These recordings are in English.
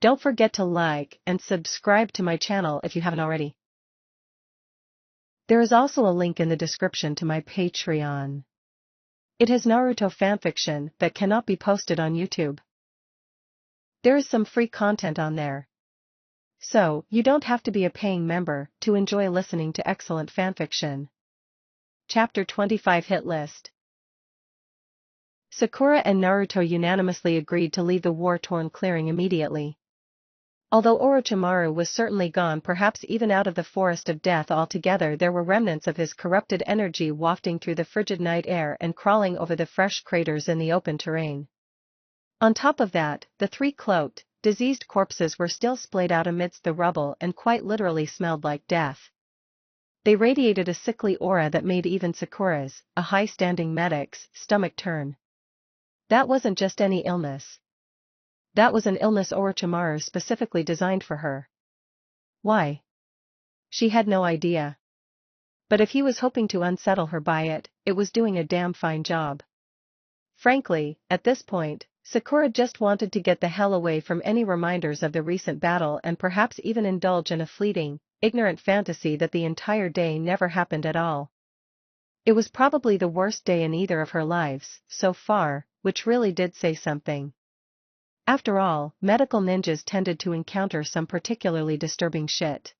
Don't forget to like and subscribe to my channel if you haven't already. There is also a link in the description to my Patreon. It has Naruto fanfiction that cannot be posted on YouTube. There is some free content on there. So, you don't have to be a paying member to enjoy listening to excellent fanfiction. Chapter 25 Hit List. Sakura and Naruto unanimously agreed to leave the war-torn clearing immediately. Although Orochimaru was certainly gone, perhaps even out of the forest of death altogether, there were remnants of his corrupted energy wafting through the frigid night air and crawling over the fresh craters in the open terrain. On top of that, the three cloaked, diseased corpses were still splayed out amidst the rubble and quite literally smelled like death. They radiated a sickly aura that made even Sakura's, a high-standing medic's, stomach turn. That wasn't just any illness. That was an illness Orochimaru specifically designed for her. Why? She had no idea. But if he was hoping to unsettle her by it, it was doing a damn fine job. Frankly, at this point, Sakura just wanted to get the hell away from any reminders of the recent battle and perhaps even indulge in a fleeting, ignorant fantasy that the entire day never happened at all. It was probably the worst day in either of her lives, so far, which really did say something. After all, medical ninjas tended to encounter some particularly disturbing shit.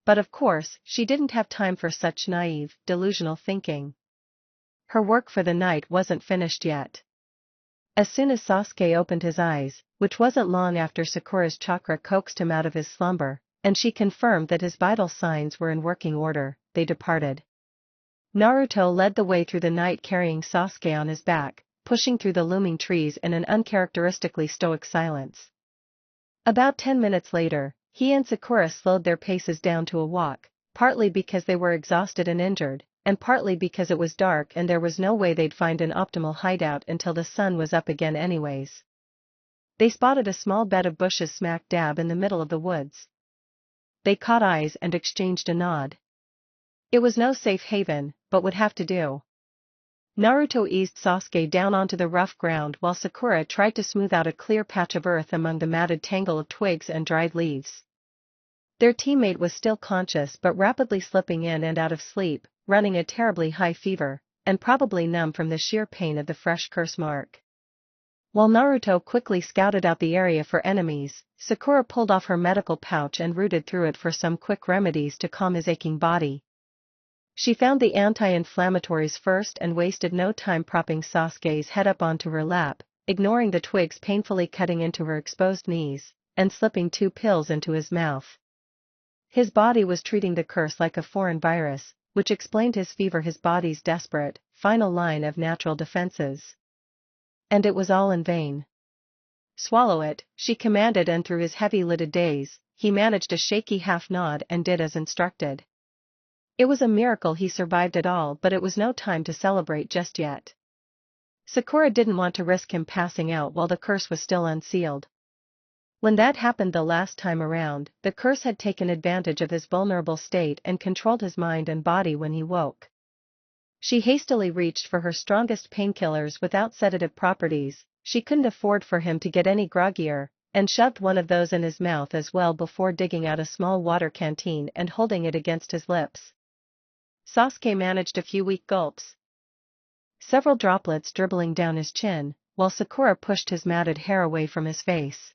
But of course, she didn't have time for such naive, delusional thinking. Her work for the night wasn't finished yet. As soon as Sasuke opened his eyes, which wasn't long after Sakura's chakra coaxed him out of his slumber, and she confirmed that his vital signs were in working order, they departed. Naruto led the way through the night carrying Sasuke on his back, pushing through the looming trees in an uncharacteristically stoic silence. About 10 minutes later, he and Sakura slowed their paces down to a walk, partly because they were exhausted and injured, and partly because it was dark and there was no way they'd find an optimal hideout until the sun was up again anyways. They spotted a small bed of bushes smack dab in the middle of the woods. They caught eyes and exchanged a nod. It was no safe haven, but would have to do. Naruto eased Sasuke down onto the rough ground while Sakura tried to smooth out a clear patch of earth among the matted tangle of twigs and dried leaves. Their teammate was still conscious but rapidly slipping in and out of sleep, running a terribly high fever, and probably numb from the sheer pain of the fresh curse mark. While Naruto quickly scouted out the area for enemies, Sakura pulled off her medical pouch and rooted through it for some quick remedies to calm his aching body. She found the anti-inflammatories first and wasted no time propping Sasuke's head up onto her lap, ignoring the twigs painfully cutting into her exposed knees, and slipping 2 pills into his mouth. His body was treating the curse like a foreign virus, which explained his fever, his body's desperate, final line of natural defenses. And it was all in vain. "Swallow it," she commanded, and through his heavy-lidded daze, he managed a shaky half-nod and did as instructed. It was a miracle he survived at all, but it was no time to celebrate just yet. Sakura didn't want to risk him passing out while the curse was still unsealed. When that happened the last time around, the curse had taken advantage of his vulnerable state and controlled his mind and body when he woke. She hastily reached for her strongest painkillers without sedative properties, she couldn't afford for him to get any groggier, and shoved one of those in his mouth as well before digging out a small water canteen and holding it against his lips. Sasuke managed a few weak gulps. Several droplets dribbling down his chin, while Sakura pushed his matted hair away from his face.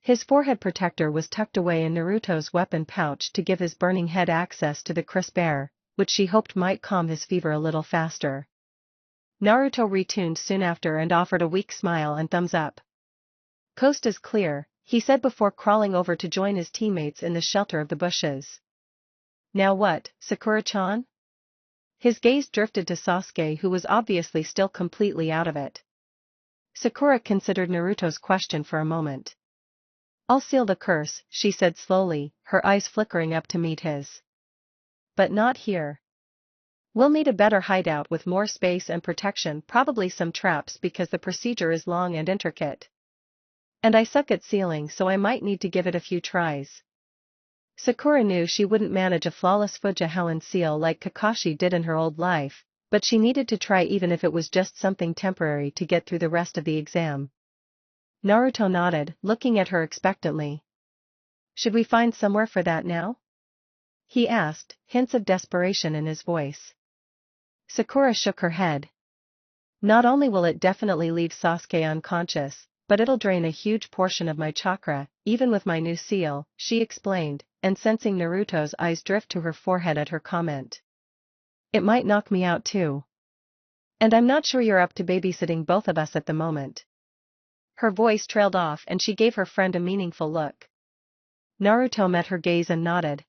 His forehead protector was tucked away in Naruto's weapon pouch to give his burning head access to the crisp air, which she hoped might calm his fever a little faster. Naruto retuned soon after and offered a weak smile and thumbs up. "Coast is clear," he said before crawling over to join his teammates in the shelter of the bushes. "Now what, Sakura-chan?" His gaze drifted to Sasuke, who was obviously still completely out of it. Sakura considered Naruto's question for a moment. "I'll seal the curse," she said slowly, her eyes flickering up to meet his. "But not here. We'll need a better hideout with more space and protection, probably some traps because the procedure is long and intricate. And I suck at sealing, so I might need to give it a few tries." Sakura knew she wouldn't manage a flawless Fujihoan seal like Kakashi did in her old life, but she needed to try even if it was just something temporary to get through the rest of the exam. Naruto nodded, looking at her expectantly. Should we find somewhere for that now? He asked, hints of desperation in his voice. Sakura shook her head. Not only will it definitely leave Sasuke unconscious, but it'll drain a huge portion of my chakra, even with my new seal, she explained, and sensing Naruto's eyes drift to her forehead at her comment. It might knock me out too. And I'm not sure you're up to babysitting both of us at the moment. Her voice trailed off and she gave her friend a meaningful look. Naruto met her gaze and nodded.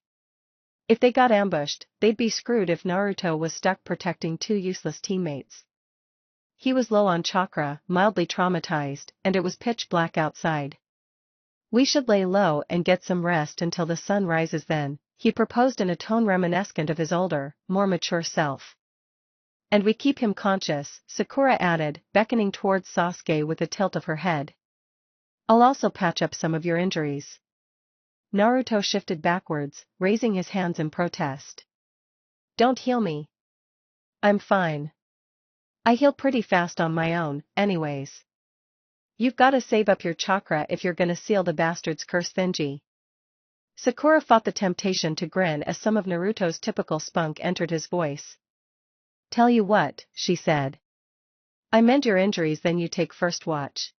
If they got ambushed, they'd be screwed if Naruto was stuck protecting two useless teammates. He was low on chakra, mildly traumatized, and it was pitch black outside. We should lay low and get some rest until the sun rises then, he proposed in a tone reminiscent of his older, more mature self. And we keep him conscious, Sakura added, beckoning towards Sasuke with a tilt of her head. I'll also patch up some of your injuries. Naruto shifted backwards, raising his hands in protest. Don't heal me. I'm fine. I heal pretty fast on my own, anyways. You've gotta save up your chakra if you're gonna seal the bastard's curse thingy. Sakura fought the temptation to grin as some of Naruto's typical spunk entered his voice. Tell you what, she said. I mend your injuries then you take first watch.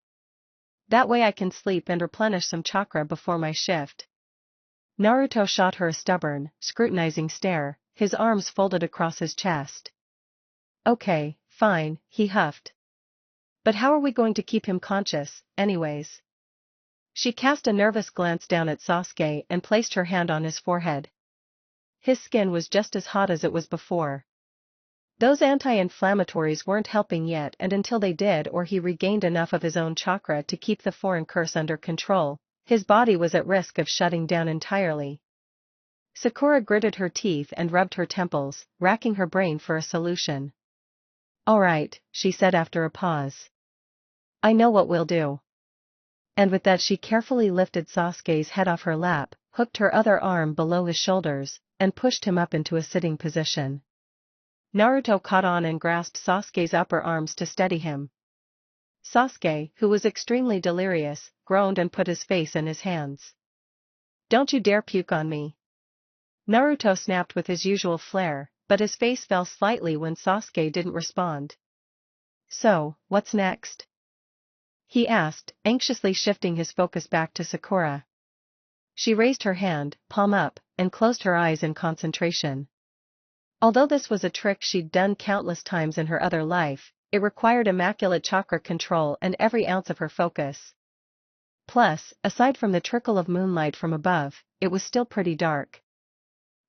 That way I can sleep and replenish some chakra before my shift. Naruto shot her a stubborn, scrutinizing stare, his arms folded across his chest. Okay, fine, he huffed. But how are we going to keep him conscious, anyways? She cast a nervous glance down at Sasuke and placed her hand on his forehead. His skin was just as hot as it was before. Those anti-inflammatories weren't helping yet, and until they did or he regained enough of his own chakra to keep the foreign curse under control, his body was at risk of shutting down entirely. Sakura gritted her teeth and rubbed her temples, racking her brain for a solution. All right, she said after a pause. I know what we'll do. And with that she carefully lifted Sasuke's head off her lap, hooked her other arm below his shoulders, and pushed him up into a sitting position. Naruto caught on and grasped Sasuke's upper arms to steady him. Sasuke, who was extremely delirious, groaned and put his face in his hands. Don't you dare puke on me. Naruto snapped with his usual flair, but his face fell slightly when Sasuke didn't respond. So, what's next? He asked, anxiously shifting his focus back to Sakura. She raised her hand, palm up, and closed her eyes in concentration. Although this was a trick she'd done countless times in her other life, it required immaculate chakra control and every ounce of her focus. Plus, aside from the trickle of moonlight from above, it was still pretty dark.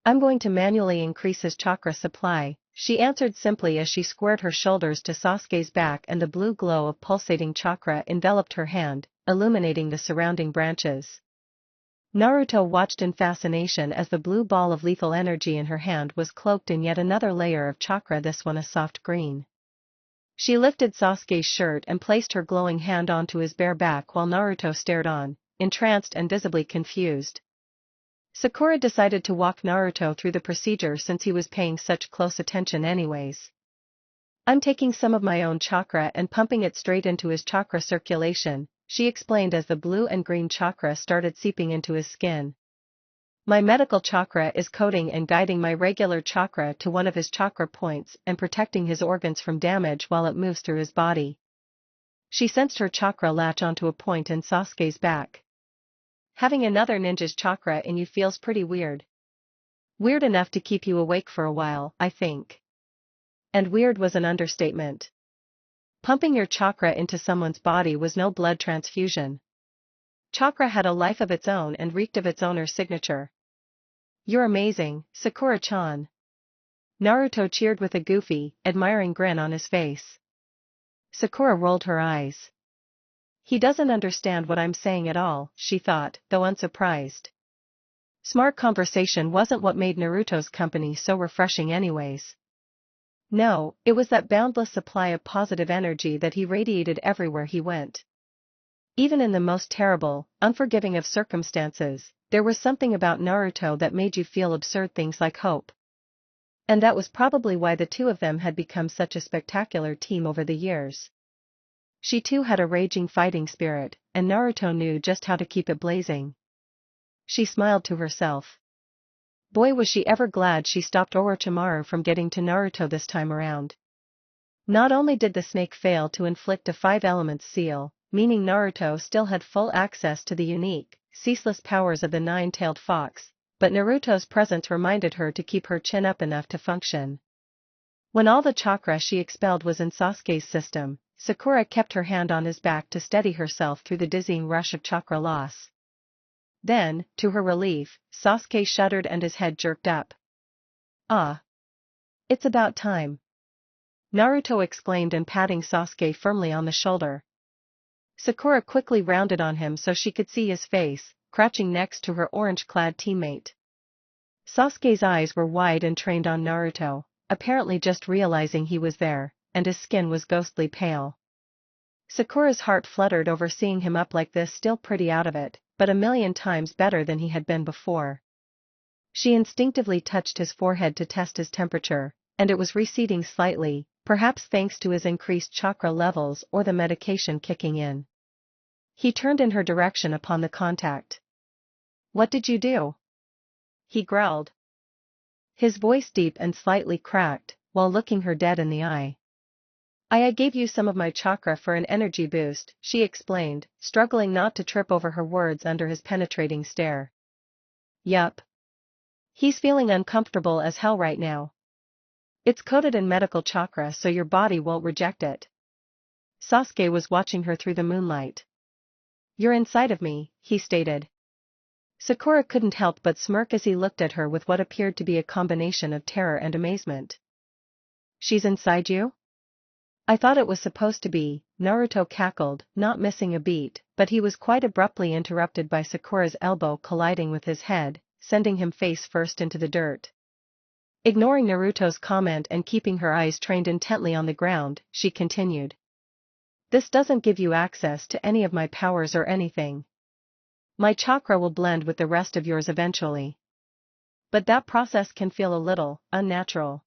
I'm going to manually increase his chakra supply, she answered simply as she squared her shoulders to Sasuke's back and the blue glow of pulsating chakra enveloped her hand, illuminating the surrounding branches. Naruto watched in fascination as the blue ball of lethal energy in her hand was cloaked in yet another layer of chakra, this one a soft green. She lifted Sasuke's shirt and placed her glowing hand onto his bare back while Naruto stared on, entranced and visibly confused. Sakura decided to walk Naruto through the procedure since he was paying such close attention anyways. I'm taking some of my own chakra and pumping it straight into his chakra circulation, she explained as the blue and green chakra started seeping into his skin. My medical chakra is coding and guiding my regular chakra to one of his chakra points and protecting his organs from damage while it moves through his body. She sensed her chakra latch onto a point in Sasuke's back. Having another ninja's chakra in you feels pretty weird. Weird enough to keep you awake for a while, I think. And weird was an understatement. Pumping your chakra into someone's body was no blood transfusion. Chakra had a life of its own and reeked of its owner's signature. You're amazing, Sakura-chan. Naruto cheered with a goofy, admiring grin on his face. Sakura rolled her eyes. He doesn't understand what I'm saying at all, she thought, though unsurprised. Smart conversation wasn't what made Naruto's company so refreshing anyways. No, it was that boundless supply of positive energy that he radiated everywhere he went. Even in the most terrible, unforgiving of circumstances, there was something about Naruto that made you feel absurd things like hope. And that was probably why the two of them had become such a spectacular team over the years. She too had a raging fighting spirit, and Naruto knew just how to keep it blazing. She smiled to herself. Boy, was she ever glad she stopped Orochimaru from getting to Naruto this time around. Not only did the snake fail to inflict a 5 elements seal, meaning Naruto still had full access to the unique, ceaseless powers of the nine-tailed fox, but Naruto's presence reminded her to keep her chin up enough to function. When all the chakra she expelled was in Sasuke's system, Sakura kept her hand on his back to steady herself through the dizzying rush of chakra loss. Then, to her relief, Sasuke shuddered and his head jerked up. "Ah! It's about time," Naruto exclaimed and patting Sasuke firmly on the shoulder. Sakura quickly rounded on him so she could see his face, crouching next to her orange-clad teammate. Sasuke's eyes were wide and trained on Naruto, apparently just realizing he was there, and his skin was ghostly pale. Sakura's heart fluttered over seeing him up like this, still pretty out of it, but a million times better than he had been before. She instinctively touched his forehead to test his temperature, and it was receding slightly, perhaps thanks to his increased chakra levels or the medication kicking in. He turned in her direction upon the contact. "What did you do?" he growled. His voice deep and slightly cracked, while looking her dead in the eye. "I gave you some of my chakra for an energy boost," she explained, struggling not to trip over her words under his penetrating stare. "Yup. He's feeling uncomfortable as hell right now. It's coated in medical chakra so your body won't reject it." Sasuke was watching her through the moonlight. "You're inside of me," he stated. Sakura couldn't help but smirk as he looked at her with what appeared to be a combination of terror and amazement. "She's inside you?" "I thought it was supposed to be," Naruto cackled, not missing a beat, but he was quite abruptly interrupted by Sakura's elbow colliding with his head, sending him face first into the dirt. Ignoring Naruto's comment and keeping her eyes trained intently on the ground, she continued. "This doesn't give you access to any of my powers or anything. My chakra will blend with the rest of yours eventually. But that process can feel a little unnatural."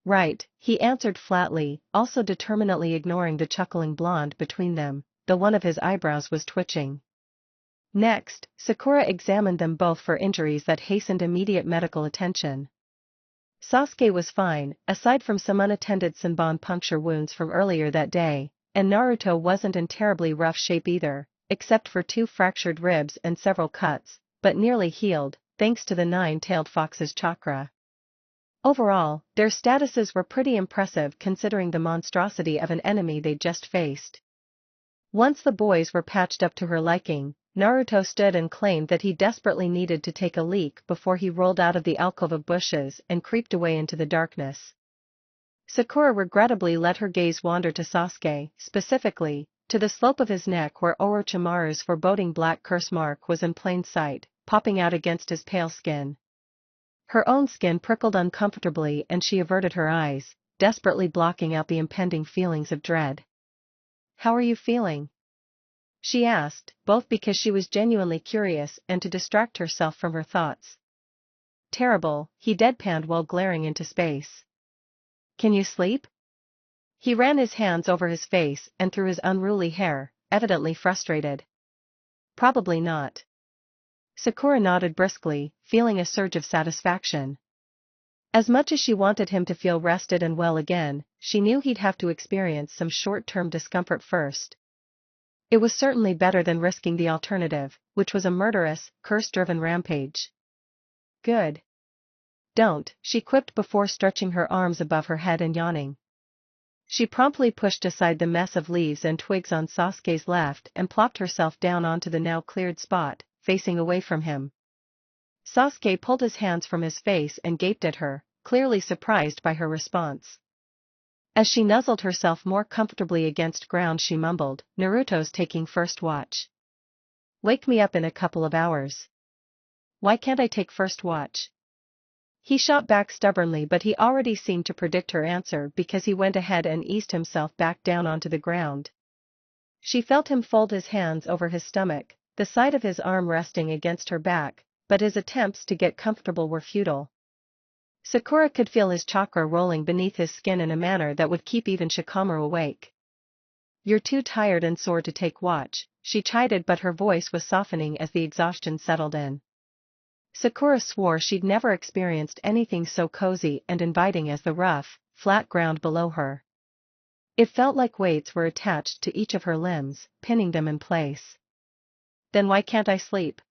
"Right," he answered flatly, also determinedly ignoring the chuckling blonde between them, though one of his eyebrows was twitching. Next, Sakura examined them both for injuries that hastened immediate medical attention. Sasuke was fine, aside from some unattended Senbon puncture wounds from earlier that day, and Naruto wasn't in terribly rough shape either, except for 2 fractured ribs and several cuts, but nearly healed, thanks to the nine-tailed fox's chakra. Overall, their statuses were pretty impressive considering the monstrosity of an enemy they'd just faced. Once the boys were patched up to her liking, Naruto stood and claimed that he desperately needed to take a leak before he rolled out of the alcove of bushes and creeped away into the darkness. Sakura regrettably let her gaze wander to Sasuke, specifically, to the slope of his neck where Orochimaru's foreboding black curse mark was in plain sight, popping out against his pale skin. Her own skin prickled uncomfortably and she averted her eyes, desperately blocking out the impending feelings of dread. "How are you feeling?" she asked, both because she was genuinely curious and to distract herself from her thoughts. "Terrible," he deadpanned while glaring into space. "Can you sleep?" He ran his hands over his face and through his unruly hair, evidently frustrated. "Probably not." Sakura nodded briskly, feeling a surge of satisfaction. As much as she wanted him to feel rested and well again, she knew he'd have to experience some short-term discomfort first. It was certainly better than risking the alternative, which was a murderous, curse-driven rampage. "Good. Don't," she quipped before stretching her arms above her head and yawning. She promptly pushed aside the mess of leaves and twigs on Sasuke's left and plopped herself down onto the now cleared spot, facing away from him. Sasuke pulled his hands from his face and gaped at her, clearly surprised by her response. As she nuzzled herself more comfortably against ground she mumbled, "Naruto's taking first watch. Wake me up in a couple of hours." "Why can't I take first watch?" He shot back stubbornly, but he already seemed to predict her answer because he went ahead and eased himself back down onto the ground. She felt him fold his hands over his stomach, the side of his arm resting against her back, but his attempts to get comfortable were futile. Sakura could feel his chakra rolling beneath his skin in a manner that would keep even Shikamaru awake. You're too tired and sore to take watch, she chided, but her voice was softening as the exhaustion settled in. Sakura swore she'd never experienced anything so cozy and inviting as the rough, flat ground below her. It felt like weights were attached to each of her limbs, pinning them in place. Then why can't I sleep?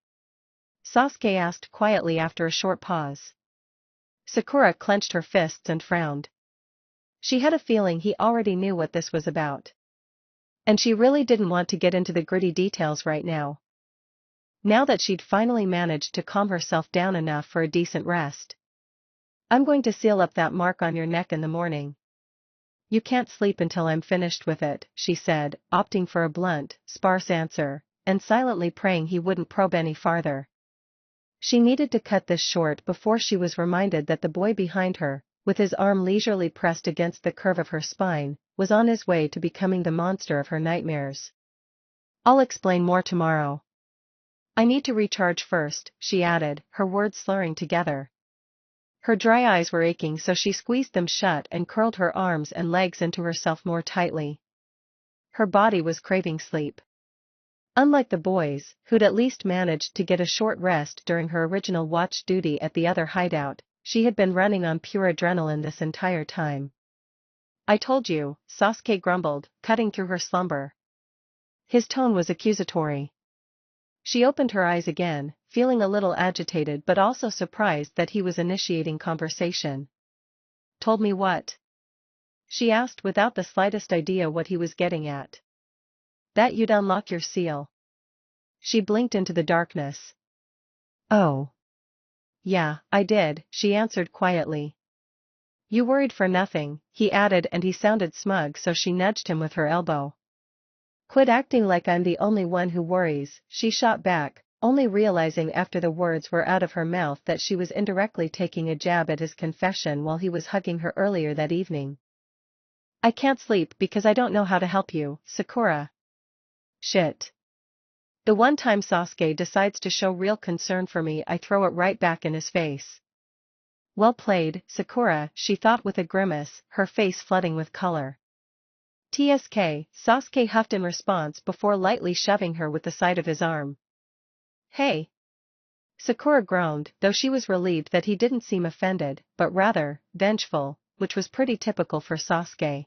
Sasuke asked quietly after a short pause. Sakura clenched her fists and frowned. She had a feeling he already knew what this was about. And she really didn't want to get into the gritty details right now. Now that she'd finally managed to calm herself down enough for a decent rest. I'm going to seal up that mark on your neck in the morning. You can't sleep until I'm finished with it, she said, opting for a blunt, sparse answer, and silently praying he wouldn't probe any farther. She needed to cut this short before she was reminded that the boy behind her, with his arm leisurely pressed against the curve of her spine, was on his way to becoming the monster of her nightmares. I'll explain more tomorrow. I need to recharge first, she added, her words slurring together. Her dry eyes were aching, so she squeezed them shut and curled her arms and legs into herself more tightly. Her body was craving sleep. Unlike the boys, who'd at least managed to get a short rest during her original watch duty at the other hideout, she had been running on pure adrenaline this entire time. I told you, Sasuke grumbled, cutting through her slumber. His tone was accusatory. She opened her eyes again, feeling a little agitated but also surprised that he was initiating conversation. Told me what? She asked without the slightest idea what he was getting at. That you'd unlock your seal. She blinked into the darkness. Oh. Yeah, I did, she answered quietly. You worried for nothing, he added, and he sounded smug, so she nudged him with her elbow. Quit acting like I'm the only one who worries, she shot back, only realizing after the words were out of her mouth that she was indirectly taking a jab at his confession while he was hugging her earlier that evening. I can't sleep because I don't know how to help you, Sakura. Shit. The one time Sasuke decides to show real concern for me, I throw it right back in his face. Well played, Sakura, she thought with a grimace, her face flooding with color. TSK, Sasuke huffed in response before lightly shoving her with the side of his arm. Hey! Sakura groaned, though she was relieved that he didn't seem offended, but rather, vengeful, which was pretty typical for Sasuke.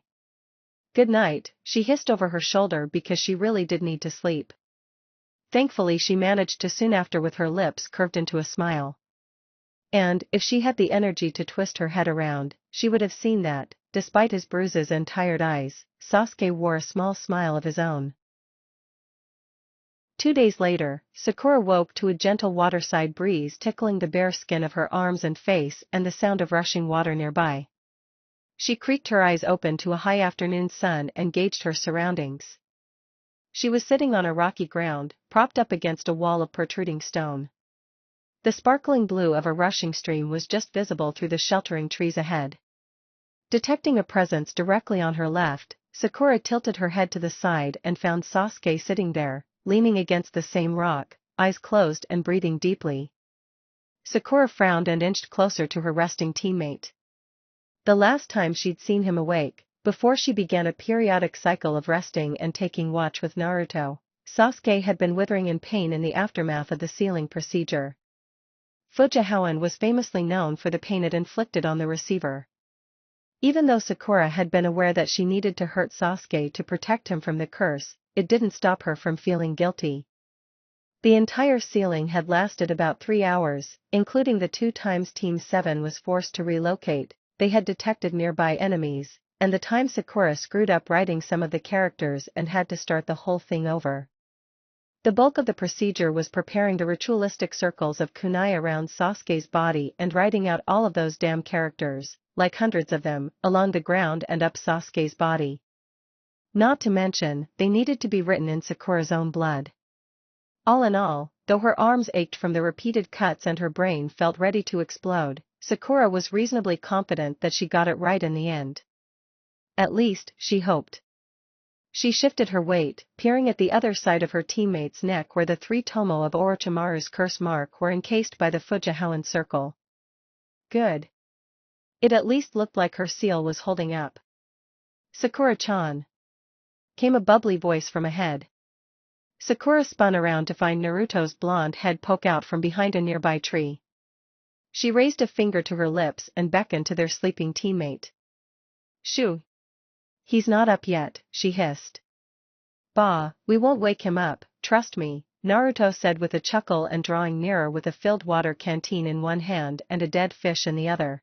Good night, she hissed over her shoulder because she really did need to sleep. Thankfully she managed to soon after with her lips curved into a smile. And, if she had the energy to twist her head around, she would have seen that, despite his bruises and tired eyes, Sasuke wore a small smile of his own. 2 days later, Sakura woke to a gentle waterside breeze tickling the bare skin of her arms and face and the sound of rushing water nearby. She creaked her eyes open to a high afternoon sun and gauged her surroundings. She was sitting on a rocky ground, propped up against a wall of protruding stone. The sparkling blue of a rushing stream was just visible through the sheltering trees ahead. Detecting a presence directly on her left, Sakura tilted her head to the side and found Sasuke sitting there, leaning against the same rock, eyes closed and breathing deeply. Sakura frowned and inched closer to her resting teammate. The last time she'd seen him awake, before she began a periodic cycle of resting and taking watch with Naruto, Sasuke had been withering in pain in the aftermath of the sealing procedure. Fujihoan was famously known for the pain it inflicted on the receiver. Even though Sakura had been aware that she needed to hurt Sasuke to protect him from the curse, it didn't stop her from feeling guilty. The entire sealing had lasted about 3 hours, including the 2 times Team 7 was forced to relocate. They had detected nearby enemies, and the time Sakura screwed up writing some of the characters and had to start the whole thing over. The bulk of the procedure was preparing the ritualistic circles of kunai around Sasuke's body and writing out all of those damn characters, like hundreds of them, along the ground and up Sasuke's body. Not to mention, they needed to be written in Sakura's own blood. All in all, though her arms ached from the repeated cuts and her brain felt ready to explode, Sakura was reasonably confident that she got it right in the end. At least, she hoped. She shifted her weight, peering at the other side of her teammate's neck where the 3 tomo of Orochimaru's curse mark were encased by the Fujihoan circle. Good. It at least looked like her seal was holding up. Sakura-chan. came a bubbly voice from ahead. Sakura spun around to find Naruto's blonde head poke out from behind a nearby tree. She raised a finger to her lips and beckoned to their sleeping teammate. Shoo! He's not up yet, she hissed. Bah, we won't wake him up, trust me, Naruto said with a chuckle and drawing nearer with a filled water canteen in one hand and a dead fish in the other.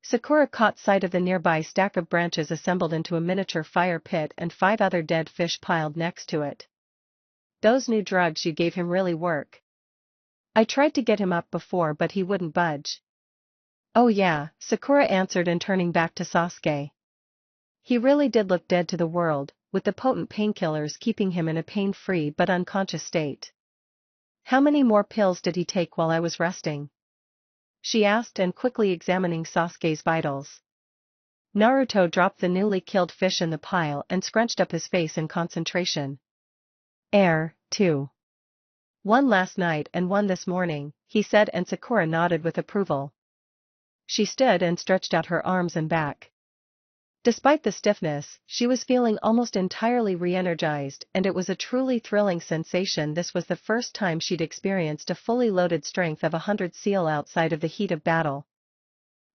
Sakura caught sight of the nearby stack of branches assembled into a miniature fire pit and 5 other dead fish piled next to it. Those new drugs you gave him really work. I tried to get him up before but he wouldn't budge. Oh yeah, Sakura answered and turning back to Sasuke. He really did look dead to the world, with the potent painkillers keeping him in a pain-free but unconscious state. How many more pills did he take while I was resting? She asked and quickly examining Sasuke's vitals. Naruto dropped the newly killed fish in the pile and scrunched up his face in concentration. 2. One last night and one this morning, he said and Sakura nodded with approval. She stood and stretched out her arms and back. Despite the stiffness, she was feeling almost entirely re-energized and it was a truly thrilling sensation. This was the first time she'd experienced a fully loaded strength of 100 seal outside of the heat of battle.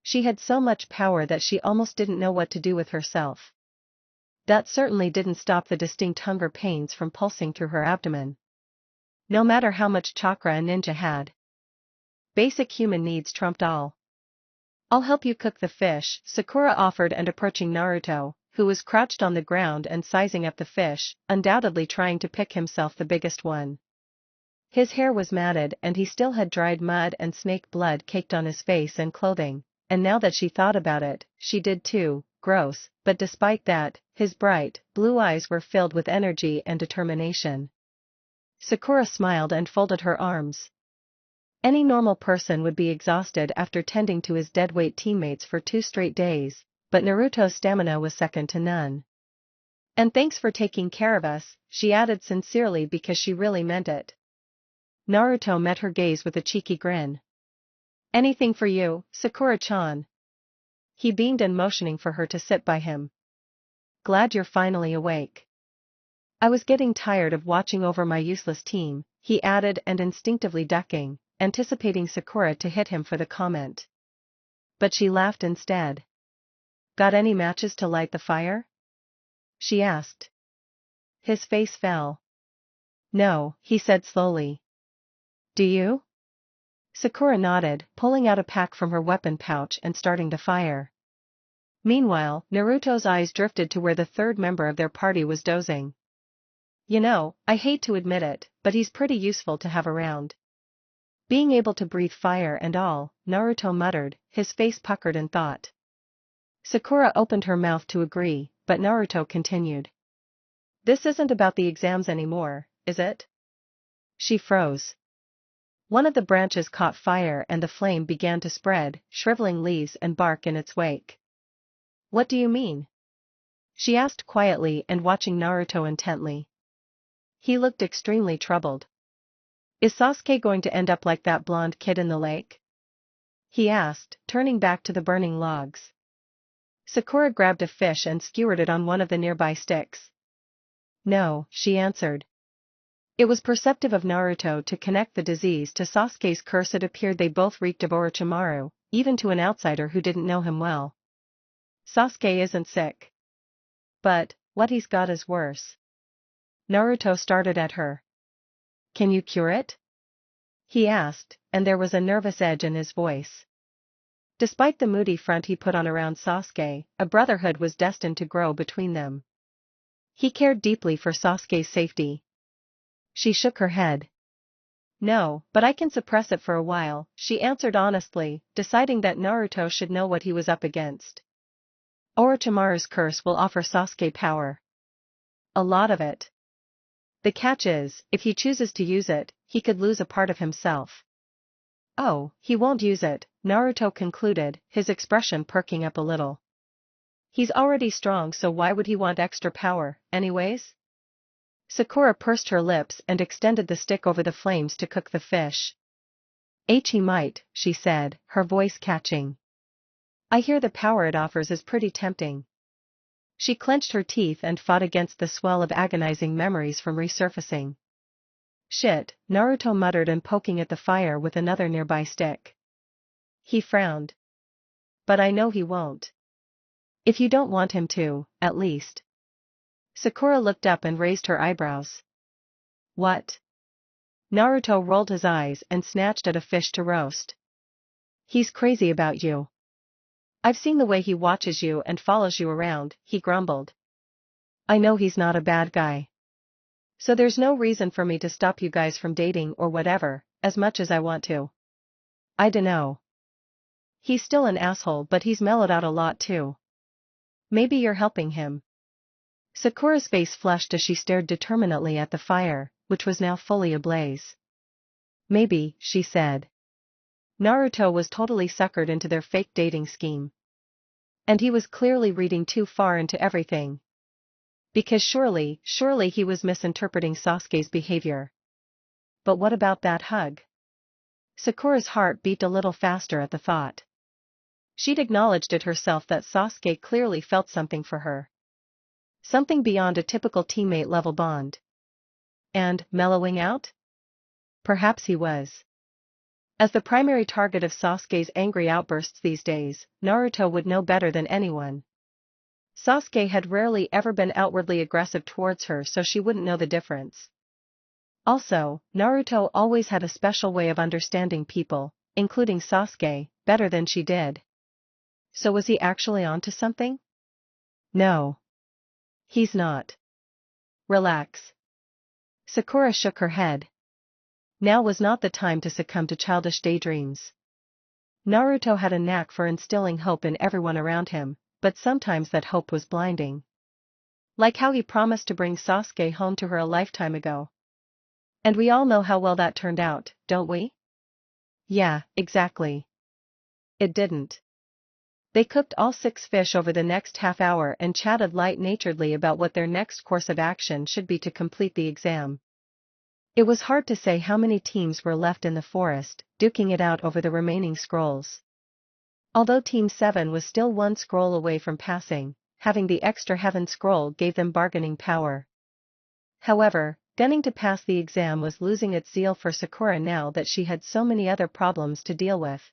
She had so much power that she almost didn't know what to do with herself. That certainly didn't stop the distinct hunger pains from pulsing through her abdomen. No matter how much chakra a ninja had. Basic human needs trumped all. I'll help you cook the fish, Sakura offered and approaching Naruto, who was crouched on the ground and sizing up the fish, undoubtedly trying to pick himself the biggest one. His hair was matted and he still had dried mud and snake blood caked on his face and clothing, and now that she thought about it, she did too, gross, but despite that, his bright, blue eyes were filled with energy and determination. Sakura smiled and folded her arms. Any normal person would be exhausted after tending to his deadweight teammates for 2 straight days, but Naruto's stamina was second to none. And thanks for taking care of us, she added sincerely because she really meant it. Naruto met her gaze with a cheeky grin. Anything for you, Sakura-chan. He beamed and motioning for her to sit by him. Glad you're finally awake. I was getting tired of watching over my useless team, he added and instinctively ducking, anticipating Sakura to hit him for the comment. But she laughed instead. Got any matches to light the fire? She asked. His face fell. No, he said slowly. Do you? Sakura nodded, pulling out a pack from her weapon pouch and starting the fire. Meanwhile, Naruto's eyes drifted to where the third member of their party was dozing. You know, I hate to admit it, but he's pretty useful to have around. Being able to breathe fire and all, Naruto muttered, his face puckered in thought. Sakura opened her mouth to agree, but Naruto continued. This isn't about the exams anymore, is it? She froze. One of the branches caught fire and the flame began to spread, shriveling leaves and bark in its wake. What do you mean? She asked quietly and watching Naruto intently. He looked extremely troubled. Is Sasuke going to end up like that blonde kid in the lake? He asked, turning back to the burning logs. Sakura grabbed a fish and skewered it on one of the nearby sticks. No, she answered. It was perceptive of Naruto to connect the disease to Sasuke's curse. It appeared they both reeked of Orochimaru, even to an outsider who didn't know him well. Sasuke isn't sick. But, what he's got is worse. Naruto started at her. Can you cure it? He asked, and there was a nervous edge in his voice. Despite the moody front he put on around Sasuke, a brotherhood was destined to grow between them. He cared deeply for Sasuke's safety. She shook her head. No, but I can suppress it for a while, she answered honestly, deciding that Naruto should know what he was up against. Orochimaru's curse will offer Sasuke power. A lot of it. The catch is, if he chooses to use it, he could lose a part of himself. Oh, he won't use it, Naruto concluded, his expression perking up a little. He's already strong, so why would he want extra power, anyways? Sakura pursed her lips and extended the stick over the flames to cook the fish. He might, she said, her voice catching. I hear the power it offers is pretty tempting. She clenched her teeth and fought against the swell of agonizing memories from resurfacing. Shit, Naruto muttered and poking at the fire with another nearby stick. He frowned. But I know he won't. If you don't want him to, at least. Sakura looked up and raised her eyebrows. What? Naruto rolled his eyes and snatched at a fish to roast. He's crazy about you. I've seen the way he watches you and follows you around, he grumbled. I know he's not a bad guy. So there's no reason for me to stop you guys from dating or whatever, as much as I want to. I dunno. He's still an asshole, but he's mellowed out a lot too. Maybe you're helping him. Sakura's face flushed as she stared determinedly at the fire, which was now fully ablaze. Maybe, she said. Naruto was totally suckered into their fake dating scheme. And he was clearly reading too far into everything. Because surely he was misinterpreting Sasuke's behavior. But what about that hug? Sakura's heart beat a little faster at the thought. She'd acknowledged it herself that Sasuke clearly felt something for her. Something beyond a typical teammate-level bond. And, mellowing out? Perhaps he was. As the primary target of Sasuke's angry outbursts these days, Naruto would know better than anyone. Sasuke had rarely ever been outwardly aggressive towards her, so she wouldn't know the difference. Also, Naruto always had a special way of understanding people, including Sasuke, better than she did. So was he actually onto something? No. He's not. Relax. Sakura shook her head. Now was not the time to succumb to childish daydreams. Naruto had a knack for instilling hope in everyone around him, but sometimes that hope was blinding. Like how he promised to bring Sasuke home to her a lifetime ago. And we all know how well that turned out, don't we? Yeah, exactly. It didn't. They cooked all 6 fish over the next half hour and chatted light-naturedly about what their next course of action should be to complete the exam. It was hard to say how many teams were left in the forest, duking it out over the remaining scrolls. Although Team 7 was still 1 scroll away from passing, having the extra heaven scroll gave them bargaining power. However, gunning to pass the exam was losing its zeal for Sakura now that she had so many other problems to deal with.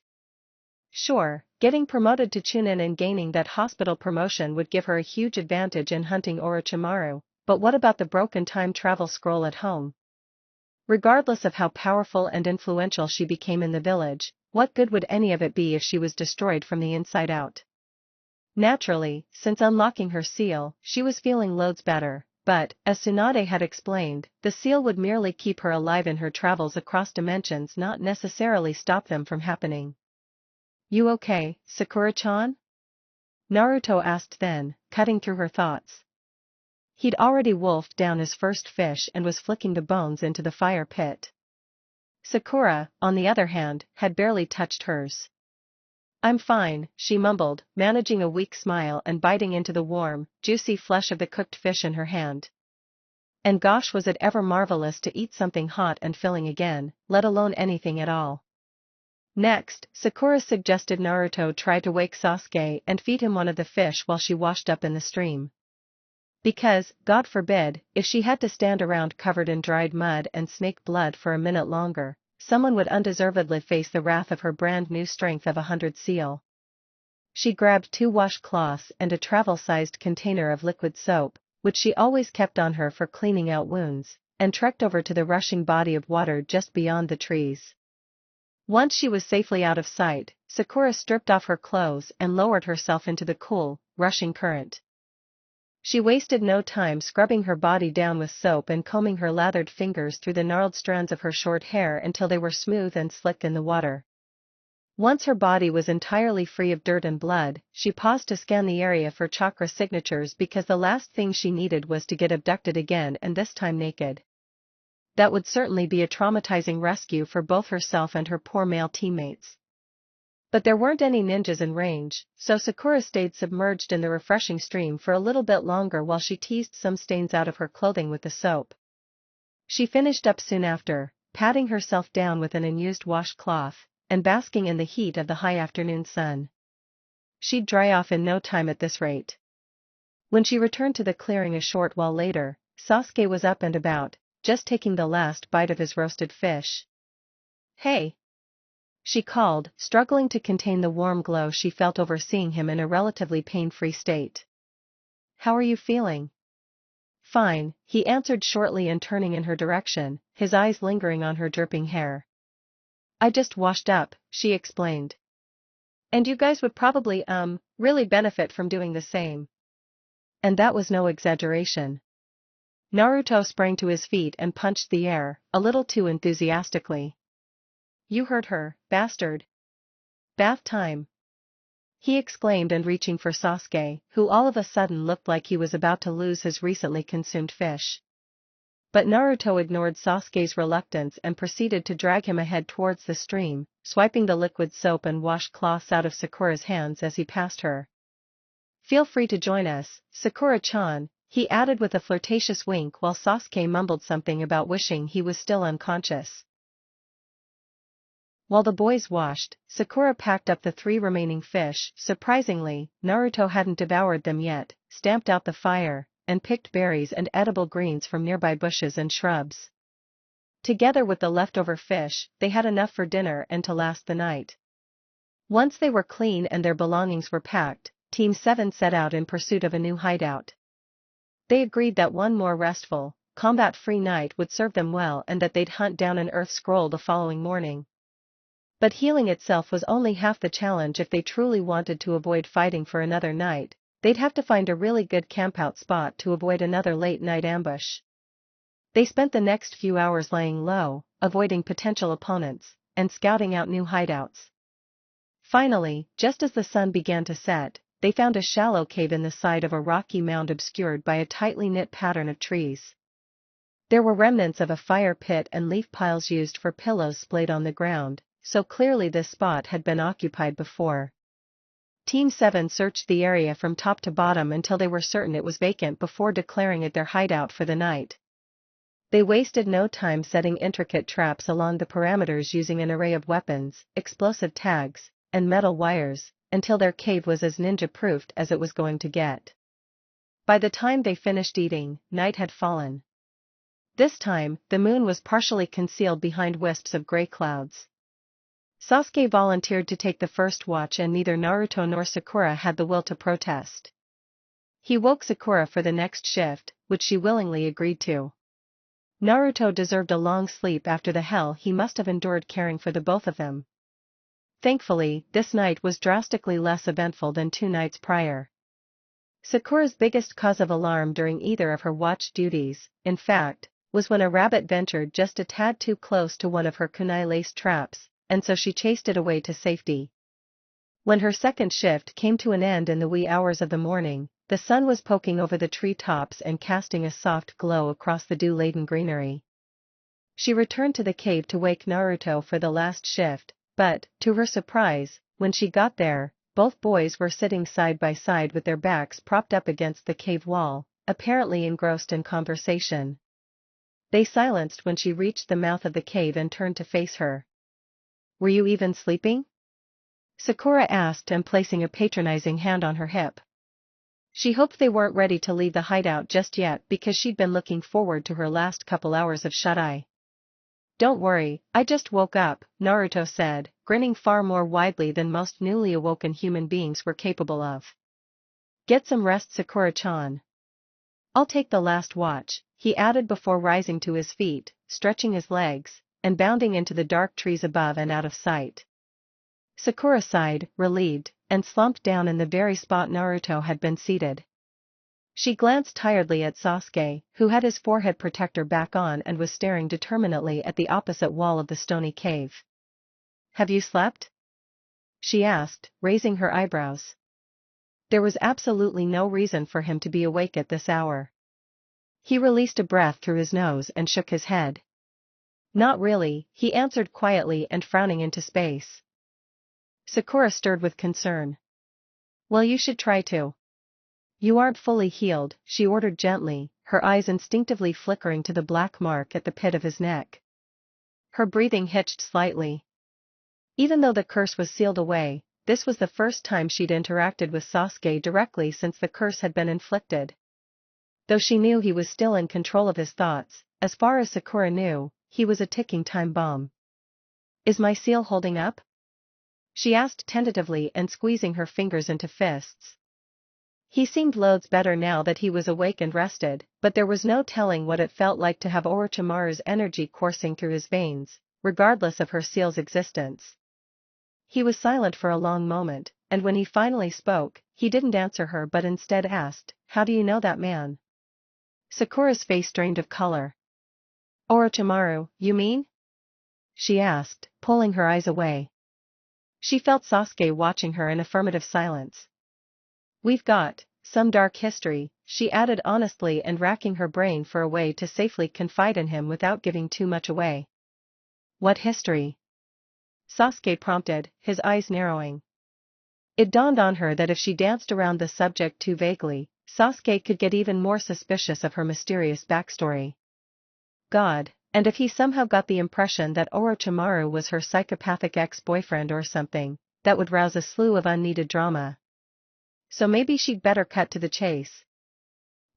Sure, getting promoted to Chunin and gaining that hospital promotion would give her a huge advantage in hunting Orochimaru, but what about the broken time travel scroll at home? Regardless of how powerful and influential she became in the village, what good would any of it be if she was destroyed from the inside out? Naturally, since unlocking her seal, she was feeling loads better, but, as Tsunade had explained, the seal would merely keep her alive in her travels across dimensions, not necessarily stop them from happening. You okay, Sakura-chan? Naruto asked then, cutting through her thoughts. He'd already wolfed down his first fish and was flicking the bones into the fire pit. Sakura, on the other hand, had barely touched hers. I'm fine, she mumbled, managing a weak smile and biting into the warm, juicy flesh of the cooked fish in her hand. And gosh, was it ever marvelous to eat something hot and filling again, let alone anything at all. Next, Sakura suggested Naruto try to wake Sasuke and feed him one of the fish while she washed up in the stream. Because, God forbid, if she had to stand around covered in dried mud and snake blood for a minute longer, someone would undeservedly face the wrath of her brand new strength of 100 seal. She grabbed 2 washcloths and a travel-sized container of liquid soap, which she always kept on her for cleaning out wounds, and trekked over to the rushing body of water just beyond the trees. Once she was safely out of sight, Sakura stripped off her clothes and lowered herself into the cool, rushing current. She wasted no time scrubbing her body down with soap and combing her lathered fingers through the gnarled strands of her short hair until they were smooth and slick in the water. Once her body was entirely free of dirt and blood, she paused to scan the area for chakra signatures because the last thing she needed was to get abducted again, and this time naked. That would certainly be a traumatizing rescue for both herself and her poor male teammates. But there weren't any ninjas in range, so Sakura stayed submerged in the refreshing stream for a little bit longer while she teased some stains out of her clothing with the soap. She finished up soon after, patting herself down with an unused washcloth, and basking in the heat of the high afternoon sun. She'd dry off in no time at this rate. When she returned to the clearing a short while later, Sasuke was up and about, just taking the last bite of his roasted fish. "Hey!" she called, struggling to contain the warm glow she felt over seeing him in a relatively pain-free state. "How are you feeling?" "Fine," he answered shortly and turning in her direction, his eyes lingering on her dripping hair. "I just washed up," she explained. "And you guys would probably, really benefit from doing the same." And that was no exaggeration. Naruto sprang to his feet and punched the air, a little too enthusiastically. "You heard her, bastard. Bath time!" he exclaimed, and reaching for Sasuke, who all of a sudden looked like he was about to lose his recently consumed fish. But Naruto ignored Sasuke's reluctance and proceeded to drag him ahead towards the stream, swiping the liquid soap and washcloths out of Sakura's hands as he passed her. "Feel free to join us, Sakura-chan," he added with a flirtatious wink while Sasuke mumbled something about wishing he was still unconscious. While the boys washed, Sakura packed up the 3 remaining fish. Surprisingly, Naruto hadn't devoured them yet, stamped out the fire, and picked berries and edible greens from nearby bushes and shrubs. Together with the leftover fish, they had enough for dinner and to last the night. Once they were clean and their belongings were packed, Team 7 set out in pursuit of a new hideout. They agreed that one more restful, combat-free night would serve them well and that they'd hunt down an Earth Scroll the following morning. But healing itself was only half the challenge. If they truly wanted to avoid fighting for another night, they'd have to find a really good campout spot to avoid another late-night ambush. They spent the next few hours laying low, avoiding potential opponents, and scouting out new hideouts. Finally, just as the sun began to set, they found a shallow cave in the side of a rocky mound obscured by a tightly knit pattern of trees. There were remnants of a fire pit and leaf piles used for pillows splayed on the ground, so clearly this spot had been occupied before. Team 7 searched the area from top to bottom until they were certain it was vacant before declaring it their hideout for the night. They wasted no time setting intricate traps along the perimeters using an array of weapons, explosive tags, and metal wires, until their cave was as ninja-proofed as it was going to get. By the time they finished eating, night had fallen. This time, the moon was partially concealed behind wisps of gray clouds. Sasuke volunteered to take the first watch and neither Naruto nor Sakura had the will to protest. He woke Sakura for the next shift, which she willingly agreed to. Naruto deserved a long sleep after the hell he must have endured caring for the both of them. Thankfully, this night was drastically less eventful than 2 nights prior. Sakura's biggest cause of alarm during either of her watch duties, in fact, was when a rabbit ventured just a tad too close to one of her kunai lace traps, and so she chased it away to safety. When her second shift came to an end in the wee hours of the morning, the sun was poking over the tree tops and casting a soft glow across the dew-laden greenery. She returned to the cave to wake Naruto for the last shift, but, to her surprise, when she got there, both boys were sitting side by side with their backs propped up against the cave wall, apparently engrossed in conversation. They silenced when she reached the mouth of the cave and turned to face her. "Were you even sleeping?" Sakura asked, and placing a patronizing hand on her hip. She hoped they weren't ready to leave the hideout just yet because she'd been looking forward to her last couple hours of shut-eye. "Don't worry, I just woke up," Naruto said, grinning far more widely than most newly awoken human beings were capable of. "Get some rest, Sakura-chan. I'll take the last watch," he added before rising to his feet, stretching his legs, and bounding into the dark trees above and out of sight. Sakura sighed, relieved, and slumped down in the very spot Naruto had been seated. She glanced tiredly at Sasuke, who had his forehead protector back on and was staring determinedly at the opposite wall of the stony cave. "Have you slept?" she asked, raising her eyebrows. There was absolutely no reason for him to be awake at this hour. He released a breath through his nose and shook his head. "Not really," he answered quietly and frowning into space. Sakura stirred with concern. "Well, you should try to. You aren't fully healed," she ordered gently, her eyes instinctively flickering to the black mark at the pit of his neck. Her breathing hitched slightly. Even though the curse was sealed away, this was the first time she'd interacted with Sasuke directly since the curse had been inflicted. Though she knew he was still in control of his thoughts, as far as Sakura knew, he was a ticking time bomb. "Is my seal holding up?" she asked tentatively and squeezing her fingers into fists. He seemed loads better now that he was awake and rested, but there was no telling what it felt like to have Orochimaru's energy coursing through his veins, regardless of her seal's existence. He was silent for a long moment, and when he finally spoke, he didn't answer her but instead asked, "How do you know that man?" Sakura's face drained of color. "Orochimaru, you mean?" she asked, pulling her eyes away. She felt Sasuke watching her in affirmative silence. "We've got some dark history," she added honestly and racking her brain for a way to safely confide in him without giving too much away. "What history?" Sasuke prompted, his eyes narrowing. It dawned on her that if she danced around the subject too vaguely, Sasuke could get even more suspicious of her mysterious backstory. God, and if he somehow got the impression that Orochimaru was her psychopathic ex-boyfriend or something, that would rouse a slew of unneeded drama. So maybe she'd better cut to the chase.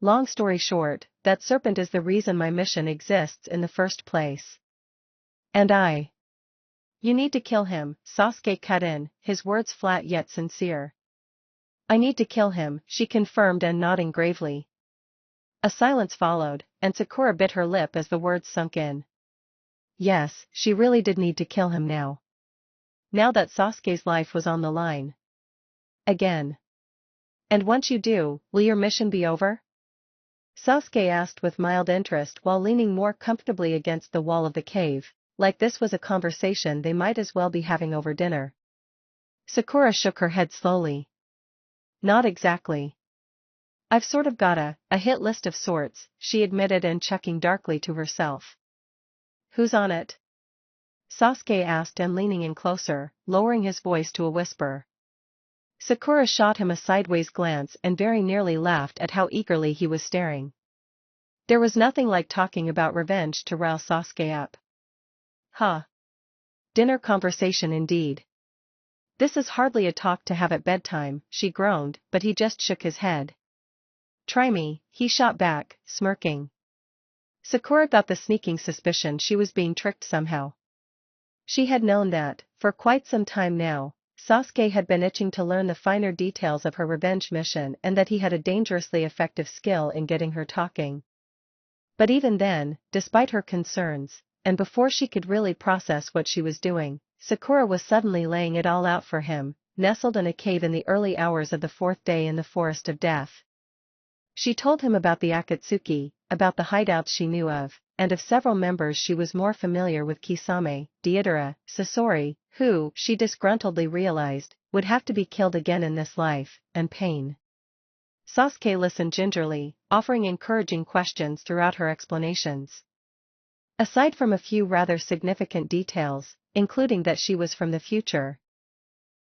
"Long story short, that serpent is the reason my mission exists in the first place. And You need to kill him," Sasuke cut in, his words flat yet sincere. "I need to kill him," she confirmed and nodding gravely. A silence followed, and Sakura bit her lip as the words sunk in. Yes, she really did need to kill him now. Now that Sasuke's life was on the line. Again. "And once you do, will your mission be over?" Sasuke asked with mild interest while leaning more comfortably against the wall of the cave, like this was a conversation they might as well be having over dinner. Sakura shook her head slowly. "Not exactly. I've sort of got a hit list of sorts," she admitted and chuckling darkly to herself. "Who's on it?" Sasuke asked and leaning in closer, lowering his voice to a whisper. Sakura shot him a sideways glance and very nearly laughed at how eagerly he was staring. There was nothing like talking about revenge to rile Sasuke up. "Huh. Dinner conversation indeed. This is hardly a talk to have at bedtime," she groaned, but he just shook his head. "Try me," he shot back, smirking. Sakura got the sneaking suspicion she was being tricked somehow. She had known that, for quite some time now, Sasuke had been itching to learn the finer details of her revenge mission and that he had a dangerously effective skill in getting her talking. But even then, despite her concerns, and before she could really process what she was doing, Sakura was suddenly laying it all out for him, nestled in a cave in the early hours of the fourth day in the Forest of Death. She told him about the Akatsuki, about the hideouts she knew of, and of several members she was more familiar with: Kisame, Deidara, Sasori, who, she disgruntledly realized, would have to be killed again in this life, and Pain. Sasuke listened gingerly, offering encouraging questions throughout her explanations. Aside from a few rather significant details, including that she was from the future,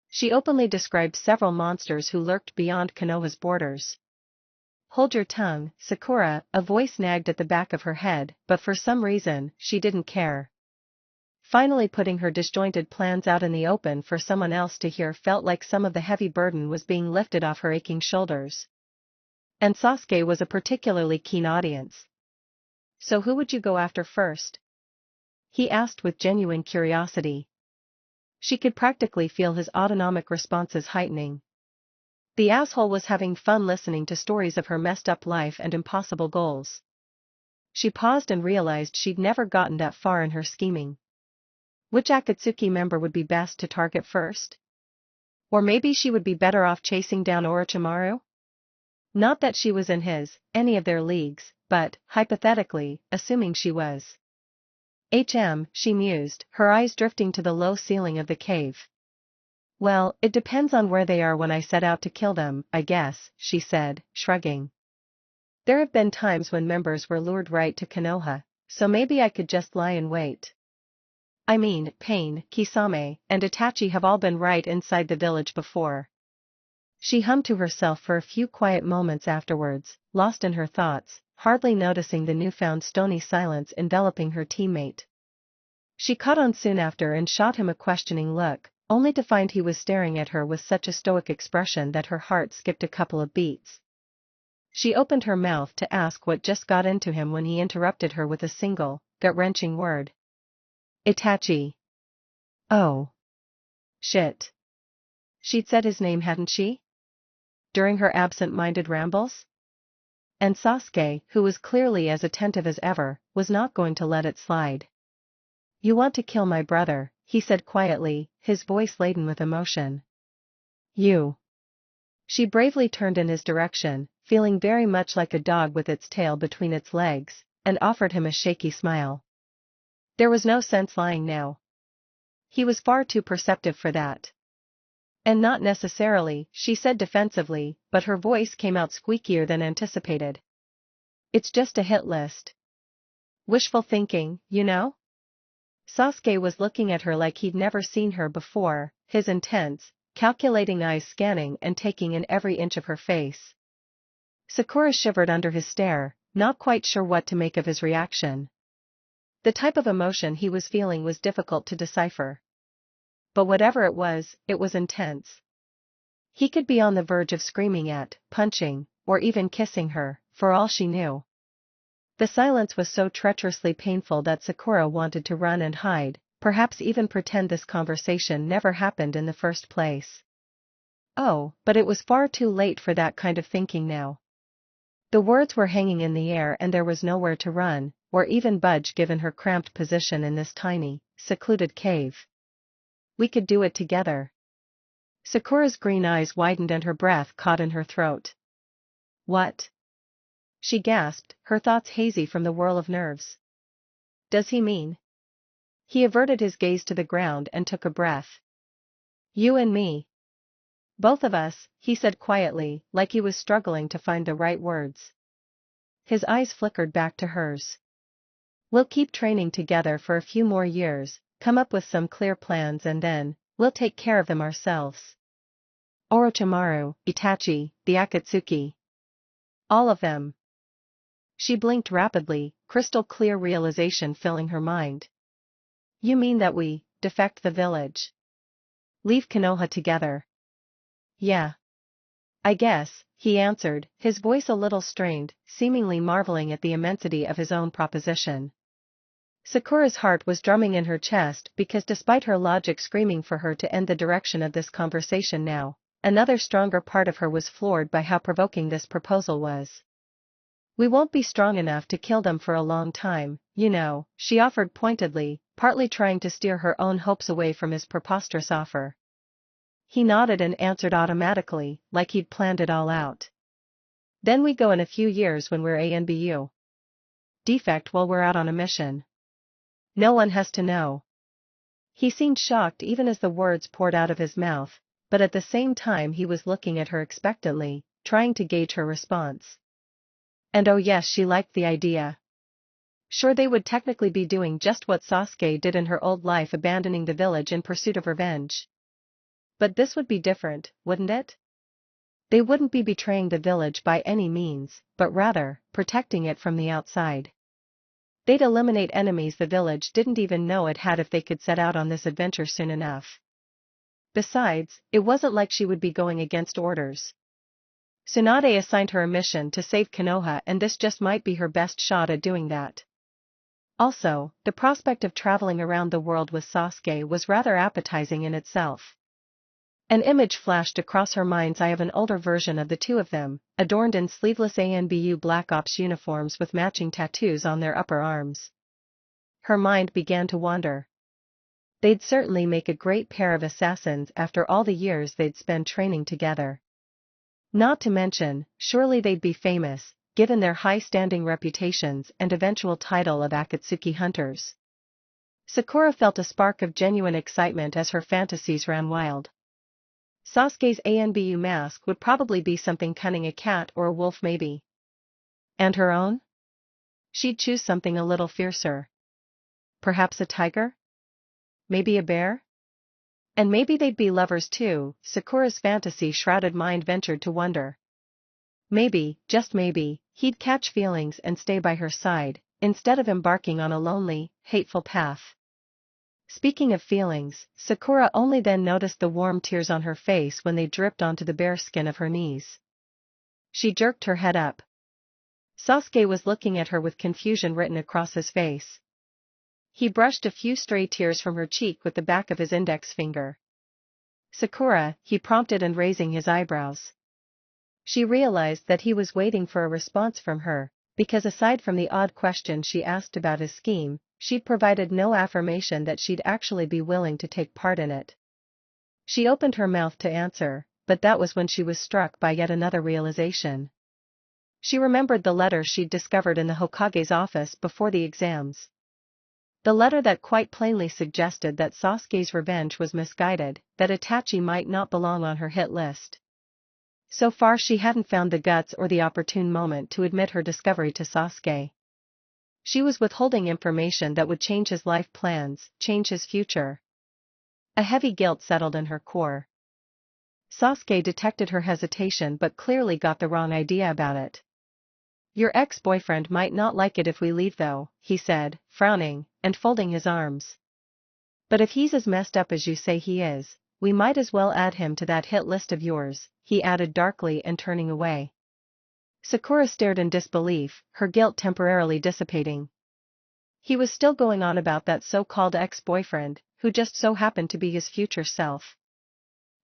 she openly described several monsters who lurked beyond Konoha's borders. "Hold your tongue, Sakura," a voice nagged at the back of her head, but for some reason, she didn't care. Finally putting her disjointed plans out in the open for someone else to hear felt like some of the heavy burden was being lifted off her aching shoulders. And Sasuke was a particularly keen audience. "So who would you go after first?" he asked with genuine curiosity. She could practically feel his autonomic responses heightening. The asshole was having fun listening to stories of her messed up life and impossible goals. She paused and realized she'd never gotten that far in her scheming. Which Akatsuki member would be best to target first? Or maybe she would be better off chasing down Orochimaru? Not that she was in any of their leagues, but, hypothetically, assuming she was. She mused, her eyes drifting to the low ceiling of the cave. "Well, it depends on where they are when I set out to kill them, I guess," she said, shrugging. "There have been times when members were lured right to Konoha, so maybe I could just lie in wait. I mean, Pain, Kisame, and Itachi have all been right inside the village before." She hummed to herself for a few quiet moments afterwards, lost in her thoughts, hardly noticing the newfound stony silence enveloping her teammate. She caught on soon after and shot him a questioning look, only to find he was staring at her with such a stoic expression that her heart skipped a couple of beats. She opened her mouth to ask what just got into him when he interrupted her with a single, gut-wrenching word. Itachi. Oh. Shit. She'd said his name, hadn't she? During her absent-minded rambles? And Sasuke, who was clearly as attentive as ever, was not going to let it slide. You want to kill my brother, he said quietly, his voice laden with emotion. You. She bravely turned in his direction, feeling very much like a dog with its tail between its legs, and offered him a shaky smile. There was no sense lying now. He was far too perceptive for that. And not necessarily, she said defensively, but her voice came out squeakier than anticipated. It's just a hit list. Wishful thinking, you know? Sasuke was looking at her like he'd never seen her before, his intense, calculating eyes scanning and taking in every inch of her face. Sakura shivered under his stare, not quite sure what to make of his reaction. The type of emotion he was feeling was difficult to decipher. But whatever it was intense. He could be on the verge of screaming at, punching, or even kissing her, for all she knew. The silence was so treacherously painful that Sakura wanted to run and hide, perhaps even pretend this conversation never happened in the first place. Oh, but it was far too late for that kind of thinking now. The words were hanging in the air and there was nowhere to run, or even budge given her cramped position in this tiny, secluded cave. We could do it together. Sakura's green eyes widened and her breath caught in her throat. What? She gasped, her thoughts hazy from the whirl of nerves. Does he mean? He averted his gaze to the ground and took a breath. You and me. Both of us, he said quietly, like he was struggling to find the right words. His eyes flickered back to hers. We'll keep training together for a few more years, come up with some clear plans and then, we'll take care of them ourselves. Orochimaru, Itachi, the Akatsuki. All of them. She blinked rapidly, crystal clear realization filling her mind. You mean that we, defect the village? Leave Konoha together? Yeah. I guess, he answered, his voice a little strained, seemingly marveling at the immensity of his own proposition. Sakura's heart was drumming in her chest because despite her logic screaming for her to end the direction of this conversation now, another stronger part of her was floored by how provoking this proposal was. We won't be strong enough to kill them for a long time, you know, she offered pointedly, partly trying to steer her own hopes away from his preposterous offer. He nodded and answered automatically, like he'd planned it all out. Then we go in a few years when we're ANBU. Defect while we're out on a mission. No one has to know. He seemed shocked even as the words poured out of his mouth, but at the same time he was looking at her expectantly, trying to gauge her response. And oh yes, she liked the idea. Sure, they would technically be doing just what Sasuke did in her old life, abandoning the village in pursuit of revenge. But this would be different, wouldn't it? They wouldn't be betraying the village by any means, but rather, protecting it from the outside. They'd eliminate enemies the village didn't even know it had if they could set out on this adventure soon enough. Besides, it wasn't like she would be going against orders. Tsunade assigned her a mission to save Konoha and this just might be her best shot at doing that. Also, the prospect of traveling around the world with Sasuke was rather appetizing in itself. An image flashed across her mind's eye of an older version of the two of them, adorned in sleeveless ANBU Black Ops uniforms with matching tattoos on their upper arms. Her mind began to wander. They'd certainly make a great pair of assassins after all the years they'd spent training together. Not to mention, surely they'd be famous, given their high-standing reputations and eventual title of Akatsuki hunters. Sakura felt a spark of genuine excitement as her fantasies ran wild. Sasuke's ANBU mask would probably be something cunning, a cat or a wolf maybe. And her own? She'd choose something a little fiercer. Perhaps a tiger? Maybe a bear? And maybe they'd be lovers too, Sakura's fantasy-shrouded mind ventured to wonder. Maybe, just maybe, he'd catch feelings and stay by her side, instead of embarking on a lonely, hateful path. Speaking of feelings, Sakura only then noticed the warm tears on her face when they dripped onto the bare skin of her knees. She jerked her head up. Sasuke was looking at her with confusion written across his face. He brushed a few stray tears from her cheek with the back of his index finger. "Sakura," he prompted, and raising his eyebrows. She realized that he was waiting for a response from her, because aside from the odd question she asked about his scheme, she'd provided no affirmation that she'd actually be willing to take part in it. She opened her mouth to answer, but that was when she was struck by yet another realization. She remembered the letter she'd discovered in the Hokage's office before the exams. The letter that quite plainly suggested that Sasuke's revenge was misguided, that Itachi might not belong on her hit list. So far she hadn't found the guts or the opportune moment to admit her discovery to Sasuke. She was withholding information that would change his life plans, change his future. A heavy guilt settled in her core. Sasuke detected her hesitation but clearly got the wrong idea about it. "Your ex-boyfriend might not like it if we leave though," he said, frowning, and folding his arms. "But if he's as messed up as you say he is, we might as well add him to that hit list of yours," he added darkly and turning away. Sakura stared in disbelief, her guilt temporarily dissipating. He was still going on about that so-called ex-boyfriend, who just so happened to be his future self.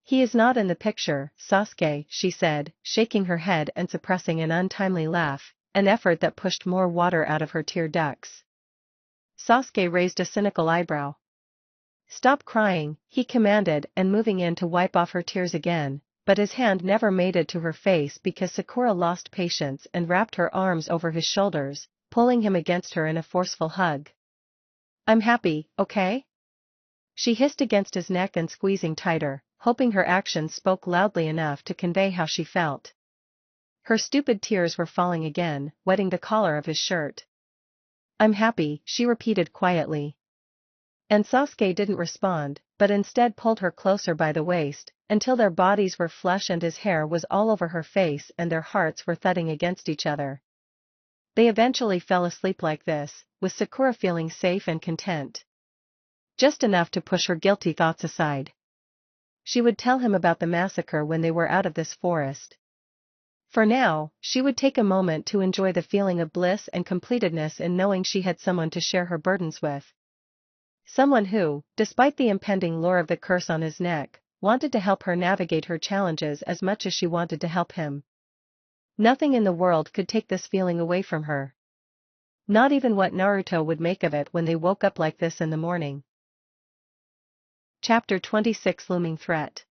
"He is not in the picture, Sasuke," she said, shaking her head and suppressing an untimely laugh, an effort that pushed more water out of her tear ducts. Sasuke raised a cynical eyebrow. "Stop crying," he commanded, and moving in to wipe off her tears again, but his hand never made it to her face because Sakura lost patience and wrapped her arms over his shoulders, pulling him against her in a forceful hug. "I'm happy, okay?" She hissed against his neck and squeezing tighter, hoping her actions spoke loudly enough to convey how she felt. Her stupid tears were falling again, wetting the collar of his shirt. "I'm happy," she repeated quietly. And Sasuke didn't respond, but instead pulled her closer by the waist, until their bodies were flush and his hair was all over her face and their hearts were thudding against each other. They eventually fell asleep like this, with Sakura feeling safe and content. Just enough to push her guilty thoughts aside. She would tell him about the massacre when they were out of this forest. For now, she would take a moment to enjoy the feeling of bliss and completedness in knowing she had someone to share her burdens with. Someone who, despite the impending lure of the curse on his neck, wanted to help her navigate her challenges as much as she wanted to help him. Nothing in the world could take this feeling away from her. Not even what Naruto would make of it when they woke up like this in the morning. Chapter 26 Looming Threat.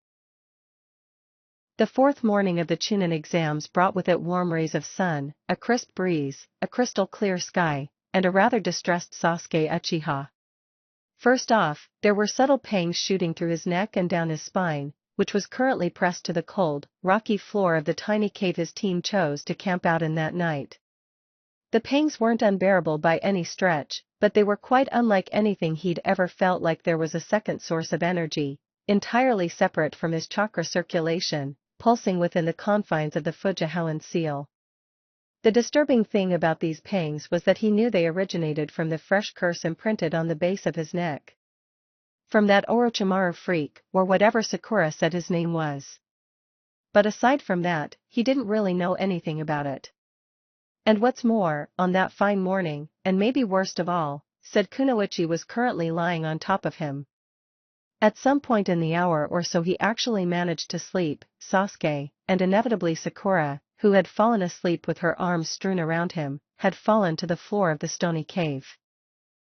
The fourth morning of the Chunin exams brought with it warm rays of sun, a crisp breeze, a crystal clear sky, and a rather distressed Sasuke Uchiha. First off, there were subtle pangs shooting through his neck and down his spine, which was currently pressed to the cold, rocky floor of the tiny cave his team chose to camp out in that night. The pangs weren't unbearable by any stretch, but they were quite unlike anything he'd ever felt. Like there was a second source of energy, entirely separate from his chakra circulation, pulsing within the confines of the Fujihoan seal. The disturbing thing about these pangs was that he knew they originated from the fresh curse imprinted on the base of his neck. From that Orochimaru freak, or whatever Sakura said his name was. But aside from that, he didn't really know anything about it. And what's more, on that fine morning, and maybe worst of all, said Kunoichi was currently lying on top of him. At some point in the hour or so he actually managed to sleep. Sasuke, and inevitably Sakura, who had fallen asleep with her arms strewn around him, had fallen to the floor of the stony cave.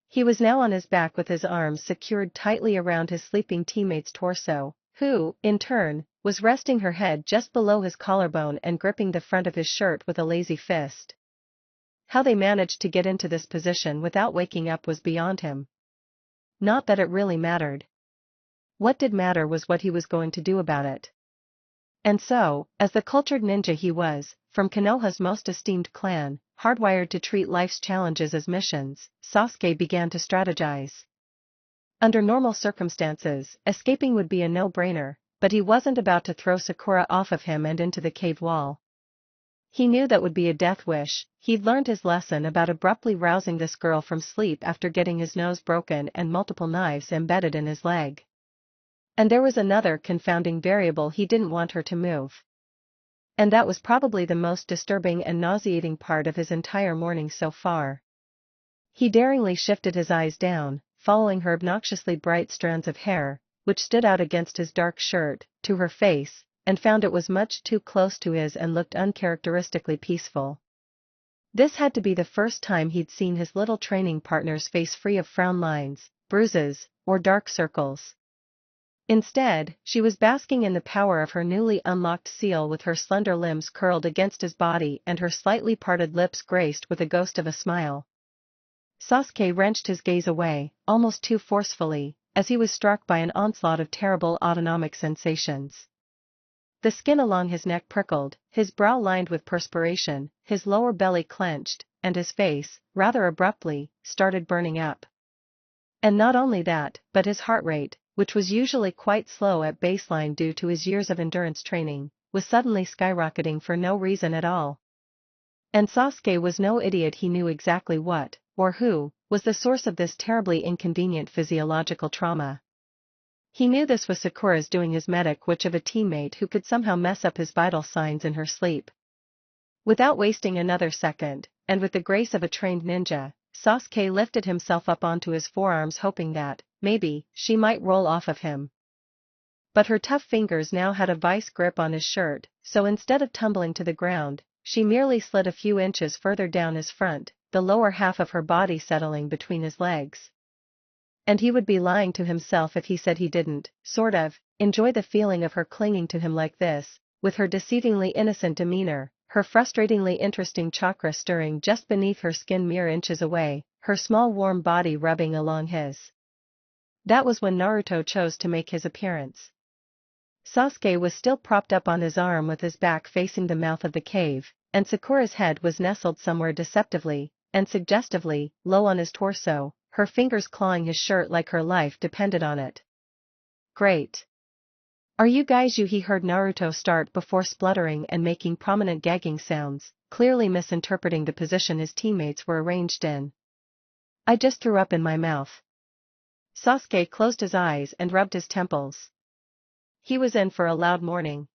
He was now on his back with his arms secured tightly around his sleeping teammate's torso, who, in turn, was resting her head just below his collarbone and gripping the front of his shirt with a lazy fist. How they managed to get into this position without waking up was beyond him. Not that it really mattered. What did matter was what he was going to do about it. And so, as the cultured ninja he was, from Konoha's most esteemed clan, hardwired to treat life's challenges as missions, Sasuke began to strategize. Under normal circumstances, escaping would be a no-brainer, but he wasn't about to throw Sakura off of him and into the cave wall. He knew that would be a death wish. He'd learned his lesson about abruptly rousing this girl from sleep after getting his nose broken and multiple knives embedded in his leg. And there was another confounding variable: he didn't want her to move. And that was probably the most disturbing and nauseating part of his entire morning so far. He daringly shifted his eyes down, following her obnoxiously bright strands of hair, which stood out against his dark shirt, to her face, and found it was much too close to his and looked uncharacteristically peaceful. This had to be the first time he'd seen his little training partner's face free of frown lines, bruises, or dark circles. Instead, she was basking in the power of her newly unlocked seal, with her slender limbs curled against his body and her slightly parted lips graced with a ghost of a smile. Sasuke wrenched his gaze away, almost too forcefully, as he was struck by an onslaught of terrible autonomic sensations. The skin along his neck prickled, his brow lined with perspiration, his lower belly clenched, and his face, rather abruptly, started burning up. And not only that, but his heart rate, which was usually quite slow at baseline due to his years of endurance training, was suddenly skyrocketing for no reason at all. And Sasuke was no idiot. He knew exactly what, or who, was the source of this terribly inconvenient physiological trauma. He knew this was Sakura's doing. His medic witch of a teammate who could somehow mess up his vital signs in her sleep. Without wasting another second, and with the grace of a trained ninja, Sasuke lifted himself up onto his forearms, hoping that, maybe, she might roll off of him. But her tough fingers now had a vice grip on his shirt, so instead of tumbling to the ground, she merely slid a few inches further down his front, the lower half of her body settling between his legs. And he would be lying to himself if he said he didn't, sort of, enjoy the feeling of her clinging to him like this, with her deceivingly innocent demeanor, her frustratingly interesting chakra stirring just beneath her skin mere inches away, her small warm body rubbing along his. That was when Naruto chose to make his appearance. Sasuke was still propped up on his arm with his back facing the mouth of the cave, and Sakura's head was nestled somewhere deceptively, and suggestively, low on his torso, her fingers clawing his shirt like her life depended on it. "Great. Are you guys you?" he heard Naruto start before spluttering and making prominent gagging sounds, clearly misinterpreting the position his teammates were arranged in. "I just threw up in my mouth." Sasuke closed his eyes and rubbed his temples. He was in for a loud morning.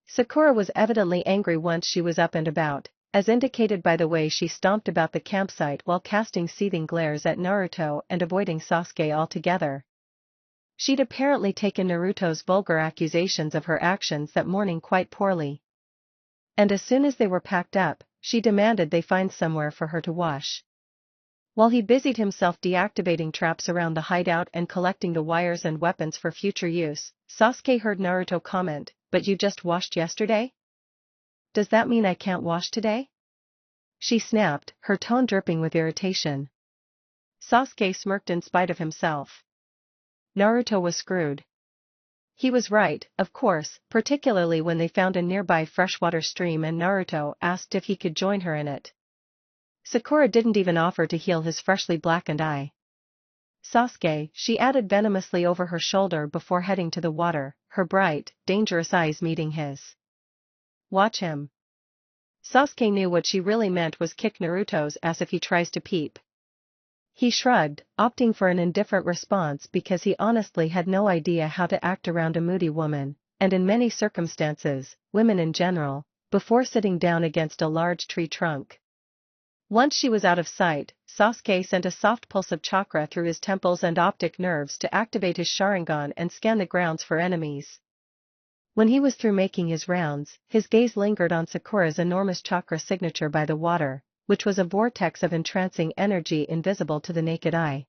Sakura was evidently angry once she was up and about, as indicated by the way she stomped about the campsite while casting seething glares at Naruto and avoiding Sasuke altogether. She'd apparently taken Naruto's vulgar accusations of her actions that morning quite poorly. And as soon as they were packed up, she demanded they find somewhere for her to wash. While he busied himself deactivating traps around the hideout and collecting the wires and weapons for future use, Sasuke heard Naruto comment, "But you just washed yesterday? Does that mean I can't wash today?" She snapped, her tone dripping with irritation. Sasuke smirked in spite of himself. Naruto was screwed. He was right, of course, particularly when they found a nearby freshwater stream and Naruto asked if he could join her in it. Sakura didn't even offer to heal his freshly blackened eye. "Sasuke," she added venomously over her shoulder before heading to the water, her bright, dangerous eyes meeting his. "Watch him." Sasuke knew what she really meant was kick Naruto's ass if he tries to peep. He shrugged, opting for an indifferent response because he honestly had no idea how to act around a moody woman, and in many circumstances, women in general, before sitting down against a large tree trunk. Once she was out of sight, Sasuke sent a soft pulse of chakra through his temples and optic nerves to activate his Sharingan and scan the grounds for enemies. When he was through making his rounds, his gaze lingered on Sakura's enormous chakra signature by the water, which was a vortex of entrancing energy invisible to the naked eye.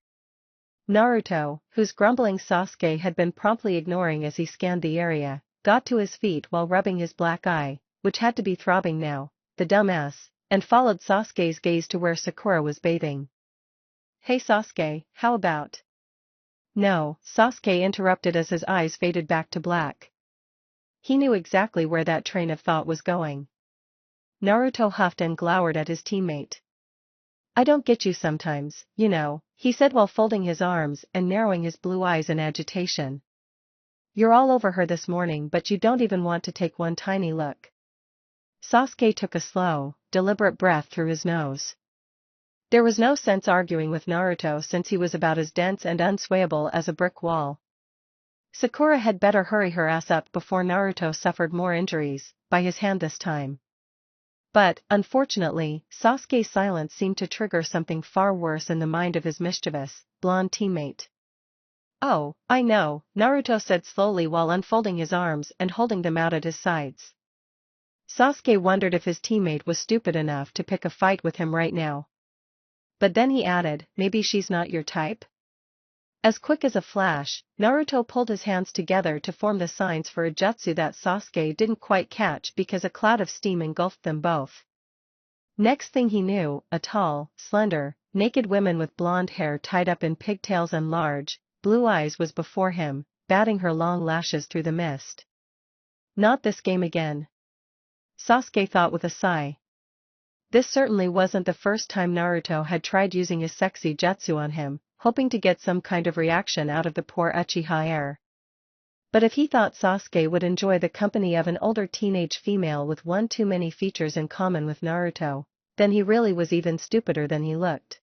Naruto, whose grumbling Sasuke had been promptly ignoring as he scanned the area, got to his feet while rubbing his black eye, which had to be throbbing now, the dumbass, and followed Sasuke's gaze to where Sakura was bathing. "Hey Sasuke, how about?" "No," Sasuke interrupted as his eyes faded back to black. He knew exactly where that train of thought was going. Naruto huffed and glowered at his teammate. "I don't get you sometimes, you know," he said while folding his arms and narrowing his blue eyes in agitation. "You're all over her this morning but you don't even want to take one tiny look." Sasuke took a slow, deliberate breath through his nose. There was no sense arguing with Naruto since he was about as dense and unswayable as a brick wall. Sakura had better hurry her ass up before Naruto suffered more injuries, by his hand this time. But, unfortunately, Sasuke's silence seemed to trigger something far worse in the mind of his mischievous, blonde teammate. "Oh, I know," Naruto said slowly while unfolding his arms and holding them out at his sides. Sasuke wondered if his teammate was stupid enough to pick a fight with him right now. But then he added, "Maybe she's not your type?" As quick as a flash, Naruto pulled his hands together to form the signs for a jutsu that Sasuke didn't quite catch because a cloud of steam engulfed them both. Next thing he knew, a tall, slender, naked woman with blonde hair tied up in pigtails and large, blue eyes was before him, batting her long lashes through the mist. Not this game again. Sasuke thought with a sigh. This certainly wasn't the first time Naruto had tried using his sexy jutsu on him, hoping to get some kind of reaction out of the poor Uchiha heir. But if he thought Sasuke would enjoy the company of an older teenage female with one too many features in common with Naruto, then he really was even stupider than he looked.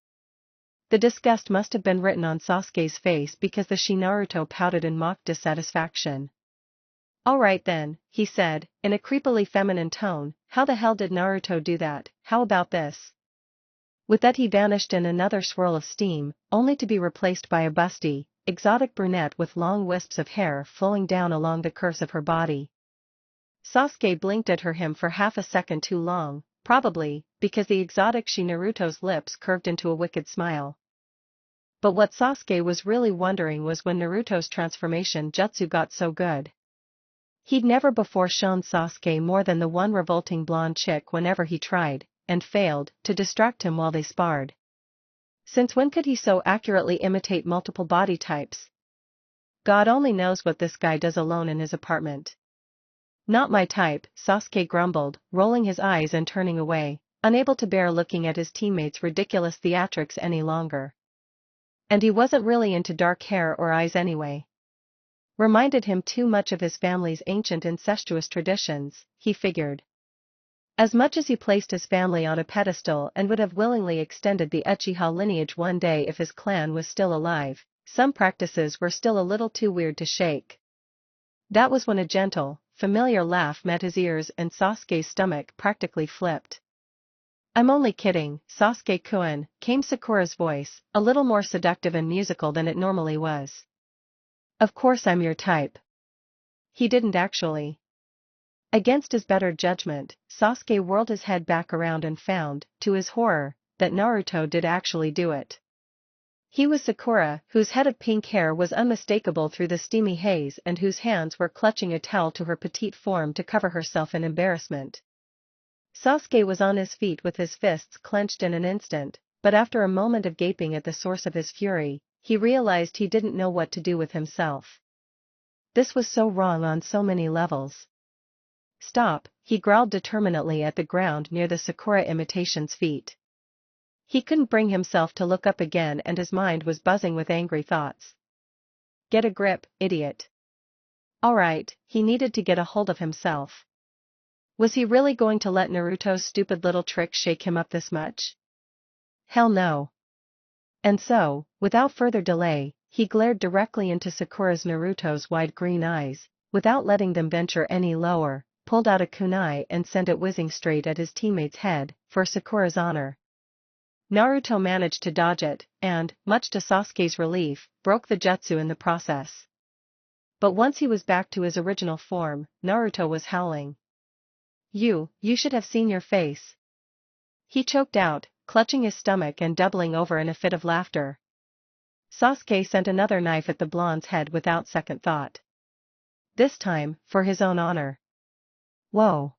The disgust must have been written on Sasuke's face because the Naruto pouted in mock dissatisfaction. "Alright then," he said, in a creepily feminine tone, "how the hell did Naruto do that? How about this?" With that he vanished in another swirl of steam, only to be replaced by a busty, exotic brunette with long wisps of hair flowing down along the curves of her body. Sasuke blinked at him for half a second too long, probably, because the exotic Naruto's lips curved into a wicked smile. But what Sasuke was really wondering was when Naruto's transformation jutsu got so good. He'd never before shown Sasuke more than the one revolting blonde chick whenever he tried, and failed, to distract him while they sparred. Since when could he so accurately imitate multiple body types? God only knows what this guy does alone in his apartment. "Not my type," Sasuke grumbled, rolling his eyes and turning away, unable to bear looking at his teammates' ridiculous theatrics any longer. And he wasn't really into dark hair or eyes anyway. Reminded him too much of his family's ancient incestuous traditions, he figured. As much as he placed his family on a pedestal and would have willingly extended the Uchiha lineage one day if his clan was still alive, some practices were still a little too weird to shake. That was when a gentle, familiar laugh met his ears and Sasuke's stomach practically flipped. "I'm only kidding, Sasuke-kun," came Sakura's voice, a little more seductive and musical than it normally was. "Of course I'm your type." He didn't actually. Against his better judgment, Sasuke whirled his head back around and found, to his horror, that Naruto did actually do it. He was Sakura, whose head of pink hair was unmistakable through the steamy haze and whose hands were clutching a towel to her petite form to cover herself in embarrassment. Sasuke was on his feet with his fists clenched in an instant, but after a moment of gaping at the source of his fury, he realized he didn't know what to do with himself. This was so wrong on so many levels. "Stop," he growled determinedly at the ground near the Sakura imitation's feet. He couldn't bring himself to look up again and his mind was buzzing with angry thoughts. Get a grip, idiot. Alright, he needed to get a hold of himself. Was he really going to let Naruto's stupid little trick shake him up this much? Hell no. And so, without further delay, he glared directly into Naruto's wide green eyes, without letting them venture any lower, pulled out a kunai and sent it whizzing straight at his teammate's head, for Sakura's honor. Naruto managed to dodge it, and, much to Sasuke's relief, broke the jutsu in the process. But once he was back to his original form, Naruto was howling. You should have seen your face." He choked out, clutching his stomach and doubling over in a fit of laughter. Sasuke sent another knife at the blonde's head without second thought. This time, for his own honor. "Whoa!"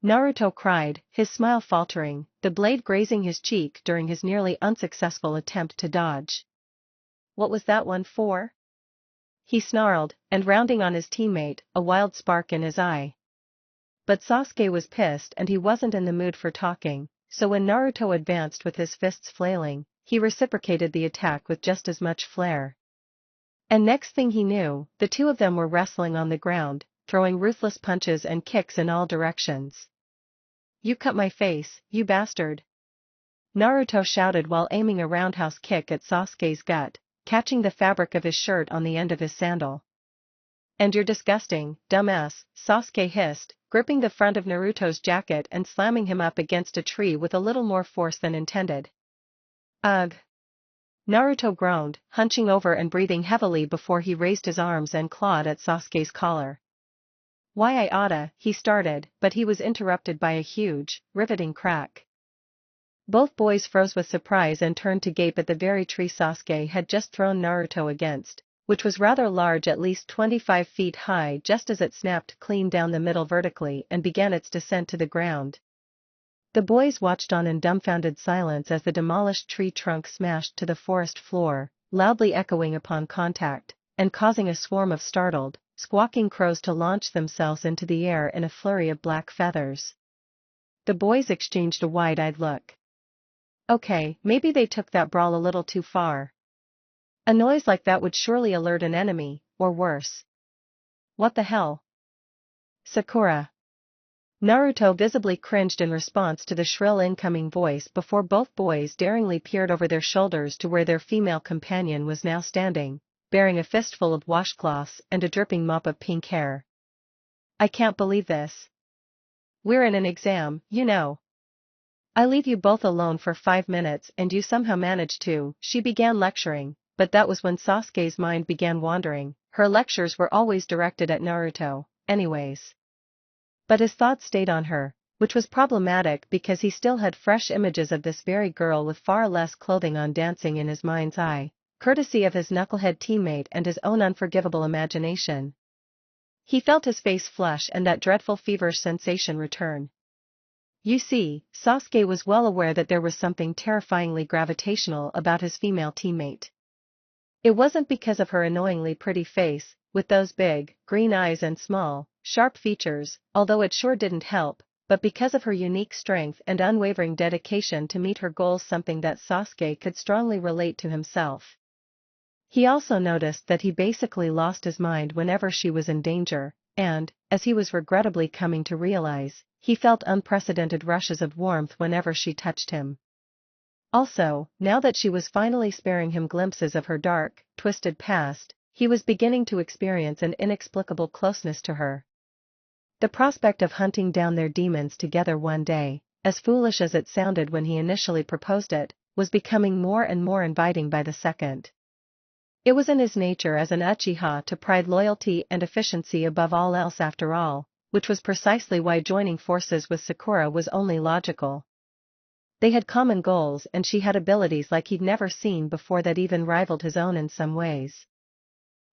Naruto cried, his smile faltering, the blade grazing his cheek during his nearly unsuccessful attempt to dodge. "What was that one for?" he snarled, and rounding on his teammate, a wild spark in his eye. But Sasuke was pissed and he wasn't in the mood for talking, so when Naruto advanced with his fists flailing, he reciprocated the attack with just as much flair. And next thing he knew, the two of them were wrestling on the ground, throwing ruthless punches and kicks in all directions. You cut my face, you bastard. Naruto shouted while aiming a roundhouse kick at Sasuke's gut, catching the fabric of his shirt on the end of his sandal. And you're disgusting, dumbass, Sasuke hissed, gripping the front of Naruto's jacket and slamming him up against a tree with a little more force than intended. Ugh. Naruto groaned, hunching over and breathing heavily before he raised his arms and clawed at Sasuke's collar. Why I oughta, he started, but he was interrupted by a huge, riveting crack. Both boys froze with surprise and turned to gape at the very tree Sasuke had just thrown Naruto against, which was rather large, at least 25 feet high, just as it snapped clean down the middle vertically and began its descent to the ground. The boys watched on in dumbfounded silence as the demolished tree trunk smashed to the forest floor, loudly echoing upon contact, and causing a swarm of startled, squawking crows to launch themselves into the air in a flurry of black feathers. The boys exchanged a wide-eyed look. Okay, maybe they took that brawl a little too far. A noise like that would surely alert an enemy, or worse. What the hell? Sakura. Naruto visibly cringed in response to the shrill incoming voice before both boys daringly peered over their shoulders to where their female companion was now standing, bearing a fistful of washcloths and a dripping mop of pink hair. I can't believe this. We're in an exam, you know. I leave you both alone for 5 minutes and you somehow manage to, she began lecturing, but that was when Sasuke's mind began wandering. Her lectures were always directed at Naruto, anyways. But his thoughts stayed on her, which was problematic because he still had fresh images of this very girl with far less clothing on dancing in his mind's eye, courtesy of his knucklehead teammate and his own unforgivable imagination. He felt his face flush and that dreadful feverish sensation return. You see, Sasuke was well aware that there was something terrifyingly gravitational about his female teammate. It wasn't because of her annoyingly pretty face, with those big, green eyes and small, sharp features, although it sure didn't help, but because of her unique strength and unwavering dedication to meet her goals, something that Sasuke could strongly relate to himself. He also noticed that he basically lost his mind whenever she was in danger, and, as he was regrettably coming to realize, he felt unprecedented rushes of warmth whenever she touched him. Also, now that she was finally sparing him glimpses of her dark, twisted past, he was beginning to experience an inexplicable closeness to her. The prospect of hunting down their demons together one day, as foolish as it sounded when he initially proposed it, was becoming more and more inviting by the second. It was in his nature as an Uchiha to pride loyalty and efficiency above all else after all, which was precisely why joining forces with Sakura was only logical. They had common goals and she had abilities like he'd never seen before that even rivaled his own in some ways.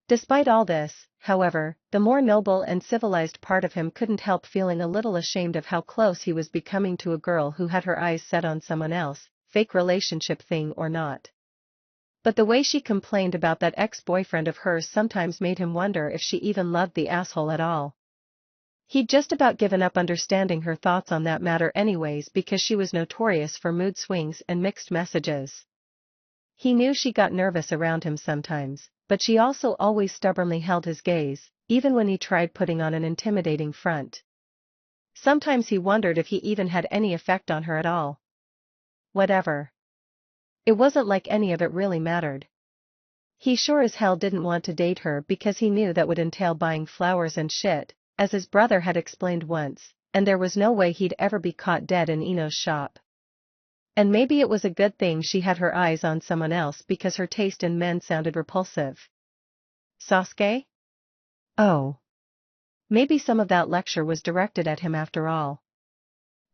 Despite all this, however, the more noble and civilized part of him couldn't help feeling a little ashamed of how close he was becoming to a girl who had her eyes set on someone else, fake relationship thing or not. But the way she complained about that ex-boyfriend of hers sometimes made him wonder if she even loved the asshole at all. He'd just about given up understanding her thoughts on that matter anyways because she was notorious for mood swings and mixed messages. He knew she got nervous around him sometimes, but she also always stubbornly held his gaze, even when he tried putting on an intimidating front. Sometimes he wondered if he even had any effect on her at all. Whatever. It wasn't like any of it really mattered. He sure as hell didn't want to date her because he knew that would entail buying flowers and shit, as his brother had explained once, and there was no way he'd ever be caught dead in Ino's shop. And maybe it was a good thing she had her eyes on someone else because her taste in men sounded repulsive. Sasuke? Oh. Maybe some of that lecture was directed at him after all.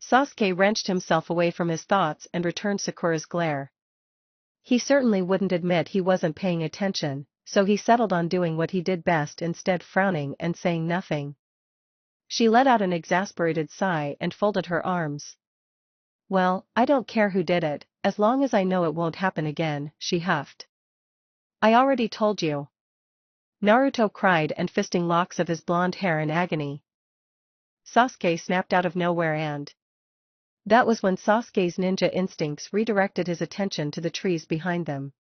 Sasuke wrenched himself away from his thoughts and returned Sakura's glare. He certainly wouldn't admit he wasn't paying attention, so he settled on doing what he did best, instead frowning and saying nothing. She let out an exasperated sigh and folded her arms. Well, I don't care who did it, as long as I know it won't happen again, she huffed. I already told you. Naruto cried and fisting locks of his blonde hair in agony. Sasuke snapped out of nowhere and... That was when Sasuke's ninja instincts redirected his attention to the trees behind them.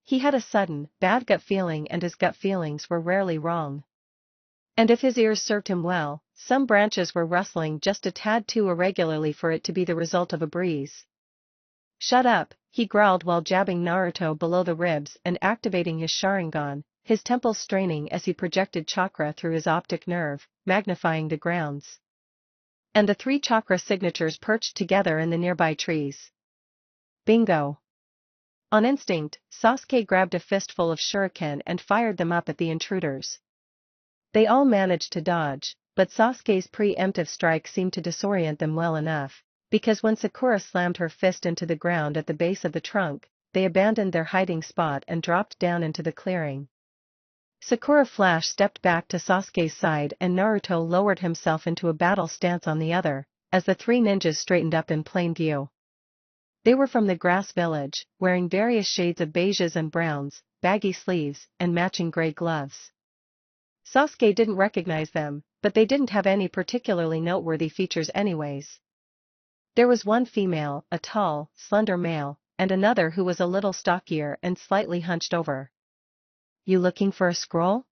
He had a sudden, bad gut feeling, and his gut feelings were rarely wrong. And if his ears served him well, some branches were rustling just a tad too irregularly for it to be the result of a breeze. "Shut up," he growled while jabbing Naruto below the ribs and activating his Sharingan, his temples straining as he projected chakra through his optic nerve, magnifying the grounds. And the 3 chakra signatures perched together in the nearby trees. Bingo! On instinct, Sasuke grabbed a fistful of shuriken and fired them up at the intruders. They all managed to dodge, but Sasuke's preemptive strike seemed to disorient them well enough, because when Sakura slammed her fist into the ground at the base of the trunk, they abandoned their hiding spot and dropped down into the clearing. Sakura Flash stepped back to Sasuke's side and Naruto lowered himself into a battle stance on the other, as the 3 ninjas straightened up in plain view. They were from the grass village, wearing various shades of beiges and browns, baggy sleeves, and matching gray gloves. Sasuke didn't recognize them, but they didn't have any particularly noteworthy features anyways. There was one female, a tall, slender male, and another who was a little stockier and slightly hunched over. "You looking for a scroll?"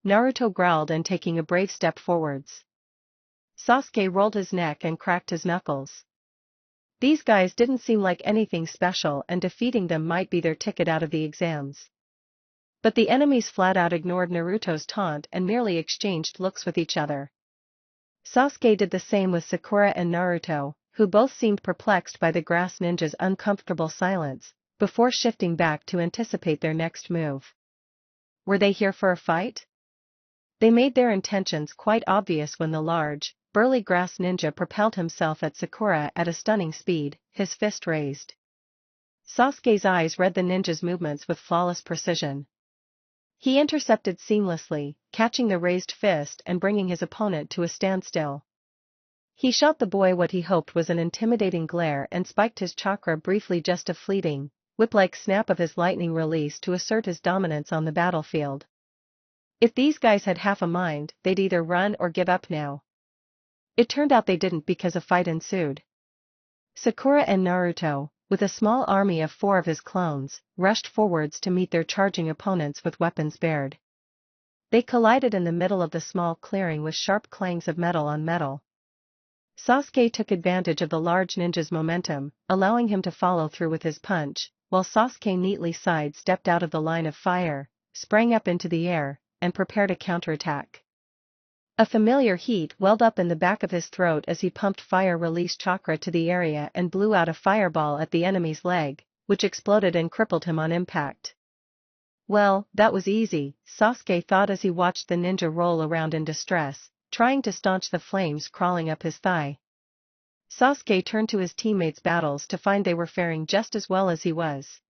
Naruto growled and taking a brave step forwards. Sasuke rolled his neck and cracked his knuckles. These guys didn't seem like anything special and defeating them might be their ticket out of the exams. But the enemies flat out ignored Naruto's taunt and merely exchanged looks with each other. Sasuke did the same with Sakura and Naruto, who both seemed perplexed by the grass ninja's uncomfortable silence, before shifting back to anticipate their next move. Were they here for a fight? They made their intentions quite obvious when the large, burly grass ninja propelled himself at Sakura at a stunning speed, his fist raised. Sasuke's eyes read the ninja's movements with flawless precision. He intercepted seamlessly, catching the raised fist and bringing his opponent to a standstill. He shot the boy what he hoped was an intimidating glare and spiked his chakra briefly, just a fleeting, whip-like snap of his lightning release to assert his dominance on the battlefield. If these guys had half a mind, they'd either run or give up now. It turned out they didn't because a fight ensued. Sakura and Naruto, with a small army of 4 of his clones, rushed forwards to meet their charging opponents with weapons bared. They collided in the middle of the small clearing with sharp clangs of metal on metal. Sasuke took advantage of the large ninja's momentum, allowing him to follow through with his punch, while Sasuke neatly sidestepped out of the line of fire, sprang up into the air, and prepared a counterattack. A familiar heat welled up in the back of his throat as he pumped fire-release chakra to the area and blew out a fireball at the enemy's leg, which exploded and crippled him on impact. Well, that was easy, Sasuke thought as he watched the ninja roll around in distress, trying to staunch the flames crawling up his thigh. Sasuke turned to his teammates' battles to find they were faring just as well as he was.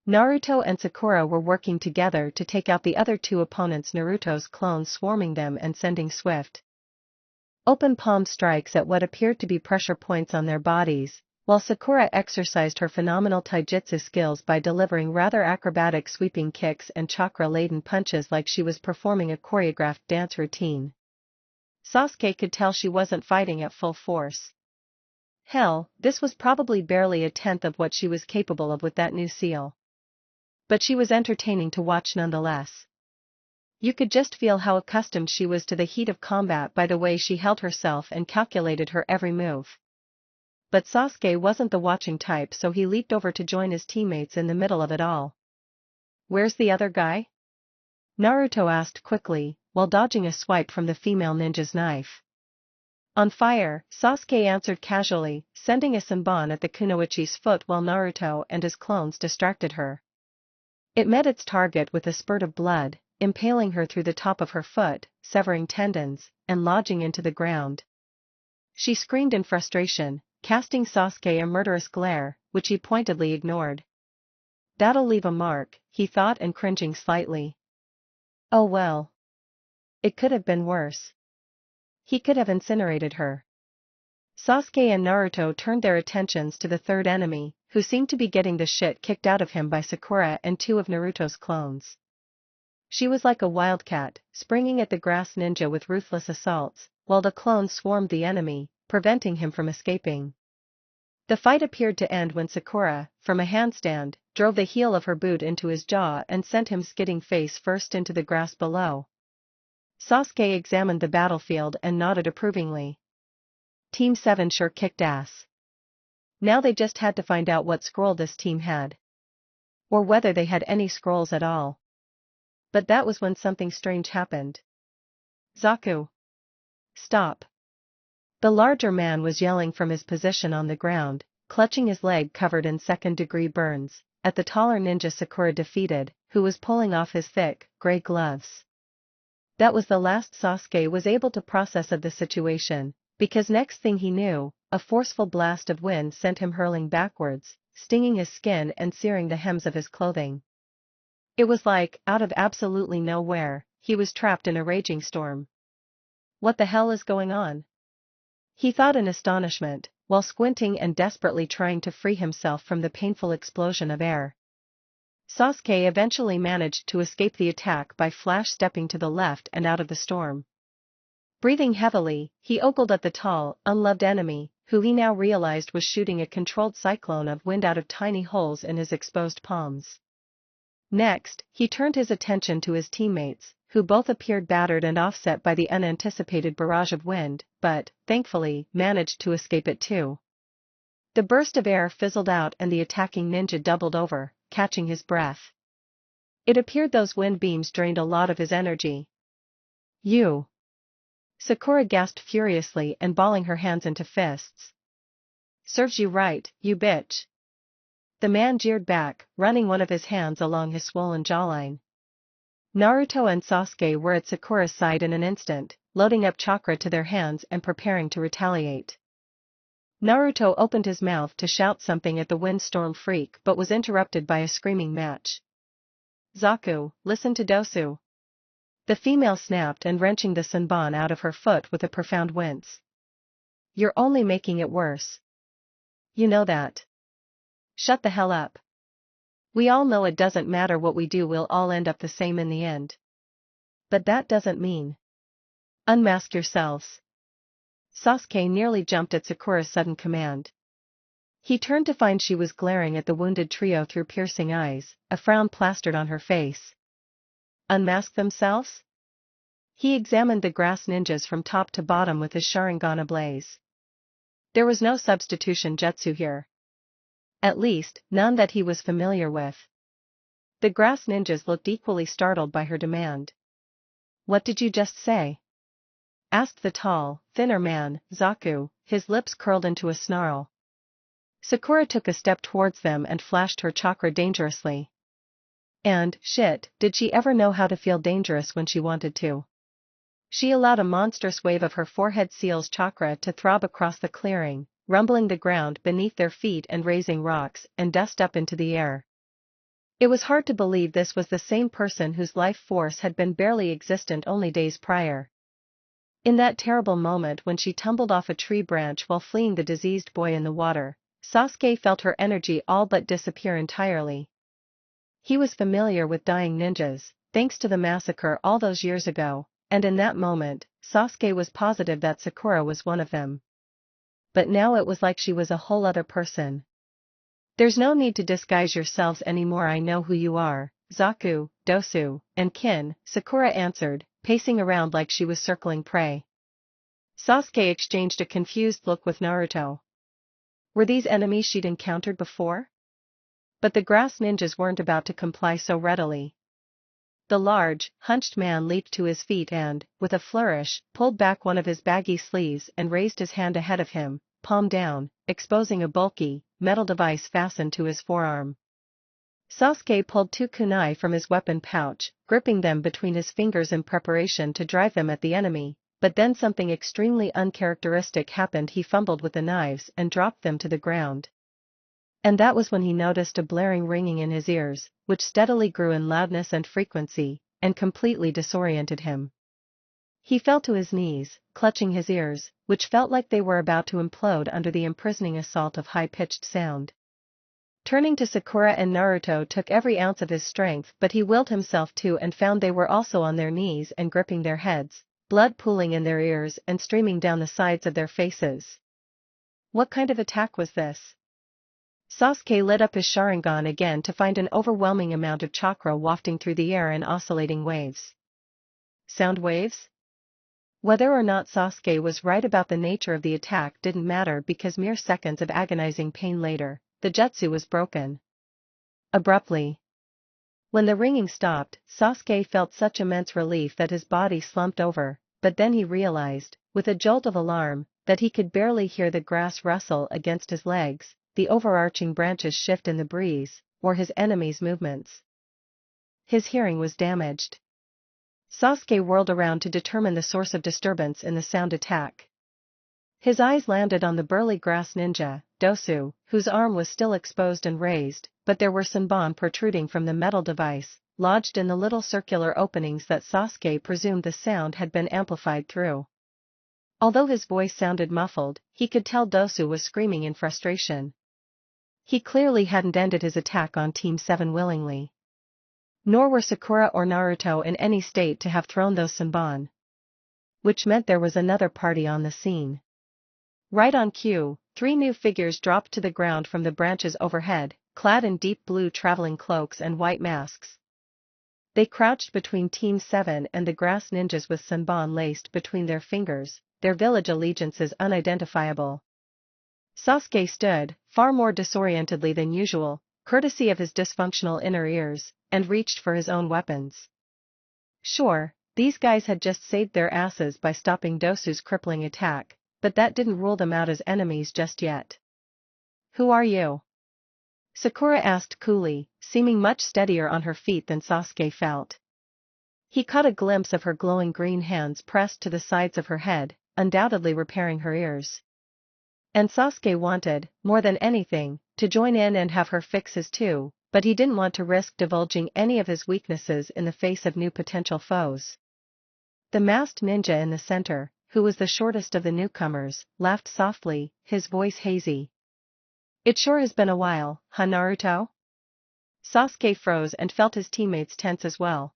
Naruto and Sakura were working together to take out the other 2 opponents, Naruto's clones swarming them and sending swift, open palm strikes at what appeared to be pressure points on their bodies, while Sakura exercised her phenomenal taijutsu skills by delivering rather acrobatic sweeping kicks and chakra-laden punches like she was performing a choreographed dance routine. Sasuke could tell she wasn't fighting at full force. Hell, this was probably barely a tenth of what she was capable of with that new seal. But she was entertaining to watch nonetheless. You could just feel how accustomed she was to the heat of combat by the way she held herself and calculated her every move. But Sasuke wasn't the watching type, so he leaped over to join his teammates in the middle of it all. "Where's the other guy?" Naruto asked quickly, while dodging a swipe from the female ninja's knife. "On fire," Sasuke answered casually, sending a senbon at the kunoichi's foot while Naruto and his clones distracted her. It met its target with a spurt of blood, impaling her through the top of her foot, severing tendons, and lodging into the ground. She screamed in frustration, casting Sasuke a murderous glare, which he pointedly ignored. "That'll leave a mark," he thought, and cringing slightly. Oh well. It could have been worse. He could have incinerated her. Sasuke and Naruto turned their attentions to the 3rd enemy, who seemed to be getting the shit kicked out of him by Sakura and 2 of Naruto's clones. She was like a wildcat, springing at the grass ninja with ruthless assaults, while the clones swarmed the enemy, preventing him from escaping. The fight appeared to end when Sakura, from a handstand, drove the heel of her boot into his jaw and sent him skidding face first into the grass below. Sasuke examined the battlefield and nodded approvingly. Team 7 sure kicked ass. Now they just had to find out what scroll this team had. Or whether they had any scrolls at all. But that was when something strange happened. Zaku! Stop! The larger man was yelling from his position on the ground, clutching his leg covered in second-degree burns, at the taller ninja Sakura defeated, who was pulling off his thick, gray gloves. That was the last Sasuke was able to process of the situation, because next thing he knew, a forceful blast of wind sent him hurling backwards, stinging his skin and searing the hems of his clothing. It was like, out of absolutely nowhere, he was trapped in a raging storm. What the hell is going on? He thought in astonishment, while squinting and desperately trying to free himself from the painful explosion of air. Sasuke eventually managed to escape the attack by flash-stepping to the left and out of the storm. Breathing heavily, he ogled at the tall, unloved enemy, who he now realized was shooting a controlled cyclone of wind out of tiny holes in his exposed palms. Next, he turned his attention to his teammates, who both appeared battered and offset by the unanticipated barrage of wind, but, thankfully, managed to escape it too. The burst of air fizzled out and the attacking ninja doubled over, catching his breath. It appeared those wind beams drained a lot of his energy. You! Sakura gasped furiously and balling her hands into fists. Serves you right, you bitch! The man jeered back, running one of his hands along his swollen jawline. Naruto and Sasuke were at Sakura's side in an instant, loading up chakra to their hands and preparing to retaliate. Naruto opened his mouth to shout something at the windstorm freak but was interrupted by a screaming match. Zaku, listen to Dosu! The female snapped and wrenching the senbon out of her foot with a profound wince. You're only making it worse. You know that. Shut the hell up. We all know it doesn't matter what we do, we'll all end up the same in the end. But that doesn't mean. Unmask yourselves. Sasuke nearly jumped at Sakura's sudden command. He turned to find she was glaring at the wounded trio through piercing eyes, a frown plastered on her face. Unmask themselves? He examined the grass ninjas from top to bottom with his Sharingan ablaze. There was no substitution jutsu here. At least, none that he was familiar with. The grass ninjas looked equally startled by her demand. What did you just say? Asked the tall, thinner man, Zaku, his lips curled into a snarl. Sakura took a step towards them and flashed her chakra dangerously. And, shit, did she ever know how to feel dangerous when she wanted to? She allowed a monstrous wave of her forehead seal's chakra to throb across the clearing, rumbling the ground beneath their feet and raising rocks and dust up into the air. It was hard to believe this was the same person whose life force had been barely existent only days prior. In that terrible moment when she tumbled off a tree branch while fleeing the diseased boy in the water, Sasuke felt her energy all but disappear entirely. He was familiar with dying ninjas, thanks to the massacre all those years ago, and in that moment, Sasuke was positive that Sakura was one of them. But now it was like she was a whole other person. There's no need to disguise yourselves anymore, I know who you are, Zaku, Dosu, and Kin, Sakura answered, pacing around like she was circling prey. Sasuke exchanged a confused look with Naruto. Were these enemies she'd encountered before? But the grass ninjas weren't about to comply so readily. The large, hunched man leaped to his feet and, with a flourish, pulled back one of his baggy sleeves and raised his hand ahead of him, palm down, exposing a bulky, metal device fastened to his forearm. Sasuke pulled two kunai from his weapon pouch, gripping them between his fingers in preparation to drive them at the enemy, but then something extremely uncharacteristic happened. He fumbled with the knives and dropped them to the ground. And that was when he noticed a blaring ringing in his ears, which steadily grew in loudness and frequency, and completely disoriented him. He fell to his knees, clutching his ears, which felt like they were about to implode under the imprisoning assault of high-pitched sound. Turning to Sakura and Naruto took every ounce of his strength, but he willed himself to and found they were also on their knees and gripping their heads, blood pooling in their ears and streaming down the sides of their faces. What kind of attack was this? Sasuke lit up his Sharingan again to find an overwhelming amount of chakra wafting through the air in oscillating waves. Sound waves? Whether or not Sasuke was right about the nature of the attack didn't matter because mere seconds of agonizing pain later, the jutsu was broken. Abruptly. When the ringing stopped, Sasuke felt such immense relief that his body slumped over, but then he realized, with a jolt of alarm, that he could barely hear the grass rustle against his legs, the overarching branches shift in the breeze, or his enemy's movements. His hearing was damaged. Sasuke whirled around to determine the source of disturbance in the sound attack. His eyes landed on the burly grass ninja, Dosu, whose arm was still exposed and raised, but there were senbon protruding from the metal device, lodged in the little circular openings that Sasuke presumed the sound had been amplified through. Although his voice sounded muffled, he could tell Dosu was screaming in frustration. He clearly hadn't ended his attack on Team 7 willingly. Nor were Sakura or Naruto in any state to have thrown those senbon. Which meant there was another party on the scene. Right on cue, 3 new figures dropped to the ground from the branches overhead, clad in deep blue traveling cloaks and white masks. They crouched between Team 7 and the grass ninjas with senbon laced between their fingers, their village allegiances unidentifiable. Sasuke stood, far more disorientedly than usual, courtesy of his dysfunctional inner ears, and reached for his own weapons. Sure, these guys had just saved their asses by stopping Dosu's crippling attack, but that didn't rule them out as enemies just yet. Who are you? Sakura asked coolly, seeming much steadier on her feet than Sasuke felt. He caught a glimpse of her glowing green hands pressed to the sides of her head, undoubtedly repairing her ears. And Sasuke wanted, more than anything, to join in and have her fix his too, but he didn't want to risk divulging any of his weaknesses in the face of new potential foes. The masked ninja in the center, who was the shortest of the newcomers, laughed softly, his voice hazy. It sure has been a while, huh Naruto? Sasuke froze and felt his teammates tense as well.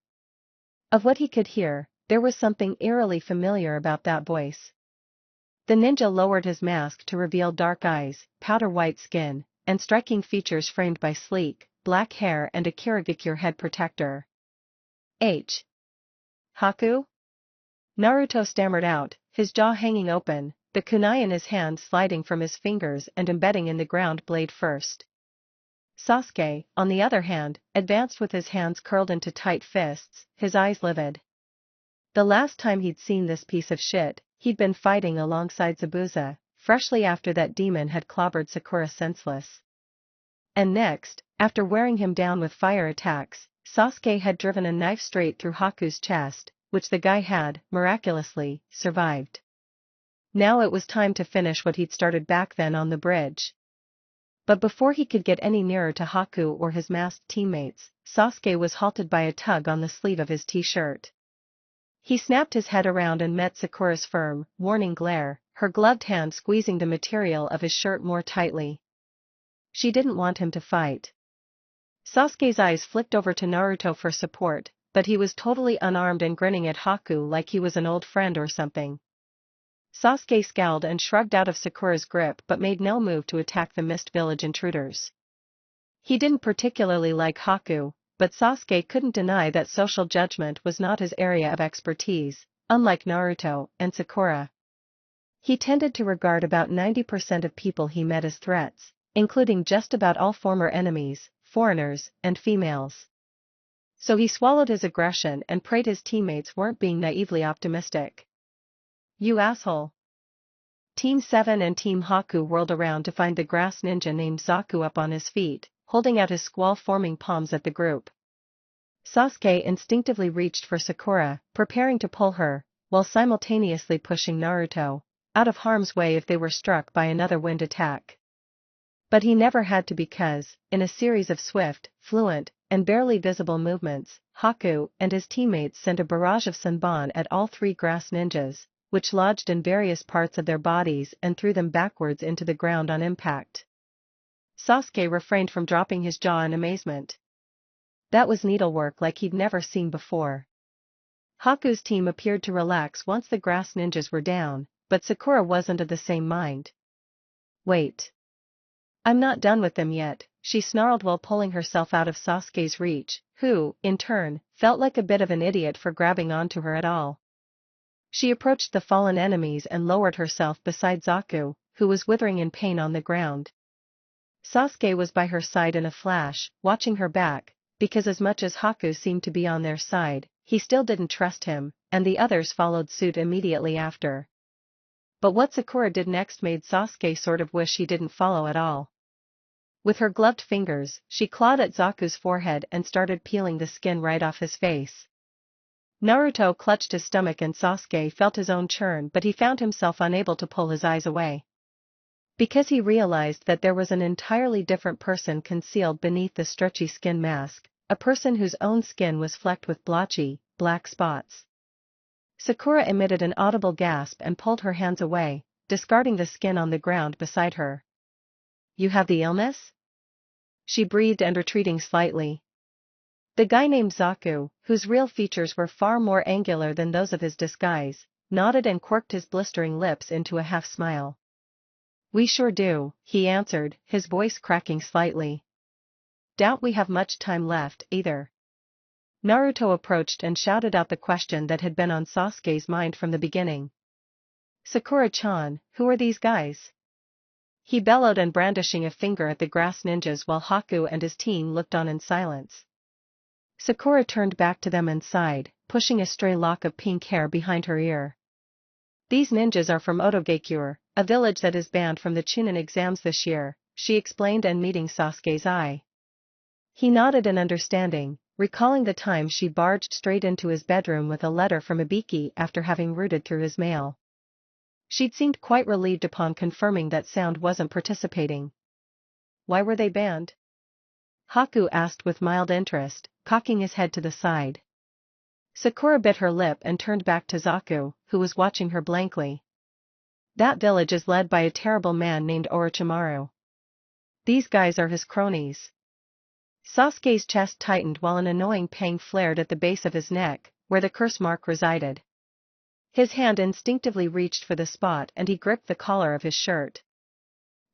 Of what he could hear, there was something eerily familiar about that voice. The ninja lowered his mask to reveal dark eyes, powder-white skin, and striking features framed by sleek, black hair and a kirigakure head protector. Haku? Naruto stammered out, his jaw hanging open, the kunai in his hand sliding from his fingers and embedding in the ground blade first. Sasuke, on the other hand, advanced with his hands curled into tight fists, his eyes livid. The last time he'd seen this piece of shit, he'd been fighting alongside Zabuza, freshly after that demon had clobbered Sakura senseless. And next, after wearing him down with fire attacks, Sasuke had driven a knife straight through Haku's chest, which the guy had, miraculously, survived. Now it was time to finish what he'd started back then on the bridge. But before he could get any nearer to Haku or his masked teammates, Sasuke was halted by a tug on the sleeve of his t-shirt. He snapped his head around and met Sakura's firm, warning glare, her gloved hand squeezing the material of his shirt more tightly. She didn't want him to fight. Sasuke's eyes flicked over to Naruto for support, but he was totally unarmed and grinning at Haku like he was an old friend or something. Sasuke scowled and shrugged out of Sakura's grip but made no move to attack the Mist Village intruders. He didn't particularly like Haku, but Sasuke couldn't deny that social judgment was not his area of expertise, unlike Naruto and Sakura. He tended to regard about 90% of people he met as threats, including just about all former enemies, foreigners, and females. So he swallowed his aggression and prayed his teammates weren't being naively optimistic. You asshole. Team 7 and Team Haku whirled around to find the grass ninja named Zaku up on his feet, holding out his squall-forming palms at the group. Sasuke instinctively reached for Sakura, preparing to pull her, while simultaneously pushing Naruto out of harm's way if they were struck by another wind attack. But he never had to because, in a series of swift, fluent, and barely visible movements, Haku and his teammates sent a barrage of senbon at all 3 grass ninjas, which lodged in various parts of their bodies and threw them backwards into the ground on impact. Sasuke refrained from dropping his jaw in amazement. That was needlework like he'd never seen before. Haku's team appeared to relax once the grass ninjas were down, but Sakura wasn't of the same mind. Wait. I'm not done with them yet, she snarled while pulling herself out of Sasuke's reach, who, in turn, felt like a bit of an idiot for grabbing onto her at all. She approached the fallen enemies and lowered herself beside Zaku, who was withering in pain on the ground. Sasuke was by her side in a flash, watching her back, because as much as Haku seemed to be on their side, he still didn't trust him, and the others followed suit immediately after. But what Sakura did next made Sasuke sort of wish he didn't follow at all. With her gloved fingers, she clawed at Zaku's forehead and started peeling the skin right off his face. Naruto clutched his stomach and Sasuke felt his own churn, but he found himself unable to pull his eyes away. Because he realized that there was an entirely different person concealed beneath the stretchy skin mask, a person whose own skin was flecked with blotchy, black spots. Sakura emitted an audible gasp and pulled her hands away, discarding the skin on the ground beside her. "You have the illness?" she breathed and retreating slightly. The guy named Zaku, whose real features were far more angular than those of his disguise, nodded and quirked his blistering lips into a half-smile. "We sure do," he answered, his voice cracking slightly. "Doubt we have much time left, either." Naruto approached and shouted out the question that had been on Sasuke's mind from the beginning. "Sakura-chan, who are these guys?" he bellowed and brandishing a finger at the grass ninjas while Haku and his team looked on in silence. Sakura turned back to them and sighed, pushing a stray lock of pink hair behind her ear. "These ninjas are from Otogakure, a village that is banned from the Chunin exams this year," she explained, and meeting Sasuke's eye. He nodded in understanding, recalling the time she barged straight into his bedroom with a letter from Ibiki after having rooted through his mail. She'd seemed quite relieved upon confirming that Sound wasn't participating. "Why were they banned?" Haku asked with mild interest, cocking his head to the side. Sakura bit her lip and turned back to Zaku, who was watching her blankly. "That village is led by a terrible man named Orochimaru. These guys are his cronies." Sasuke's chest tightened while an annoying pang flared at the base of his neck, where the curse mark resided. His hand instinctively reached for the spot and he gripped the collar of his shirt.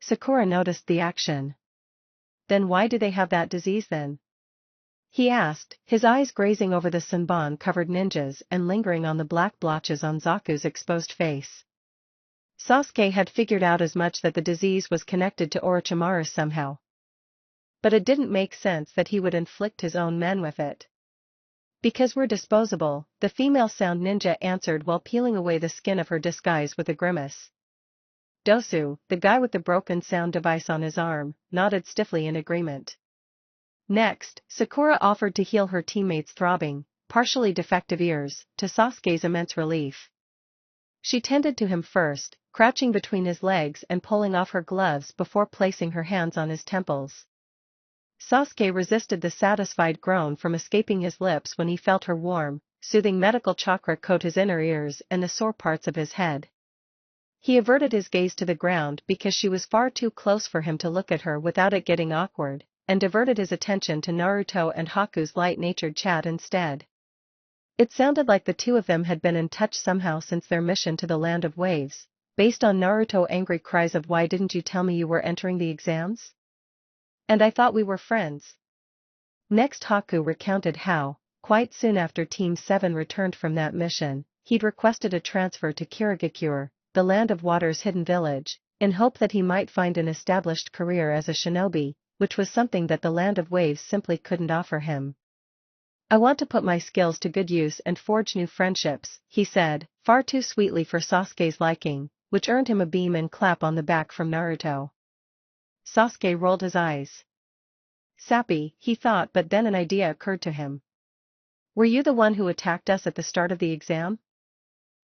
Sakura noticed the action. "Then why do they have that disease then?" he asked, his eyes grazing over the Senbon-covered ninjas and lingering on the black blotches on Zaku's exposed face. Sasuke had figured out as much, that the disease was connected to Orochimaru somehow. But it didn't make sense that he would inflict his own men with it. "Because we're disposable," the female Sound ninja answered while peeling away the skin of her disguise with a grimace. Dosu, the guy with the broken sound device on his arm, nodded stiffly in agreement. Next, Sakura offered to heal her teammates' throbbing, partially defective ears, to Sasuke's immense relief. She tended to him first, crouching between his legs and pulling off her gloves before placing her hands on his temples. Sasuke resisted the satisfied groan from escaping his lips when he felt her warm, soothing medical chakra coat his inner ears and the sore parts of his head. He averted his gaze to the ground because she was far too close for him to look at her without it getting awkward, and diverted his attention to Naruto and Haku's light-natured chat instead. It sounded like the two of them had been in touch somehow since their mission to the Land of Waves, based on Naruto's angry cries of "Why didn't you tell me you were entering the exams? And I thought we were friends." Next Haku recounted how, quite soon after Team 7 returned from that mission, he'd requested a transfer to Kirigakure, the Land of Water's hidden village, in hope that he might find an established career as a shinobi, which was something that the Land of Waves simply couldn't offer him. "I want to put my skills to good use and forge new friendships," he said, far too sweetly for Sasuke's liking, which earned him a beam and clap on the back from Naruto. Sasuke rolled his eyes. Sappy, he thought, but then an idea occurred to him. "Were you the one who attacked us at the start of the exam?"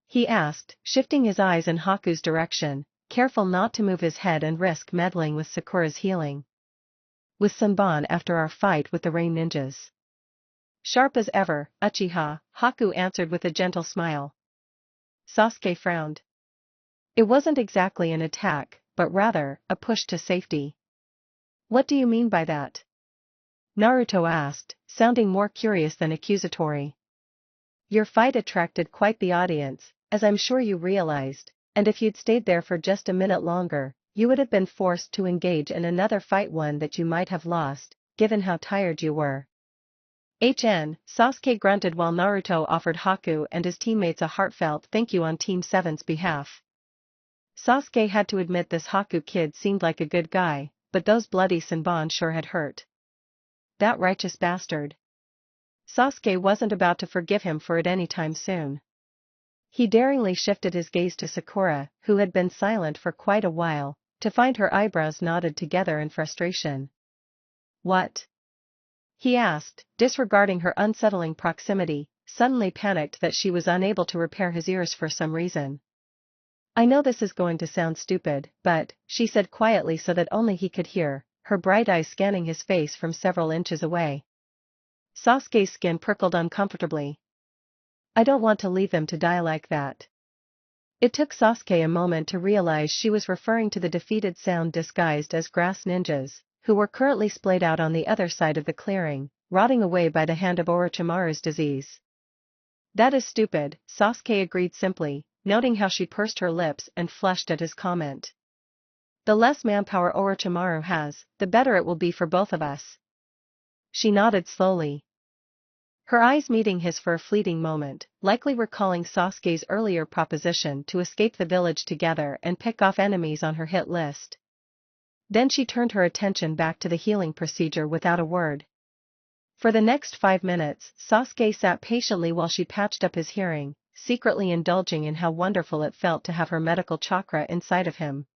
he asked, shifting his eyes in Haku's direction, careful not to move his head and risk meddling with Sakura's healing. "With Senbon after our fight with the Rain Ninjas." "Sharp as ever, Uchiha," Haku answered with a gentle smile. Sasuke frowned. It wasn't exactly an attack, but rather, a push to safety. "What do you mean by that?" Naruto asked, sounding more curious than accusatory. "Your fight attracted quite the audience, as I'm sure you realized, and if you'd stayed there for just a minute longer, you would have been forced to engage in another fight, one that you might have lost, given how tired you were. Sasuke grunted while Naruto offered Haku and his teammates a heartfelt thank you on Team 7's behalf. Sasuke had to admit this Haku kid seemed like a good guy, but those bloody Senbon sure had hurt. That righteous bastard. Sasuke wasn't about to forgive him for it anytime soon. He daringly shifted his gaze to Sakura, who had been silent for quite a while, to find her eyebrows knotted together in frustration. What? He asked, disregarding her unsettling proximity, suddenly panicked that she was unable to repair his ears for some reason. I know this is going to sound stupid, but, she said quietly so that only he could hear, her bright eyes scanning his face from several inches away. Sasuke's skin prickled uncomfortably. I don't want to leave them to die like that. It took Sasuke a moment to realize she was referring to the defeated sound disguised as grass ninjas, who were currently splayed out on the other side of the clearing, rotting away by the hand of Orochimaru's disease. That is stupid, Sasuke agreed simply, noting how she pursed her lips and flushed at his comment. The less manpower Orochimaru has, the better it will be for both of us. She nodded slowly. Her eyes meeting his for a fleeting moment, likely recalling Sasuke's earlier proposition to escape the village together and pick off enemies on her hit list. Then she turned her attention back to the healing procedure without a word. For the next 5 minutes, Sasuke sat patiently while she patched up his hearing, secretly indulging in how wonderful it felt to have her medical chakra inside of him.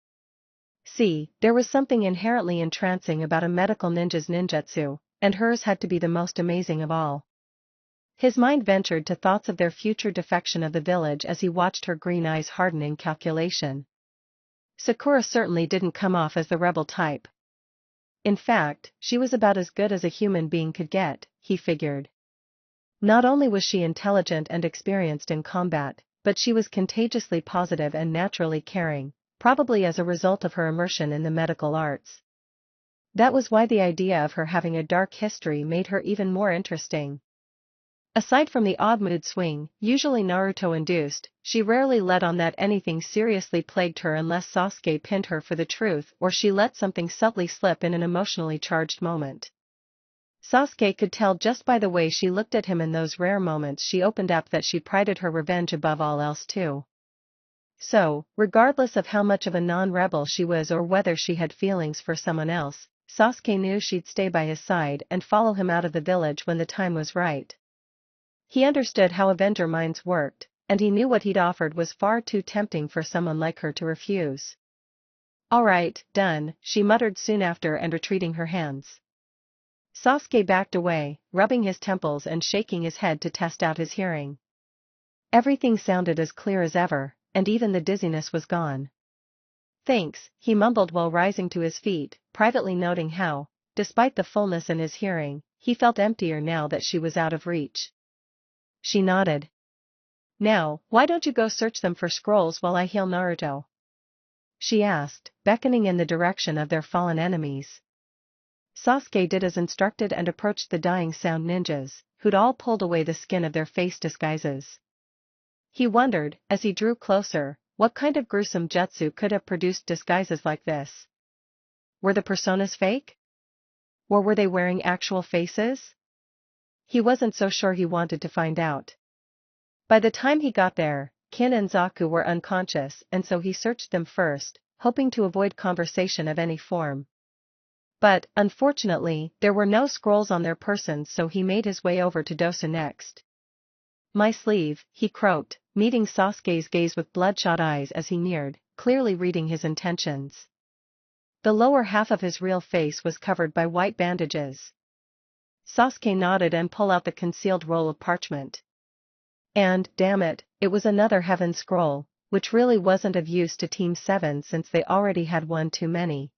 See, there was something inherently entrancing about a medical ninja's ninjutsu, and hers had to be the most amazing of all. His mind ventured to thoughts of their future defection of the village as he watched her green eyes harden in calculation. Sakura certainly didn't come off as the rebel type. In fact, she was about as good as a human being could get, he figured. Not only was she intelligent and experienced in combat, but she was contagiously positive and naturally caring, probably as a result of her immersion in the medical arts. That was why the idea of her having a dark history made her even more interesting. Aside from the odd mood swing, usually Naruto-induced, she rarely let on that anything seriously plagued her unless Sasuke pinned her for the truth or she let something subtly slip in an emotionally charged moment. Sasuke could tell just by the way she looked at him in those rare moments she opened up that she prided her revenge above all else too. So, regardless of how much of a non-rebel she was or whether she had feelings for someone else, Sasuke knew she'd stay by his side and follow him out of the village when the time was right. He understood how Avenger minds worked, and he knew what he'd offered was far too tempting for someone like her to refuse. All right, done, she muttered soon after and retreating her hands. Sasuke backed away, rubbing his temples and shaking his head to test out his hearing. Everything sounded as clear as ever, and even the dizziness was gone. Thanks, he mumbled while rising to his feet, privately noting how, despite the fullness in his hearing, he felt emptier now that she was out of reach. She nodded. Now, why don't you go search them for scrolls while I heal Naruto? She asked, beckoning in the direction of their fallen enemies. Sasuke did as instructed and approached the dying sound ninjas, who'd all pulled away the skin of their face disguises. He wondered, as he drew closer, what kind of gruesome jutsu could have produced disguises like this. Were the personas fake? Or were they wearing actual faces? He wasn't so sure he wanted to find out. By the time he got there, Kin and Zaku were unconscious and so he searched them first, hoping to avoid conversation of any form. But, unfortunately, there were no scrolls on their persons so he made his way over to Dosa next. My sleeve, he croaked, meeting Sasuke's gaze with bloodshot eyes as he neared, clearly reading his intentions. The lower half of his real face was covered by white bandages. Sasuke nodded and pulled out the concealed roll of parchment. And, damn it, it was another heaven scroll, which really wasn't of use to Team 7 since they already had one too many.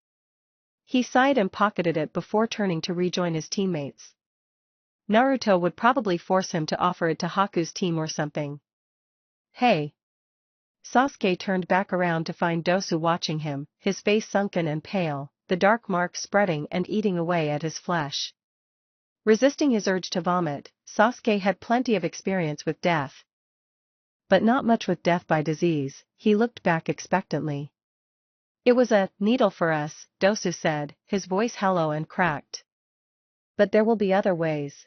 He sighed and pocketed it before turning to rejoin his teammates. Naruto would probably force him to offer it to Haku's team or something. Hey! Sasuke turned back around to find Dosu watching him, his face sunken and pale, the dark marks spreading and eating away at his flesh. Resisting his urge to vomit, Sasuke had plenty of experience with death. But not much with death by disease, he looked back expectantly. It was a needle for us, Dosu said, his voice hollow and cracked. But there will be other ways.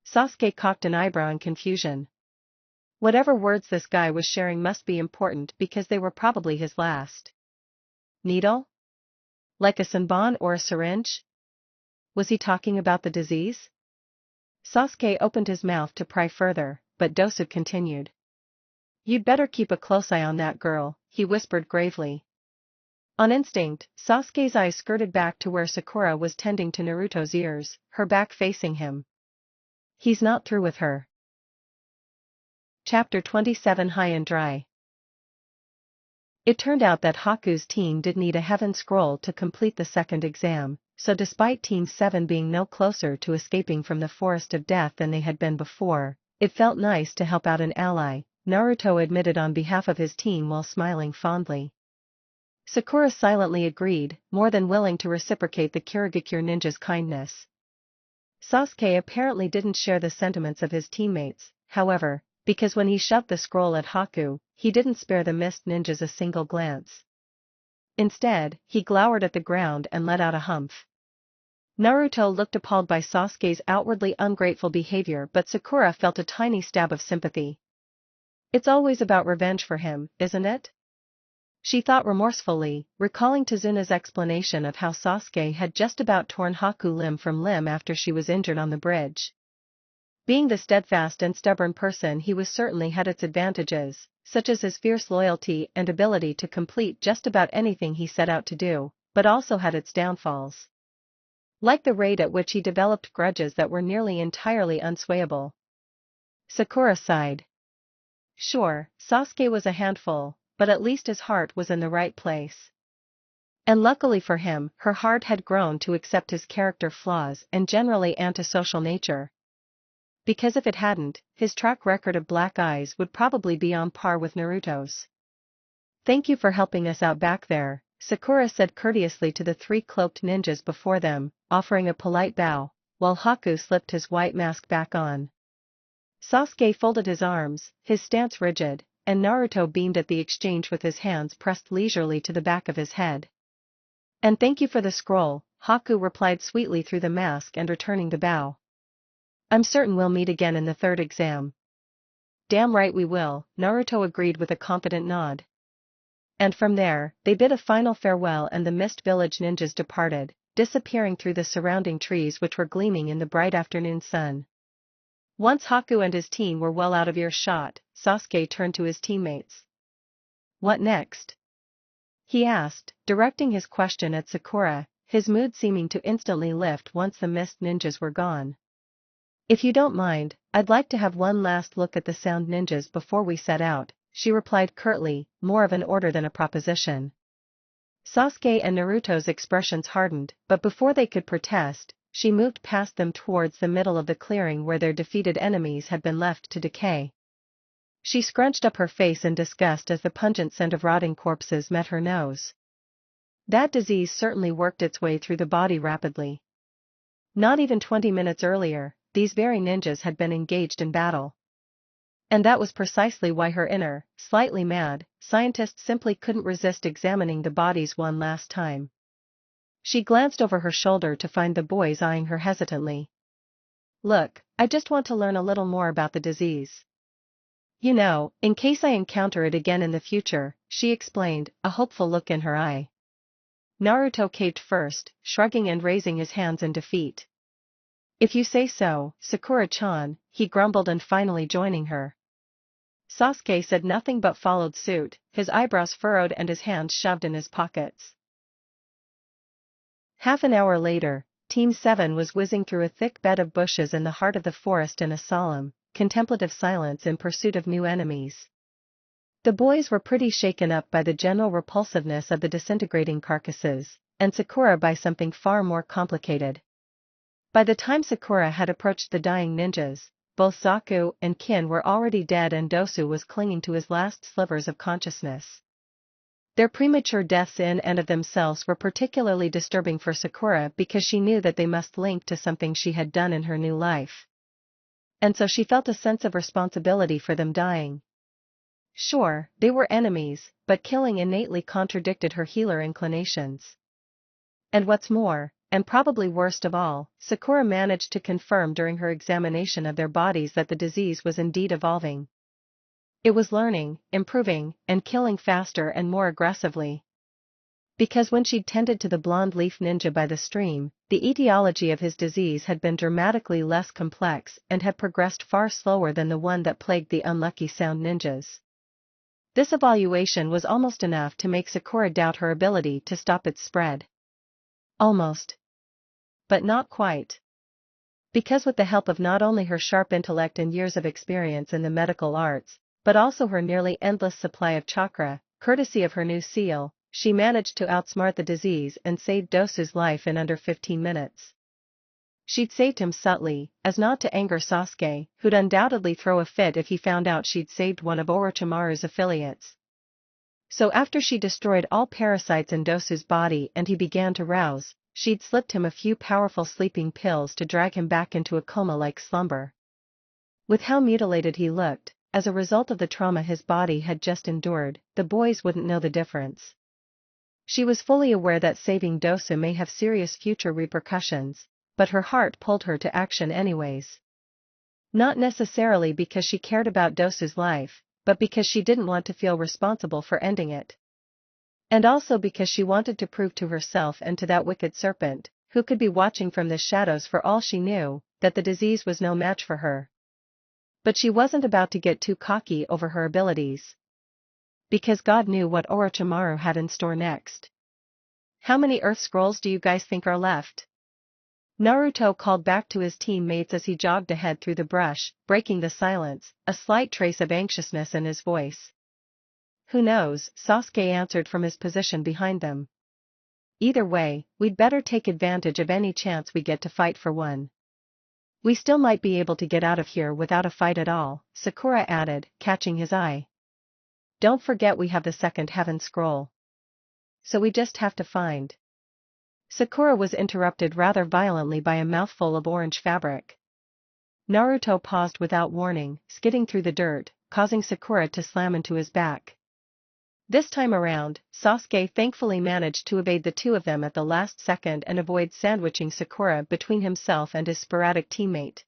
Sasuke cocked an eyebrow in confusion. Whatever words this guy was sharing must be important because they were probably his last. Needle? Like a senbon or a syringe? Was he talking about the disease? Sasuke opened his mouth to pry further, but Dosu continued. You'd better keep a close eye on that girl, he whispered gravely. On instinct, Sasuke's eyes skirted back to where Sakura was tending to Naruto's ears, her back facing him. He's not through with her. Chapter 27 High and Dry. It turned out that Haku's team did need a heaven scroll to complete the second exam, so despite Team 7 being no closer to escaping from the forest of death than they had been before, it felt nice to help out an ally, Naruto admitted on behalf of his team while smiling fondly. Sakura silently agreed, more than willing to reciprocate the Kirigakure ninja's kindness. Sasuke apparently didn't share the sentiments of his teammates, however, because when he shoved the scroll at Haku, he didn't spare the mist ninjas a single glance. Instead, he glowered at the ground and let out a humph. Naruto looked appalled by Sasuke's outwardly ungrateful behavior, but Sakura felt a tiny stab of sympathy. It's always about revenge for him, isn't it? She thought remorsefully, recalling Tezuna's explanation of how Sasuke had just about torn Haku limb from limb after she was injured on the bridge. Being the steadfast and stubborn person he was certainly had its advantages, such as his fierce loyalty and ability to complete just about anything he set out to do, but also had its downfalls. Like the rate at which he developed grudges that were nearly entirely unswayable. Sakura sighed. Sure, Sasuke was a handful, but at least his heart was in the right place. And luckily for him, her heart had grown to accept his character flaws and generally antisocial nature. Because if it hadn't, his track record of black eyes would probably be on par with Naruto's. Thank you for helping us out back there, Sakura said courteously to the three cloaked ninjas before them, offering a polite bow, while Haku slipped his white mask back on. Sasuke folded his arms, his stance rigid, and Naruto beamed at the exchange with his hands pressed leisurely to the back of his head. And thank you for the scroll, Haku replied sweetly through the mask and returning the bow. I'm certain we'll meet again in the third exam. Damn right we will, Naruto agreed with a confident nod. And from there, they bid a final farewell and the Mist Village ninjas departed, disappearing through the surrounding trees which were gleaming in the bright afternoon sun. Once Haku and his team were well out of earshot, Sasuke turned to his teammates. What next? He asked, directing his question at Sakura, his mood seeming to instantly lift once the mist ninjas were gone. If you don't mind, I'd like to have one last look at the sound ninjas before we set out, she replied curtly, more of an order than a proposition. Sasuke and Naruto's expressions hardened, but before they could protest, she moved past them towards the middle of the clearing where their defeated enemies had been left to decay. She scrunched up her face in disgust as the pungent scent of rotting corpses met her nose. That disease certainly worked its way through the body rapidly. Not even 20 minutes earlier, these very ninjas had been engaged in battle. And that was precisely why her inner, slightly mad, scientist simply couldn't resist examining the bodies one last time. She glanced over her shoulder to find the boys eyeing her hesitantly. Look, I just want to learn a little more about the disease. You know, in case I encounter it again in the future, she explained, a hopeful look in her eye. Naruto caved first, shrugging and raising his hands in defeat. If you say so, Sakura-chan, he grumbled and finally joining her. Sasuke said nothing but followed suit, his eyebrows furrowed and his hands shoved in his pockets. Half an hour later, Team 7 was whizzing through a thick bed of bushes in the heart of the forest in a solemn, contemplative silence in pursuit of new enemies. The boys were pretty shaken up by the general repulsiveness of the disintegrating carcasses, and Sakura by something far more complicated. By the time Sakura had approached the dying ninjas, both Zaku and Kin were already dead and Dosu was clinging to his last slivers of consciousness. Their premature deaths in and of themselves were particularly disturbing for Sakura because she knew that they must link to something she had done in her new life. And so she felt a sense of responsibility for them dying. Sure, they were enemies, but killing innately contradicted her healer inclinations. And what's more, and probably worst of all, Sakura managed to confirm during her examination of their bodies that the disease was indeed evolving. It was learning, improving, and killing faster and more aggressively. Because when she'd tended to the blonde leaf ninja by the stream, the etiology of his disease had been dramatically less complex and had progressed far slower than the one that plagued the unlucky sound ninjas. This evaluation was almost enough to make Sakura doubt her ability to stop its spread. Almost. But not quite. Because with the help of not only her sharp intellect and years of experience in the medical arts, but also her nearly endless supply of chakra, courtesy of her new seal, she managed to outsmart the disease and saved Dosu's life in under 15 minutes. She'd saved him subtly, as not to anger Sasuke, who'd undoubtedly throw a fit if he found out she'd saved one of Orochimaru's affiliates. So after she destroyed all parasites in Dosu's body and he began to rouse, she'd slipped him a few powerful sleeping pills to drag him back into a coma-like slumber. With how mutilated he looked, as a result of the trauma his body had just endured, the boys wouldn't know the difference. She was fully aware that saving Dosu may have serious future repercussions, but her heart pulled her to action anyways. Not necessarily because she cared about Dosu's life, but because she didn't want to feel responsible for ending it. And also because she wanted to prove to herself and to that wicked serpent, who could be watching from the shadows for all she knew, that the disease was no match for her. But she wasn't about to get too cocky over her abilities. Because God knew what Orochimaru had in store next. "How many Earth Scrolls do you guys think are left?" Naruto called back to his teammates as he jogged ahead through the brush, breaking the silence, a slight trace of anxiousness in his voice. "Who knows?" Sasuke answered from his position behind them. "Either way, we'd better take advantage of any chance we get to fight for one. We still might be able to get out of here without a fight at all," Sakura added, catching his eye. "Don't forget we have the second heaven scroll. So we just have to find." Sakura was interrupted rather violently by a mouthful of orange fabric. Naruto paused without warning, skidding through the dirt, causing Sakura to slam into his back. This time around, Sasuke thankfully managed to evade the two of them at the last second and avoid sandwiching Sakura between himself and his sporadic teammate.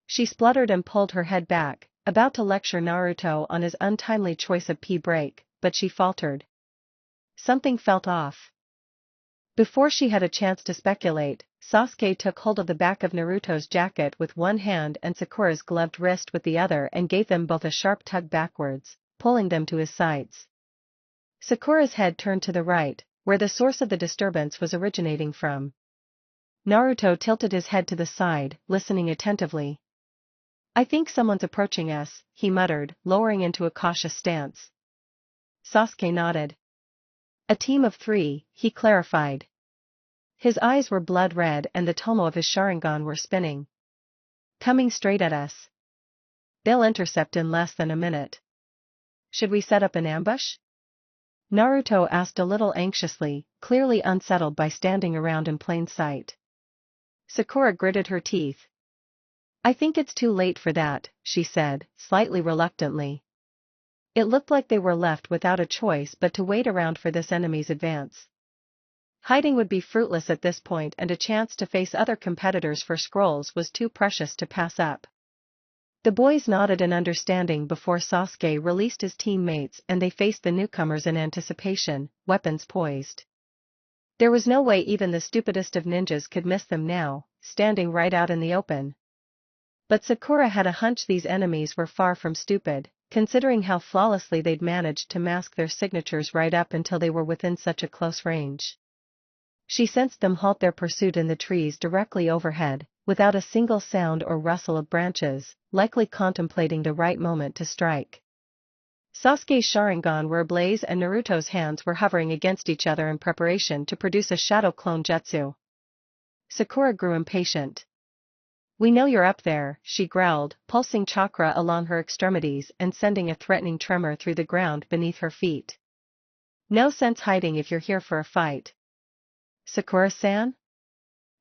She spluttered and pulled her head back, about to lecture Naruto on his untimely choice of pee break, but she faltered. Something felt off. Before she had a chance to speculate, Sasuke took hold of the back of Naruto's jacket with one hand and Sakura's gloved wrist with the other and gave them both a sharp tug backwards, pulling them to his sides. Sakura's head turned to the right, where the source of the disturbance was originating from. Naruto tilted his head to the side, listening attentively. "I think someone's approaching us," he muttered, lowering into a cautious stance. Sasuke nodded. "A team of 3, he clarified. His eyes were blood red and the tomo of his Sharingan were spinning. Coming straight at us. They'll intercept in less than a minute. Should we set up an ambush?" Naruto asked a little anxiously, clearly unsettled by standing around in plain sight. Sakura gritted her teeth. "I think it's too late for that," she said, slightly reluctantly. It looked like they were left without a choice but to wait around for this enemy's advance. Hiding would be fruitless at this point and a chance to face other competitors for scrolls was too precious to pass up. The boys nodded in understanding before Sasuke released his teammates and they faced the newcomers in anticipation, weapons poised. There was no way even the stupidest of ninjas could miss them now, standing right out in the open. But Sakura had a hunch these enemies were far from stupid, considering how flawlessly they'd managed to mask their signatures right up until they were within such a close range. She sensed them halt their pursuit in the trees directly overhead, without a single sound or rustle of branches, likely contemplating the right moment to strike. Sasuke's Sharingan were ablaze and Naruto's hands were hovering against each other in preparation to produce a shadow clone jutsu. Sakura grew impatient. "We know you're up there," she growled, pulsing chakra along her extremities and sending a threatening tremor through the ground beneath her feet. "No sense hiding if you're here for a fight." "Sakura-san?"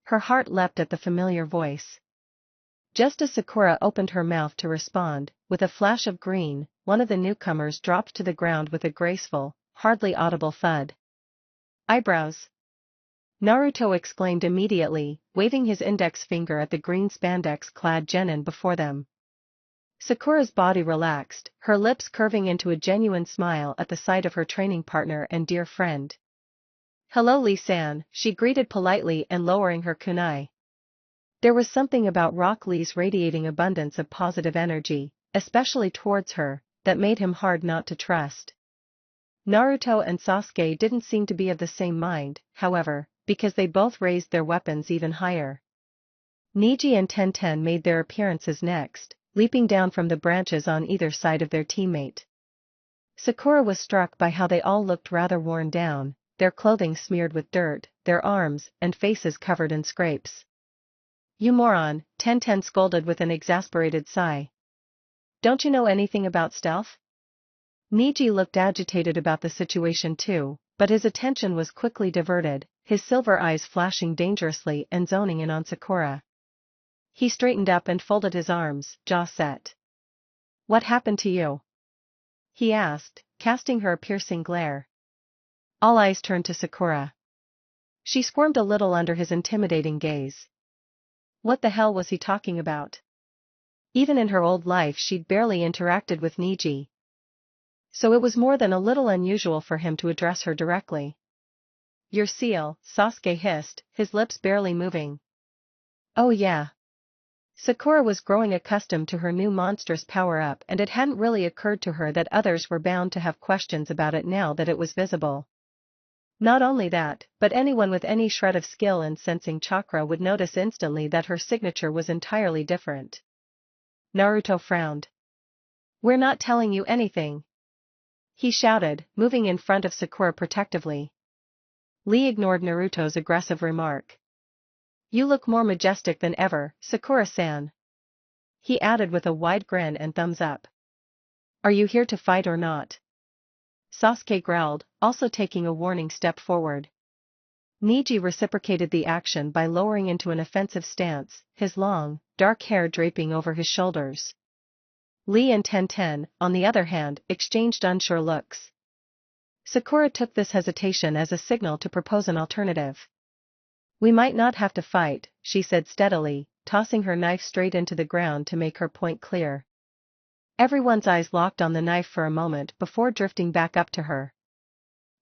Her heart leapt at the familiar voice. Just as Sakura opened her mouth to respond, with a flash of green, one of the newcomers dropped to the ground with a graceful, hardly audible thud. Eyebrows! Naruto exclaimed immediately, waving his index finger at the green spandex-clad genin before them. Sakura's body relaxed, her lips curving into a genuine smile at the sight of her training partner and dear friend. "Hello Lee-san," she greeted politely and lowering her kunai. There was something about Rock Lee's radiating abundance of positive energy, especially towards her, that made him hard not to trust. Naruto and Sasuke didn't seem to be of the same mind, however, because they both raised their weapons even higher. Neji and Tenten made their appearances next, leaping down from the branches on either side of their teammate. Sakura was struck by how they all looked rather worn down, their clothing smeared with dirt, their arms and faces covered in scrapes. "You moron," Tenten scolded with an exasperated sigh. "Don't you know anything about stealth?" Neji looked agitated about the situation too, but his attention was quickly diverted, his silver eyes flashing dangerously and zoning in on Sakura. He straightened up and folded his arms, jaw set. "What happened to you?" he asked, casting her a piercing glare. All eyes turned to Sakura. She squirmed a little under his intimidating gaze. What the hell was he talking about? Even in her old life she'd barely interacted with Neji. So it was more than a little unusual for him to address her directly. "Your seal," Sasuke hissed, his lips barely moving. "Oh yeah." Sakura was growing accustomed to her new monstrous power-up and it hadn't really occurred to her that others were bound to have questions about it now that it was visible. Not only that, but anyone with any shred of skill in sensing chakra would notice instantly that her signature was entirely different. Naruto frowned. "We're not telling you anything," he shouted, moving in front of Sakura protectively. Lee ignored Naruto's aggressive remark. "You look more majestic than ever, Sakura-san," he added with a wide grin and thumbs up. "Are you here to fight or not?" Sasuke growled, also taking a warning step forward. Neji reciprocated the action by lowering into an offensive stance, his long, dark hair draping over his shoulders. Lee and Tenten, on the other hand, exchanged unsure looks. Sakura took this hesitation as a signal to propose an alternative. "We might not have to fight," she said steadily, tossing her knife straight into the ground to make her point clear. Everyone's eyes locked on the knife for a moment before drifting back up to her.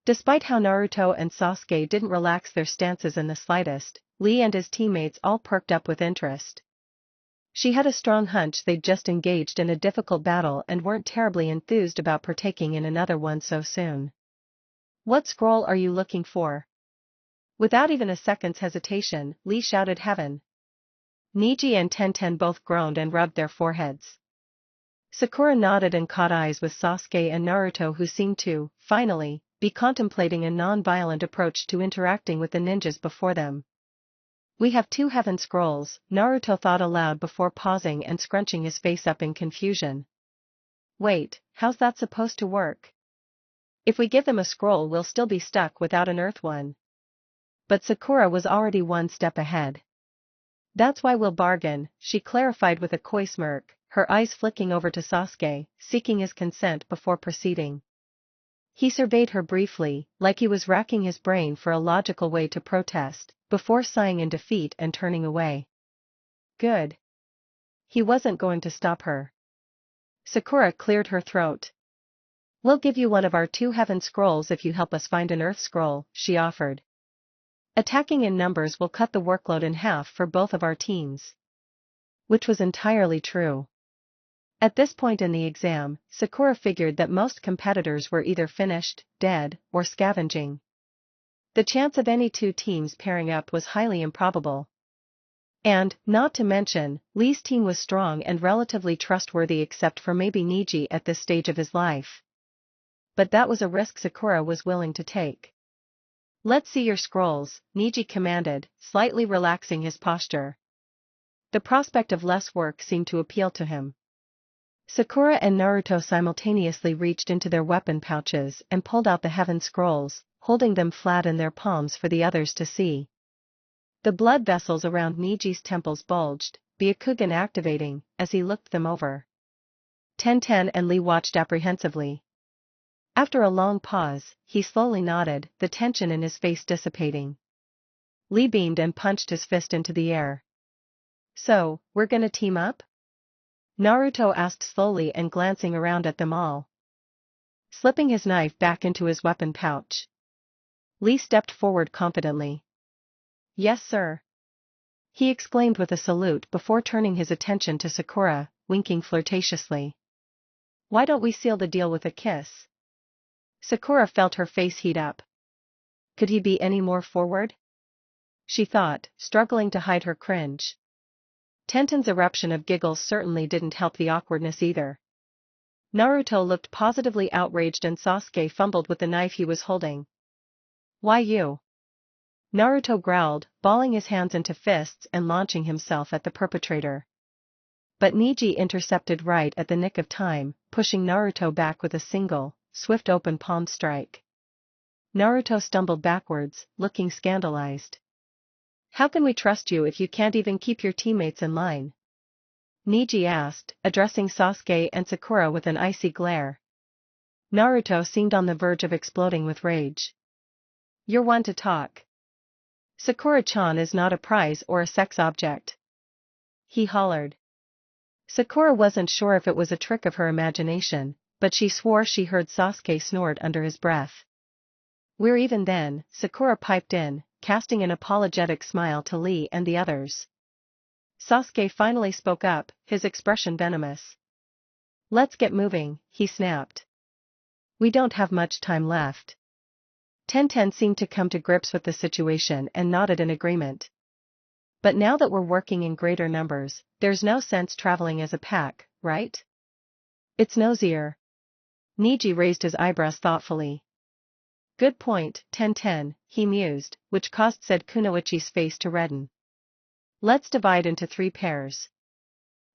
Despite how Naruto and Sasuke didn't relax their stances in the slightest, Lee and his teammates all perked up with interest. She had a strong hunch they'd just engaged in a difficult battle and weren't terribly enthused about partaking in another one so soon. "What scroll are you looking for?" Without even a second's hesitation, Lee shouted heaven. Neji and Tenten both groaned and rubbed their foreheads. Sakura nodded and caught eyes with Sasuke and Naruto who seemed to, finally, be contemplating a non-violent approach to interacting with the ninjas before them. "We have 2 heaven scrolls," Naruto thought aloud before pausing and scrunching his face up in confusion. "Wait, how's that supposed to work? If we give them a scroll we'll still be stuck without an earth one." But Sakura was already one step ahead. "That's why we'll bargain," she clarified with a coy smirk, her eyes flicking over to Sasuke, seeking his consent before proceeding. He surveyed her briefly, like he was racking his brain for a logical way to protest, before sighing in defeat and turning away. Good. He wasn't going to stop her. Sakura cleared her throat. "We'll give you one of our 2 heaven scrolls if you help us find an earth scroll," she offered. "Attacking in numbers will cut the workload in half for both of our teams." Which was entirely true. At this point in the exam, Sakura figured that most competitors were either finished, dead, or scavenging. The chance of any 2 teams pairing up was highly improbable. And, not to mention, Lee's team was strong and relatively trustworthy except for maybe Neji at this stage of his life. But that was a risk Sakura was willing to take. "Let's see your scrolls," Neji commanded, slightly relaxing his posture. The prospect of less work seemed to appeal to him. Sakura and Naruto simultaneously reached into their weapon pouches and pulled out the heaven scrolls, holding them flat in their palms for the others to see. The blood vessels around Neji's temples bulged, Byakugan activating, as he looked them over. Tenten and Lee watched apprehensively. After a long pause, he slowly nodded, the tension in his face dissipating. Lee beamed and punched his fist into the air. So, we're gonna team up? Naruto asked slowly and glancing around at them all. Slipping his knife back into his weapon pouch. Lee stepped forward confidently. Yes sir. He exclaimed with a salute before turning his attention to Sakura, winking flirtatiously. Why don't we seal the deal with a kiss? Sakura felt her face heat up. Could he be any more forward? She thought, struggling to hide her cringe. Tenten's eruption of giggles certainly didn't help the awkwardness either. Naruto looked positively outraged and Sasuke fumbled with the knife he was holding. Why you? Naruto growled, balling his hands into fists and launching himself at the perpetrator. But Neji intercepted right at the nick of time, pushing Naruto back with a single, swift open palm strike. Naruto stumbled backwards, looking scandalized. How can we trust you if you can't even keep your teammates in line? Neji asked, addressing Sasuke and Sakura with an icy glare. Naruto seemed on the verge of exploding with rage. You're one to talk. Sakura-chan is not a prize or a sex object. He hollered. Sakura wasn't sure if it was a trick of her imagination, but she swore she heard Sasuke snort under his breath. We're even then, Sakura piped in, casting an apologetic smile to Lee and the others. Sasuke finally spoke up, his expression venomous. Let's get moving, he snapped. We don't have much time left. Tenten seemed to come to grips with the situation and nodded in agreement. But now that we're working in greater numbers, there's no sense traveling as a pack, right? It's nosier. Neji raised his eyebrows thoughtfully. Good point, Tenten, he mused, which caused said Kunoichi's face to redden. Let's divide into 3 pairs.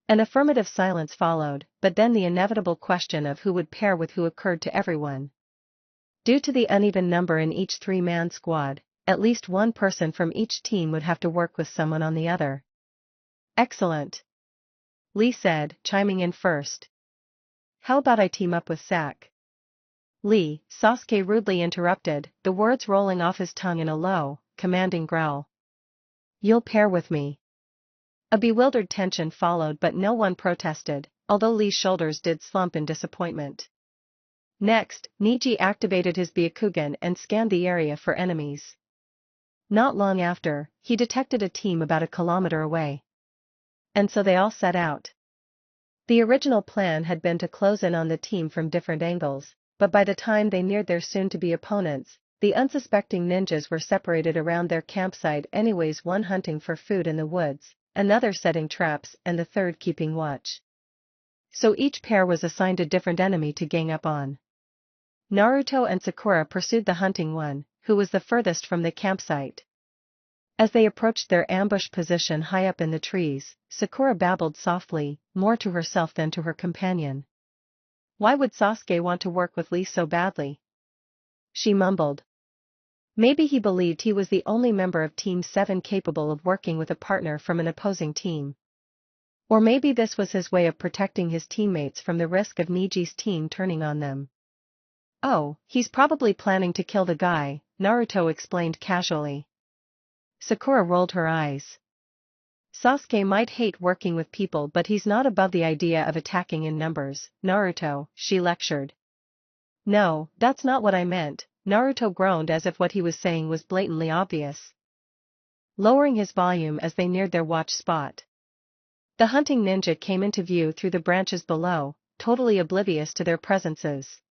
An affirmative silence followed, but then the inevitable question of who would pair with who occurred to everyone. Due to the uneven number in each 3-man squad, at least one person from each team would have to work with someone on the other. Excellent. Lee said, chiming in first. How about I team up with Sak? Lee, Sasuke rudely interrupted, the words rolling off his tongue in a low, commanding growl. You'll pair with me. A bewildered tension followed but no one protested, although Lee's shoulders did slump in disappointment. Next, Neji activated his Byakugan and scanned the area for enemies. Not long after, he detected a team about a kilometer away. And so they all set out. The original plan had been to close in on the team from different angles, but by the time they neared their soon-to-be opponents, the unsuspecting ninjas were separated around their campsite anyways, one hunting for food in the woods, another setting traps and the third keeping watch. So each pair was assigned a different enemy to gang up on. Naruto and Sakura pursued the hunting one, who was the furthest from the campsite. As they approached their ambush position high up in the trees, Sakura babbled softly, more to herself than to her companion. Why would Sasuke want to work with Lee so badly? She mumbled. Maybe he believed he was the only member of Team 7 capable of working with a partner from an opposing team. Or maybe this was his way of protecting his teammates from the risk of Neji's team turning on them. Oh, he's probably planning to kill the guy, Naruto explained casually. Sakura rolled her eyes. Sasuke might hate working with people but he's not above the idea of attacking in numbers, Naruto, she lectured. No, that's not what I meant, Naruto groaned as if what he was saying was blatantly obvious. Lowering his volume as they neared their watch spot. The hunting ninja came into view through the branches below, totally oblivious to their presences.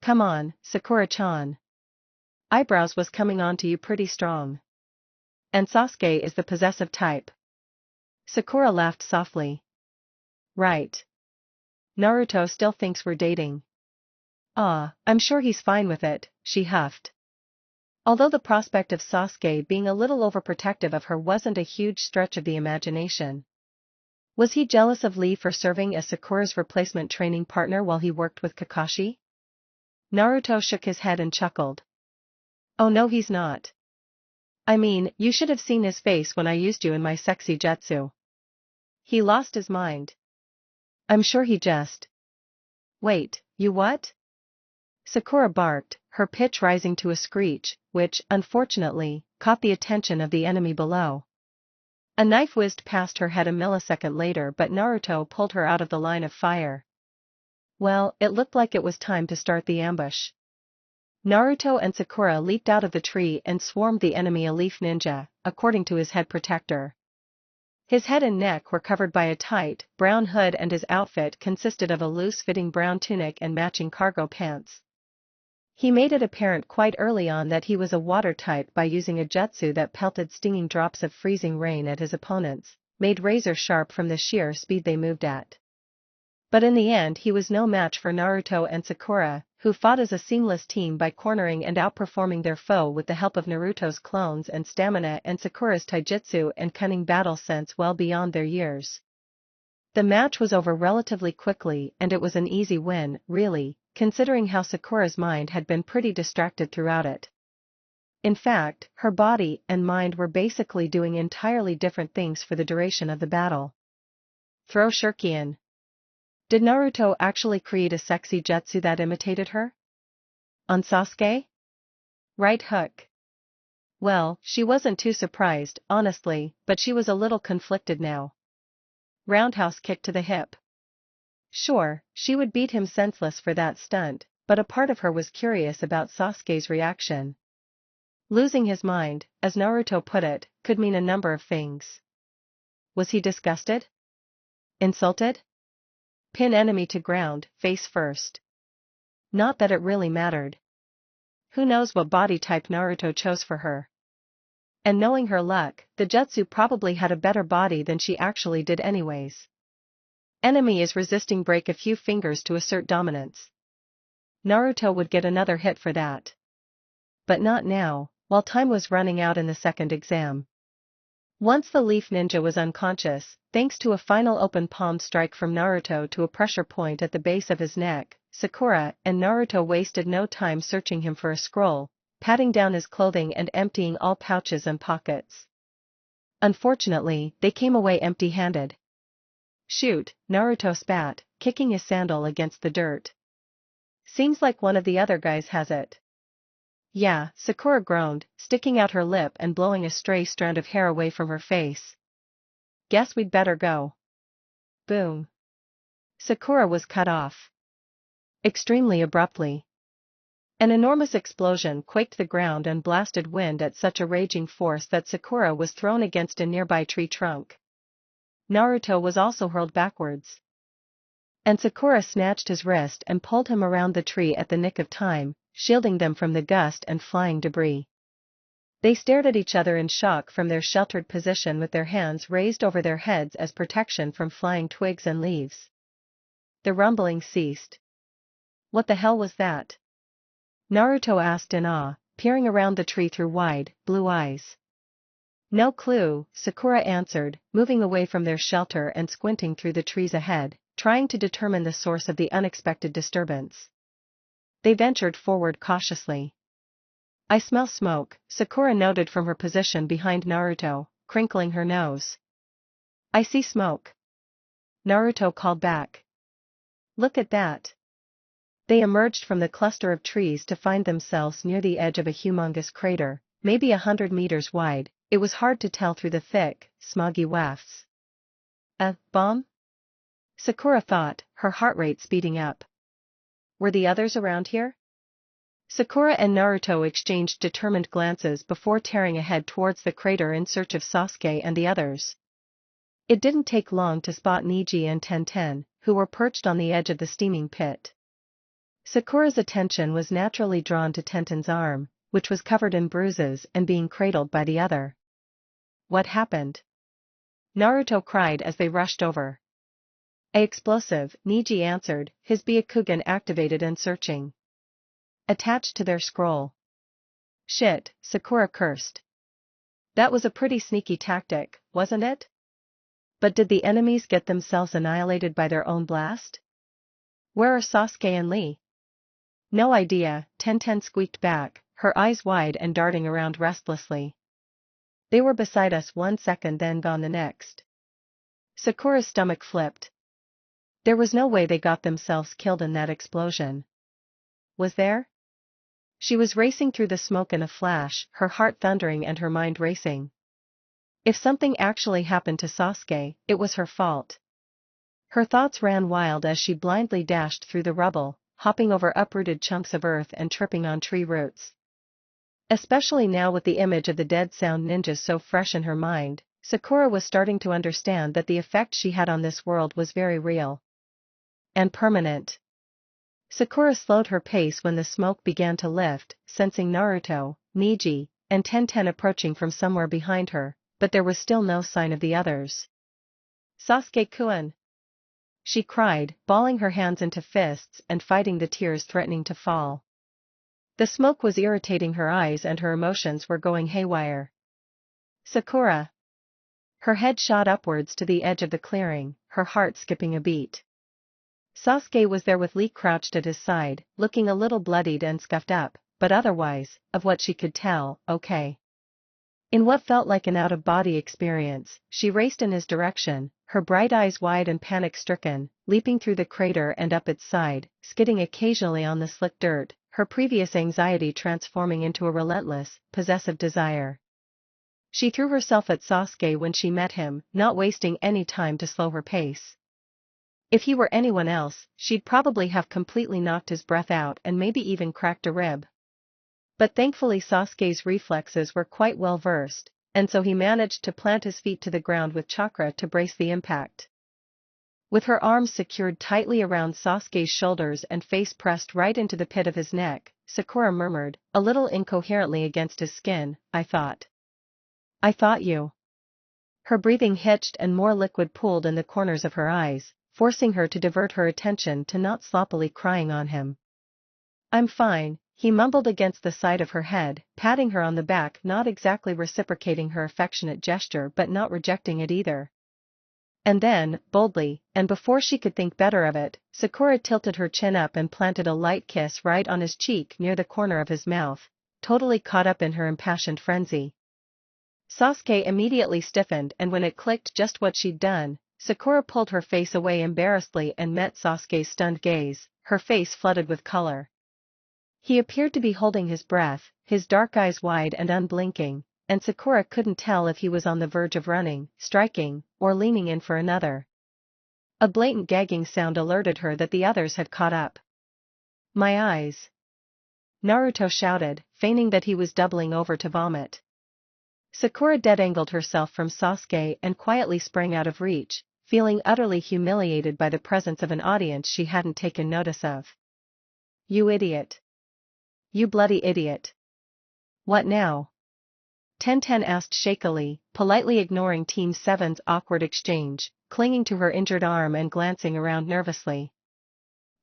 Come on, Sakura-chan. Eyebrows was coming on to you pretty strong. And Sasuke is the possessive type. Sakura laughed softly. Right. Naruto still thinks we're dating. I'm sure he's fine with it, she huffed. Although the prospect of Sasuke being a little overprotective of her wasn't a huge stretch of the imagination. Was he jealous of Lee for serving as Sakura's replacement training partner while he worked with Kakashi? Naruto shook his head and chuckled. Oh no, he's not. I mean, you should have seen his face when I used you in my sexy jutsu. He lost his mind. I'm sure he just. Wait, you what? Sakura barked, her pitch rising to a screech, which, unfortunately, caught the attention of the enemy below. A knife whizzed past her head a millisecond later, but Naruto pulled her out of the line of fire. Well, it looked like it was time to start the ambush. Naruto and Sakura leaped out of the tree and swarmed the enemy, a leaf ninja, according to his head protector. His head and neck were covered by a tight, brown hood and his outfit consisted of a loose-fitting brown tunic and matching cargo pants. He made it apparent quite early on that he was a water type by using a jutsu that pelted stinging drops of freezing rain at his opponents, made razor sharp from the sheer speed they moved at. But in the end he was no match for Naruto and Sakura, who fought as a seamless team by cornering and outperforming their foe with the help of Naruto's clones and stamina and Sakura's taijutsu and cunning battle sense well beyond their years. The match was over relatively quickly, and it was an easy win, really, considering how Sakura's mind had been pretty distracted throughout it. In fact, her body and mind were basically doing entirely different things for the duration of the battle. Throw shuriken. Did Naruto actually create a sexy jutsu that imitated her? On Sasuke? Right hook. Well, she wasn't too surprised, honestly, but she was a little conflicted now. Roundhouse kick to the hip. Sure, she would beat him senseless for that stunt, but a part of her was curious about Sasuke's reaction. Losing his mind, as Naruto put it, could mean a number of things. Was he disgusted? Insulted? Pin enemy to ground, face first. Not that it really mattered. Who knows what body type Naruto chose for her? And knowing her luck, the jutsu probably had a better body than she actually did anyways. Enemy is resisting, break a few fingers to assert dominance. Naruto would get another hit for that. But not now, while time was running out in the second exam. Once the leaf ninja was unconscious, thanks to a final open palm strike from Naruto to a pressure point at the base of his neck, Sakura and Naruto wasted no time searching him for a scroll, patting down his clothing and emptying all pouches and pockets. Unfortunately, they came away empty-handed. Shoot, Naruto spat, kicking his sandal against the dirt. Seems like one of the other guys has it. Yeah, Sakura groaned, sticking out her lip and blowing a stray strand of hair away from her face. Guess we'd better go. Boom. Sakura was cut off. Extremely abruptly. An enormous explosion quaked the ground and blasted wind at such a raging force that Sakura was thrown against a nearby tree trunk. Naruto was also hurled backwards. And Sakura snatched his wrist and pulled him around the tree at the nick of time, shielding them from the gust and flying debris. They stared at each other in shock from their sheltered position with their hands raised over their heads as protection from flying twigs and leaves. The rumbling ceased. What the hell was that? Naruto asked in awe, peering around the tree through wide, blue eyes. No clue, Sakura answered, moving away from their shelter and squinting through the trees ahead, trying to determine the source of the unexpected disturbance. They ventured forward cautiously. I smell smoke, Sakura noted from her position behind Naruto, crinkling her nose. I see smoke. Naruto called back. Look at that. They emerged from the cluster of trees to find themselves near the edge of a humongous crater, maybe 100 meters wide. It was hard to tell through the thick, smoggy wafts. A bomb? Sakura thought, her heart rate speeding up. Were the others around here? Sakura and Naruto exchanged determined glances before tearing ahead towards the crater in search of Sasuke and the others. It didn't take long to spot Neji and Tenten, who were perched on the edge of the steaming pit. Sakura's attention was naturally drawn to Tenten's arm, which was covered in bruises and being cradled by the other. What happened? Naruto cried as they rushed over. A explosive, Neji answered, his Byakugan activated and searching. Attached to their scroll. Shit, Sakura cursed. That was a pretty sneaky tactic, wasn't it? But did the enemies get themselves annihilated by their own blast? Where are Sasuke and Lee? No idea, Tenten squeaked back, her eyes wide and darting around restlessly. They were beside us 1 second, then gone the next. Sakura's stomach flipped. There was no way they got themselves killed in that explosion. Was there? She was racing through the smoke in a flash, her heart thundering and her mind racing. If something actually happened to Sasuke, it was her fault. Her thoughts ran wild as she blindly dashed through the rubble, hopping over uprooted chunks of earth and tripping on tree roots. Especially now with the image of the dead sound ninjas so fresh in her mind, Sakura was starting to understand that the effect she had on this world was very real. And permanent. Sakura slowed her pace when the smoke began to lift, sensing Naruto, Neji, and Tenten approaching from somewhere behind her, but there was still no sign of the others. Sasuke-kun! She cried, balling her hands into fists and fighting the tears threatening to fall. The smoke was irritating her eyes and her emotions were going haywire. Sakura! Her head shot upwards to the edge of the clearing, her heart skipping a beat. Sasuke was there with Lee crouched at his side, looking a little bloodied and scuffed up, but otherwise, of what she could tell, okay. In what felt like an out-of-body experience, she raced in his direction, her bright eyes wide and panic-stricken, leaping through the crater and up its side, skidding occasionally on the slick dirt, her previous anxiety transforming into a relentless, possessive desire. She threw herself at Sasuke when she met him, not wasting any time to slow her pace. If he were anyone else, she'd probably have completely knocked his breath out and maybe even cracked a rib. But thankfully Sasuke's reflexes were quite well versed, and so he managed to plant his feet to the ground with chakra to brace the impact. With her arms secured tightly around Sasuke's shoulders and face pressed right into the pit of his neck, Sakura murmured, a little incoherently against his skin, I thought you. Her breathing hitched and more liquid pooled in the corners of her eyes, forcing her to divert her attention to not sloppily crying on him. I'm fine, he mumbled against the side of her head, patting her on the back, not exactly reciprocating her affectionate gesture but not rejecting it either. And then, boldly, and before she could think better of it, Sakura tilted her chin up and planted a light kiss right on his cheek near the corner of his mouth, totally caught up in her impassioned frenzy. Sasuke immediately stiffened, and when it clicked just what she'd done, Sakura pulled her face away embarrassedly and met Sasuke's stunned gaze, her face flooded with color. He appeared to be holding his breath, his dark eyes wide and unblinking, and Sakura couldn't tell if he was on the verge of running, striking, or leaning in for another. A blatant gagging sound alerted her that the others had caught up. My eyes! Naruto shouted, feigning that he was doubling over to vomit. Sakura dead-angled herself from Sasuke and quietly sprang out of reach, feeling utterly humiliated by the presence of an audience she hadn't taken notice of. You idiot! You bloody idiot! What now? Tenten asked shakily, politely ignoring Team 7's awkward exchange, clinging to her injured arm and glancing around nervously.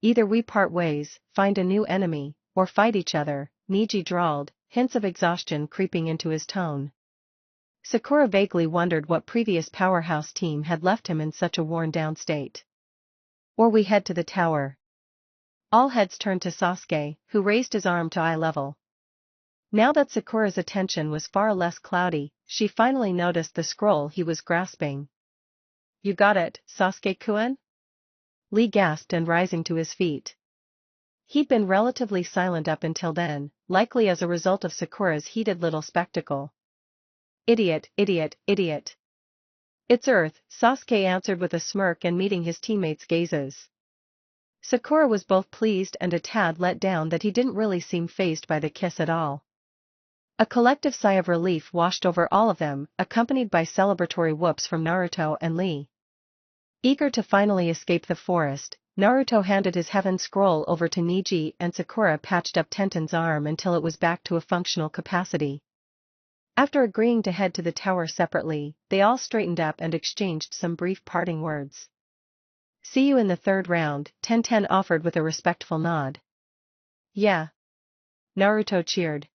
Either we part ways, find a new enemy, or fight each other, Neji drawled, hints of exhaustion creeping into his tone. Sakura vaguely wondered what previous powerhouse team had left him in such a worn-down state. Or we head to the tower. All heads turned to Sasuke, who raised his arm to eye level. Now that Sakura's attention was far less cloudy, she finally noticed the scroll he was grasping. You got it, Sasuke-kun? Lee gasped and rising to his feet. He'd been relatively silent up until then, likely as a result of Sakura's heated little spectacle. Idiot, idiot, idiot. It's Earth, Sasuke answered with a smirk and meeting his teammates' gazes. Sakura was both pleased and a tad let down that he didn't really seem fazed by the kiss at all. A collective sigh of relief washed over all of them, accompanied by celebratory whoops from Naruto and Lee. Eager to finally escape the forest, Naruto handed his heaven scroll over to Neji and Sakura patched up Tenten's arm until it was back to a functional capacity. After agreeing to head to the tower separately, they all straightened up and exchanged some brief parting words. See you in the third round, Tenten offered with a respectful nod. Yeah. Naruto cheered.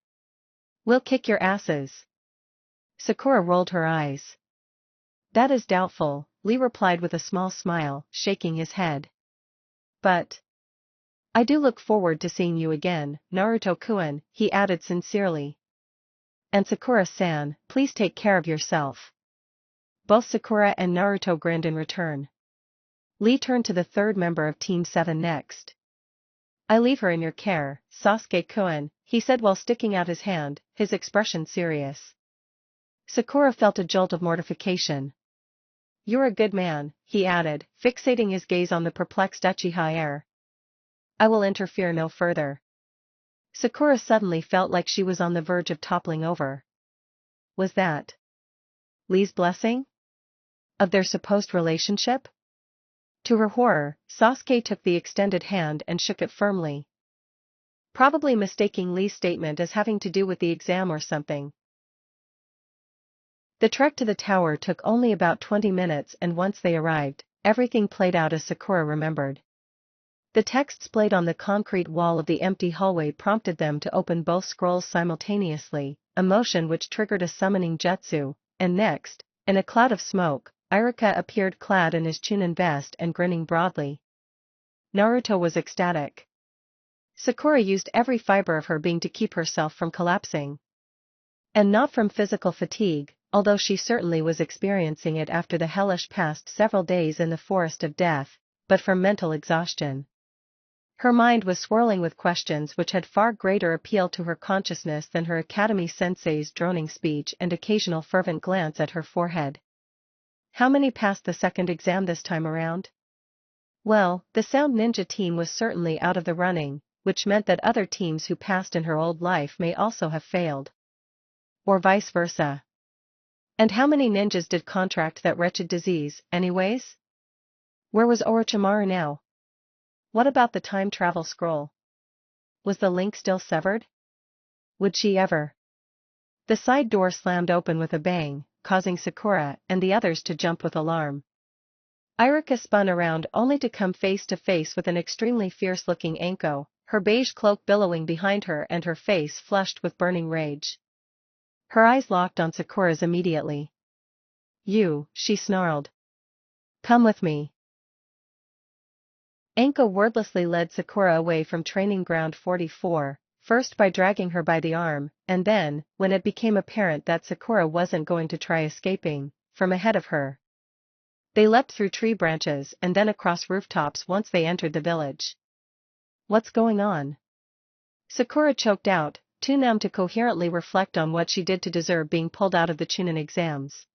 We'll kick your asses. Sakura rolled her eyes. That is doubtful, Lee replied with a small smile, shaking his head. But I do look forward to seeing you again, Naruto-kun, he added sincerely. And Sakura-san, please take care of yourself. Both Sakura and Naruto grinned in return. Lee turned to the third member of Team 7 next. I leave her in your care, Sasuke-kun, he said while sticking out his hand, his expression serious. Sakura felt a jolt of mortification. You're a good man, he added, fixating his gaze on the perplexed Uchiha heir. I will interfere no further. Sakura suddenly felt like she was on the verge of toppling over. Was that Lee's blessing? Of their supposed relationship? To her horror, Sasuke took the extended hand and shook it firmly. Probably mistaking Lee's statement as having to do with the exam or something. The trek to the tower took only about 20 minutes, and once they arrived, everything played out as Sakura remembered. The text splayed on the concrete wall of the empty hallway prompted them to open both scrolls simultaneously, a motion which triggered a summoning jutsu, and next, in a cloud of smoke, Iruka appeared clad in his Chunin vest and grinning broadly. Naruto was ecstatic. Sakura used every fiber of her being to keep herself from collapsing. And not from physical fatigue, although she certainly was experiencing it after the hellish past several days in the forest of death, but from mental exhaustion. Her mind was swirling with questions which had far greater appeal to her consciousness than her academy sensei's droning speech and occasional fervent glance at her forehead. How many passed the second exam this time around? Well, the Sound Ninja team was certainly out of the running, which meant that other teams who passed in her old life may also have failed. Or vice versa. And how many ninjas did contract that wretched disease, anyways? Where was Orochimaru now? What about the time travel scroll? Was the link still severed? Would she ever? The side door slammed open with a bang, causing Sakura and the others to jump with alarm. Iruka spun around only to come face to face with an extremely fierce-looking Anko, her beige cloak billowing behind her and her face flushed with burning rage. Her eyes locked on Sakura's immediately. You, she snarled. Come with me. Anko wordlessly led Sakura away from training ground 44, first by dragging her by the arm, and then, when it became apparent that Sakura wasn't going to try escaping, from ahead of her. They leapt through tree branches and then across rooftops once they entered the village. What's going on? Sakura choked out, too numb to coherently reflect on what she did to deserve being pulled out of the Chunin exams.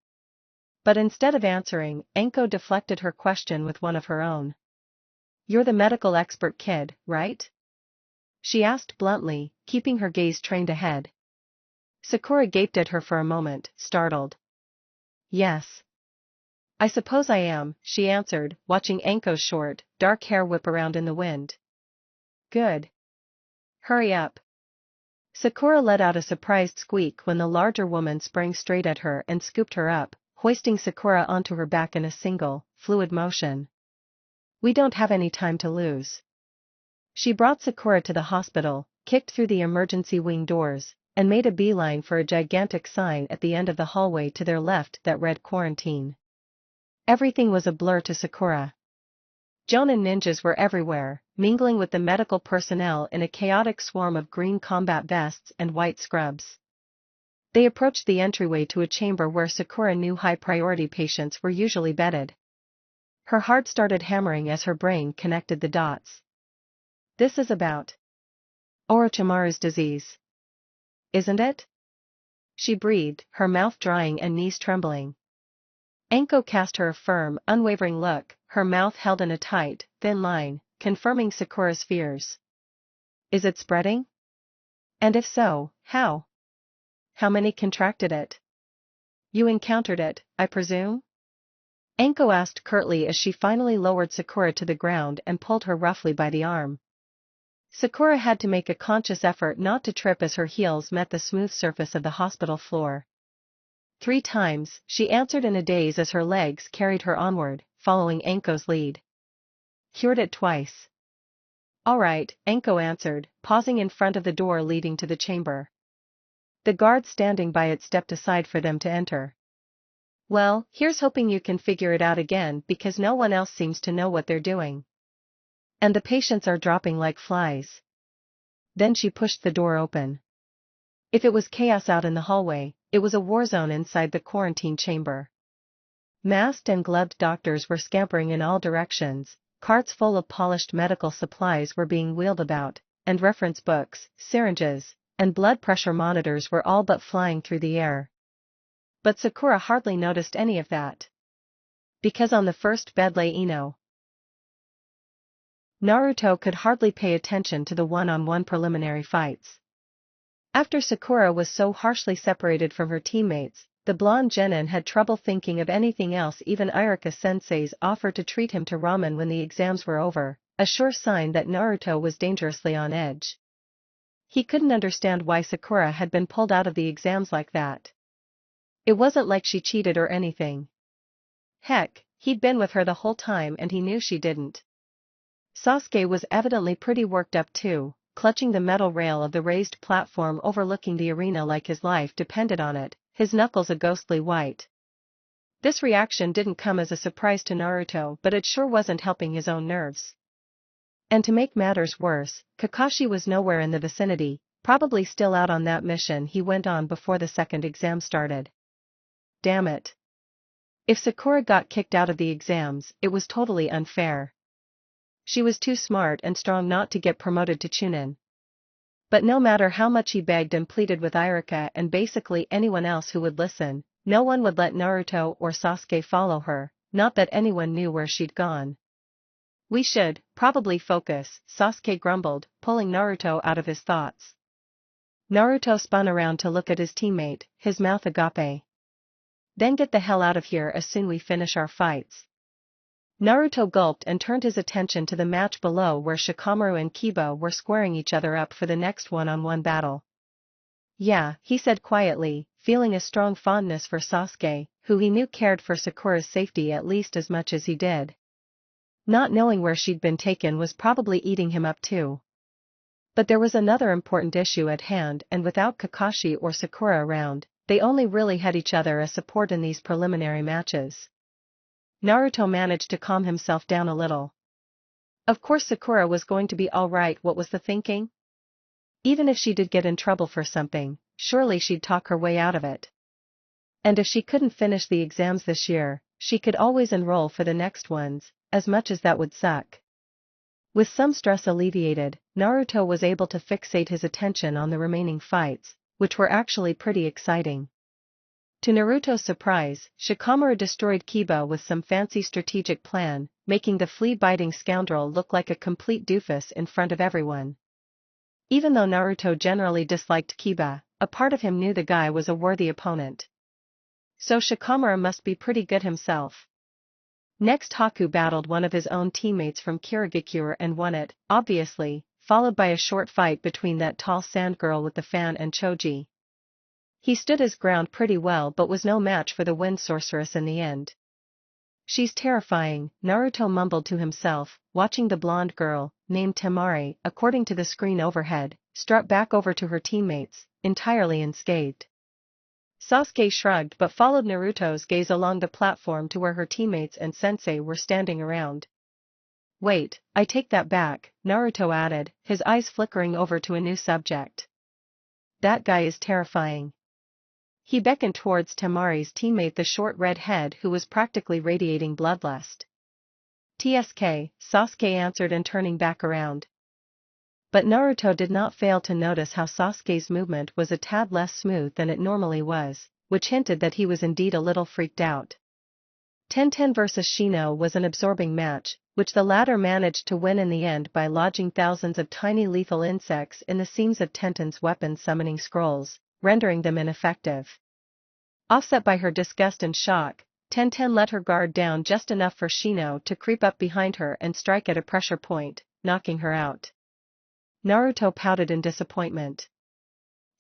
But instead of answering, Anko deflected her question with one of her own. You're the medical expert kid, right? She asked bluntly, keeping her gaze trained ahead. Sakura gaped at her for a moment, startled. Yes. I suppose I am, she answered, watching Anko's short, dark hair whip around in the wind. Good. Hurry up. Sakura let out a surprised squeak when the larger woman sprang straight at her and scooped her up, hoisting Sakura onto her back in a single, fluid motion. We don't have any time to lose. She brought Sakura to the hospital, kicked through the emergency wing doors, and made a beeline for a gigantic sign at the end of the hallway to their left that read quarantine. Everything was a blur to Sakura. Jonin ninjas were everywhere, mingling with the medical personnel in a chaotic swarm of green combat vests and white scrubs. They approached the entryway to a chamber where Sakura knew high-priority patients were usually bedded. Her heart started hammering as her brain connected the dots. This is about Orochimaru's disease. Isn't it? She breathed, her mouth drying and knees trembling. Anko cast her a firm, unwavering look, her mouth held in a tight, thin line, confirming Sakura's fears. Is it spreading? And if so, how? How many contracted it? You encountered it, I presume? Anko asked curtly as she finally lowered Sakura to the ground and pulled her roughly by the arm. Sakura had to make a conscious effort not to trip as her heels met the smooth surface of the hospital floor. 3 times, she answered in a daze as her legs carried her onward, following Anko's lead. Cured it twice. All right, Anko answered, pausing in front of the door leading to the chamber. The guard standing by it stepped aside for them to enter. Well, here's hoping you can figure it out again because no one else seems to know what they're doing. And the patients are dropping like flies. Then she pushed the door open. If it was chaos out in the hallway, it was a war zone inside the quarantine chamber. Masked and gloved doctors were scampering in all directions, carts full of polished medical supplies were being wheeled about, and reference books, syringes, and blood pressure monitors were all but flying through the air. But Sakura hardly noticed any of that. Because on the first bed lay Ino. Naruto could hardly pay attention to the one-on-one preliminary fights. After Sakura was so harshly separated from her teammates, the blonde genin had trouble thinking of anything else. Even Irika-sensei's offer to treat him to ramen when the exams were over, a sure sign that Naruto was dangerously on edge. He couldn't understand why Sakura had been pulled out of the exams like that. It wasn't like she cheated or anything. Heck, he'd been with her the whole time and he knew she didn't. Sasuke was evidently pretty worked up too, clutching the metal rail of the raised platform overlooking the arena like his life depended on it, his knuckles a ghostly white. This reaction didn't come as a surprise to Naruto, but it sure wasn't helping his own nerves. And to make matters worse, Kakashi was nowhere in the vicinity, probably still out on that mission he went on before the second exam started. Damn it. If Sakura got kicked out of the exams, it was totally unfair. She was too smart and strong not to get promoted to Chunin. But no matter how much he begged and pleaded with Irika and basically anyone else who would listen, no one would let Naruto or Sasuke follow her, not that anyone knew where she'd gone. We should, probably focus, Sasuke grumbled, pulling Naruto out of his thoughts. Naruto spun around to look at his teammate, his mouth agape. Then get the hell out of here as soon we finish our fights. Naruto gulped and turned his attention to the match below where Shikamaru and Kiba were squaring each other up for the next one-on-one battle. Yeah, he said quietly, feeling a strong fondness for Sasuke, who he knew cared for Sakura's safety at least as much as he did. Not knowing where she'd been taken was probably eating him up too. But there was another important issue at hand, and without Kakashi or Sakura around, they only really had each other as support in these preliminary matches. Naruto managed to calm himself down a little. Of course Sakura was going to be alright. What was the thinking? Even if she did get in trouble for something, surely she'd talk her way out of it. And if she couldn't finish the exams this year, she could always enroll for the next ones, as much as that would suck. With some stress alleviated, Naruto was able to fixate his attention on the remaining fights, which were actually pretty exciting. To Naruto's surprise, Shikamaru destroyed Kiba with some fancy strategic plan, making the flea-biting scoundrel look like a complete doofus in front of everyone. Even though Naruto generally disliked Kiba, a part of him knew the guy was a worthy opponent. So Shikamaru must be pretty good himself. Next Haku battled one of his own teammates from Kirigakure and won it, obviously, followed by a short fight between that tall sand girl with the fan and Choji. He stood his ground pretty well but was no match for the wind sorceress in the end. She's terrifying, Naruto mumbled to himself, watching the blonde girl, named Temari, according to the screen overhead, strut back over to her teammates, entirely unscathed. Sasuke shrugged but followed Naruto's gaze along the platform to where her teammates and sensei were standing around. Wait, I take that back, Naruto added, his eyes flickering over to a new subject. That guy is terrifying. He beckoned towards Temari's teammate, the short red head who was practically radiating bloodlust. TSK, Sasuke answered and turning back around. But Naruto did not fail to notice how Sasuke's movement was a tad less smooth than it normally was, which hinted that he was indeed a little freaked out. Tenten vs Shino was an absorbing match, which the latter managed to win in the end by lodging thousands of tiny lethal insects in the seams of Tenten's weapon summoning scrolls, rendering them ineffective. Offset by her disgust and shock, Tenten let her guard down just enough for Shino to creep up behind her and strike at a pressure point, knocking her out. Naruto pouted in disappointment.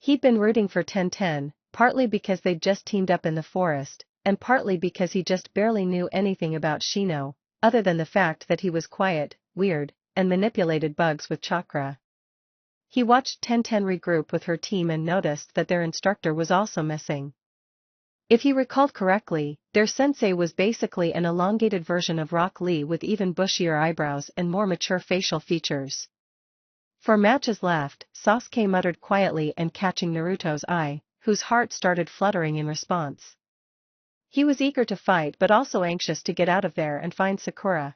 He'd been rooting for Tenten, partly because they'd just teamed up in the forest, and partly because he just barely knew anything about Shino, other than the fact that he was quiet, weird, and manipulated bugs with chakra. He watched Tenten regroup with her team and noticed that their instructor was also missing. If he recalled correctly, their sensei was basically an elongated version of Rock Lee with even bushier eyebrows and more mature facial features. 4 matches left, Sasuke muttered quietly and catching Naruto's eye, whose heart started fluttering in response. He was eager to fight but also anxious to get out of there and find Sakura.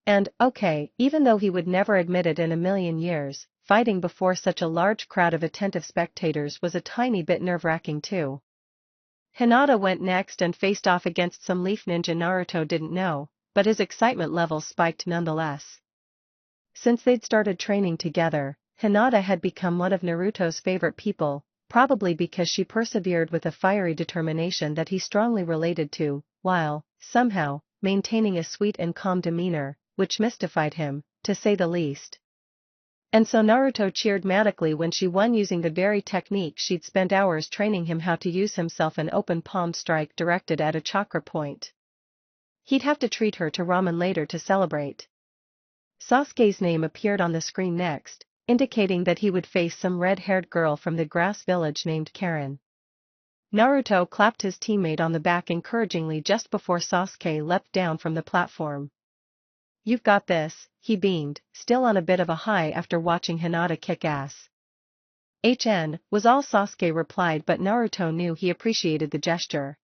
And, okay, even though he would never admit it in a million years, fighting before such a large crowd of attentive spectators was a tiny bit nerve-wracking too. Hinata went next and faced off against some leaf ninja Naruto didn't know, but his excitement levels spiked nonetheless. Since they'd started training together, Hinata had become one of Naruto's favorite people, probably because she persevered with a fiery determination that he strongly related to, while, somehow, maintaining a sweet and calm demeanor, which mystified him, to say the least. And so Naruto cheered madly when she won using the very technique she'd spent hours training him how to use himself, an open palm strike directed at a chakra point. He'd have to treat her to ramen later to celebrate. Sasuke's name appeared on the screen next, indicating that he would face some red-haired girl from the grass village named Karen. Naruto clapped his teammate on the back encouragingly just before Sasuke leapt down from the platform. "You've got this," he beamed, still on a bit of a high after watching Hinata kick ass. Was all Sasuke replied, but Naruto knew he appreciated the gesture.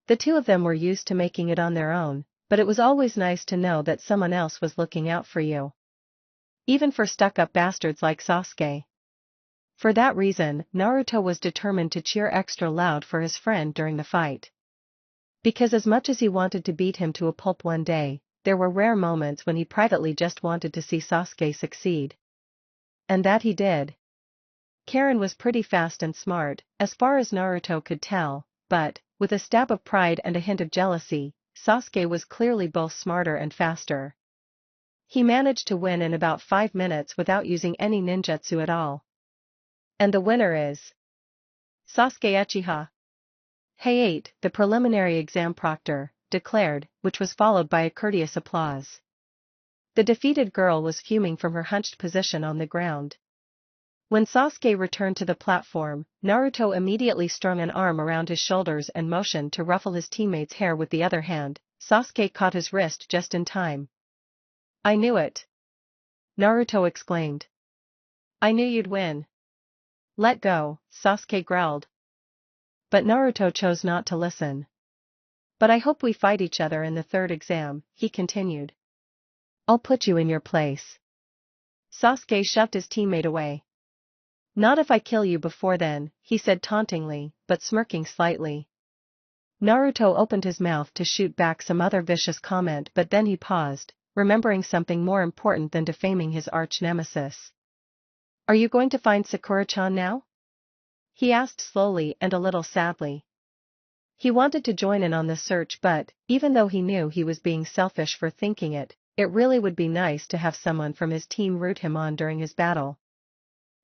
The two of them were used to making it on their own, but it was always nice to know that someone else was looking out for you. Even for stuck-up bastards like Sasuke. For that reason, Naruto was determined to cheer extra loud for his friend during the fight. Because as much as he wanted to beat him to a pulp one day, there were rare moments when he privately just wanted to see Sasuke succeed. And that he did. Karen was pretty fast and smart, as far as Naruto could tell, but, with a stab of pride and a hint of jealousy, Sasuke was clearly both smarter and faster. He managed to win in about 5 minutes without using any ninjutsu at all. And the winner is Sasuke Uchiha. Hey, the preliminary exam proctor declared, which was followed by a courteous applause. The defeated girl was fuming from her hunched position on the ground. When Sasuke returned to the platform, Naruto immediately strung an arm around his shoulders and motioned to ruffle his teammate's hair with the other hand. Sasuke caught his wrist just in time. "I knew it!" Naruto exclaimed. "I knew you'd win." "Let go," Sasuke growled. But Naruto chose not to listen. "But I hope we fight each other in the third exam," he continued. "I'll put you in your place." Sasuke shoved his teammate away. "Not if I kill you before then," he said tauntingly, but smirking slightly. Naruto opened his mouth to shoot back some other vicious comment, but then he paused, remembering something more important than defaming his arch-nemesis. "Are you going to find Sakura-chan now?" he asked slowly and a little sadly. He wanted to join in on the search, but, even though he knew he was being selfish for thinking it, it really would be nice to have someone from his team root him on during his battle.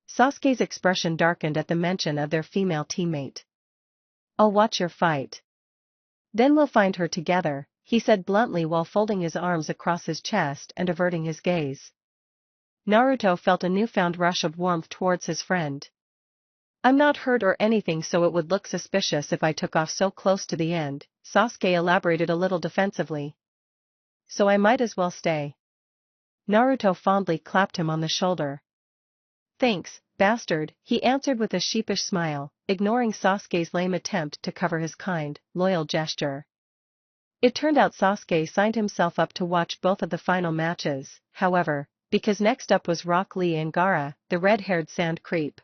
Sasuke's expression darkened at the mention of their female teammate. "I'll watch your fight. Then we'll find her together," he said bluntly while folding his arms across his chest and averting his gaze. Naruto felt a newfound rush of warmth towards his friend. "I'm not hurt or anything, so it would look suspicious if I took off so close to the end," Sasuke elaborated a little defensively. "So I might as well stay." Naruto fondly clapped him on the shoulder. "Thanks, bastard," he answered with a sheepish smile, ignoring Sasuke's lame attempt to cover his kind, loyal gesture. It turned out Sasuke signed himself up to watch both of the final matches, however, because next up was Rock Lee and Gaara, the red-haired sand creep.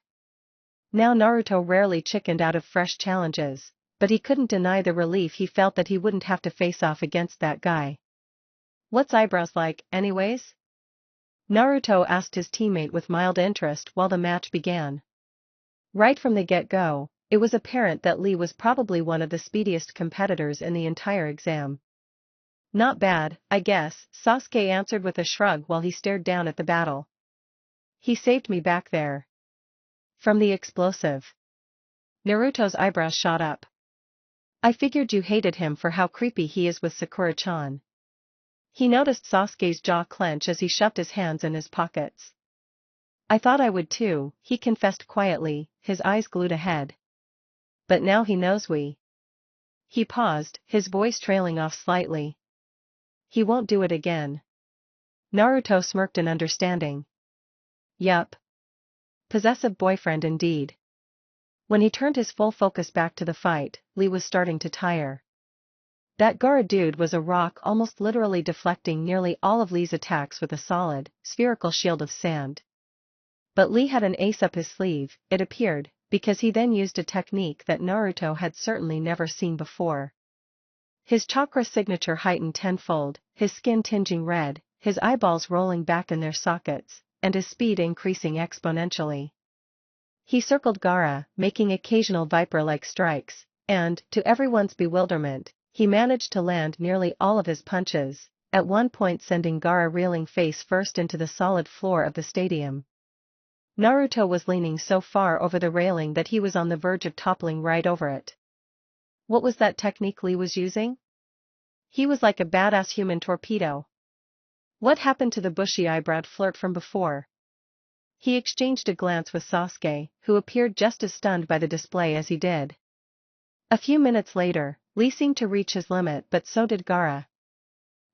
Now Naruto rarely chickened out of fresh challenges, but he couldn't deny the relief he felt that he wouldn't have to face off against that guy. "What's eyebrows like, anyways?" Naruto asked his teammate with mild interest while the match began. Right from the get-go, it was apparent that Lee was probably one of the speediest competitors in the entire exam. "Not bad, I guess," Sasuke answered with a shrug while he stared down at the battle. "He saved me back there from the explosive." Naruto's eyebrows shot up. "I figured you hated him for how creepy he is with Sakura-chan." He noticed Sasuke's jaw clench as he shoved his hands in his pockets. "I thought I would too," he confessed quietly, his eyes glued ahead. "But now he knows we." He paused, his voice trailing off slightly. "He won't do it again." Naruto smirked in understanding. "Yup. Possessive boyfriend indeed." When he turned his full focus back to the fight, Lee was starting to tire. That Gaara dude was a rock, almost literally deflecting nearly all of Lee's attacks with a solid, spherical shield of sand. But Lee had an ace up his sleeve, it appeared, because he then used a technique that Naruto had certainly never seen before. His chakra signature heightened tenfold, his skin tinging red, his eyeballs rolling back in their sockets, and his speed increasing exponentially. He circled Gaara, making occasional viper-like strikes, and, to everyone's bewilderment, he managed to land nearly all of his punches, at one point sending Gaara reeling face first into the solid floor of the stadium. Naruto was leaning so far over the railing that he was on the verge of toppling right over it. What was that technique Lee was using? He was like a badass human torpedo. What happened to the bushy-eyebrowed flirt from before? He exchanged a glance with Sasuke, who appeared just as stunned by the display as he did. A few minutes later, Lee seemed to reach his limit, but so did Gaara.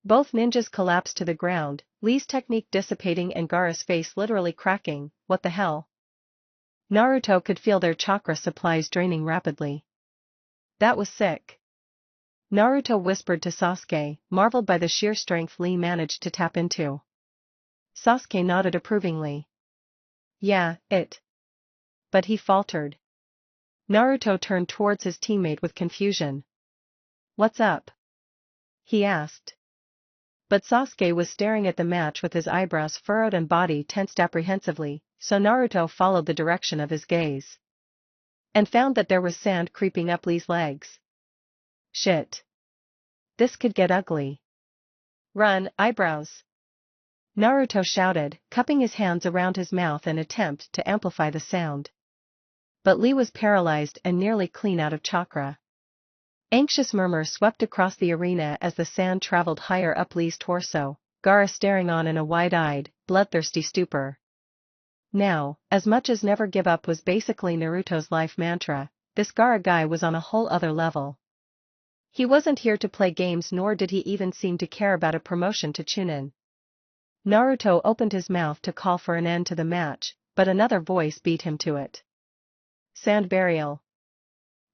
Both ninjas collapsed to the ground, Lee's technique dissipating and Gaara's face literally cracking. What the hell? Naruto could feel their chakra supplies draining rapidly. That was sick. Naruto whispered to Sasuke, marveled by the sheer strength Lee managed to tap into. Sasuke nodded approvingly. Yeah, it. But he faltered. Naruto turned towards his teammate with confusion. What's up? He asked. But Sasuke was staring at the match with his eyebrows furrowed and body tensed apprehensively, so Naruto followed the direction of his gaze. And found that there was sand creeping up Lee's legs. Shit. This could get ugly. Run, eyebrows! Naruto shouted, cupping his hands around his mouth in an attempt to amplify the sound. But Lee was paralyzed and nearly clean out of chakra. Anxious murmurs swept across the arena as the sand traveled higher up Lee's torso, Gaara staring on in a wide-eyed, bloodthirsty stupor. Now, as much as never give up was basically Naruto's life mantra, this Gaara guy was on a whole other level. He wasn't here to play games, nor did he even seem to care about a promotion to Chunin. Naruto opened his mouth to call for an end to the match, but another voice beat him to it. Sand burial.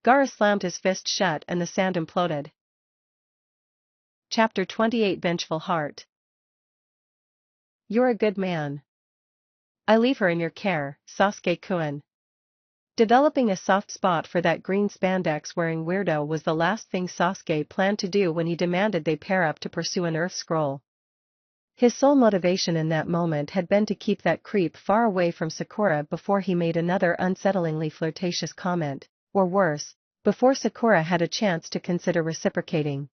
Gaara slammed his fist shut and the sand imploded. Chapter 28 Vengeful Heart. You're a good man. I leave her in your care, Sasuke-kun. Developing a soft spot for that green spandex-wearing weirdo was the last thing Sasuke planned to do when he demanded they pair up to pursue an Earth Scroll. His sole motivation in that moment had been to keep that creep far away from Sakura before he made another unsettlingly flirtatious comment, or worse, before Sakura had a chance to consider reciprocating.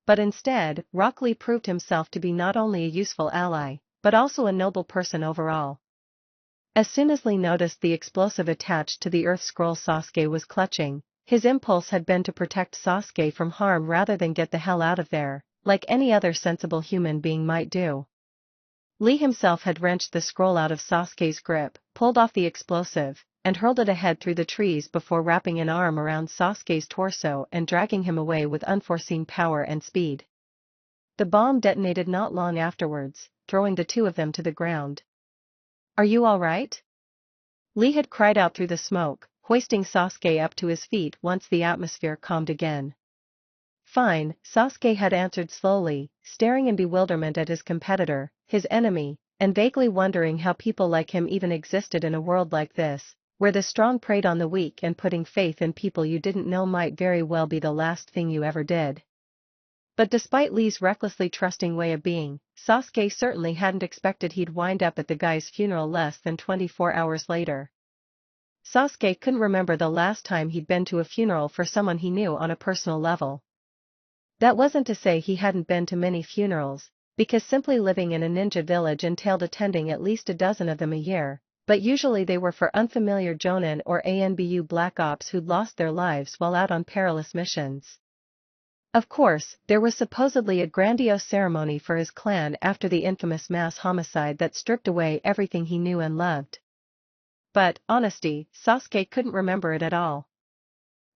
But instead, Rock Lee proved himself to be not only a useful ally, but also a noble person overall. As soon as Lee noticed the explosive attached to the Earth Scroll Sasuke was clutching, his impulse had been to protect Sasuke from harm rather than get the hell out of there, like any other sensible human being might do. Lee himself had wrenched the scroll out of Sasuke's grip, pulled off the explosive, and hurled it ahead through the trees before wrapping an arm around Sasuke's torso and dragging him away with unforeseen power and speed. The bomb detonated not long afterwards, throwing the two of them to the ground. Are you all right? Lee had cried out through the smoke, hoisting Sasuke up to his feet once the atmosphere calmed again. Fine, Sasuke had answered slowly, staring in bewilderment at his competitor, his enemy, and vaguely wondering how people like him even existed in a world like this, where the strong preyed on the weak and putting faith in people you didn't know might very well be the last thing you ever did. But despite Lee's recklessly trusting way of being, Sasuke certainly hadn't expected he'd wind up at the guy's funeral less than 24 hours later. Sasuke couldn't remember the last time he'd been to a funeral for someone he knew on a personal level. That wasn't to say he hadn't been to many funerals, because simply living in a ninja village entailed attending at least a dozen of them a year, but usually they were for unfamiliar Jonin or ANBU Black Ops who'd lost their lives while out on perilous missions. Of course, there was supposedly a grandiose ceremony for his clan after the infamous mass homicide that stripped away everything he knew and loved. But, honesty, Sasuke couldn't remember it at all.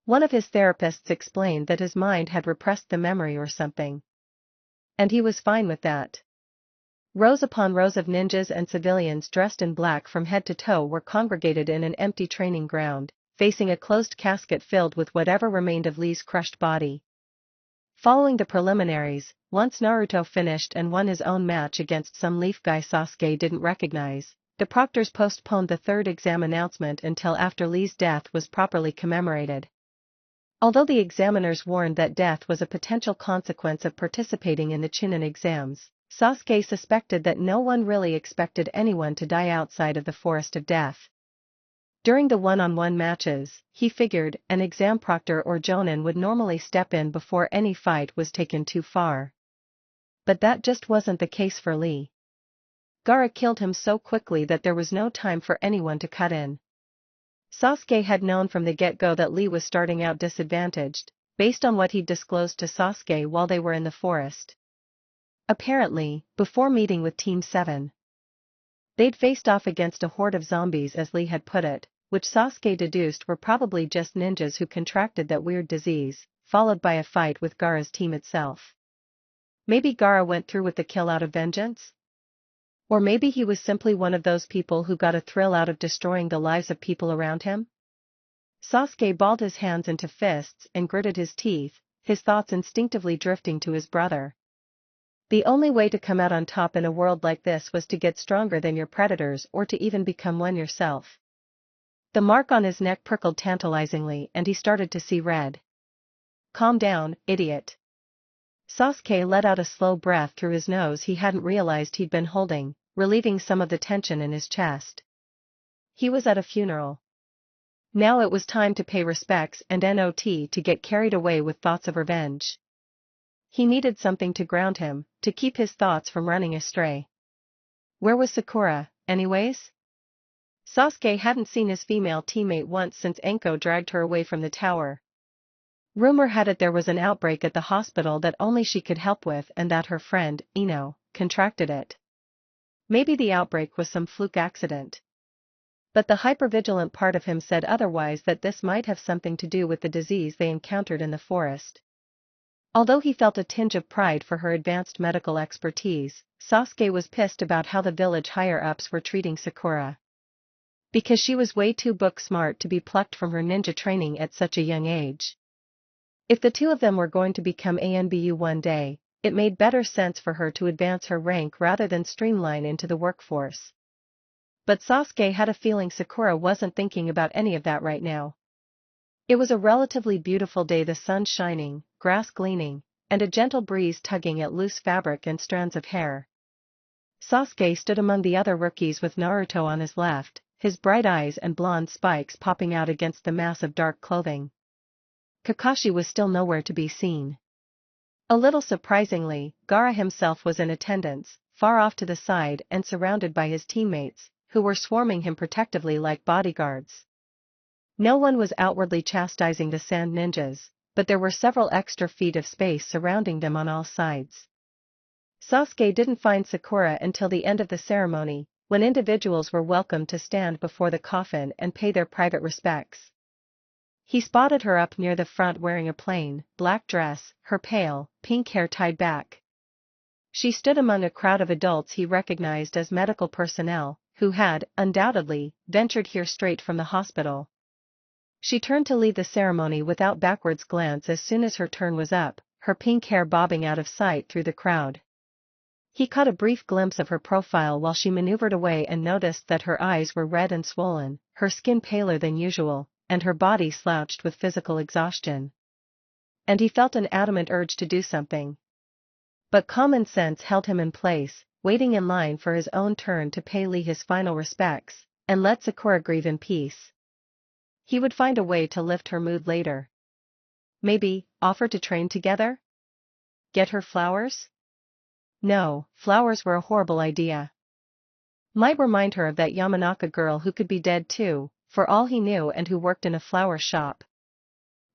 One of his therapists explained that his mind had repressed the memory or something. And he was fine with that. Rows upon rows of ninjas and civilians dressed in black from head to toe were congregated in an empty training ground, facing a closed casket filled with whatever remained of Lee's crushed body. Following the preliminaries, once Naruto finished and won his own match against some leaf guy Sasuke didn't recognize, the proctors postponed the third exam announcement until after Lee's death was properly commemorated. Although the examiners warned that death was a potential consequence of participating in the Chunin exams, Sasuke suspected that no one really expected anyone to die outside of the Forest of Death. During the one-on-one matches, he figured an exam proctor or jonin would normally step in before any fight was taken too far. But that just wasn't the case for Lee. Gaara killed him so quickly that there was no time for anyone to cut in. Sasuke had known from the get-go that Lee was starting out disadvantaged, based on what he'd disclosed to Sasuke while they were in the forest. Apparently, before meeting with Team 7, they'd faced off against a horde of zombies, as Lee had put it, which Sasuke deduced were probably just ninjas who contracted that weird disease, followed by a fight with Gaara's team itself. Maybe Gaara went through with the kill out of vengeance? Or maybe he was simply one of those people who got a thrill out of destroying the lives of people around him? Sasuke balled his hands into fists and gritted his teeth, his thoughts instinctively drifting to his brother. The only way to come out on top in a world like this was to get stronger than your predators or to even become one yourself. The mark on his neck prickled tantalizingly and he started to see red. Calm down, idiot. Sasuke let out a slow breath through his nose he hadn't realized he'd been holding, relieving some of the tension in his chest. He was at a funeral. Now it was time to pay respects and not to get carried away with thoughts of revenge. He needed something to ground him, to keep his thoughts from running astray. Where was Sakura, anyways? Sasuke hadn't seen his female teammate once since Enko dragged her away from the tower. Rumor had it there was an outbreak at the hospital that only she could help with and that her friend, Ino, contracted it. Maybe the outbreak was some fluke accident. But the hypervigilant part of him said otherwise, that this might have something to do with the disease they encountered in the forest. Although he felt a tinge of pride for her advanced medical expertise, Sasuke was pissed about how the village higher-ups were treating Sakura. Because she was way too book-smart to be plucked from her ninja training at such a young age. If the two of them were going to become ANBU one day, it made better sense for her to advance her rank rather than streamline into the workforce. But Sasuke had a feeling Sakura wasn't thinking about any of that right now. It was a relatively beautiful day, the sun shining, grass gleaming, and a gentle breeze tugging at loose fabric and strands of hair. Sasuke stood among the other rookies with Naruto on his left, his bright eyes and blonde spikes popping out against the mass of dark clothing. Kakashi was still nowhere to be seen. A little surprisingly, Gaara himself was in attendance, far off to the side and surrounded by his teammates, who were swarming him protectively like bodyguards. No one was outwardly chastising the sand ninjas, but there were several extra feet of space surrounding them on all sides. Sasuke didn't find Sakura until the end of the ceremony, when individuals were welcome to stand before the coffin and pay their private respects. He spotted her up near the front wearing a plain, black dress, her pale, pink hair tied back. She stood among a crowd of adults he recognized as medical personnel, who had, undoubtedly, ventured here straight from the hospital. She turned to leave the ceremony without backwards glance as soon as her turn was up, her pink hair bobbing out of sight through the crowd. He caught a brief glimpse of her profile while she maneuvered away and noticed that her eyes were red and swollen, her skin paler than usual, and her body slouched with physical exhaustion. And he felt an adamant urge to do something. But common sense held him in place, waiting in line for his own turn to pay Lee his final respects, and let Sakura grieve in peace. He would find a way to lift her mood later. Maybe, offer to train together? Get her flowers? No, flowers were a horrible idea. Might remind her of that Yamanaka girl who could be dead too, for all he knew, and who worked in a flower shop.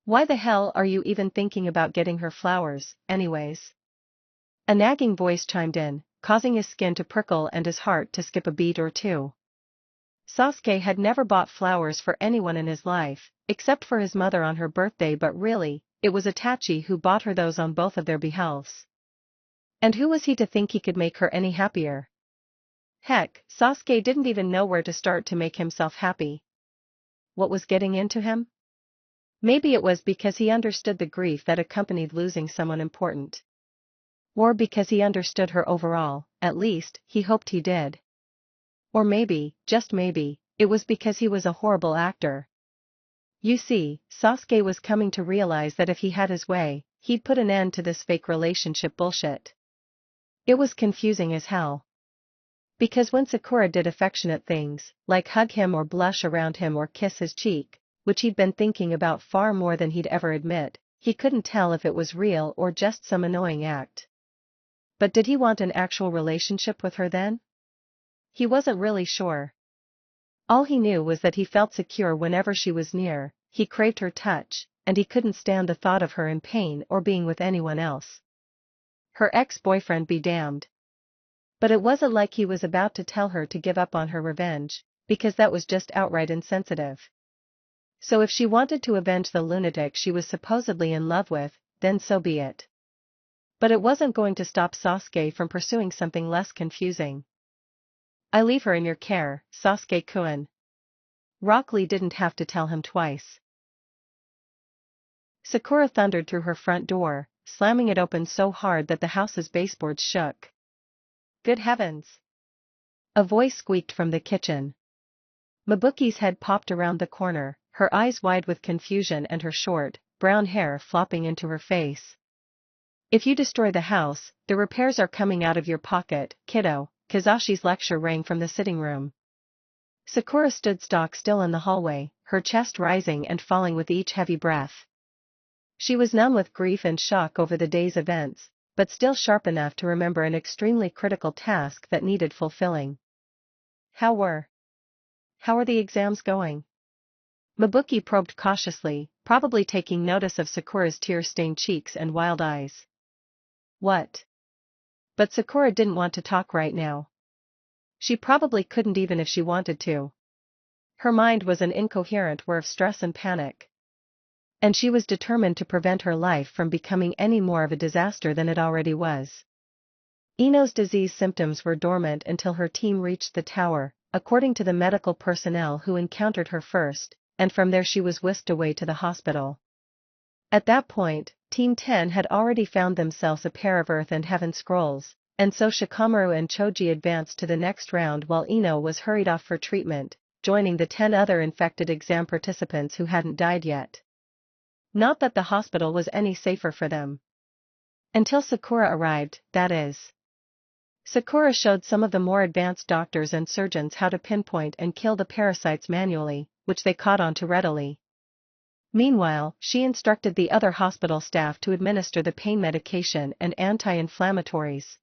Why the hell are you even thinking about getting her flowers, anyways? A nagging voice chimed in, causing his skin to prickle and his heart to skip a beat or two. Sasuke had never bought flowers for anyone in his life, except for his mother on her birthday, but really, it was Itachi who bought her those on both of their behalves. And who was he to think he could make her any happier? Heck, Sasuke didn't even know where to start to make himself happy. What was getting into him? Maybe it was because he understood the grief that accompanied losing someone important. Or because he understood her overall, at least, he hoped he did. Or maybe, just maybe, it was because he was a horrible actor. You see, Sasuke was coming to realize that if he had his way, he'd put an end to this fake relationship bullshit. It was confusing as hell. Because when Sakura did affectionate things, like hug him or blush around him or kiss his cheek, which he'd been thinking about far more than he'd ever admit, he couldn't tell if it was real or just some annoying act. But did he want an actual relationship with her then? He wasn't really sure. All he knew was that he felt secure whenever she was near, he craved her touch, and he couldn't stand the thought of her in pain or being with anyone else. Her ex-boyfriend be damned. But it wasn't like he was about to tell her to give up on her revenge, because that was just outright insensitive. So if she wanted to avenge the lunatic she was supposedly in love with, then so be it. But it wasn't going to stop Sasuke from pursuing something less confusing. I leave her in your care, Sasuke-kun. Rock Lee didn't have to tell him twice. Sakura thundered through her front door, slamming it open so hard that the house's baseboards shook. Good heavens! A voice squeaked from the kitchen. Mabuki's head popped around the corner, her eyes wide with confusion and her short, brown hair flopping into her face. If you destroy the house, the repairs are coming out of your pocket, kiddo, Kazashi's lecture rang from the sitting room. Sakura stood stock still in the hallway, her chest rising and falling with each heavy breath. She was numb with grief and shock over the day's events, but still sharp enough to remember an extremely critical task that needed fulfilling. How are the exams going? Mabuki probed cautiously, probably taking notice of Sakura's tear-stained cheeks and wild eyes. What? But Sakura didn't want to talk right now. She probably couldn't even if she wanted to. Her mind was an incoherent whir of stress and panic. And she was determined to prevent her life from becoming any more of a disaster than it already was. Ino's disease symptoms were dormant until her team reached the tower, according to the medical personnel who encountered her first, and from there she was whisked away to the hospital. At that point, Team 10 had already found themselves a pair of Earth and Heaven scrolls, and so Shikamaru and Choji advanced to the next round while Ino was hurried off for treatment, joining the 10 other infected exam participants who hadn't died yet. Not that the hospital was any safer for them. Until Sakura arrived, that is. Sakura showed some of the more advanced doctors and surgeons how to pinpoint and kill the parasites manually, which they caught on to readily. Meanwhile, she instructed the other hospital staff to administer the pain medication and anti-inflammatories.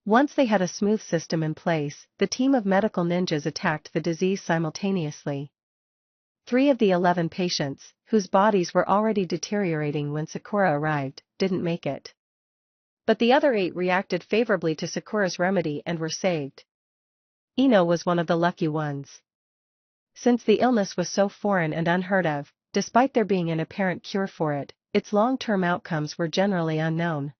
Once they had a smooth system in place, the team of medical ninjas attacked the disease simultaneously. 3 of the 11 patients, whose bodies were already deteriorating when Sakura arrived, didn't make it. But the other 8 reacted favorably to Sakura's remedy and were saved. Ino was one of the lucky ones. Since the illness was so foreign and unheard of, despite there being an apparent cure for it, its long-term outcomes were generally unknown.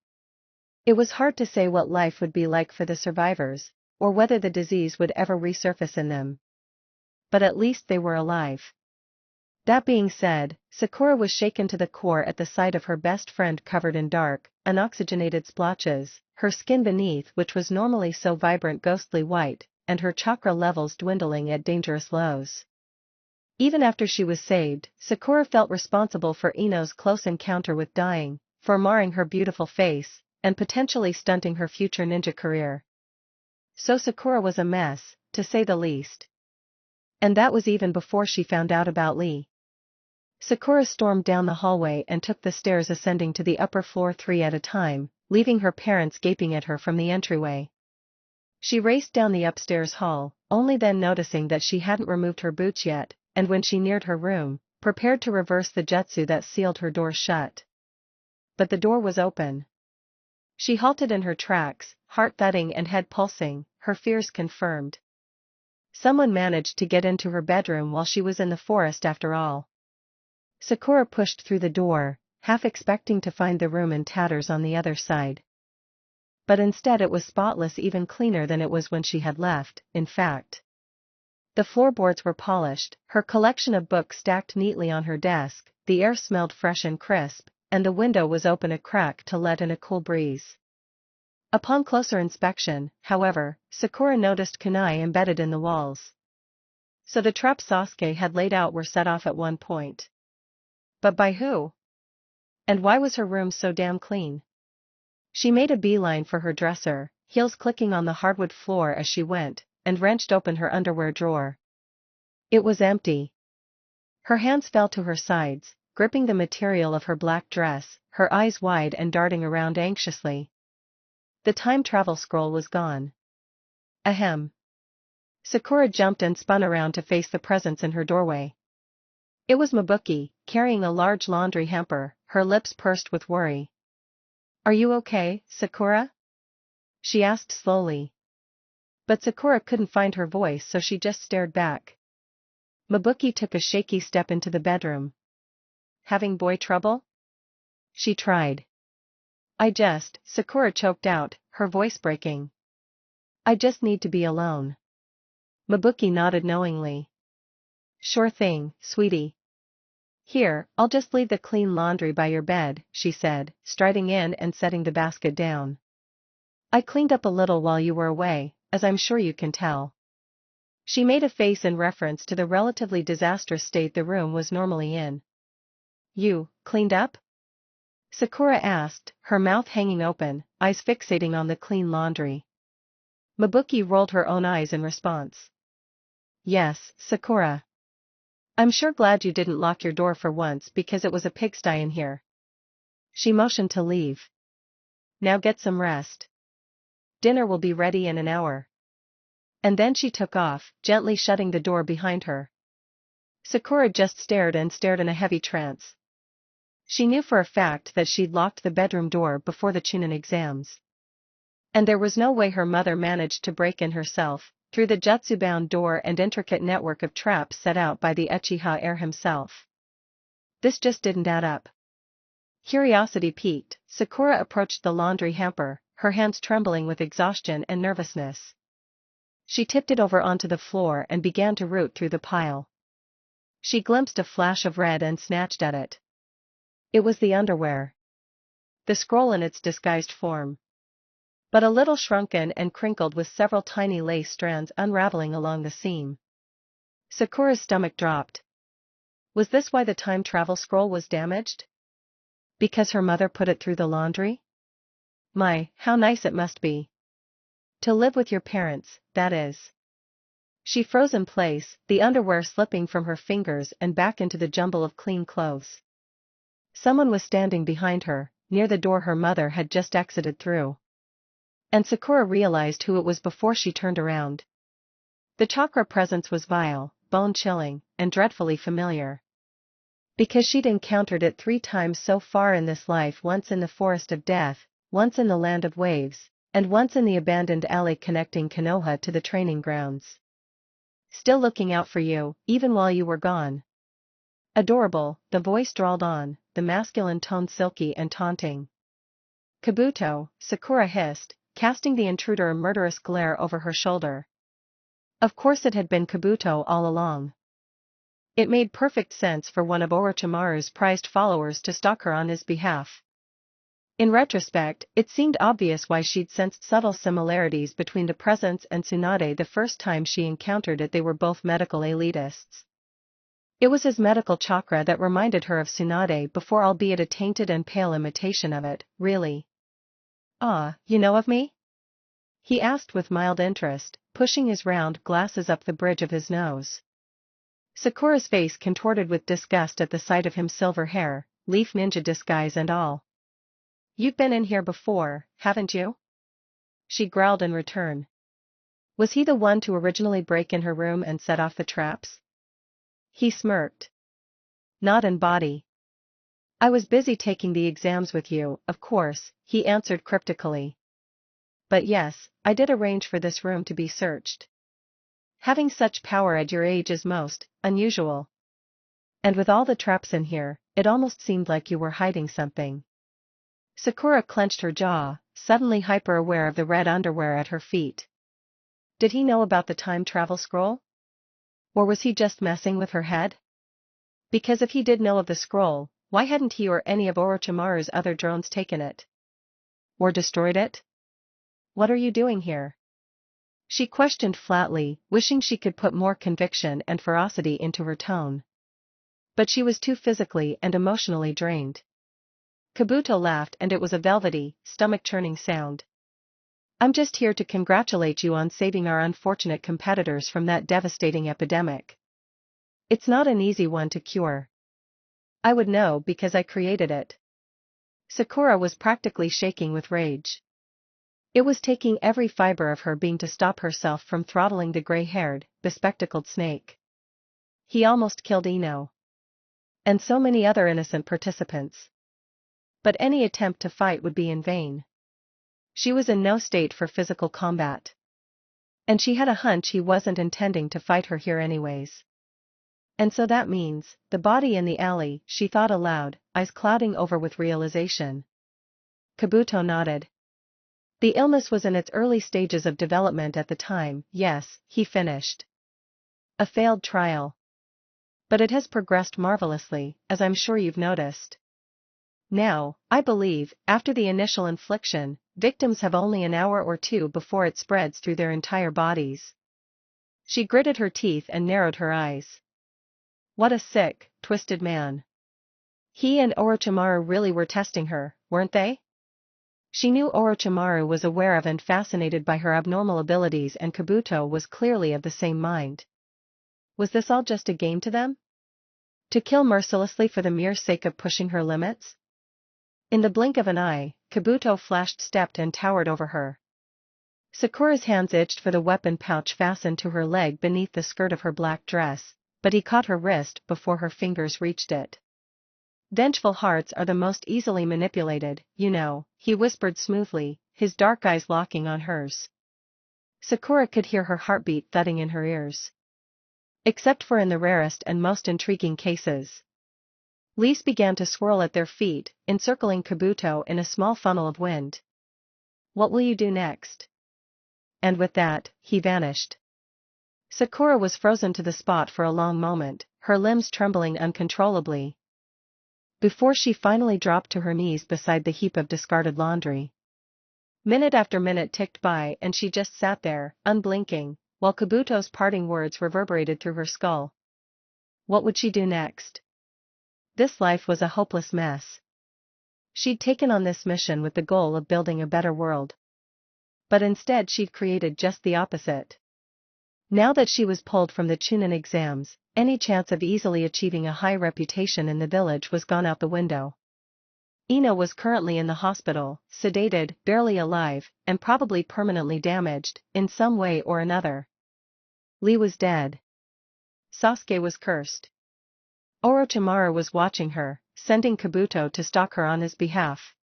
It was hard to say what life would be like for the survivors, or whether the disease would ever resurface in them. But at least they were alive. That being said, Sakura was shaken to the core at the sight of her best friend covered in dark, unoxygenated splotches, her skin beneath which was normally so vibrant ghostly white, and her chakra levels dwindling at dangerous lows. Even after she was saved, Sakura felt responsible for Ino's close encounter with dying, for marring her beautiful face, and potentially stunting her future ninja career. So Sakura was a mess, to say the least. And that was even before she found out about Lee. Sakura stormed down the hallway and took the stairs ascending to the upper floor 3 at a time, leaving her parents gaping at her from the entryway. She raced down the upstairs hall, only then noticing that she hadn't removed her boots yet, and when she neared her room, prepared to reverse the jutsu that sealed her door shut. But the door was open. She halted in her tracks, heart thudding and head pulsing, her fears confirmed. Someone managed to get into her bedroom while she was in the forest after all. Sakura pushed through the door, half expecting to find the room in tatters on the other side. But instead it was spotless, even cleaner than it was when she had left, in fact. The floorboards were polished, her collection of books stacked neatly on her desk, the air smelled fresh and crisp, and the window was open a crack to let in a cool breeze. Upon closer inspection, however, Sakura noticed kunai embedded in the walls. So the traps Sasuke had laid out were set off at one point. But by who? And why was her room so damn clean? She made a beeline for her dresser, heels clicking on the hardwood floor as she went, and wrenched open her underwear drawer. It was empty. Her hands fell to her sides, gripping the material of her black dress, her eyes wide and darting around anxiously. The time travel scroll was gone. Ahem. Sakura jumped and spun around to face the presence in her doorway. It was Mabuki, carrying a large laundry hamper, her lips pursed with worry. "Are you okay, Sakura?" she asked slowly. But Sakura couldn't find her voice, so she just stared back. Mabuki took a shaky step into the bedroom. "Having boy trouble?" she tried. Sakura choked out, her voice breaking. "I just need to be alone." Mabuki nodded knowingly. "Sure thing, sweetie. Here, I'll just leave the clean laundry by your bed," she said, striding in and setting the basket down. "I cleaned up a little while you were away, as I'm sure you can tell." She made a face in reference to the relatively disastrous state the room was normally in. "You, cleaned up?" Sakura asked, her mouth hanging open, eyes fixating on the clean laundry. Mabuki rolled her own eyes in response. "Yes, Sakura. I'm sure glad you didn't lock your door for once because it was a pigsty in here." She motioned to leave. "Now get some rest. Dinner will be ready in an hour." And then she took off, gently shutting the door behind her. Sakura just stared and stared in a heavy trance. She knew for a fact that she'd locked the bedroom door before the Chunin exams. And there was no way her mother managed to break in herself, through the jutsu-bound door and intricate network of traps set out by the Uchiha heir himself. This just didn't add up. Curiosity piqued, Sakura approached the laundry hamper, her hands trembling with exhaustion and nervousness. She tipped it over onto the floor and began to root through the pile. She glimpsed a flash of red and snatched at it. It was the underwear. The scroll in its disguised form. But a little shrunken and crinkled with several tiny lace strands unraveling along the seam. Sakura's stomach dropped. Was this why the time travel scroll was damaged? Because her mother put it through the laundry? My, how nice it must be. To live with your parents, that is. She froze in place, the underwear slipping from her fingers and back into the jumble of clean clothes. Someone was standing behind her, near the door her mother had just exited through. And Sakura realized who it was before she turned around. The chakra presence was vile, bone-chilling, and dreadfully familiar. Because she'd encountered it 3 times so far in this life, once in the forest of death, once in the land of waves, and once in the abandoned alley connecting Konoha to the training grounds. "Still looking out for you, even while you were gone." "Adorable," the voice drawled on, the masculine tone silky and taunting. "Kabuto," Sakura hissed, casting the intruder a murderous glare over her shoulder. Of course it had been Kabuto all along. It made perfect sense for one of Orochimaru's prized followers to stalk her on his behalf. In retrospect, it seemed obvious why she'd sensed subtle similarities between the presence and Tsunade the first time she encountered it. They were both medical elitists. It was his medical chakra that reminded her of Tsunade before, albeit a tainted and pale imitation of it, really. "Ah, you know of me?" he asked with mild interest, pushing his round glasses up the bridge of his nose. Sakura's face contorted with disgust at the sight of him, silver hair, leaf ninja disguise and all. "You've been in here before, haven't you?" she growled in return. Was he the one to originally break in her room and set off the traps? He smirked. "Not in body. I was busy taking the exams with you, of course," he answered cryptically. "But yes, I did arrange for this room to be searched. Having such power at your age is most unusual. And with all the traps in here, it almost seemed like you were hiding something." Sakura clenched her jaw, suddenly hyper-aware of the red underwear at her feet. Did he know about the time travel scroll? Or was he just messing with her head? Because if he did know of the scroll, why hadn't he or any of Orochimaru's other drones taken it? Or destroyed it? What are you doing here? She questioned flatly, wishing she could put more conviction and ferocity into her tone. But she was too physically and emotionally drained. Kabuto laughed, and it was a velvety, stomach-churning sound. I'm just here to congratulate you on saving our unfortunate competitors from that devastating epidemic. It's not an easy one to cure. I would know because I created it. Sakura was practically shaking with rage. It was taking every fiber of her being to stop herself from throttling the gray-haired, bespectacled snake. He almost killed Ino. And so many other innocent participants. But any attempt to fight would be in vain. She was in no state for physical combat. And she had a hunch he wasn't intending to fight her here anyways. And so that means, the body in the alley, she thought aloud, eyes clouding over with realization. Kabuto nodded. The illness was in its early stages of development at the time, yes, he finished. A failed trial. But it has progressed marvelously, as I'm sure you've noticed. Now, I believe, after the initial infliction, victims have only an hour or two before it spreads through their entire bodies. She gritted her teeth and narrowed her eyes. What a sick, twisted man. He and Orochimaru really were testing her, weren't they? She knew Orochimaru was aware of and fascinated by her abnormal abilities, and Kabuto was clearly of the same mind. Was this all just a game to them? To kill mercilessly for the mere sake of pushing her limits? In the blink of an eye, Kabuto stepped and towered over her. Sakura's hands itched for the weapon pouch fastened to her leg beneath the skirt of her black dress, but he caught her wrist before her fingers reached it. Vengeful hearts are the most easily manipulated, you know, he whispered smoothly, his dark eyes locking on hers. Sakura could hear her heartbeat thudding in her ears. Except for in the rarest and most intriguing cases. Leaves began to swirl at their feet, encircling Kabuto in a small funnel of wind. What will you do next? And with that, he vanished. Sakura was frozen to the spot for a long moment, her limbs trembling uncontrollably. Before she finally dropped to her knees beside the heap of discarded laundry. Minute after minute ticked by and she just sat there, unblinking, while Kabuto's parting words reverberated through her skull. What would she do next? This life was a hopeless mess. She'd taken on this mission with the goal of building a better world. But instead she'd created just the opposite. Now that she was pulled from the Chunin exams, any chance of easily achieving a high reputation in the village was gone out the window. Ino was currently in the hospital, sedated, barely alive, and probably permanently damaged, in some way or another. Lee was dead. Sasuke was cursed. Orochimaru was watching her, sending Kabuto to stalk her on his behalf.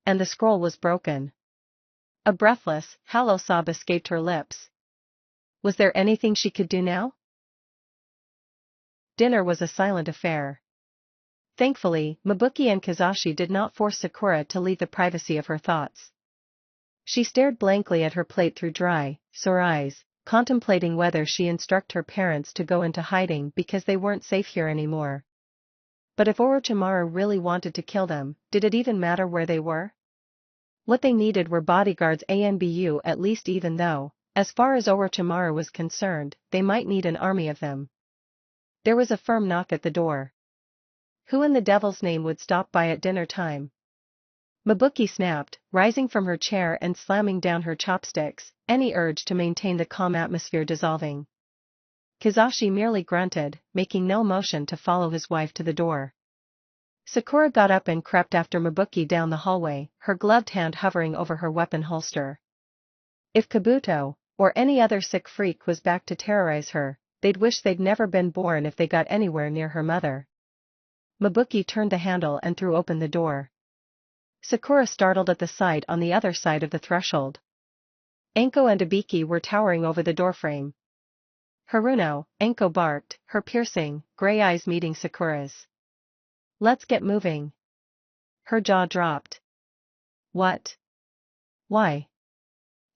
And the scroll was broken. A breathless, hollow sob escaped her lips. Was there anything she could do now? Dinner was a silent affair. Thankfully, Mabuki and Kizashi did not force Sakura to leave the privacy of her thoughts. She stared blankly at her plate through dry, sore eyes, contemplating whether she instruct her parents to go into hiding because they weren't safe here anymore. But if Orochimaru really wanted to kill them, did it even matter where they were? What they needed were bodyguards ANBU at least, even though, as far as Orochimaru was concerned, they might need an army of them. There was a firm knock at the door. Who in the devil's name would stop by at dinner time? Mabuki snapped, rising from her chair and slamming down her chopsticks, any urge to maintain the calm atmosphere dissolving. Kizashi merely grunted, making no motion to follow his wife to the door. Sakura got up and crept after Mabuki down the hallway, her gloved hand hovering over her weapon holster. If Kabuto, or any other sick freak, was back to terrorize her, they'd wish they'd never been born if they got anywhere near her mother. Mabuki turned the handle and threw open the door. Sakura startled at the sight on the other side of the threshold. Anko and Ibiki were towering over the doorframe. Haruno, Anko barked, her piercing, gray eyes meeting Sakura's. Let's get moving. Her jaw dropped. What? Why?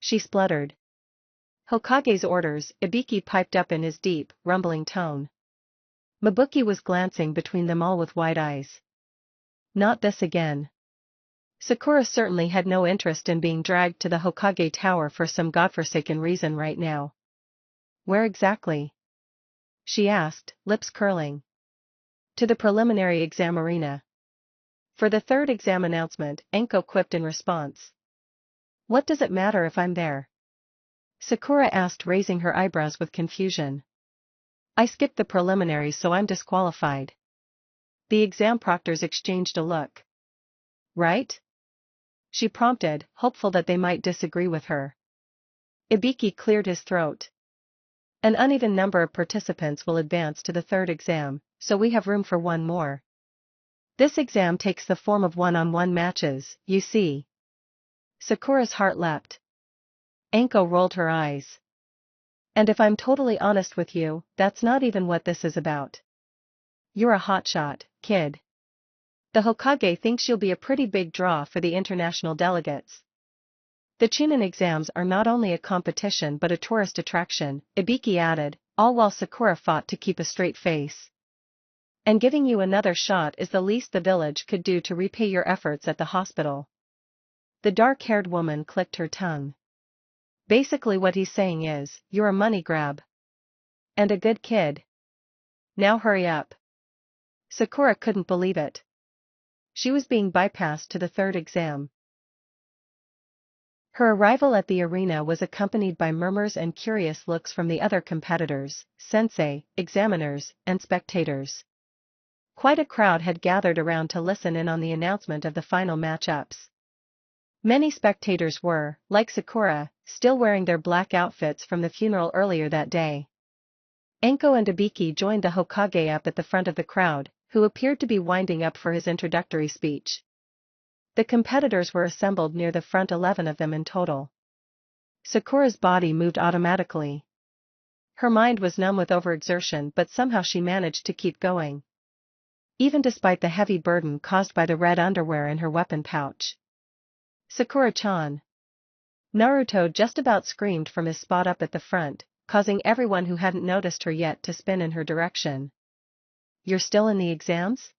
She spluttered. Hokage's orders, Ibiki piped up in his deep, rumbling tone. Mabuki was glancing between them all with wide eyes. Not this again. Sakura certainly had no interest in being dragged to the Hokage Tower for some godforsaken reason right now. Where exactly? She asked, lips curling. To the preliminary exam arena. For the third exam announcement, Enko quipped in response. What does it matter if I'm there? Sakura asked, raising her eyebrows with confusion. I skipped the preliminaries, so I'm disqualified. The exam proctors exchanged a look. Right? She prompted, hopeful that they might disagree with her. Ibiki cleared his throat. An uneven number of participants will advance to the third exam, so we have room for one more. This exam takes the form of one-on-one matches, you see. Sakura's heart leapt. Enko rolled her eyes. And if I'm totally honest with you, that's not even what this is about. You're a hotshot, kid. The Hokage thinks you'll be a pretty big draw for the international delegates. The Chunin exams are not only a competition but a tourist attraction, Ibiki added, all while Sakura fought to keep a straight face. And giving you another shot is the least the village could do to repay your efforts at the hospital. The dark-haired woman clicked her tongue. Basically what he's saying is, you're a money grab. And a good kid. Now hurry up. Sakura couldn't believe it. She was being bypassed to the third exam. Her arrival at the arena was accompanied by murmurs and curious looks from the other competitors, sensei, examiners, and spectators. Quite a crowd had gathered around to listen in on the announcement of the final matchups. Many spectators were, like Sakura, still wearing their black outfits from the funeral earlier that day. Enko and Ibiki joined the Hokage up at the front of the crowd, who appeared to be winding up for his introductory speech. The competitors were assembled near the front, 11 of them in total. Sakura's body moved automatically. Her mind was numb with overexertion, but somehow she managed to keep going. Even despite the heavy burden caused by the red underwear in her weapon pouch. Sakura-chan. Naruto just about screamed from his spot up at the front, causing everyone who hadn't noticed her yet to spin in her direction. You're still in the exams?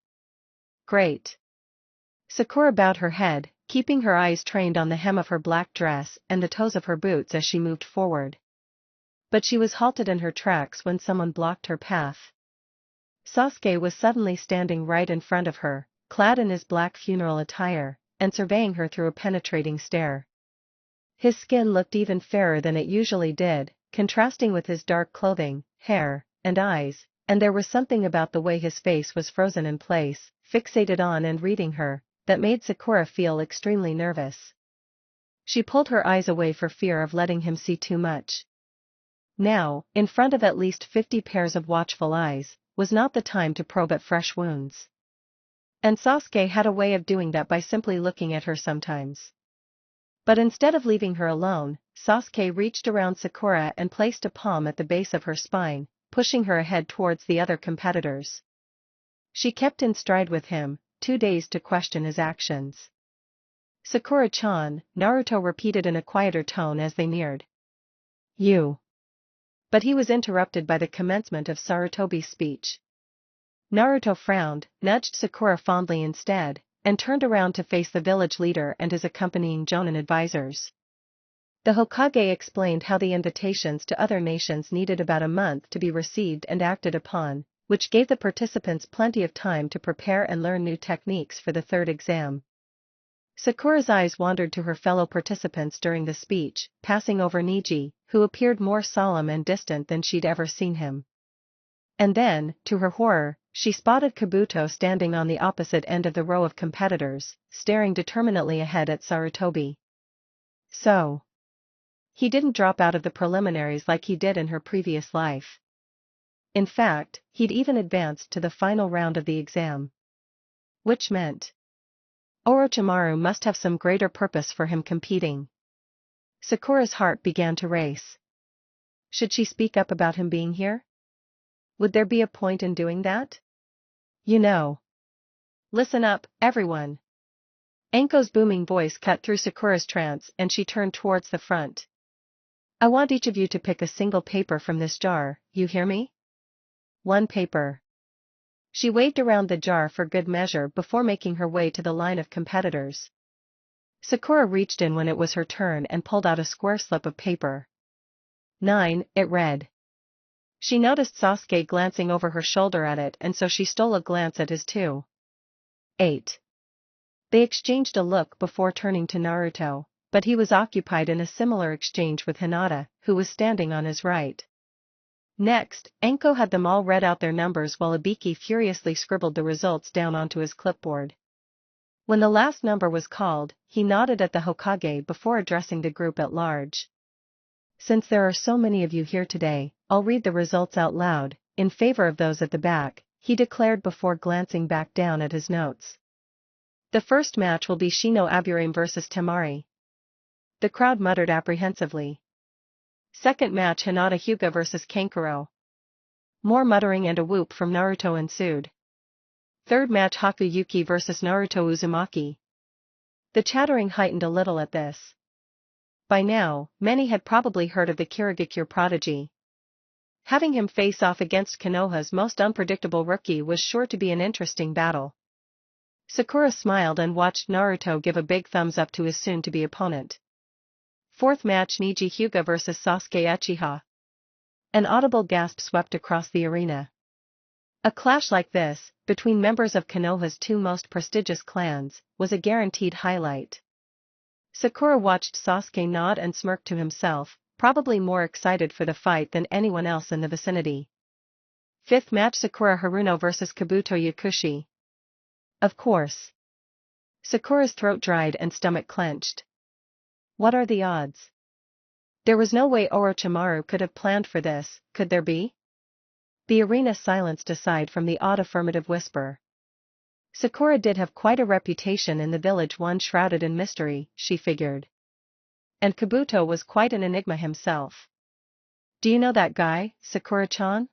Great. Sakura bowed her head, keeping her eyes trained on the hem of her black dress and the toes of her boots as she moved forward. But she was halted in her tracks when someone blocked her path. Sasuke was suddenly standing right in front of her, clad in his black funeral attire, and surveying her through a penetrating stare. His skin looked even fairer than it usually did, contrasting with his dark clothing, hair, and eyes, and there was something about the way his face was frozen in place, fixated on and reading her, that made Sakura feel extremely nervous. She pulled her eyes away for fear of letting him see too much. Now, in front of at least 50 pairs of watchful eyes, was not the time to probe at fresh wounds. And Sasuke had a way of doing that by simply looking at her sometimes. But instead of leaving her alone, Sasuke reached around Sakura and placed a palm at the base of her spine, pushing her ahead towards the other competitors. She kept in stride with him, too dazed to question his actions. Sakura-chan, Naruto repeated in a quieter tone as they neared. You. But he was interrupted by the commencement of Sarutobi's speech. Naruto frowned, nudged Sakura fondly instead, and turned around to face the village leader and his accompanying Jonin advisors. The Hokage explained how the invitations to other nations needed about a month to be received and acted upon, which gave the participants plenty of time to prepare and learn new techniques for the third exam. Sakura's eyes wandered to her fellow participants during the speech, passing over Niji, who appeared more solemn and distant than she'd ever seen him. And then, to her horror, she spotted Kabuto standing on the opposite end of the row of competitors, staring determinedly ahead at Sarutobi. So. He didn't drop out of the preliminaries like he did in her previous life. In fact, he'd even advanced to the final round of the exam. Which meant Orochimaru must have some greater purpose for him competing. Sakura's heart began to race. Should she speak up about him being here? Would there be a point in doing that? You know. Listen up, everyone. Enko's booming voice cut through Sakura's trance and she turned towards the front. I want each of you to pick a single paper from this jar, you hear me? One paper. She waved around the jar for good measure before making her way to the line of competitors. Sakura reached in when it was her turn and pulled out a square slip of paper. 9, it read. She noticed Sasuke glancing over her shoulder at it, and so she stole a glance at his too. 8. They exchanged a look before turning to Naruto, but he was occupied in a similar exchange with Hinata, who was standing on his right. Next, Enko had them all read out their numbers while Ibiki furiously scribbled the results down onto his clipboard. When the last number was called, he nodded at the Hokage before addressing the group at large. Since there are so many of you here today, I'll read the results out loud, in favor of those at the back, he declared before glancing back down at his notes. The first match will be Shino Aburame vs Temari. The crowd muttered apprehensively. Second match Hinata Hyuga vs Kankuro. More muttering and a whoop from Naruto ensued. Third match Hakuyuki vs Naruto Uzumaki. The chattering heightened a little at this. By now, many had probably heard of the Kirigakure prodigy. Having him face off against Konoha's most unpredictable rookie was sure to be an interesting battle. Sakura smiled and watched Naruto give a big thumbs up to his soon-to-be opponent. Fourth match Neji Hyuga vs Sasuke Uchiha. An audible gasp swept across the arena. A clash like this, between members of Konoha's two most prestigious clans, was a guaranteed highlight. Sakura watched Sasuke nod and smirk to himself, probably more excited for the fight than anyone else in the vicinity. Fifth match Sakura Haruno vs Kabuto Yakushi. Of course. Sakura's throat dried and stomach clenched. What are the odds? There was no way Orochimaru could have planned for this, could there be? The arena silenced aside from the odd affirmative whisper. Sakura did have quite a reputation in the village, one shrouded in mystery, she figured. And Kabuto was quite an enigma himself. Do you know that guy, Sakura-chan?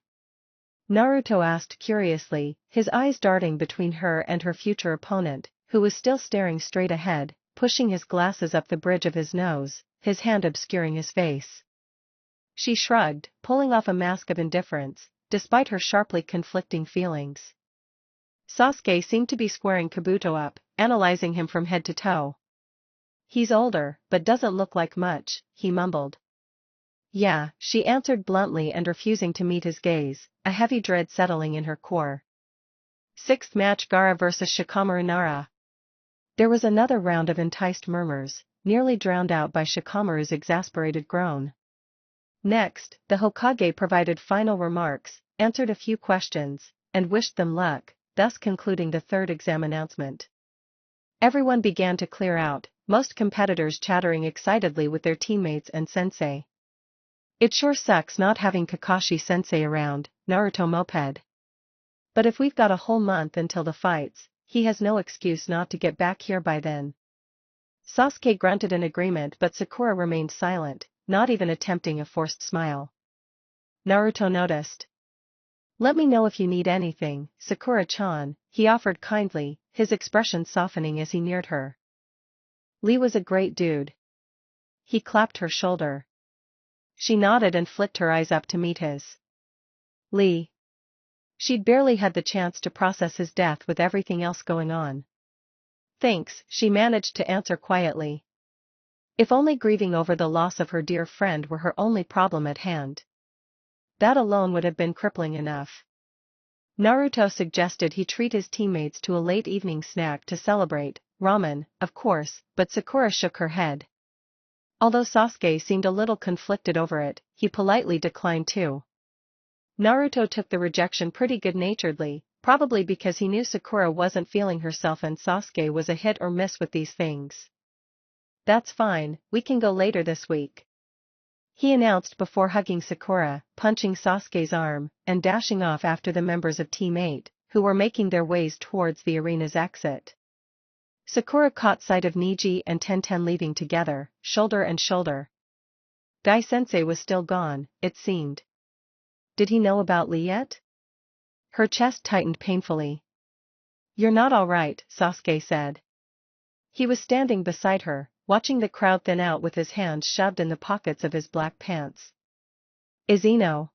Naruto asked curiously, his eyes darting between her and her future opponent, who was still staring straight ahead, pushing his glasses up the bridge of his nose, his hand obscuring his face. She shrugged, pulling off a mask of indifference, despite her sharply conflicting feelings. Sasuke seemed to be squaring Kabuto up, analyzing him from head to toe. He's older, but doesn't look like much, he mumbled. Yeah, she answered bluntly and refusing to meet his gaze, a heavy dread settling in her core. Sixth match Gaara vs Shikamaru Nara. There was another round of enticed murmurs, nearly drowned out by Shikamaru's exasperated groan. Next, the Hokage provided final remarks, answered a few questions, and wished them luck, thus concluding the third exam announcement. Everyone began to clear out, most competitors chattering excitedly with their teammates and sensei. It sure sucks not having Kakashi-sensei around, Naruto moped. But if we've got a whole month until the fights, he has no excuse not to get back here by then. Sasuke grunted in agreement, but Sakura remained silent, not even attempting a forced smile. Naruto noticed. Let me know if you need anything, Sakura-chan, he offered kindly, his expression softening as he neared her. Lee was a great dude. He clapped her shoulder. She nodded and flicked her eyes up to meet his. Lee. She'd barely had the chance to process his death with everything else going on. Thanks, she managed to answer quietly. If only grieving over the loss of her dear friend were her only problem at hand. That alone would have been crippling enough. Naruto suggested he treat his teammates to a late evening snack to celebrate, ramen, of course, but Sakura shook her head. Although Sasuke seemed a little conflicted over it, he politely declined too. Naruto took the rejection pretty good-naturedly, probably because he knew Sakura wasn't feeling herself and Sasuke was a hit or miss with these things. That's fine, we can go later this week. He announced before hugging Sakura, punching Sasuke's arm, and dashing off after the members of Team 8, who were making their ways towards the arena's exit. Sakura caught sight of Neji and Tenten leaving together, shoulder and shoulder. Dai-sensei was still gone, it seemed. Did he know about Lee yet? Her chest tightened painfully. You're not all right, Sasuke said. He was standing beside her, watching the crowd thin out with his hands shoved in the pockets of his black pants. Is Ino?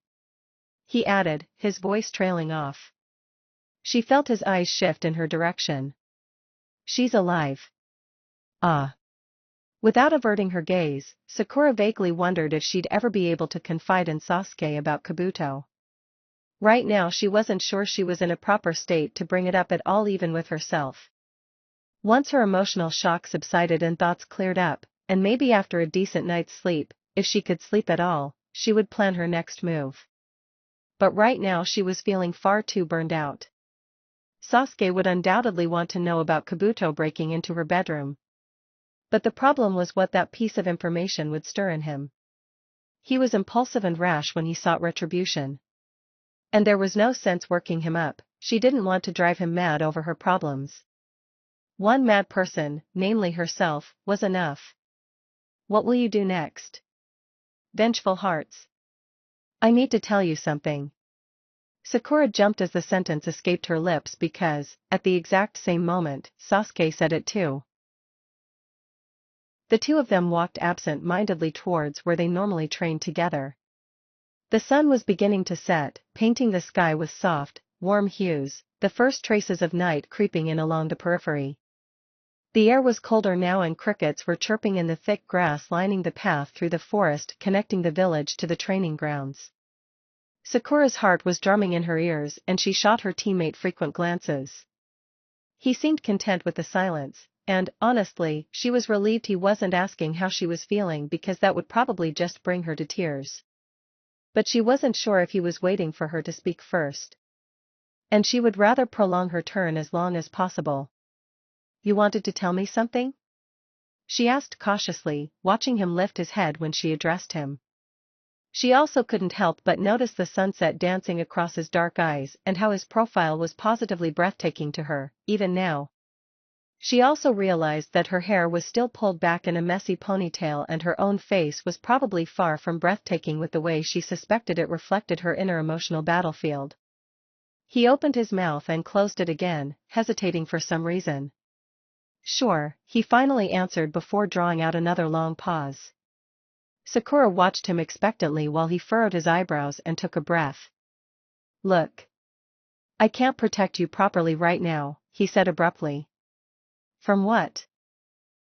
He added, his voice trailing off. She felt his eyes shift in her direction. She's alive. Ah. Without averting her gaze, Sakura vaguely wondered if she'd ever be able to confide in Sasuke about Kabuto. Right now she wasn't sure she was in a proper state to bring it up at all, even with herself. Once her emotional shock subsided and thoughts cleared up, and maybe after a decent night's sleep, if she could sleep at all, she would plan her next move. But right now she was feeling far too burned out. Sasuke would undoubtedly want to know about Kabuto breaking into her bedroom. But the problem was what that piece of information would stir in him. He was impulsive and rash when he sought retribution. And there was no sense working him up. She didn't want to drive him mad over her problems. One mad person, namely herself, was enough. What will you do next? Vengeful hearts. I need to tell you something. Sakura jumped as the sentence escaped her lips because, at the exact same moment, Sasuke said it too. The two of them walked absent-mindedly towards where they normally trained together. The sun was beginning to set, painting the sky with soft, warm hues, the first traces of night creeping in along the periphery. The air was colder now and crickets were chirping in the thick grass lining the path through the forest connecting the village to the training grounds. Sakura's heart was drumming in her ears and she shot her teammate frequent glances. He seemed content with the silence, and, honestly, she was relieved he wasn't asking how she was feeling because that would probably just bring her to tears. But she wasn't sure if he was waiting for her to speak first. And she would rather prolong her turn as long as possible. You wanted to tell me something? She asked cautiously, watching him lift his head when she addressed him. She also couldn't help but notice the sunset dancing across his dark eyes and how his profile was positively breathtaking to her, even now. She also realized that her hair was still pulled back in a messy ponytail and her own face was probably far from breathtaking with the way she suspected it reflected her inner emotional battlefield. He opened his mouth and closed it again, hesitating for some reason. Sure, he finally answered before drawing out another long pause. Sakura watched him expectantly while he furrowed his eyebrows and took a breath. Look. I can't protect you properly right now, he said abruptly. From what?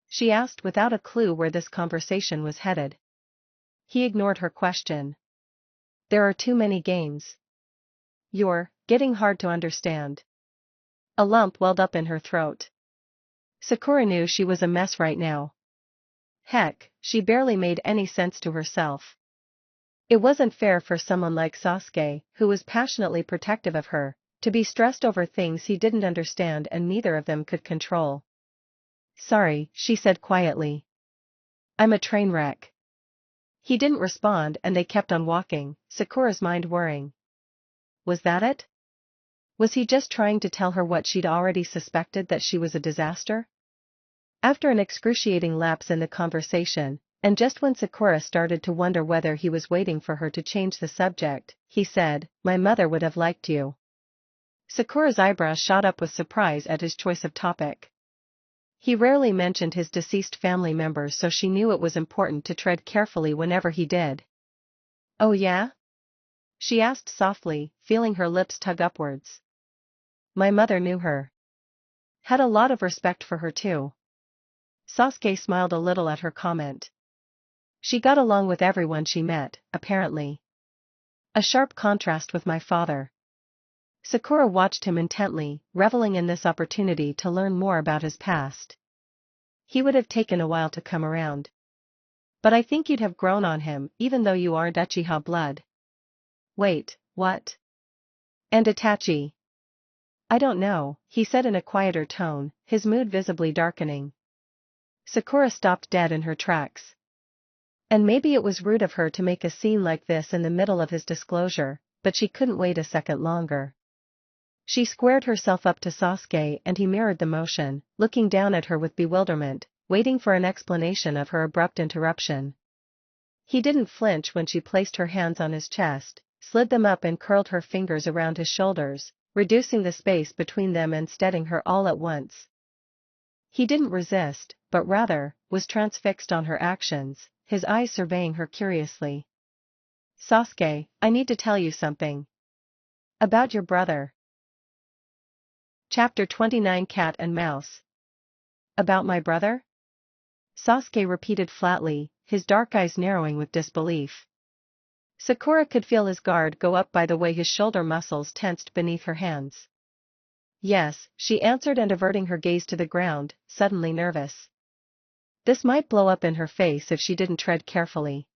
She asked without a clue where this conversation was headed. He ignored her question. There are too many games. You're getting hard to understand. A lump welled up in her throat. Sakura knew she was a mess right now. Heck, she barely made any sense to herself. It wasn't fair for someone like Sasuke, who was passionately protective of her, to be stressed over things he didn't understand and neither of them could control. Sorry, she said quietly. I'm a train wreck. He didn't respond and they kept on walking, Sakura's mind whirring. Was that it? Was he just trying to tell her what she'd already suspected, that she was a disaster? After an excruciating lapse in the conversation, and just when Sakura started to wonder whether he was waiting for her to change the subject, he said, My mother would have liked you. Sakura's eyebrows shot up with surprise at his choice of topic. He rarely mentioned his deceased family members, so she knew it was important to tread carefully whenever he did. Oh yeah? She asked softly, feeling her lips tug upwards. My mother knew her. Had a lot of respect for her too. Sasuke smiled a little at her comment. She got along with everyone she met, apparently. A sharp contrast with my father. Sakura watched him intently, reveling in this opportunity to learn more about his past. He would have taken a while to come around. But I think you'd have grown on him, even though you aren't Uchiha blood. Wait, what? And Itachi? I don't know, he said in a quieter tone, his mood visibly darkening. Sakura stopped dead in her tracks. And maybe it was rude of her to make a scene like this in the middle of his disclosure, but she couldn't wait a second longer. She squared herself up to Sasuke and he mirrored the motion, looking down at her with bewilderment, waiting for an explanation of her abrupt interruption. He didn't flinch when she placed her hands on his chest, slid them up and curled her fingers around his shoulders, reducing the space between them and steadying her all at once. He didn't resist, but rather, was transfixed on her actions, his eyes surveying her curiously. Sasuke, I need to tell you something. About your brother. Chapter 29 Cat and Mouse. About my brother? Sasuke repeated flatly, his dark eyes narrowing with disbelief. Sakura could feel his guard go up by the way his shoulder muscles tensed beneath her hands. Yes, she answered, and averting her gaze to the ground, suddenly nervous. This might blow up in her face if she didn't tread carefully.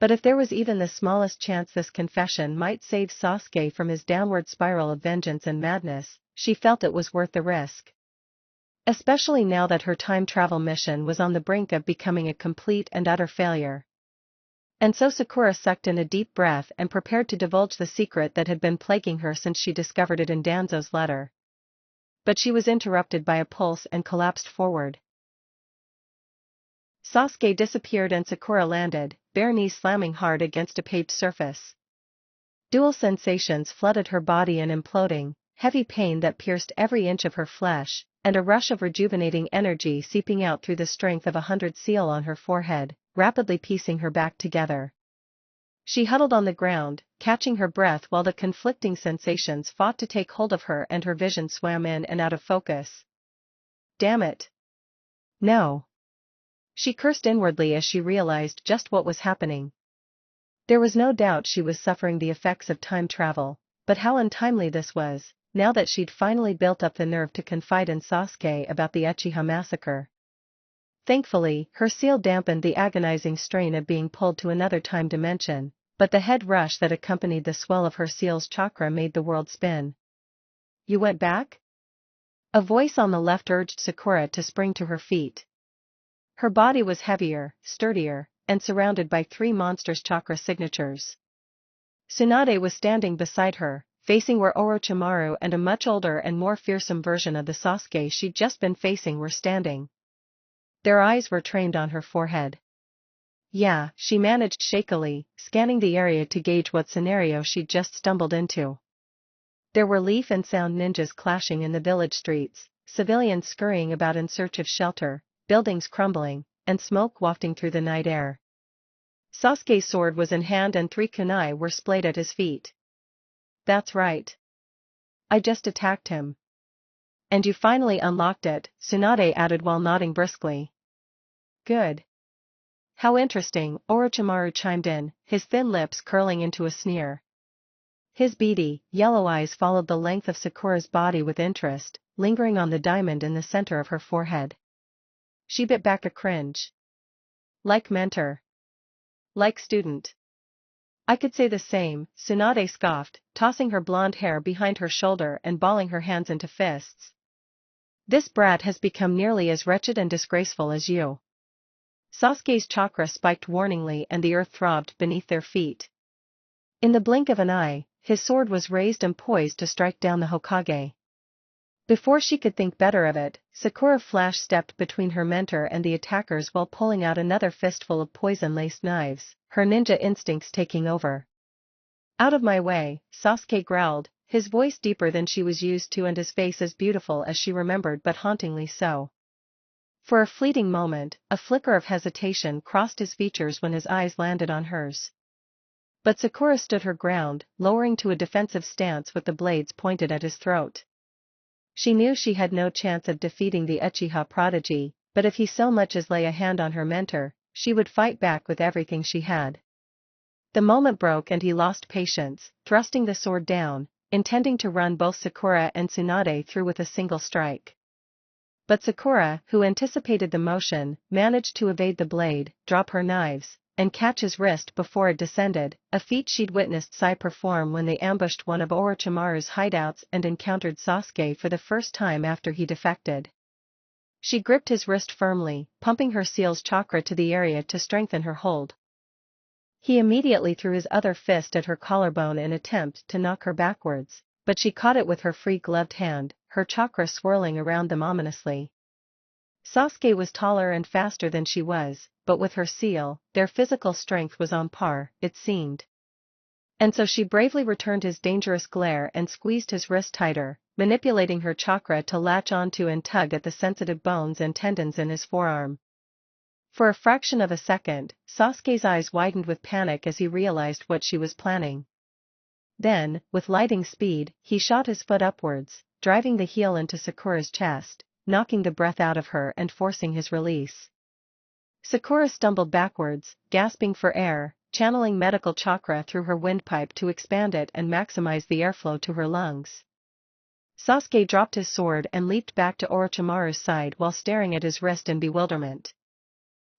But if there was even the smallest chance this confession might save Sasuke from his downward spiral of vengeance and madness, she felt it was worth the risk. Especially now that her time travel mission was on the brink of becoming a complete and utter failure. And so Sakura sucked in a deep breath and prepared to divulge the secret that had been plaguing her since she discovered it in Danzo's letter. But she was interrupted by a pulse and collapsed forward. Sasuke disappeared and Sakura landed, bare knees slamming hard against a paved surface. Dual sensations flooded her body, an imploding, heavy pain that pierced every inch of her flesh, and a rush of rejuvenating energy seeping out through the strength of 100 seal on her forehead, rapidly piecing her back together. She huddled on the ground, catching her breath while the conflicting sensations fought to take hold of her and her vision swam in and out of focus. Damn it! No! She cursed inwardly as she realized just what was happening. There was no doubt she was suffering the effects of time travel, but how untimely this was, now that she'd finally built up the nerve to confide in Sasuke about the Uchiha massacre. Thankfully, her seal dampened the agonizing strain of being pulled to another time dimension, but the head rush that accompanied the swell of her seal's chakra made the world spin. You went back? A voice on the left urged Sakura to spring to her feet. Her body was heavier, sturdier, and surrounded by 3 monstrous chakra signatures. Tsunade was standing beside her, facing where Orochimaru and a much older and more fearsome version of the Sasuke she'd just been facing were standing. Their eyes were trained on her forehead. Yeah, she managed shakily, scanning the area to gauge what scenario she'd just stumbled into. There were leaf and sound ninjas clashing in the village streets, civilians scurrying about in search of shelter, buildings crumbling, and smoke wafting through the night air. Sasuke's sword was in hand and 3 kunai were splayed at his feet. That's right. I just attacked him. And you finally unlocked it, Tsunade added while nodding briskly. Good. How interesting, Orochimaru chimed in, his thin lips curling into a sneer. His beady, yellow eyes followed the length of Sakura's body with interest, lingering on the diamond in the center of her forehead. She bit back a cringe. Like mentor. Like student. I could say the same, Tsunade scoffed, tossing her blonde hair behind her shoulder and balling her hands into fists. This brat has become nearly as wretched and disgraceful as you. Sasuke's chakra spiked warningly and the earth throbbed beneath their feet. In the blink of an eye, his sword was raised and poised to strike down the Hokage. Before she could think better of it, Sakura flash-stepped between her mentor and the attackers while pulling out another fistful of poison-laced knives, her ninja instincts taking over. Out of my way, Sasuke growled, his voice deeper than she was used to and his face as beautiful as she remembered but hauntingly so. For a fleeting moment, a flicker of hesitation crossed his features when his eyes landed on hers. But Sakura stood her ground, lowering to a defensive stance with the blades pointed at his throat. She knew she had no chance of defeating the Uchiha prodigy, but if he so much as lay a hand on her mentor, she would fight back with everything she had. The moment broke and he lost patience, thrusting the sword down, intending to run both Sakura and Tsunade through with a single strike. But Sakura, who anticipated the motion, managed to evade the blade, drop her knives, and catch his wrist before it descended, a feat she'd witnessed Sai perform when they ambushed one of Orochimaru's hideouts and encountered Sasuke for the first time after he defected. She gripped his wrist firmly, pumping her seal's chakra to the area to strengthen her hold. He immediately threw his other fist at her collarbone in an attempt to knock her backwards, but she caught it with her free gloved hand, her chakra swirling around them ominously. Sasuke was taller and faster than she was, but with her seal, their physical strength was on par, it seemed. And so she bravely returned his dangerous glare and squeezed his wrist tighter, manipulating her chakra to latch onto and tug at the sensitive bones and tendons in his forearm. For a fraction of a second, Sasuke's eyes widened with panic as he realized what she was planning. Then, with lightning speed, he shot his foot upwards, driving the heel into Sakura's chest, knocking the breath out of her and forcing his release. Sakura stumbled backwards, gasping for air, channeling medical chakra through her windpipe to expand it and maximize the airflow to her lungs. Sasuke dropped his sword and leaped back to Orochimaru's side while staring at his wrist in bewilderment.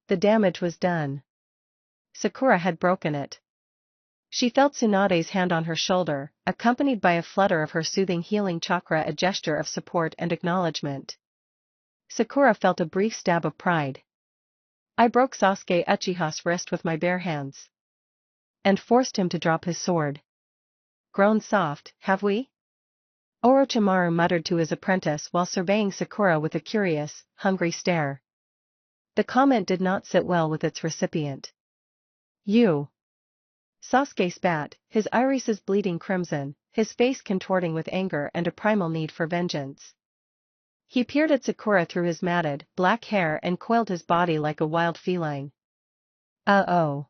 The damage was done. Sakura had broken it. She felt Tsunade's hand on her shoulder, accompanied by a flutter of her soothing healing chakra, a gesture of support and acknowledgement. Sakura felt a brief stab of pride. I broke Sasuke Uchiha's wrist with my bare hands. And forced him to drop his sword. Grown soft, have we? Orochimaru muttered to his apprentice while surveying Sakura with a curious, hungry stare. The comment did not sit well with its recipient. You. Sasuke spat, his irises bleeding crimson, his face contorting with anger and a primal need for vengeance. He peered at Sakura through his matted, black hair and coiled his body like a wild feline. Uh-oh.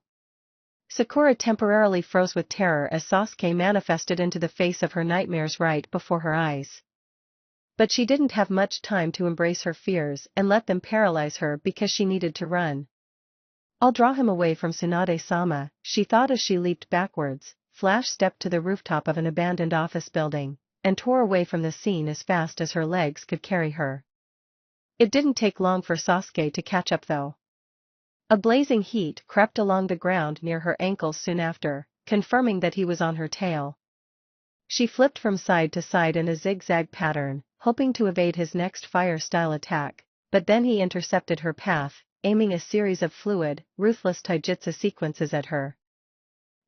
Sakura temporarily froze with terror as Sasuke manifested into the face of her nightmares right before her eyes. But she didn't have much time to embrace her fears and let them paralyze her because she needed to run. I'll draw him away from Tsunade-sama, she thought as she leaped backwards, flash-stepped to the rooftop of an abandoned office building, and tore away from the scene as fast as her legs could carry her. It didn't take long for Sasuke to catch up though. A blazing heat crept along the ground near her ankles soon after, confirming that he was on her tail. She flipped from side to side in a zigzag pattern, hoping to evade his next fire-style attack, but then he intercepted her path, aiming a series of fluid, ruthless taijutsu sequences at her.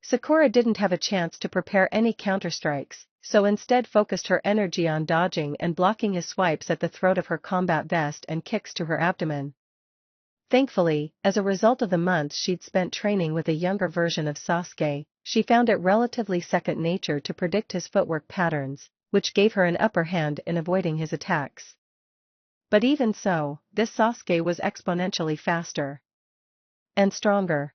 Sakura didn't have a chance to prepare any counterstrikes, so instead focused her energy on dodging and blocking his swipes at the throat of her combat vest and kicks to her abdomen. Thankfully, as a result of the months she'd spent training with a younger version of Sasuke, she found it relatively second nature to predict his footwork patterns, which gave her an upper hand in avoiding his attacks. But even so, this Sasuke was exponentially faster. And stronger.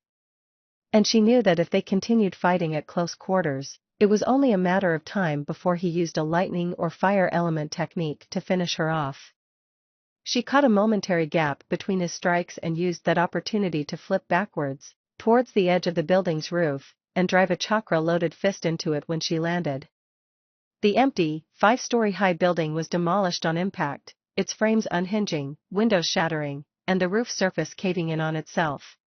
And she knew that if they continued fighting at close quarters, it was only a matter of time before he used a lightning or fire element technique to finish her off. She caught a momentary gap between his strikes and used that opportunity to flip backwards, towards the edge of the building's roof, and drive a chakra-loaded fist into it when she landed. The empty, 5-story-high building was demolished on impact, its frames unhinging, windows shattering, and the roof surface caving in on itself.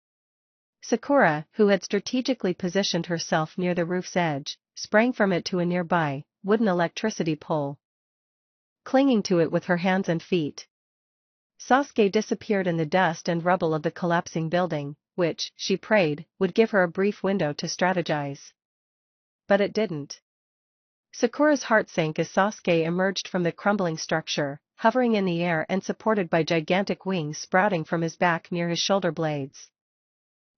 Sakura, who had strategically positioned herself near the roof's edge, sprang from it to a nearby, wooden electricity pole, clinging to it with her hands and feet. Sasuke disappeared in the dust and rubble of the collapsing building, which, she prayed, would give her a brief window to strategize. But it didn't. Sakura's heart sank as Sasuke emerged from the crumbling structure, hovering in the air and supported by gigantic wings sprouting from his back near his shoulder blades.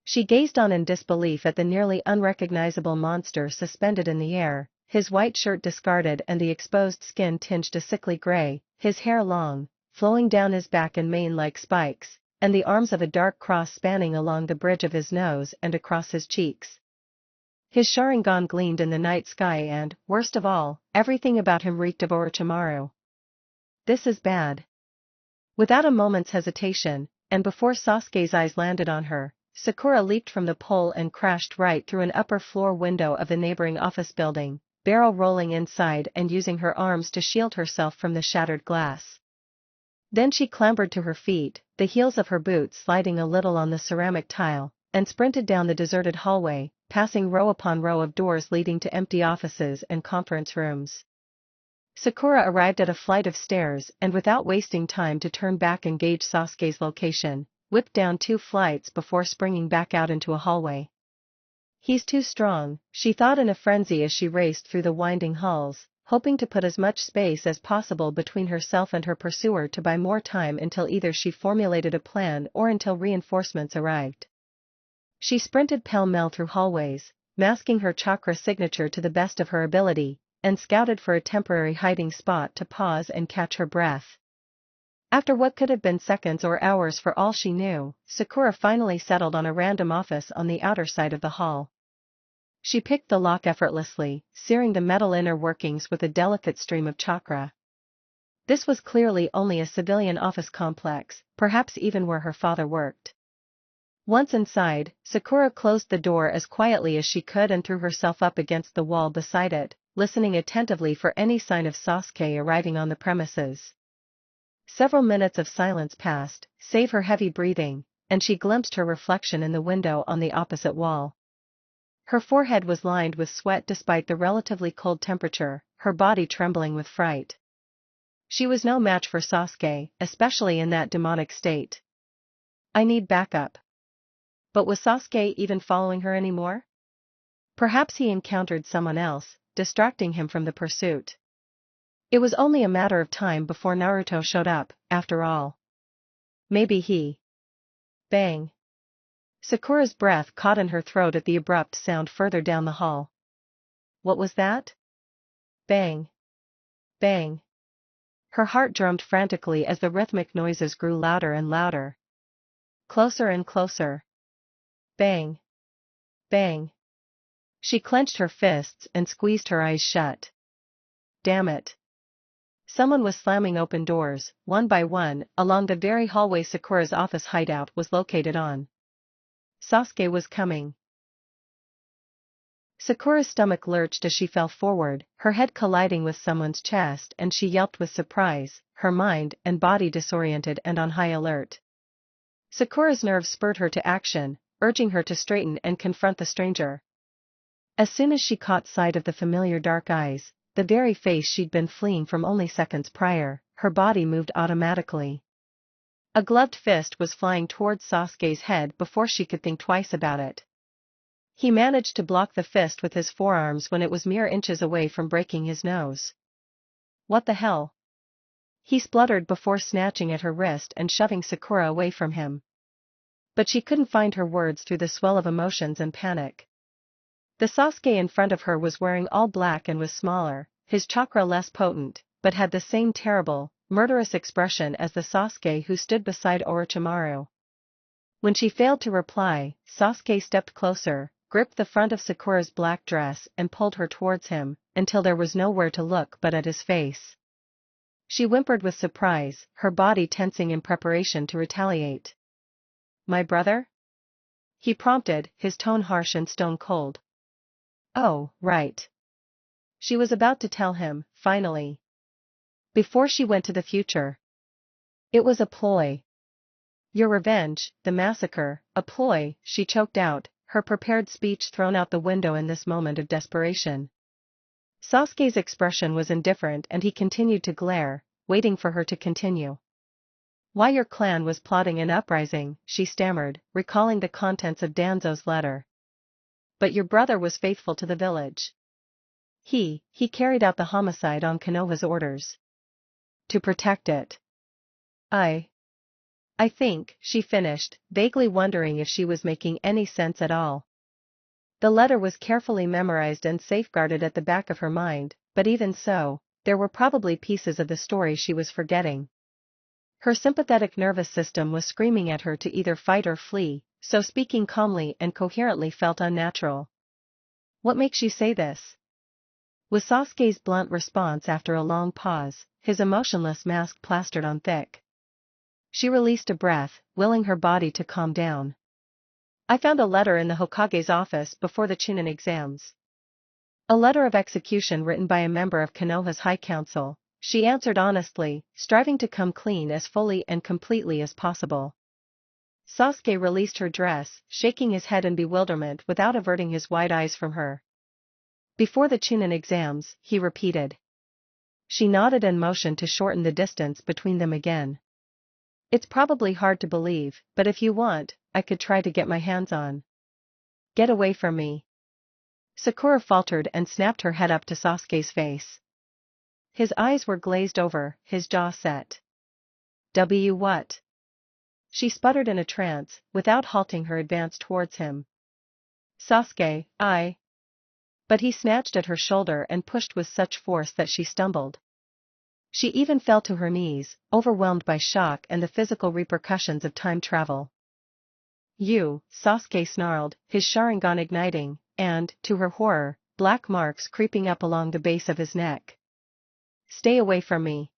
She gazed on in disbelief at the nearly unrecognizable monster suspended in the air, his white shirt discarded and the exposed skin tinged a sickly gray, his hair long, flowing down his back and mane like spikes, and the arms of a dark cross spanning along the bridge of his nose and across his cheeks. His Sharingan gleamed in the night sky and, worst of all, everything about him reeked of Orochimaru. This is bad. Without a moment's hesitation, and before Sasuke's eyes landed on her, Sakura leaped from the pole and crashed right through an upper-floor window of the neighboring office building, barrel rolling inside and using her arms to shield herself from the shattered glass. Then she clambered to her feet, the heels of her boots sliding a little on the ceramic tile, and sprinted down the deserted hallway, passing row upon row of doors leading to empty offices and conference rooms. Sakura arrived at a flight of stairs and without wasting time to turn back and gauge Sasuke's location, whipped down 2 flights before springing back out into a hallway. He's too strong, she thought in a frenzy as she raced through the winding halls, hoping to put as much space as possible between herself and her pursuer to buy more time until either she formulated a plan or until reinforcements arrived. She sprinted pell-mell through hallways, masking her chakra signature to the best of her ability, and scouted for a temporary hiding spot to pause and catch her breath. After what could have been seconds or hours for all she knew, Sakura finally settled on a random office on the outer side of the hall. She picked the lock effortlessly, searing the metal inner workings with a delicate stream of chakra. This was clearly only a civilian office complex, perhaps even where her father worked. Once inside, Sakura closed the door as quietly as she could and threw herself up against the wall beside it, listening attentively for any sign of Sasuke arriving on the premises. Several minutes of silence passed, save her heavy breathing, and she glimpsed her reflection in the window on the opposite wall. Her forehead was lined with sweat despite the relatively cold temperature, her body trembling with fright. She was no match for Sasuke, especially in that demonic state. I need backup. But was Sasuke even following her anymore? Perhaps he encountered someone else, distracting him from the pursuit. It was only a matter of time before Naruto showed up, after all. Maybe he. Bang. Sakura's breath caught in her throat at the abrupt sound further down the hall. What was that? Bang. Bang. Her heart drummed frantically as the rhythmic noises grew louder and louder. Closer and closer. Bang. Bang. She clenched her fists and squeezed her eyes shut. Damn it. Someone was slamming open doors, one by one, along the very hallway Sakura's office hideout was located on. Sasuke was coming. Sakura's stomach lurched as she fell forward, her head colliding with someone's chest, and she yelped with surprise, her mind and body disoriented and on high alert. Sakura's nerves spurred her to action, urging her to straighten and confront the stranger. As soon as she caught sight of the familiar dark eyes, the very face she'd been fleeing from only seconds prior, her body moved automatically. A gloved fist was flying towards Sasuke's head before she could think twice about it. He managed to block the fist with his forearms when it was mere inches away from breaking his nose. What the hell? He spluttered before snatching at her wrist and shoving Sakura away from him. But she couldn't find her words through the swell of emotions and panic. The Sasuke in front of her was wearing all black and was smaller, his chakra less potent, but had the same terrible, murderous expression as the Sasuke who stood beside Orochimaru. When she failed to reply, Sasuke stepped closer, gripped the front of Sakura's black dress and pulled her towards him, until there was nowhere to look but at his face. She whimpered with surprise, her body tensing in preparation to retaliate. My brother? He prompted, his tone harsh and stone cold. Oh, right. She was about to tell him, finally. Before she went to the future. It was a ploy. Your revenge, the massacre, a ploy, she choked out, her prepared speech thrown out the window in this moment of desperation. Sasuke's expression was indifferent and he continued to glare, waiting for her to continue. Why your clan was plotting an uprising, she stammered, recalling the contents of Danzo's letter. But your brother was faithful to the village. He carried out the homicide on Konoha's orders. To protect it. I think, she finished, vaguely wondering if she was making any sense at all. The letter was carefully memorized and safeguarded at the back of her mind, but even so, there were probably pieces of the story she was forgetting. Her sympathetic nervous system was screaming at her to either fight or flee, so speaking calmly and coherently felt unnatural. What makes you say this? Was Sasuke's blunt response after a long pause, his emotionless mask plastered on thick. She released a breath, willing her body to calm down. I found a letter in the Hokage's office before the Chunin exams. A letter of execution written by a member of Konoha's High Council, she answered honestly, striving to come clean as fully and completely as possible. Sasuke released her dress, shaking his head in bewilderment without averting his wide eyes from her. Before the Chunin exams, he repeated. She nodded and motioned to shorten the distance between them again. It's probably hard to believe, but if you want, I could try to get my hands on. Get away from me. Sakura faltered and snapped her head up to Sasuke's face. His eyes were glazed over, his jaw set. What? She sputtered in a trance, without halting her advance towards him. Sasuke, But he snatched at her shoulder and pushed with such force that she stumbled. She even fell to her knees, overwhelmed by shock and the physical repercussions of time travel. You, Sasuke snarled, his Sharingan igniting, and, to her horror, black marks creeping up along the base of his neck. "Stay away from me."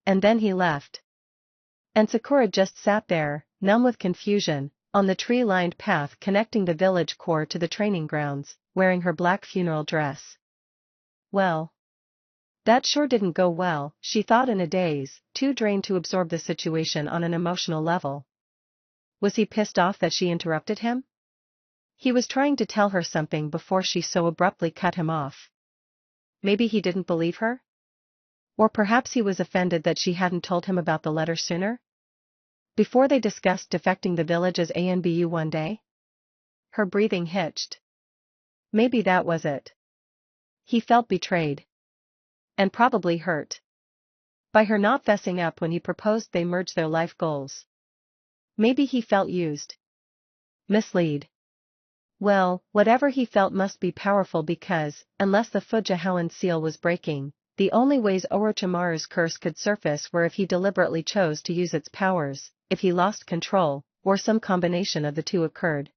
And then he left. And Sakura just sat there, numb with confusion, on the tree-lined path connecting the village core to the training grounds, wearing her black funeral dress. Well, that sure didn't go well, she thought in a daze, too drained to absorb the situation on an emotional level. Was he pissed off that she interrupted him? He was trying to tell her something before she so abruptly cut him off. Maybe he didn't believe her? Or perhaps he was offended that she hadn't told him about the letter sooner? Before they discussed defecting the village as ANBU one day? Her breathing hitched. Maybe that was it. He felt betrayed. And probably hurt. By her not fessing up when he proposed they merge their life goals. Maybe he felt used. Misled. Well, whatever he felt must be powerful because, unless the Fujihoan seal was breaking, the only ways Orochimaru's curse could surface were if he deliberately chose to use its powers, if he lost control, or some combination of the two occurred.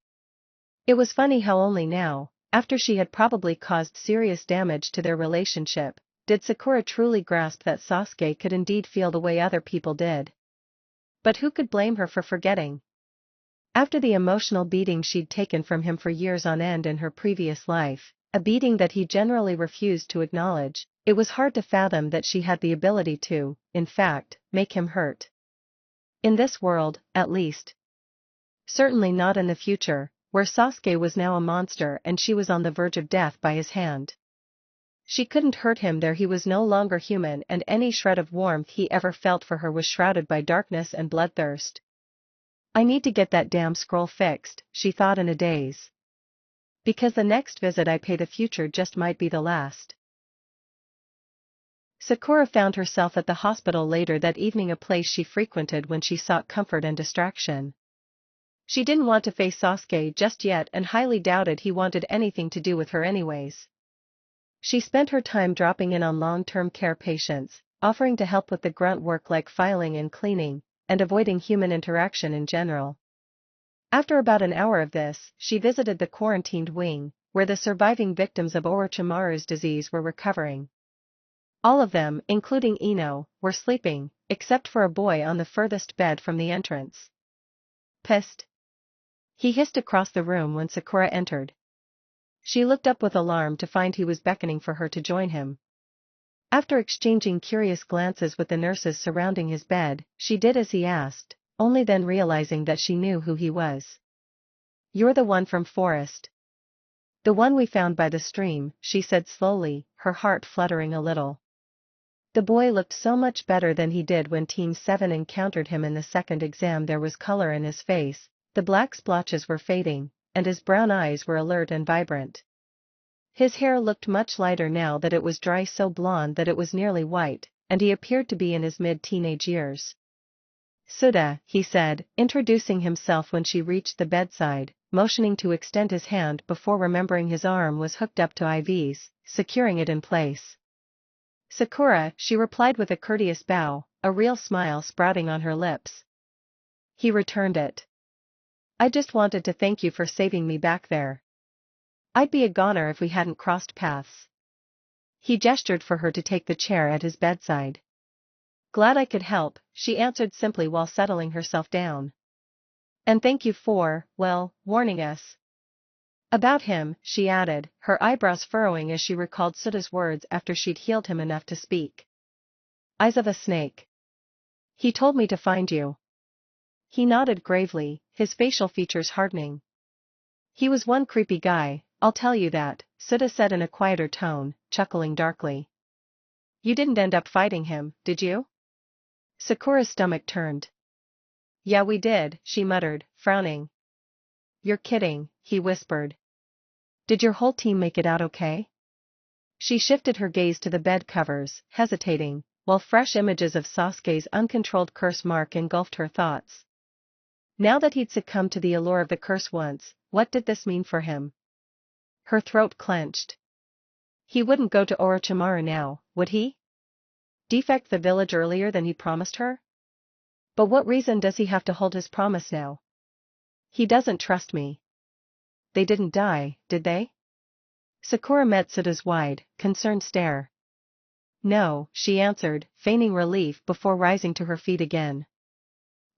It was funny how only now, after she had probably caused serious damage to their relationship, did Sakura truly grasp that Sasuke could indeed feel the way other people did. But who could blame her for forgetting? After the emotional beating she'd taken from him for years on end in her previous life, a beating that he generally refused to acknowledge, it was hard to fathom that she had the ability to, in fact, make him hurt. In this world, at least. Certainly not in the future, where Sasuke was now a monster and she was on the verge of death by his hand. She couldn't hurt him there. He was no longer human and any shred of warmth he ever felt for her was shrouded by darkness and bloodthirst. I need to get that damn scroll fixed, she thought in a daze. Because the next visit I pay the future just might be the last. Sakura found herself at the hospital later that evening, a place she frequented when she sought comfort and distraction. She didn't want to face Sasuke just yet and highly doubted he wanted anything to do with her anyways. She spent her time dropping in on long-term care patients, offering to help with the grunt work like filing and cleaning, and avoiding human interaction in general. After about an hour of this, she visited the quarantined wing, where the surviving victims of Orochimaru's disease were recovering. All of them, including Ino, were sleeping, except for a boy on the furthest bed from the entrance. Pissed? He hissed across the room when Sakura entered. She looked up with alarm to find he was beckoning for her to join him. After exchanging curious glances with the nurses surrounding his bed, she did as he asked, only then realizing that she knew who he was. "You're the one from Forest. The one we found by the stream," she said slowly, her heart fluttering a little. The boy looked so much better than he did when Team 7 encountered him in the second exam. There was color in his face, the black splotches were fading, and his brown eyes were alert and vibrant. His hair looked much lighter now that it was dry, so blonde that it was nearly white, and he appeared to be in his mid-teenage years. "Suda," he said, introducing himself when she reached the bedside, motioning to extend his hand before remembering his arm was hooked up to IVs, securing it in place. "Sakura," she replied with a courteous bow, a real smile sprouting on her lips. He returned it. "I just wanted to thank you for saving me back there. I'd be a goner if we hadn't crossed paths." He gestured for her to take the chair at his bedside. "Glad I could help," she answered simply while settling herself down. "And thank you for, well, warning us about him," she added, her eyebrows furrowing as she recalled Suda's words after she'd healed him enough to speak. "Eyes of a snake. He told me to find you." He nodded gravely, his facial features hardening. "He was one creepy guy, I'll tell you that," Suda said in a quieter tone, chuckling darkly. "You didn't end up fighting him, did you?" Sakura's stomach turned. "Yeah, we did," she muttered, frowning. "You're kidding," he whispered. "Did your whole team make it out okay?" She shifted her gaze to the bed covers, hesitating, while fresh images of Sasuke's uncontrolled curse mark engulfed her thoughts. Now that he'd succumbed to the allure of the curse once, what did this mean for him? Her throat clenched. He wouldn't go to Orochimaru now, would he? Defect the village earlier than he promised her? But what reason does he have to hold his promise now? He doesn't trust me. They didn't die, did they? Sakura met Suta's wide, concerned stare. No, she answered, feigning relief before rising to her feet again.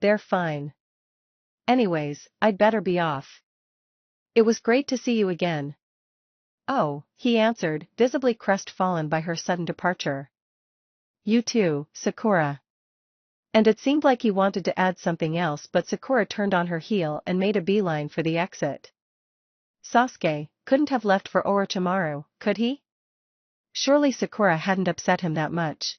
They're fine. Anyways, I'd better be off. It was great to see you again. Oh, he answered, visibly crestfallen by her sudden departure. You too, Sakura. And it seemed like he wanted to add something else, but Sakura turned on her heel and made a beeline for the exit. Sasuke couldn't have left for Orochimaru, could he? Surely Sakura hadn't upset him that much.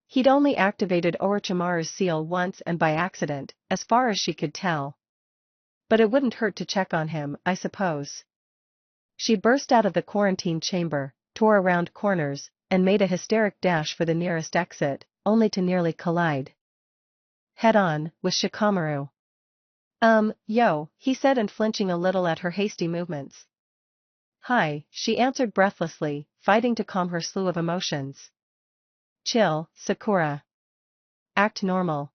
He'd only activated Orochimaru's seal once and by accident, as far as she could tell. But it wouldn't hurt to check on him, I suppose. She burst out of the quarantine chamber, tore around corners, and made a hysteric dash for the nearest exit, only to nearly collide head-on with Shikamaru. Yo, he said, and flinching a little at her hasty movements. Hi, she answered breathlessly, fighting to calm her slew of emotions. Chill, Sakura. Act normal.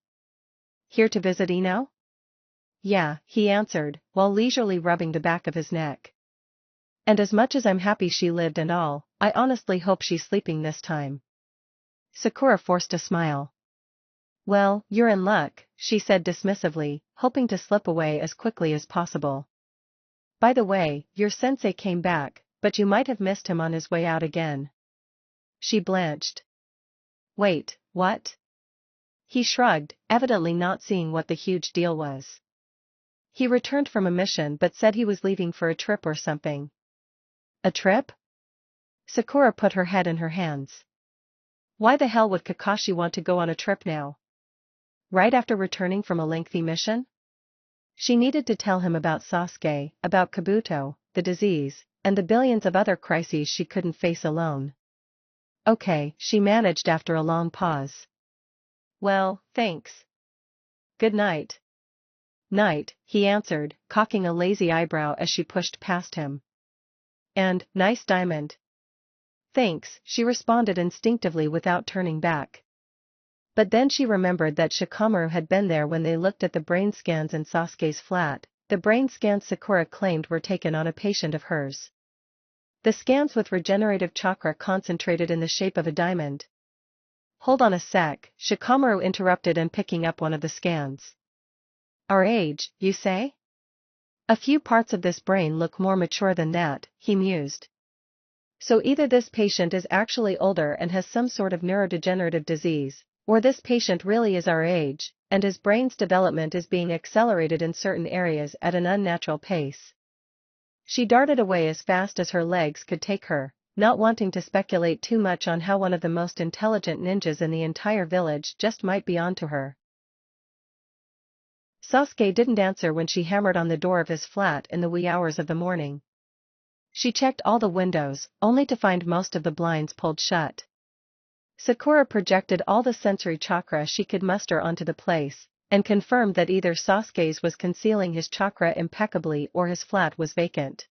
Here to visit Ino? Yeah, he answered, while leisurely rubbing the back of his neck. And as much as I'm happy she lived and all, I honestly hope she's sleeping this time. Sakura forced a smile. Well, you're in luck, she said dismissively, hoping to slip away as quickly as possible. By the way, your sensei came back, but you might have missed him on his way out again. She blanched. Wait, what? He shrugged, evidently not seeing what the huge deal was. He returned from a mission but said he was leaving for a trip or something. A trip? Sakura put her head in her hands. Why the hell would Kakashi want to go on a trip now? Right after returning from a lengthy mission? She needed to tell him about Sasuke, about Kabuto, the disease, and the billions of other crises she couldn't face alone. Okay, she managed after a long pause. Well, thanks. Good night. Night, he answered, cocking a lazy eyebrow as she pushed past him. And, nice diamond. Thanks, she responded instinctively without turning back. But then she remembered that Shikamaru had been there when they looked at the brain scans in Sasuke's flat, the brain scans Sakura claimed were taken on a patient of hers. The scans with regenerative chakra concentrated in the shape of a diamond. Hold on a sec, Shikamaru interrupted and picking up one of the scans. Our age, you say? A few parts of this brain look more mature than that, he mused. So either this patient is actually older and has some sort of neurodegenerative disease, or this patient really is our age, and his brain's development is being accelerated in certain areas at an unnatural pace. She darted away as fast as her legs could take her, not wanting to speculate too much on how one of the most intelligent ninjas in the entire village just might be onto her. Sasuke didn't answer when she hammered on the door of his flat in the wee hours of the morning. She checked all the windows, only to find most of the blinds pulled shut. Sakura projected all the sensory chakra she could muster onto the place, and confirmed that either Sasuke's was concealing his chakra impeccably or his flat was vacant.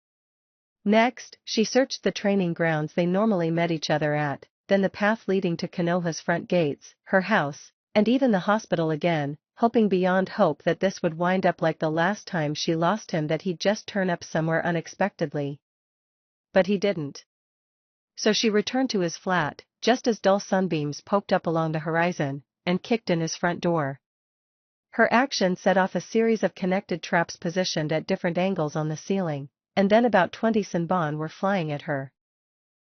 Next, she searched the training grounds they normally met each other at, then the path leading to Konoha's front gates, her house, and even the hospital again, hoping beyond hope that this would wind up like the last time she lost him, that he'd just turn up somewhere unexpectedly. But he didn't. So she returned to his flat, just as dull sunbeams poked up along the horizon, and kicked in his front door. Her action set off a series of connected traps positioned at different angles on the ceiling, and then about 20 Senbon were flying at her.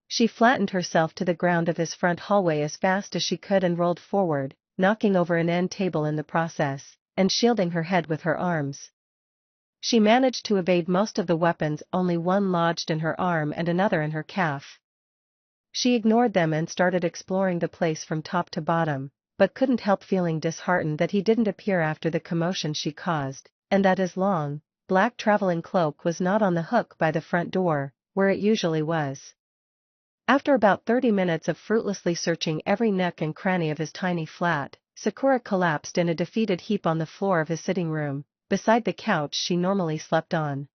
She flattened herself to the ground of his front hallway as fast as she could and rolled forward, knocking over an end table in the process, and shielding her head with her arms. She managed to evade most of the weapons, only one lodged in her arm and another in her calf. She ignored them and started exploring the place from top to bottom, but couldn't help feeling disheartened that he didn't appear after the commotion she caused, and that his long, black traveling cloak was not on the hook by the front door, where it usually was. After about 30 minutes of fruitlessly searching every nook and cranny of his tiny flat, Sakura collapsed in a defeated heap on the floor of his sitting room, beside the couch she normally slept on.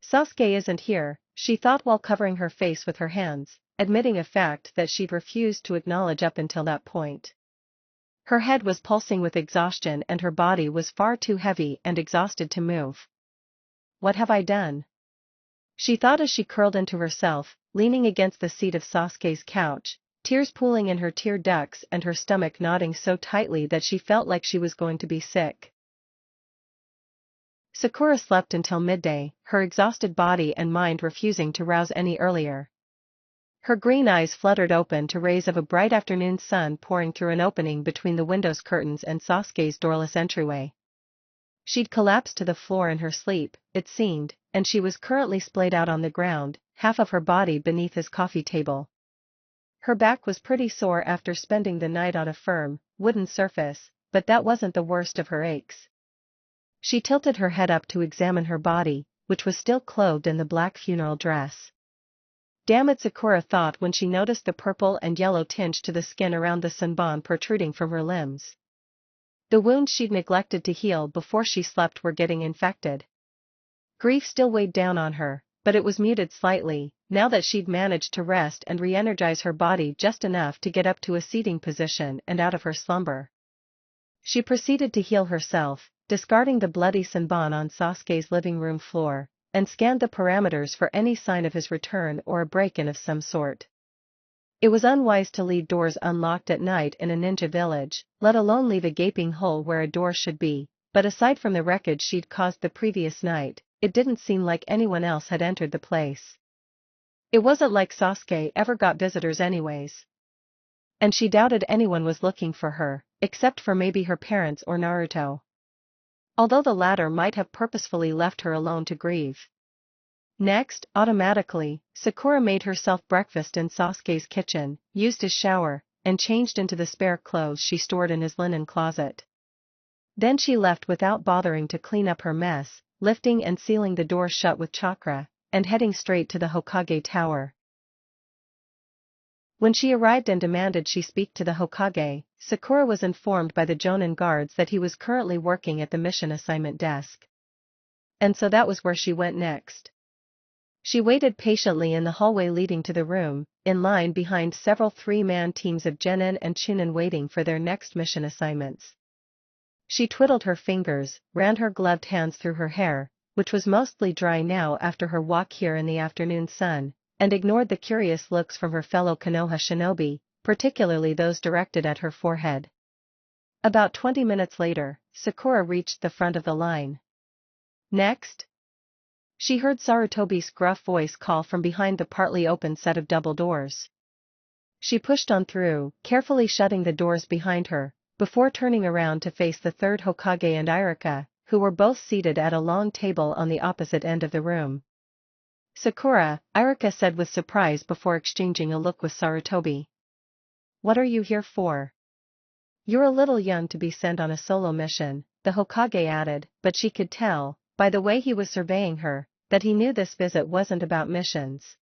Sasuke isn't here, she thought while covering her face with her hands, admitting a fact that she'd refused to acknowledge up until that point. Her head was pulsing with exhaustion and her body was far too heavy and exhausted to move. What have I done? She thought as she curled into herself, leaning against the seat of Sasuke's couch, tears pooling in her tear ducts and her stomach knotting so tightly that she felt like she was going to be sick. Sakura slept until midday, her exhausted body and mind refusing to rouse any earlier. Her green eyes fluttered open to rays of a bright afternoon sun pouring through an opening between the window's curtains and Sasuke's doorless entryway. She'd collapsed to the floor in her sleep, it seemed, and she was currently splayed out on the ground, half of her body beneath his coffee table. Her back was pretty sore after spending the night on a firm, wooden surface, but that wasn't the worst of her aches. She tilted her head up to examine her body, which was still clothed in the black funeral dress. Damn it, Sakura thought when she noticed the purple and yellow tinge to the skin around the sunbon protruding from her limbs. The wounds she'd neglected to heal before she slept were getting infected. Grief still weighed down on her, but it was muted slightly, now that she'd managed to rest and re-energize her body just enough to get up to a seating position and out of her slumber. She proceeded to heal herself, discarding the bloody sunbon on Sasuke's living room floor, and scanned the parameters for any sign of his return or a break-in of some sort. It was unwise to leave doors unlocked at night in a ninja village, let alone leave a gaping hole where a door should be, but aside from the wreckage she'd caused the previous night, it didn't seem like anyone else had entered the place. It wasn't like Sasuke ever got visitors anyways. And she doubted anyone was looking for her, except for maybe her parents or Naruto. Although the latter might have purposefully left her alone to grieve. Next, automatically, Sakura made herself breakfast in Sasuke's kitchen, used his shower, and changed into the spare clothes she stored in his linen closet. Then she left without bothering to clean up her mess, lifting and sealing the door shut with chakra, and heading straight to the Hokage tower. When she arrived and demanded she speak to the Hokage, Sakura was informed by the Jonin guards that he was currently working at the mission assignment desk. And so that was where she went next. She waited patiently in the hallway leading to the room, in line behind several three-man teams of Genin and Chunin waiting for their next mission assignments. She twiddled her fingers, ran her gloved hands through her hair, which was mostly dry now after her walk here in the afternoon sun, and ignored the curious looks from her fellow Konoha shinobi, particularly those directed at her forehead. About 20 minutes later, Sakura reached the front of the line. Next? She heard Sarutobi's gruff voice call from behind the partly open set of double doors. She pushed on through, carefully shutting the doors behind her, before turning around to face the third Hokage and Irika, who were both seated at a long table on the opposite end of the room. Sakura, Irika said with surprise before exchanging a look with Sarutobi. What are you here for? You're a little young to be sent on a solo mission, the Hokage added, but she could tell, by the way he was surveying her, that he knew this visit wasn't about missions.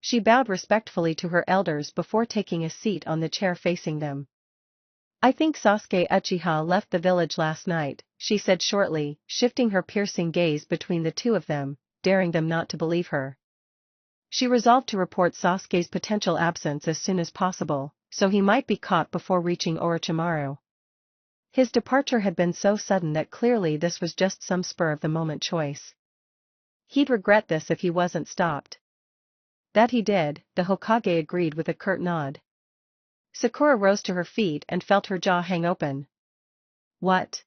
She bowed respectfully to her elders before taking a seat on the chair facing them. I think Sasuke Uchiha left the village last night, she said shortly, shifting her piercing gaze between the two of them, daring them not to believe her. She resolved to report Sasuke's potential absence as soon as possible, so he might be caught before reaching Orochimaru. His departure had been so sudden that clearly this was just some spur-of-the-moment choice. He'd regret this if he wasn't stopped. That he did, the Hokage agreed with a curt nod. Sakura rose to her feet and felt her jaw hang open. What?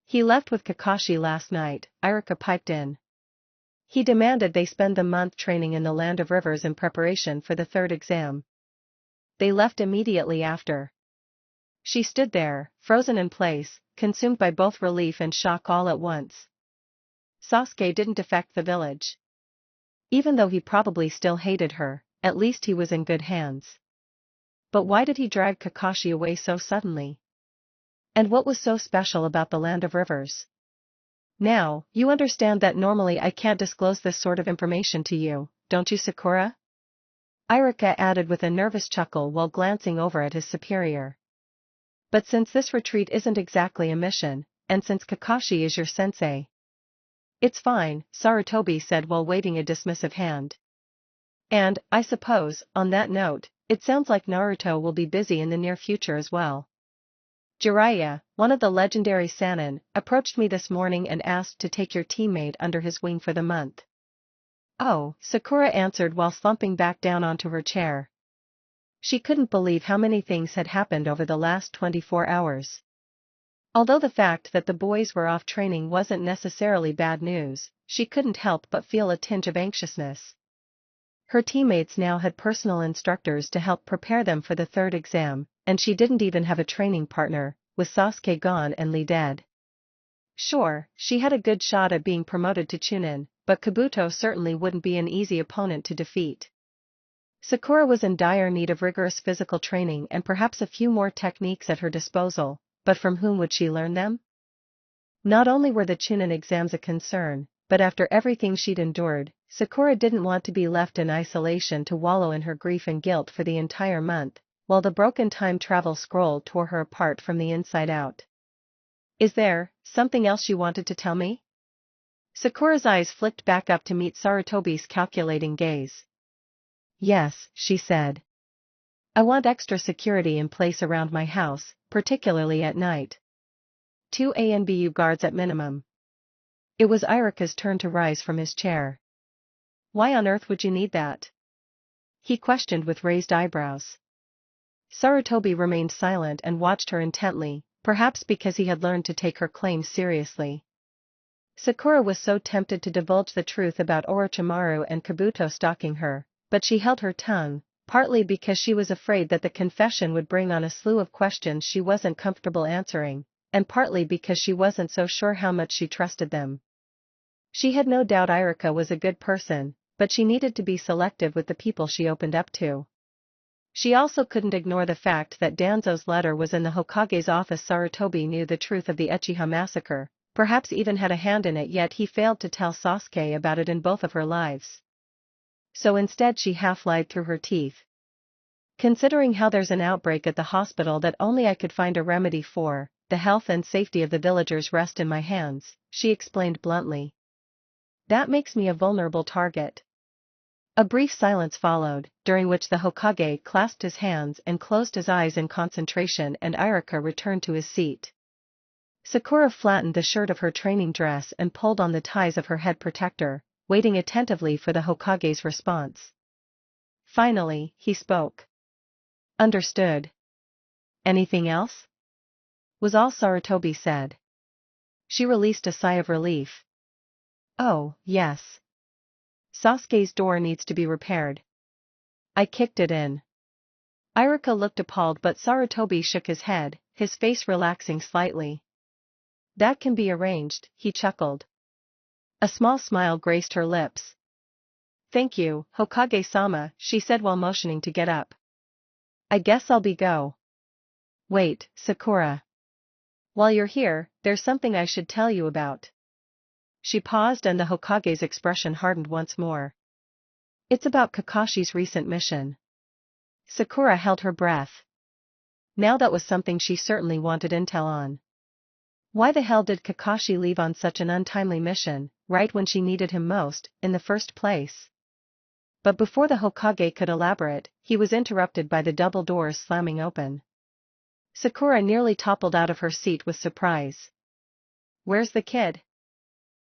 He left with Kakashi last night, Irika piped in. He demanded they spend the month training in the Land of Rivers in preparation for the third exam. They left immediately after. She stood there, frozen in place, consumed by both relief and shock all at once. Sasuke didn't defect the village. Even though he probably still hated her, at least he was in good hands. But why did he drag Kakashi away so suddenly? And what was so special about the Land of Rivers? Now, you understand that normally I can't disclose this sort of information to you, don't you, Sakura? Irika added with a nervous chuckle while glancing over at his superior. But since this retreat isn't exactly a mission, and since Kakashi is your sensei. It's fine, Sarutobi said while waving a dismissive hand. And, I suppose, on that note, it sounds like Naruto will be busy in the near future as well. Jiraiya, one of the legendary Sannin, approached me this morning and asked to take your teammate under his wing for the month. Oh, Sakura answered while slumping back down onto her chair. She couldn't believe how many things had happened over the last 24 hours. Although the fact that the boys were off training wasn't necessarily bad news, she couldn't help but feel a tinge of anxiousness. Her teammates now had personal instructors to help prepare them for the third exam, and she didn't even have a training partner, with Sasuke gone and Lee dead. Sure, she had a good shot at being promoted to Chunin, but Kabuto certainly wouldn't be an easy opponent to defeat. Sakura was in dire need of rigorous physical training and perhaps a few more techniques at her disposal, but from whom would she learn them? Not only were the Chunin exams a concern, but after everything she'd endured, Sakura didn't want to be left in isolation to wallow in her grief and guilt for the entire month, while the broken time travel scroll tore her apart from the inside out. Is there something else you wanted to tell me? Sakura's eyes flicked back up to meet Sarutobi's calculating gaze. Yes, she said. I want extra security in place around my house, particularly at night. 2 ANBU guards at minimum. It was Irika's turn to rise from his chair. Why on earth would you need that? He questioned with raised eyebrows. Sarutobi remained silent and watched her intently, perhaps because he had learned to take her claims seriously. Sakura was so tempted to divulge the truth about Orochimaru and Kabuto stalking her, but she held her tongue, partly because she was afraid that the confession would bring on a slew of questions she wasn't comfortable answering, and partly because she wasn't so sure how much she trusted them. She had no doubt Irika was a good person, but she needed to be selective with the people she opened up to. She also couldn't ignore the fact that Danzo's letter was in the Hokage's office. Sarutobi knew the truth of the Uchiha massacre, perhaps even had a hand in it, yet he failed to tell Sasuke about it in both of her lives. So instead she half-lied through her teeth. Considering how there's an outbreak at the hospital that only I could find a remedy for, the health and safety of the villagers rest in my hands, she explained bluntly. That makes me a vulnerable target. A brief silence followed, during which the Hokage clasped his hands and closed his eyes in concentration, and Irika returned to his seat. Sakura flattened the shirt of her training dress and pulled on the ties of her head protector, waiting attentively for the Hokage's response. Finally, he spoke. Understood. Anything else? Was all Sarutobi said. She released a sigh of relief. Oh, yes. Sasuke's door needs to be repaired. I kicked it in. Irika looked appalled, but Sarutobi shook his head, his face relaxing slightly. That can be arranged, he chuckled. A small smile graced her lips. Thank you, Hokage-sama, she said while motioning to get up. I guess I'll be go. Wait, Sakura. While you're here, there's something I should tell you about. She paused and the Hokage's expression hardened once more. It's about Kakashi's recent mission. Sakura held her breath. Now that was something she certainly wanted intel on. Why the hell did Kakashi leave on such an untimely mission, right when she needed him most, in the first place? But before the Hokage could elaborate, he was interrupted by the double doors slamming open. Sakura nearly toppled out of her seat with surprise. Where's the kid?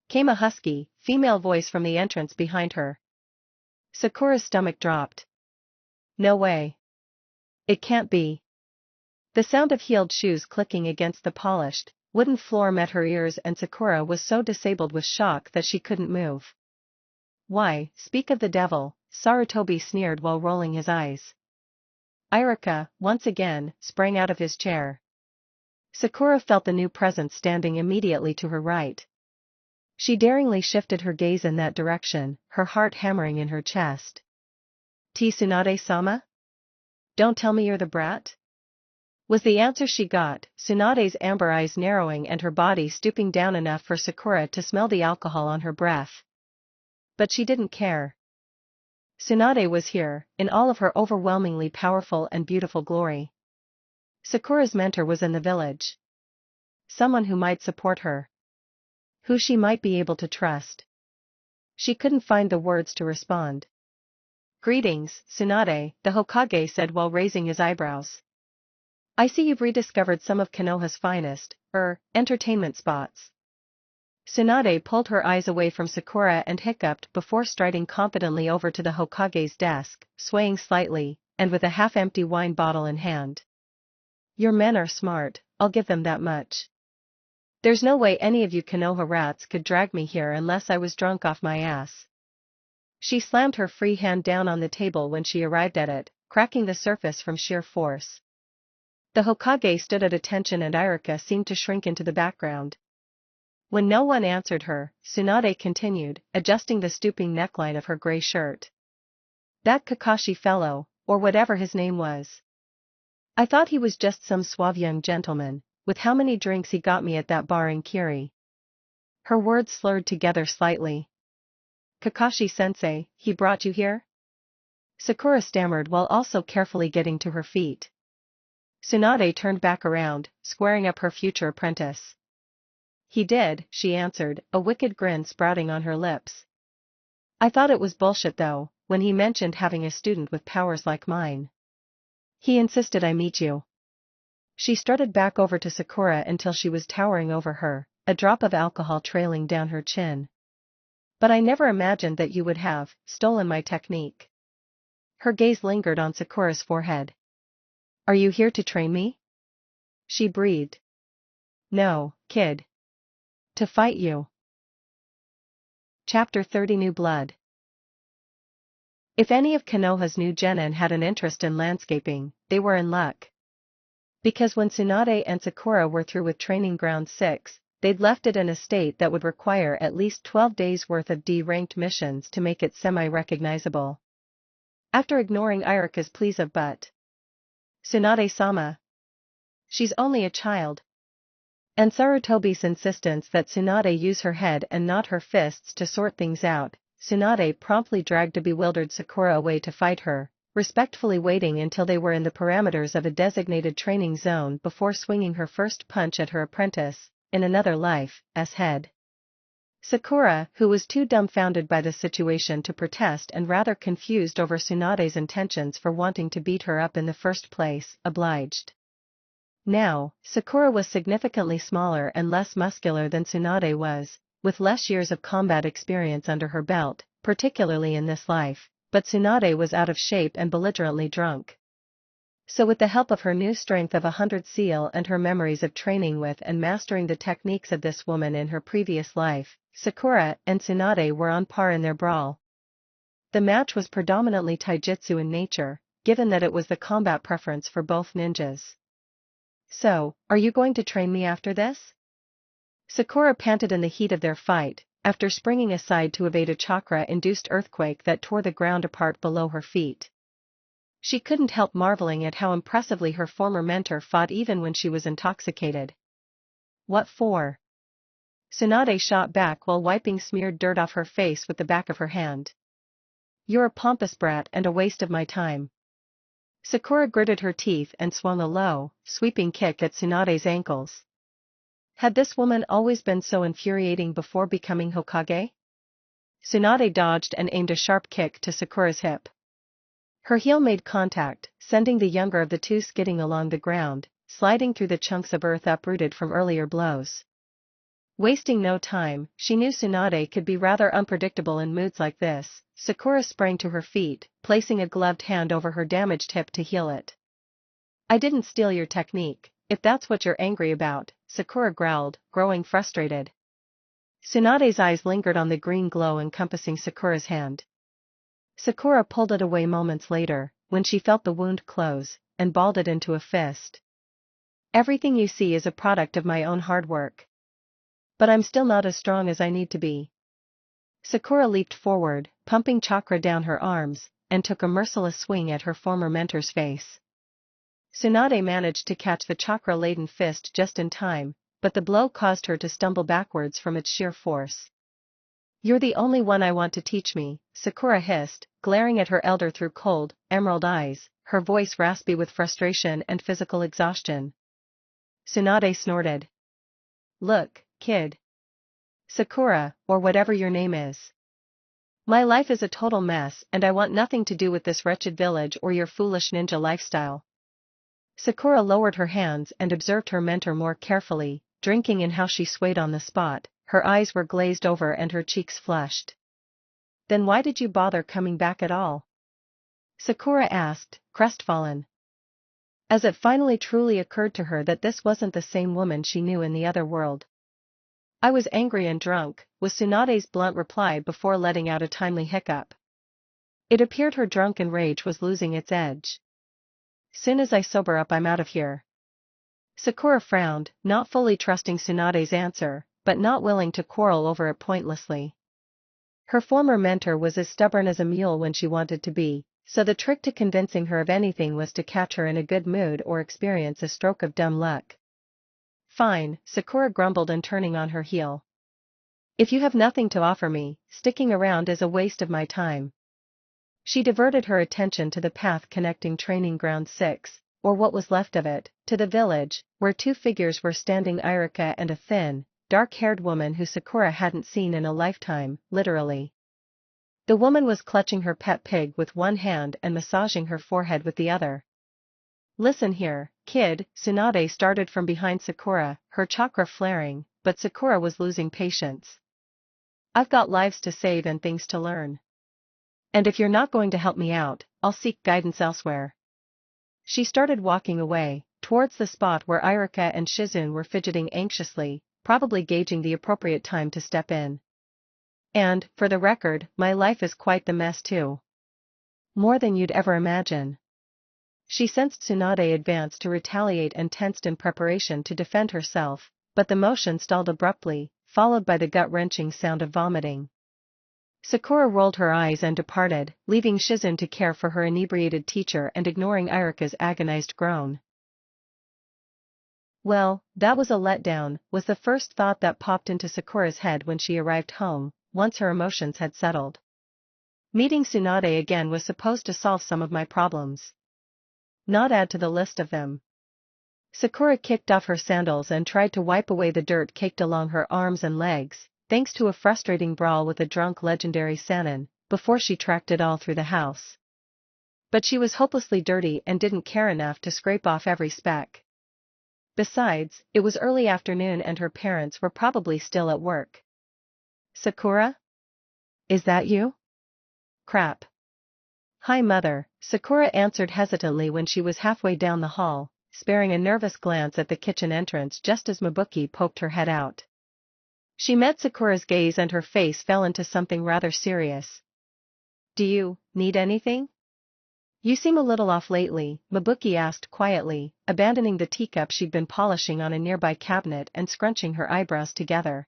Came a husky, female voice from the entrance behind her. Sakura's stomach dropped. No way. It can't be. The sound of heeled shoes clicking against the polished, wooden floor met her ears, and Sakura was so disabled with shock that she couldn't move. Why, speak of the devil, Sarutobi sneered while rolling his eyes. Irika, once again, sprang out of his chair. Sakura felt the new presence standing immediately to her right. She daringly shifted her gaze in that direction, her heart hammering in her chest. Tsunade-sama? Don't tell me you're the brat? Was the answer she got, Tsunade's amber eyes narrowing and her body stooping down enough for Sakura to smell the alcohol on her breath. But she didn't care. Tsunade was here, in all of her overwhelmingly powerful and beautiful glory. Sakura's mentor was in the village. Someone who might support her. Who she might be able to trust. She couldn't find the words to respond. Greetings, Tsunade, the Hokage said while raising his eyebrows. I see you've rediscovered some of Konoha's finest, entertainment spots. Tsunade pulled her eyes away from Sakura and hiccuped before striding confidently over to the Hokage's desk, swaying slightly, and with a half-empty wine bottle in hand. Your men are smart, I'll give them that much. There's no way any of you Konoha rats could drag me here unless I was drunk off my ass. She slammed her free hand down on the table when she arrived at it, cracking the surface from sheer force. The Hokage stood at attention and Irika seemed to shrink into the background. When no one answered her, Tsunade continued, adjusting the stooping neckline of her gray shirt. That Kakashi fellow, or whatever his name was. I thought he was just some suave young gentleman, with how many drinks he got me at that bar in Kiri. Her words slurred together slightly. Kakashi-sensei, he brought you here? Sakura stammered while also carefully getting to her feet. Tsunade turned back around, squaring up her future apprentice. He did, she answered, a wicked grin sprouting on her lips. I thought it was bullshit though, when he mentioned having a student with powers like mine. He insisted I meet you. She strutted back over to Sakura until she was towering over her, a drop of alcohol trailing down her chin. But I never imagined that you would have stolen my technique. Her gaze lingered on Sakura's forehead. Are you here to train me? She breathed. No, kid. To fight you. Chapter 30 New Blood. If any of Konoha's new genin had an interest in landscaping, they were in luck. Because when Tsunade and Sakura were through with Training Ground 6, they'd left it in a state that would require at least 12 days worth of D-ranked missions to make it semi-recognizable. After ignoring Irika's pleas of but Tsunade-sama. She's only a child. And Sarutobi's insistence that Tsunade use her head and not her fists to sort things out, Tsunade promptly dragged a bewildered Sakura away to fight her, respectfully waiting until they were in the parameters of a designated training zone before swinging her first punch at her apprentice, in another life, head. Sakura, who was too dumbfounded by the situation to protest and rather confused over Tsunade's intentions for wanting to beat her up in the first place, obliged. Now, Sakura was significantly smaller and less muscular than Tsunade was, with less years of combat experience under her belt, particularly in this life, but Tsunade was out of shape and belligerently drunk. So with the help of her new strength of 100 seal and her memories of training with and mastering the techniques of this woman in her previous life, Sakura and Tsunade were on par in their brawl. The match was predominantly taijutsu in nature, given that it was the combat preference for both ninjas. So, are you going to train me after this? Sakura panted in the heat of their fight, after springing aside to evade a chakra-induced earthquake that tore the ground apart below her feet. She couldn't help marveling at how impressively her former mentor fought even when she was intoxicated. What for? Tsunade shot back while wiping smeared dirt off her face with the back of her hand. You're a pompous brat and a waste of my time. Sakura gritted her teeth and swung a low, sweeping kick at Tsunade's ankles. Had this woman always been so infuriating before becoming Hokage? Tsunade dodged and aimed a sharp kick to Sakura's hip. Her heel made contact, sending the younger of the two skidding along the ground, sliding through the chunks of earth uprooted from earlier blows. Wasting no time, she knew Tsunade could be rather unpredictable in moods like this. Sakura sprang to her feet, placing a gloved hand over her damaged hip to heal it. I didn't steal your technique, if that's what you're angry about, Sakura growled, growing frustrated. Tsunade's eyes lingered on the green glow encompassing Sakura's hand. Sakura pulled it away moments later, when she felt the wound close, and balled it into a fist. Everything you see is a product of my own hard work. But I'm still not as strong as I need to be. Sakura leaped forward, pumping chakra down her arms, and took a merciless swing at her former mentor's face. Tsunade managed to catch the chakra-laden fist just in time, but the blow caused her to stumble backwards from its sheer force. You're the only one I want to teach me, Sakura hissed, glaring at her elder through cold, emerald eyes, her voice raspy with frustration and physical exhaustion. Tsunade snorted. Look, kid. Sakura, or whatever your name is. My life is a total mess and I want nothing to do with this wretched village or your foolish ninja lifestyle. Sakura lowered her hands and observed her mentor more carefully, drinking in how she swayed on the spot, her eyes were glazed over and her cheeks flushed. Then why did you bother coming back at all? Sakura asked, crestfallen. As it finally truly occurred to her that this wasn't the same woman she knew in the other world. I was angry and drunk, was Tsunade's blunt reply before letting out a timely hiccup. It appeared her drunken rage was losing its edge. Soon as I sober up I'm out of here. Sakura frowned, not fully trusting Tsunade's answer, but not willing to quarrel over it pointlessly. Her former mentor was as stubborn as a mule when she wanted to be, so the trick to convincing her of anything was to catch her in a good mood or experience a stroke of dumb luck. Fine, Sakura grumbled and turning on her heel. If you have nothing to offer me, sticking around is a waste of my time. She diverted her attention to the path connecting Training Ground 6, or what was left of it, to the village, where two figures were standing: Irika and a thin, dark-haired woman who Sakura hadn't seen in a lifetime, literally. The woman was clutching her pet pig with one hand and massaging her forehead with the other. Listen here, kid, Tsunade started from behind Sakura, her chakra flaring, but Sakura was losing patience. I've got lives to save and things to learn. And if you're not going to help me out, I'll seek guidance elsewhere. She started walking away, towards the spot where Irika and Shizune were fidgeting anxiously, probably gauging the appropriate time to step in. And, for the record, my life is quite the mess too. More than you'd ever imagine. She sensed Tsunade advance to retaliate and tensed in preparation to defend herself, but the motion stalled abruptly, followed by the gut-wrenching sound of vomiting. Sakura rolled her eyes and departed, leaving Shizune to care for her inebriated teacher and ignoring Irika's agonized groan. Well, that was a letdown, was the first thought that popped into Sakura's head when she arrived home, once her emotions had settled. Meeting Tsunade again was supposed to solve some of my problems. Not add to the list of them. Sakura kicked off her sandals and tried to wipe away the dirt caked along her arms and legs, thanks to a frustrating brawl with a drunk legendary Sannin, before she tracked it all through the house. But she was hopelessly dirty and didn't care enough to scrape off every speck. Besides, it was early afternoon and her parents were probably still at work. Sakura? Is that you? Crap. Hi mother, Sakura answered hesitantly when she was halfway down the hall, sparing a nervous glance at the kitchen entrance just as Mabuki poked her head out. She met Sakura's gaze and her face fell into something rather serious. Do you need anything? You seem a little off lately, Mabuki asked quietly, abandoning the teacup she'd been polishing on a nearby cabinet and scrunching her eyebrows together.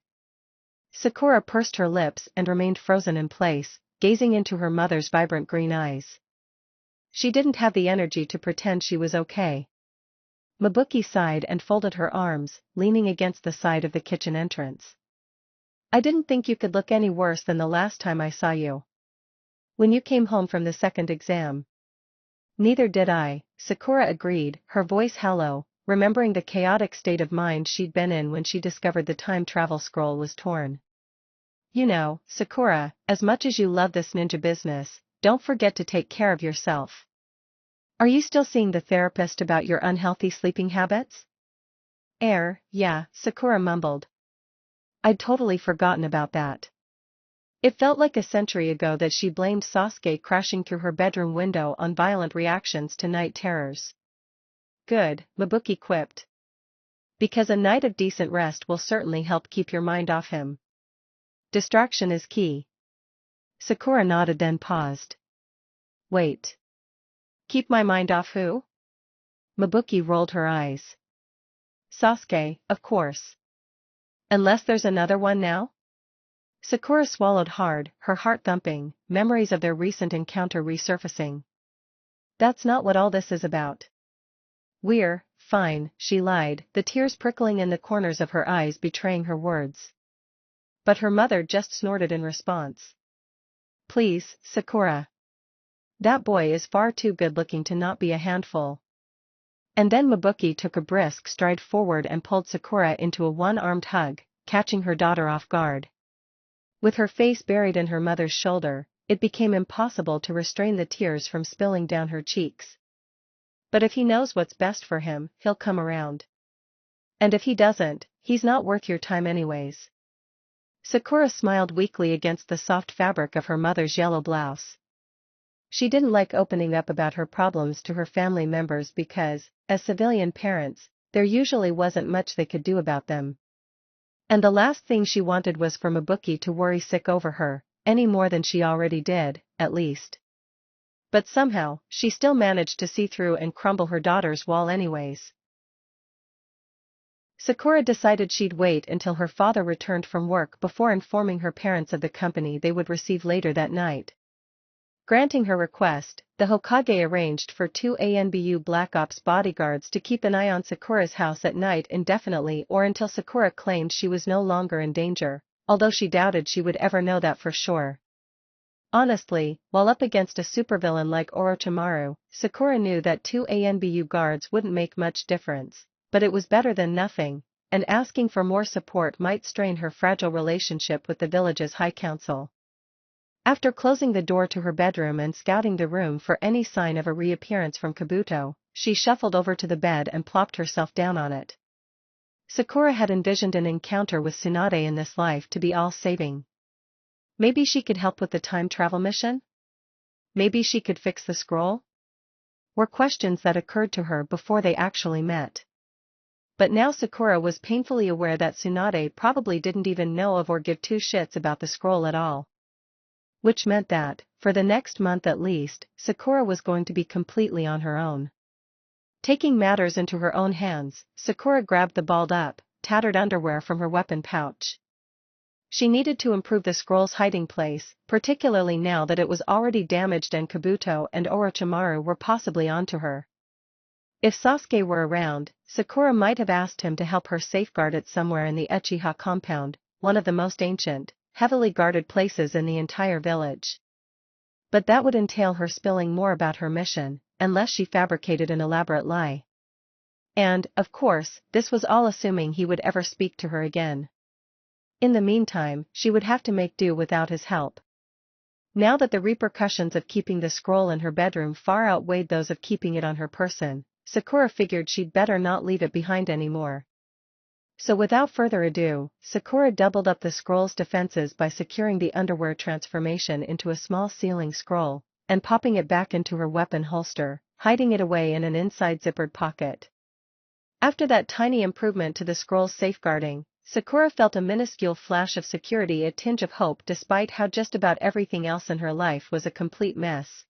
Sakura pursed her lips and remained frozen in place, gazing into her mother's vibrant green eyes. She didn't have the energy to pretend she was okay. Mabuki sighed and folded her arms, leaning against the side of the kitchen entrance. I didn't think you could look any worse than the last time I saw you. When you came home from the second exam. Neither did I, Sakura agreed, her voice hollow, remembering the chaotic state of mind she'd been in when she discovered the time travel scroll was torn. You know, Sakura, as much as you love this ninja business, don't forget to take care of yourself. Are you still seeing the therapist about your unhealthy sleeping habits? Yeah, Sakura mumbled. I'd totally forgotten about that. It felt like a century ago that she blamed Sasuke crashing through her bedroom window on violent reactions to night terrors. Good, Mabuki quipped. Because a night of decent rest will certainly help keep your mind off him. Distraction is key. Sakura nodded then paused. Wait. Keep my mind off who? Mabuki rolled her eyes. Sasuke, of course. Unless there's another one now? Sakura swallowed hard, her heart thumping, memories of their recent encounter resurfacing. That's not what all this is about. We're fine, she lied, the tears prickling in the corners of her eyes betraying her words. But her mother just snorted in response. Please, Sakura. That boy is far too good-looking to not be a handful. And then Mabuki took a brisk stride forward and pulled Sakura into a one-armed hug, catching her daughter off guard. With her face buried in her mother's shoulder, it became impossible to restrain the tears from spilling down her cheeks. But if he knows what's best for him, he'll come around. And if he doesn't, he's not worth your time anyways. Sakura smiled weakly against the soft fabric of her mother's yellow blouse. She didn't like opening up about her problems to her family members because, as civilian parents, there usually wasn't much they could do about them. And the last thing she wanted was for Mabuki to worry sick over her, any more than she already did, at least. But somehow, she still managed to see through and crumble her daughter's wall anyways. Sakura decided she'd wait until her father returned from work before informing her parents of the company they would receive later that night. Granting her request, the Hokage arranged for 2 ANBU Black Ops bodyguards to keep an eye on Sakura's house at night indefinitely or until Sakura claimed she was no longer in danger, although she doubted she would ever know that for sure. Honestly, while up against a supervillain like Orochimaru, Sakura knew that 2 ANBU guards wouldn't make much difference, but it was better than nothing, and asking for more support might strain her fragile relationship with the village's high council. After closing the door to her bedroom and scouting the room for any sign of a reappearance from Kabuto, she shuffled over to the bed and plopped herself down on it. Sakura had envisioned an encounter with Tsunade in this life to be all saving. Maybe she could help with the time travel mission? Maybe she could fix the scroll? Were questions that occurred to her before they actually met. But now Sakura was painfully aware that Tsunade probably didn't even know of or give two shits about the scroll at all. Which meant that, for the next month at least, Sakura was going to be completely on her own. Taking matters into her own hands, Sakura grabbed the balled up, tattered underwear from her weapon pouch. She needed to improve the scroll's hiding place, particularly now that it was already damaged and Kabuto and Orochimaru were possibly onto her. If Sasuke were around, Sakura might have asked him to help her safeguard it somewhere in the Uchiha compound, one of the most ancient, heavily guarded places in the entire village. But that would entail her spilling more about her mission, unless she fabricated an elaborate lie. And, of course, this was all assuming he would ever speak to her again. In the meantime, she would have to make do without his help. Now that the repercussions of keeping the scroll in her bedroom far outweighed those of keeping it on her person, Sakura figured she'd better not leave it behind anymore. So without further ado, Sakura doubled up the scroll's defenses by securing the underwear transformation into a small sealing scroll, and popping it back into her weapon holster, hiding it away in an inside zippered pocket. After that tiny improvement to the scroll's safeguarding, Sakura felt a minuscule flash of security, a tinge of hope despite how just about everything else in her life was a complete mess.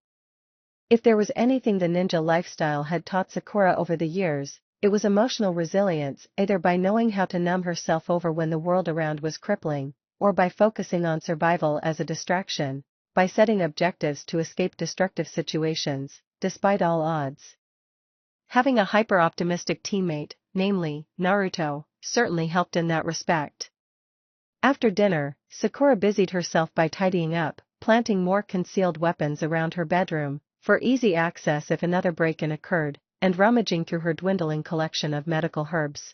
If there was anything the ninja lifestyle had taught Sakura over the years, it was emotional resilience, either by knowing how to numb herself over when the world around was crippling, or by focusing on survival as a distraction, by setting objectives to escape destructive situations, despite all odds. Having a hyper-optimistic teammate, namely, Naruto, certainly helped in that respect. After dinner, Sakura busied herself by tidying up, planting more concealed weapons around her bedroom, for easy access if another break-in occurred, and rummaging through her dwindling collection of medical herbs.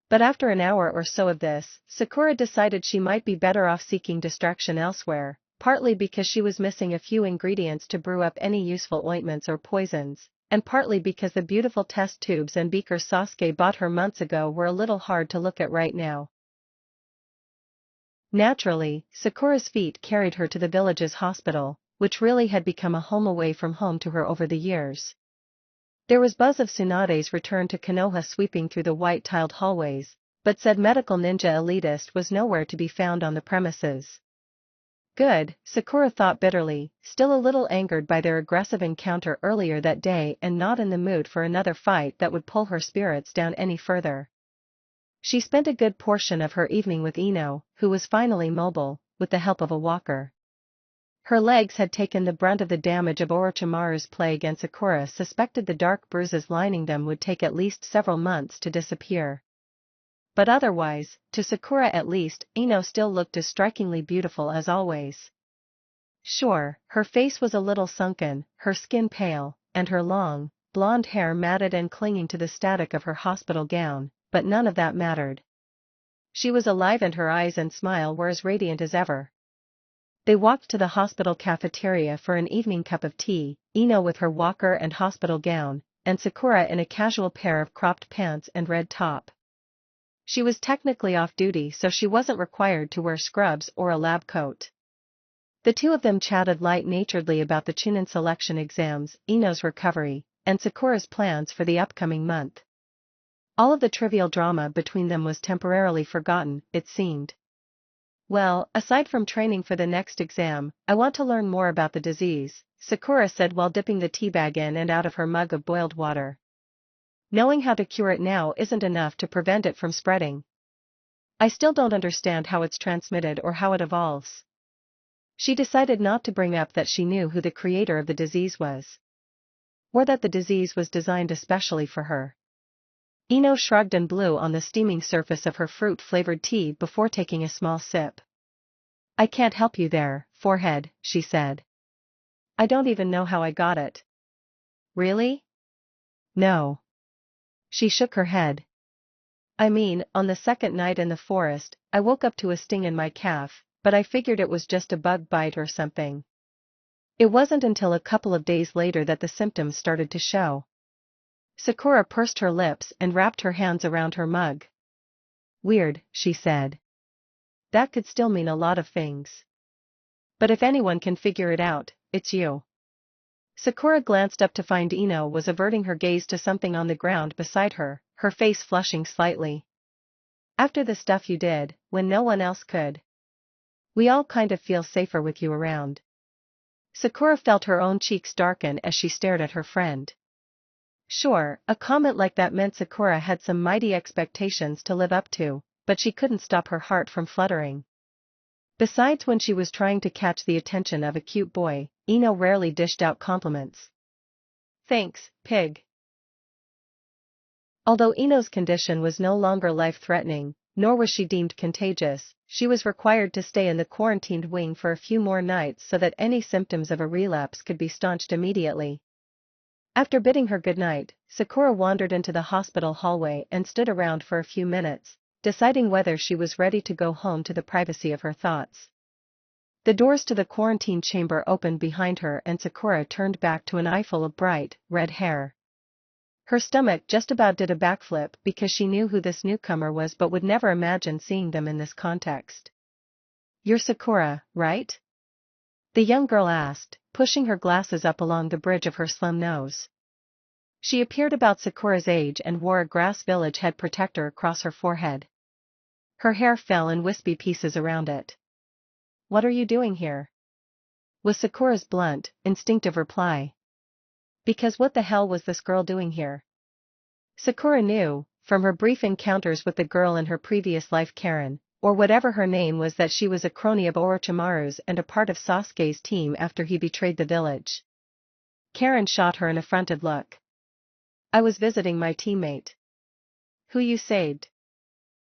But after an hour or so of this, Sakura decided she might be better off seeking distraction elsewhere, partly because she was missing a few ingredients to brew up any useful ointments or poisons, and partly because the beautiful test tubes and beakers Sasuke bought her months ago were a little hard to look at right now. Naturally, Sakura's feet carried her to the village's hospital, which really had become a home away from home to her over the years. There was buzz of Tsunade's return to Konoha sweeping through the white-tiled hallways, but said medical ninja elitist was nowhere to be found on the premises. Good, Sakura thought bitterly, still a little angered by their aggressive encounter earlier that day and not in the mood for another fight that would pull her spirits down any further. She spent a good portion of her evening with Ino, who was finally mobile, with the help of a walker. Her legs had taken the brunt of the damage of Orochimaru's plague and Sakura suspected the dark bruises lining them would take at least several months to disappear. But otherwise, to Sakura at least, Ino still looked as strikingly beautiful as always. Sure, her face was a little sunken, her skin pale, and her long, blonde hair matted and clinging to the static of her hospital gown, but none of that mattered. She was alive and her eyes and smile were as radiant as ever. They walked to the hospital cafeteria for an evening cup of tea, Ino with her walker and hospital gown, and Sakura in a casual pair of cropped pants and red top. She was technically off duty, so she wasn't required to wear scrubs or a lab coat. The two of them chatted light-naturedly about the Chunin selection exams, Ino's recovery, and Sakura's plans for the upcoming month. All of the trivial drama between them was temporarily forgotten, it seemed. Well, aside from training for the next exam, I want to learn more about the disease, Sakura said while dipping the teabag in and out of her mug of boiled water. Knowing how to cure it now isn't enough to prevent it from spreading. I still don't understand how it's transmitted or how it evolves. She decided not to bring up that she knew who the creator of the disease was. Or that the disease was designed especially for her. Ino shrugged and blew on the steaming surface of her fruit-flavored tea before taking a small sip. I can't help you there, forehead, she said. I don't even know how I got it. Really? No. She shook her head. I mean, on the second night in the forest, I woke up to a sting in my calf, but I figured it was just a bug bite or something. It wasn't until a couple of days later that the symptoms started to show. Sakura pursed her lips and wrapped her hands around her mug. Weird, she said. That could still mean a lot of things. But if anyone can figure it out, it's you. Sakura glanced up to find Ino was averting her gaze to something on the ground beside her, her face flushing slightly. After the stuff you did, when no one else could. We all kind of feel safer with you around. Sakura felt her own cheeks darken as she stared at her friend. Sure, a comment like that meant Sakura had some mighty expectations to live up to, but she couldn't stop her heart from fluttering. Besides, when she was trying to catch the attention of a cute boy, Ino rarely dished out compliments. Thanks, pig. Although Ino's condition was no longer life-threatening, nor was she deemed contagious, she was required to stay in the quarantined wing for a few more nights so that any symptoms of a relapse could be staunched immediately. After bidding her goodnight, Sakura wandered into the hospital hallway and stood around for a few minutes, deciding whether she was ready to go home to the privacy of her thoughts. The doors to the quarantine chamber opened behind her and Sakura turned back to an eyeful of bright, red hair. Her stomach just about did a backflip because she knew who this newcomer was but would never imagine seeing them in this context. You're Sakura, right? The young girl asked, pushing her glasses up along the bridge of her slim nose. She appeared about Sakura's age and wore a Grass Village head protector across her forehead. Her hair fell in wispy pieces around it. What are you doing here? Was Sakura's blunt, instinctive reply. Because what the hell was this girl doing here? Sakura knew, from her brief encounters with the girl in her previous life Karen, or whatever her name was, that she was a crony of Orochimaru's and a part of Sasuke's team after he betrayed the village. Karen shot her an affronted look. I was visiting my teammate. Who you saved?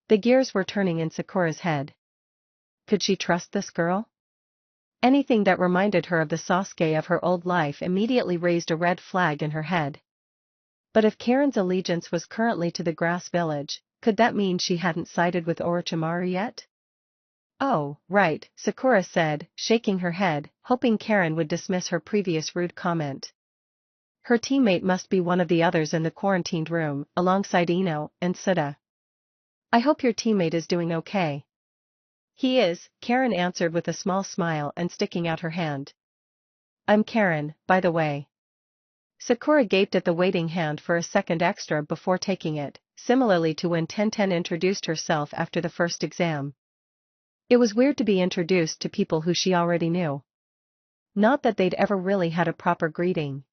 The gears were turning in Sakura's head. Could she trust this girl? Anything that reminded her of the Sasuke of her old life immediately raised a red flag in her head. But if Karen's allegiance was currently to the Grass Village, could that mean she hadn't sided with Orochimaru yet? Oh, right, Sakura said, shaking her head, hoping Karen would dismiss her previous rude comment. Her teammate must be one of the others in the quarantined room, alongside Ino and Suda. I hope your teammate is doing okay. He is, Karen answered with a small smile and sticking out her hand. I'm Karen, by the way. Sakura gaped at the waiting hand for a second extra before taking it, similarly to when Tenten introduced herself after the first exam. It was weird to be introduced to people who she already knew. Not that they'd ever really had a proper greeting.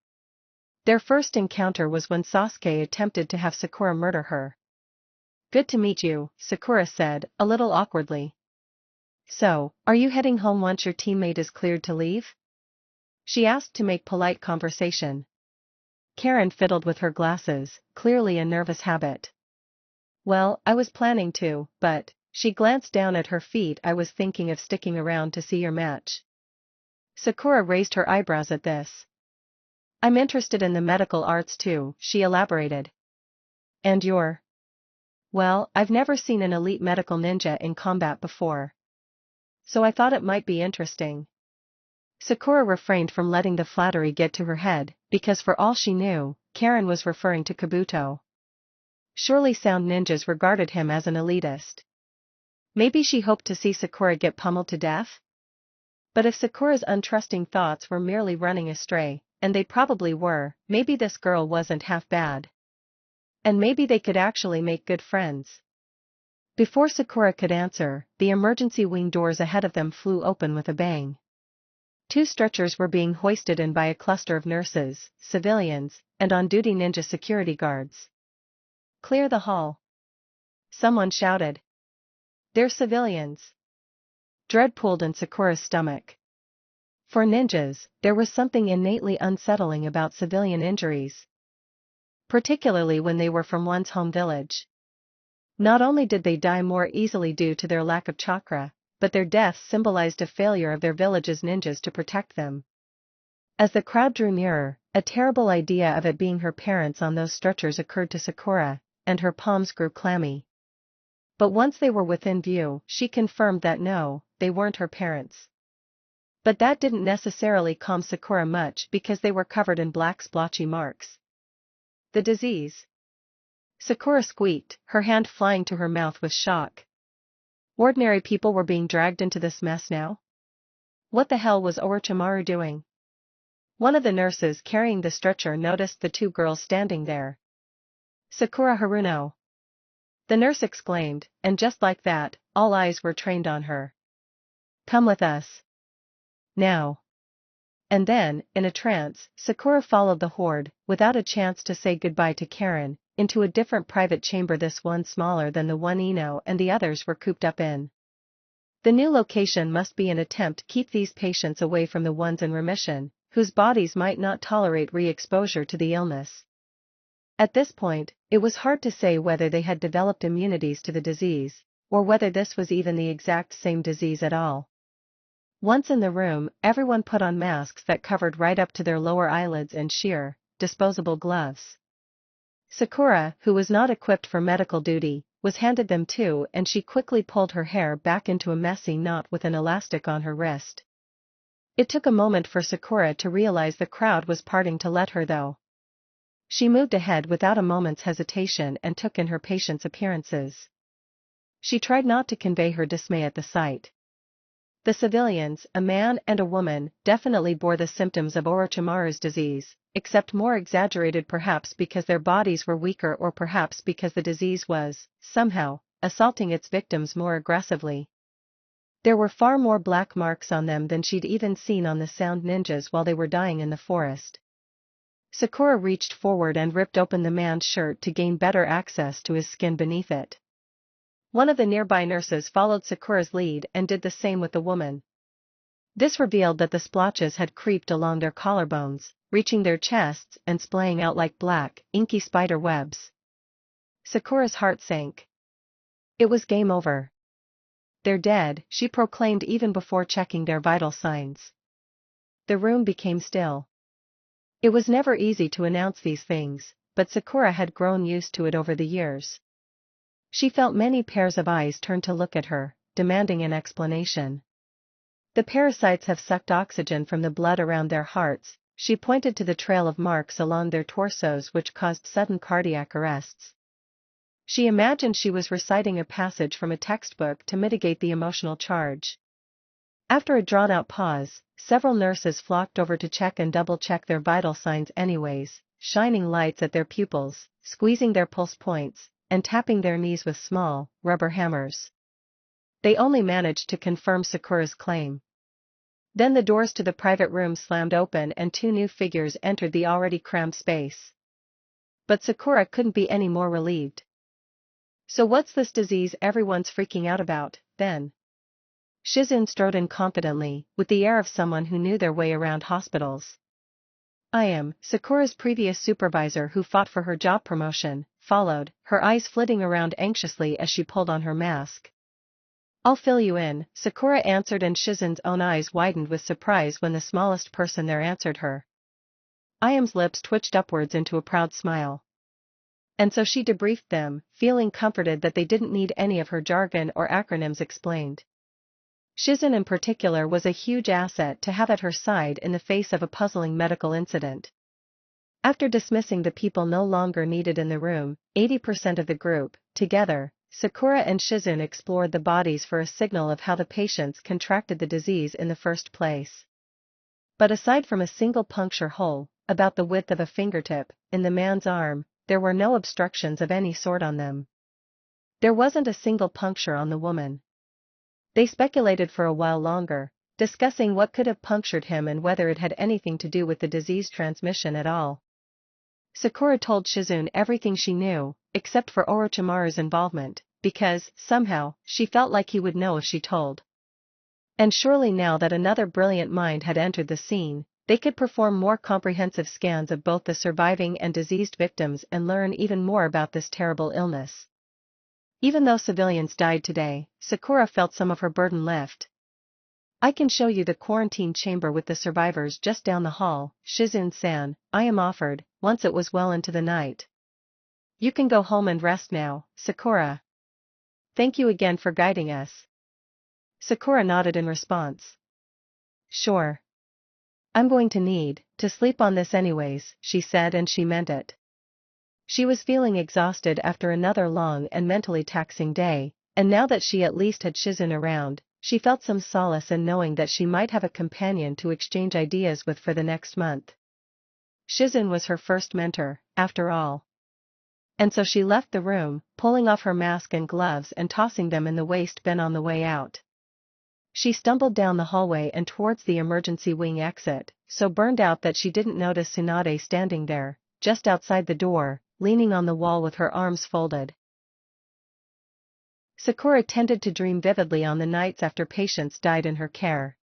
Their first encounter was when Sasuke attempted to have Sakura murder her. Good to meet you, Sakura said, a little awkwardly. So, are you heading home once your teammate is cleared to leave? She asked to make polite conversation. Karen fiddled with her glasses, clearly a nervous habit. Well, I was planning to, but, she glanced down at her feet, I was thinking of sticking around to see your match. Sakura raised her eyebrows at this. I'm interested in the medical arts too, she elaborated. And you're? Well, I've never seen an elite medical ninja in combat before. So I thought it might be interesting. Sakura refrained from letting the flattery get to her head, because for all she knew, Karen was referring to Kabuto. surely sound ninjas regarded him as an elitist. Maybe she hoped to see Sakura get pummeled to death? But if Sakura's untrusting thoughts were merely running astray, and they probably were, maybe this girl wasn't half bad. And maybe they could actually make good friends. Before Sakura could answer, the emergency wing doors ahead of them flew open with a bang. 2 stretchers were being hoisted in by a cluster of nurses, civilians, and on-duty ninja security guards. "Clear the hall," someone shouted. "They're civilians." Dread pooled in Sakura's stomach. For ninjas, there was something innately unsettling about civilian injuries. Particularly when they were from one's home village. Not only did they die more easily due to their lack of chakra, but their deaths symbolized a failure of their village's ninjas to protect them. As the crowd drew nearer, a terrible idea of it being her parents on those stretchers occurred to Sakura, and her palms grew clammy. But once they were within view, she confirmed that no, they weren't her parents. But that didn't necessarily calm Sakura much because they were covered in black splotchy marks. The disease. Sakura squeaked, her hand flying to her mouth with shock. Ordinary people were being dragged into this mess now? What the hell was Orochimaru doing? One of the nurses carrying the stretcher noticed the 2 girls standing there. "Sakura Haruno!" the nurse exclaimed, and just like that, all eyes were trained on her. "Come with us. Now." And then, in a trance, Sakura followed the horde, without a chance to say goodbye to Karen, into a different private chamber, this one smaller than the one Ino and the others were cooped up in. The new location must be an attempt to keep these patients away from the ones in remission, whose bodies might not tolerate re-exposure to the illness. At this point, it was hard to say whether they had developed immunities to the disease, or whether this was even the exact same disease at all. Once in the room, everyone put on masks that covered right up to their lower eyelids and sheer, disposable gloves. Sakura, who was not equipped for medical duty, was handed them too, and she quickly pulled her hair back into a messy knot with an elastic on her wrist. It took a moment for Sakura to realize the crowd was parting to let her though. She moved ahead without a moment's hesitation and took in her patients' appearances. She tried not to convey her dismay at the sight. The civilians, a man and a woman, definitely bore the symptoms of Orochimaru's disease, except more exaggerated perhaps because their bodies were weaker or perhaps because the disease was, somehow, assaulting its victims more aggressively. There were far more black marks on them than she'd even seen on the sound ninjas while they were dying in the forest. Sakura reached forward and ripped open the man's shirt to gain better access to his skin beneath it. One of the nearby nurses followed Sakura's lead and did the same with the woman. This revealed that the splotches had creeped along their collarbones, reaching their chests and splaying out like black, inky spider webs. Sakura's heart sank. It was game over. "They're dead," she proclaimed even before checking their vital signs. The room became still. It was never easy to announce these things, but Sakura had grown used to it over the years. She felt many pairs of eyes turn to look at her, demanding an explanation. "The parasites have sucked oxygen from the blood around their hearts," she pointed to the trail of marks along their torsos which caused sudden cardiac arrests. She imagined she was reciting a passage from a textbook to mitigate the emotional charge. After a drawn-out pause, several nurses flocked over to check and double-check their vital signs anyways, shining lights at their pupils, squeezing their pulse points, and tapping their knees with small, rubber hammers. They only managed to confirm Sakura's claim. Then the doors to the private room slammed open and 2 new figures entered the already crammed space. But Sakura couldn't be any more relieved. "So what's this disease everyone's freaking out about, then?" Shizune strode in confidently, with the air of someone who knew their way around hospitals. "I am," Sakura's previous supervisor who fought for her job promotion, followed, her eyes flitting around anxiously as she pulled on her mask. "I'll fill you in," Sakura answered, and Shizune's own eyes widened with surprise when the smallest person there answered her. Iam's lips twitched upwards into a proud smile. And so she debriefed them, feeling comforted that they didn't need any of her jargon or acronyms explained. Shizune in particular was a huge asset to have at her side in the face of a puzzling medical incident. After dismissing the people no longer needed in the room, 80% of the group, together, Sakura and Shizune explored the bodies for a signal of how the patients contracted the disease in the first place. But aside from a single puncture hole, about the width of a fingertip, in the man's arm, there were no obstructions of any sort on them. There wasn't a single puncture on the woman. They speculated for a while longer, discussing what could have punctured him and whether it had anything to do with the disease transmission at all. Sakura told Shizune everything she knew, except for Orochimaru's involvement, because, somehow, she felt like he would know if she told. And surely now that another brilliant mind had entered the scene, they could perform more comprehensive scans of both the surviving and diseased victims and learn even more about this terrible illness. Even though civilians died today, Sakura felt some of her burden lift. I can show you the quarantine chamber with the survivors just down the hall, Shizune-san, I am offered, once it was well into the night. You can go home and rest now, Sakura. Thank you again for guiding us. Sakura nodded in response. Sure. I'm going to need to sleep on this anyways, she said, and she meant it. She was feeling exhausted after another long and mentally taxing day, and now that she at least had Shizune around, she felt some solace in knowing that she might have a companion to exchange ideas with for the next month. Shizune was her first mentor, after all. And so she left the room, pulling off her mask and gloves and tossing them in the waste bin on the way out. She stumbled down the hallway and towards the emergency wing exit, so burned out that she didn't notice Tsunade standing there, just outside the door, leaning on the wall with her arms folded. Sakura tended to dream vividly on the nights after patients died in her care.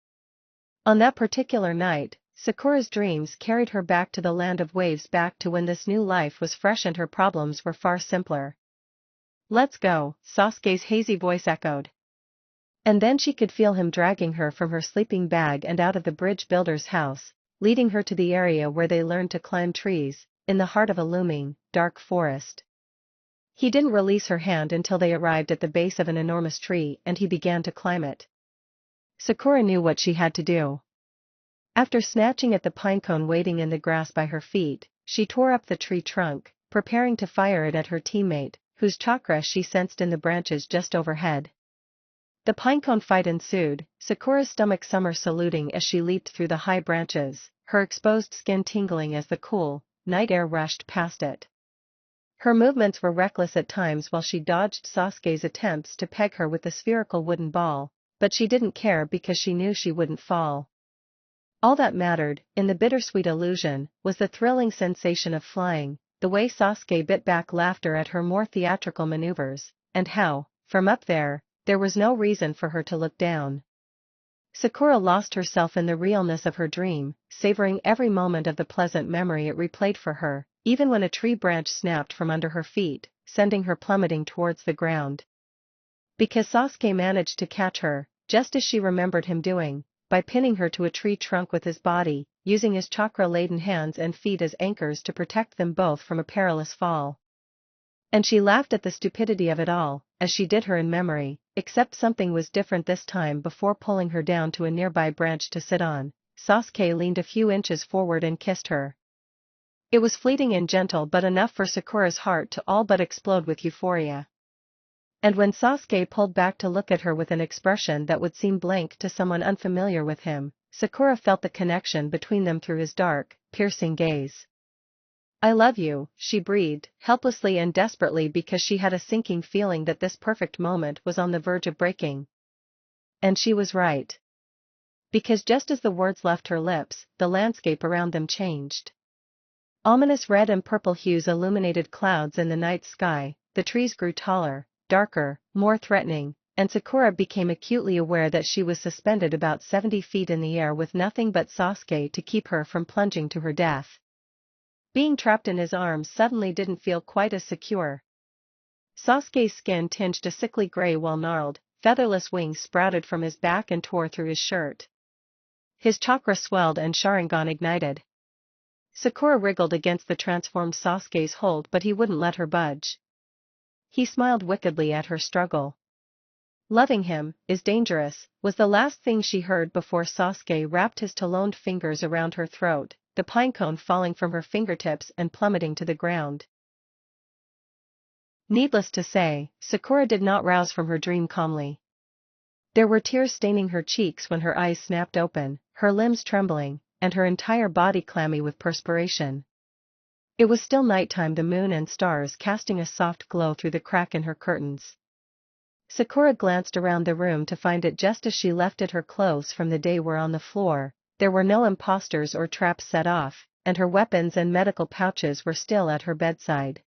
On that particular night, Sakura's dreams carried her back to the land of waves, back to when this new life was fresh and her problems were far simpler. Let's go, Sasuke's hazy voice echoed. And then she could feel him dragging her from her sleeping bag and out of the bridge builder's house, leading her to the area where they learned to climb trees, in the heart of a looming, dark forest. He didn't release her hand until they arrived at the base of an enormous tree and he began to climb it. Sakura knew what she had to do. After snatching at the pinecone waiting in the grass by her feet, she tore up the tree trunk, preparing to fire it at her teammate, whose chakra she sensed in the branches just overhead. The pinecone fight ensued, Sakura's stomach saluting as she leaped through the high branches, her exposed skin tingling as the cool, night air rushed past it. Her movements were reckless at times while she dodged Sasuke's attempts to peg her with the spherical wooden ball, but she didn't care because she knew she wouldn't fall. All that mattered, in the bittersweet illusion, was the thrilling sensation of flying, the way Sasuke bit back laughter at her more theatrical maneuvers, and how, from up there was no reason for her to look down. Sakura lost herself in the realness of her dream, savoring every moment of the pleasant memory it replayed for her, even when a tree branch snapped from under her feet, sending her plummeting towards the ground. Because Sasuke managed to catch her, just as she remembered him doing, by pinning her to a tree trunk with his body, using his chakra-laden hands and feet as anchors to protect them both from a perilous fall. And she laughed at the stupidity of it all, as she did her in memory, except something was different this time. Before pulling her down to a nearby branch to sit on, Sasuke leaned a few inches forward and kissed her. It was fleeting and gentle, but enough for Sakura's heart to all but explode with euphoria. And when Sasuke pulled back to look at her with an expression that would seem blank to someone unfamiliar with him, Sakura felt the connection between them through his dark, piercing gaze. I love you, she breathed, helplessly and desperately, because she had a sinking feeling that this perfect moment was on the verge of breaking. And she was right. Because just as the words left her lips, the landscape around them changed. Ominous red and purple hues illuminated clouds in the night sky, the trees grew taller, darker, more threatening, and Sakura became acutely aware that she was suspended about 70 feet in the air with nothing but Sasuke to keep her from plunging to her death. Being trapped in his arms suddenly didn't feel quite as secure. Sasuke's skin tinged a sickly gray while gnarled, featherless wings sprouted from his back and tore through his shirt. His chakra swelled and Sharingan ignited. Sakura wriggled against the transformed Sasuke's hold, but he wouldn't let her budge. He smiled wickedly at her struggle. Loving him is dangerous, was the last thing she heard before Sasuke wrapped his taloned fingers around her throat, the pinecone falling from her fingertips and plummeting to the ground. Needless to say, Sakura did not rouse from her dream calmly. There were tears staining her cheeks when her eyes snapped open, her limbs trembling, and her entire body clammy with perspiration. It was still nighttime, the moon and stars casting a soft glow through the crack in her curtains. Sakura glanced around the room to find it just as she left it. Her clothes from the day were on the floor, there were no imposters or traps set off, and her weapons and medical pouches were still at her bedside.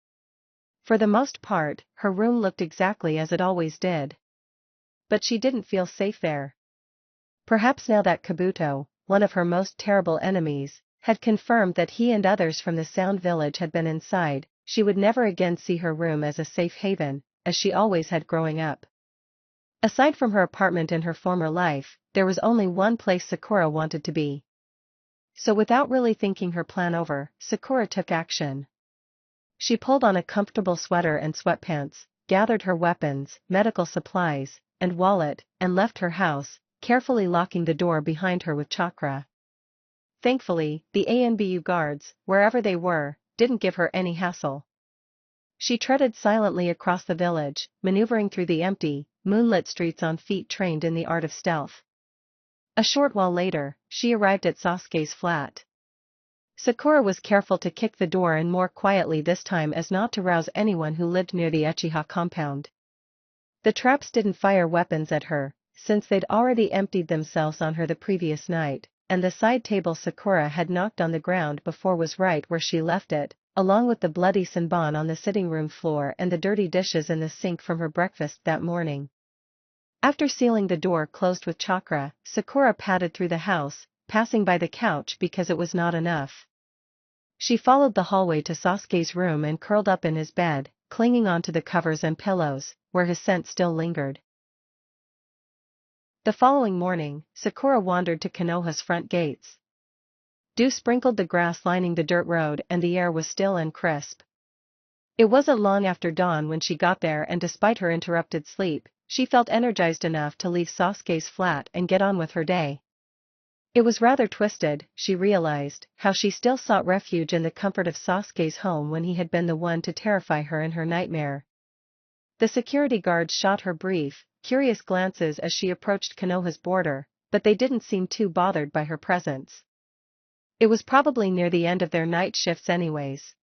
For the most part, her room looked exactly as it always did. But she didn't feel safe there. Perhaps now that Kabuto, one of her most terrible enemies, had confirmed that he and others from the Sound Village had been inside, she would never again see her room as a safe haven, as she always had growing up. Aside from her apartment in her former life, there was only one place Sakura wanted to be. So without really thinking her plan over, Sakura took action. She pulled on a comfortable sweater and sweatpants, gathered her weapons, medical supplies, and wallet, and left her house, carefully locking the door behind her with chakra. Thankfully, the ANBU guards, wherever they were, didn't give her any hassle. She treaded silently across the village, maneuvering through the empty, moonlit streets on feet trained in the art of stealth. A short while later, she arrived at Sasuke's flat. Sakura was careful to kick the door in more quietly this time as not to rouse anyone who lived near the Uchiha compound. The traps didn't fire weapons at her, since they'd already emptied themselves on her the previous night, and the side table Sakura had knocked on the ground before was right where she left it, along with the bloody senbon on the sitting room floor and the dirty dishes in the sink from her breakfast that morning. After sealing the door closed with chakra, Sakura padded through the house, passing by the couch because it was not enough. She followed the hallway to Sasuke's room and curled up in his bed, clinging onto the covers and pillows, where his scent still lingered. The following morning, Sakura wandered to Konoha's front gates. Dew sprinkled the grass lining the dirt road and the air was still and crisp. It wasn't long after dawn when she got there, and despite her interrupted sleep, she felt energized enough to leave Sasuke's flat and get on with her day. It was rather twisted, she realized, how she still sought refuge in the comfort of Sasuke's home when he had been the one to terrify her in her nightmare. The security guards shot her brief, curious glances as she approached Konoha's border, but they didn't seem too bothered by her presence. It was probably near the end of their night shifts anyways.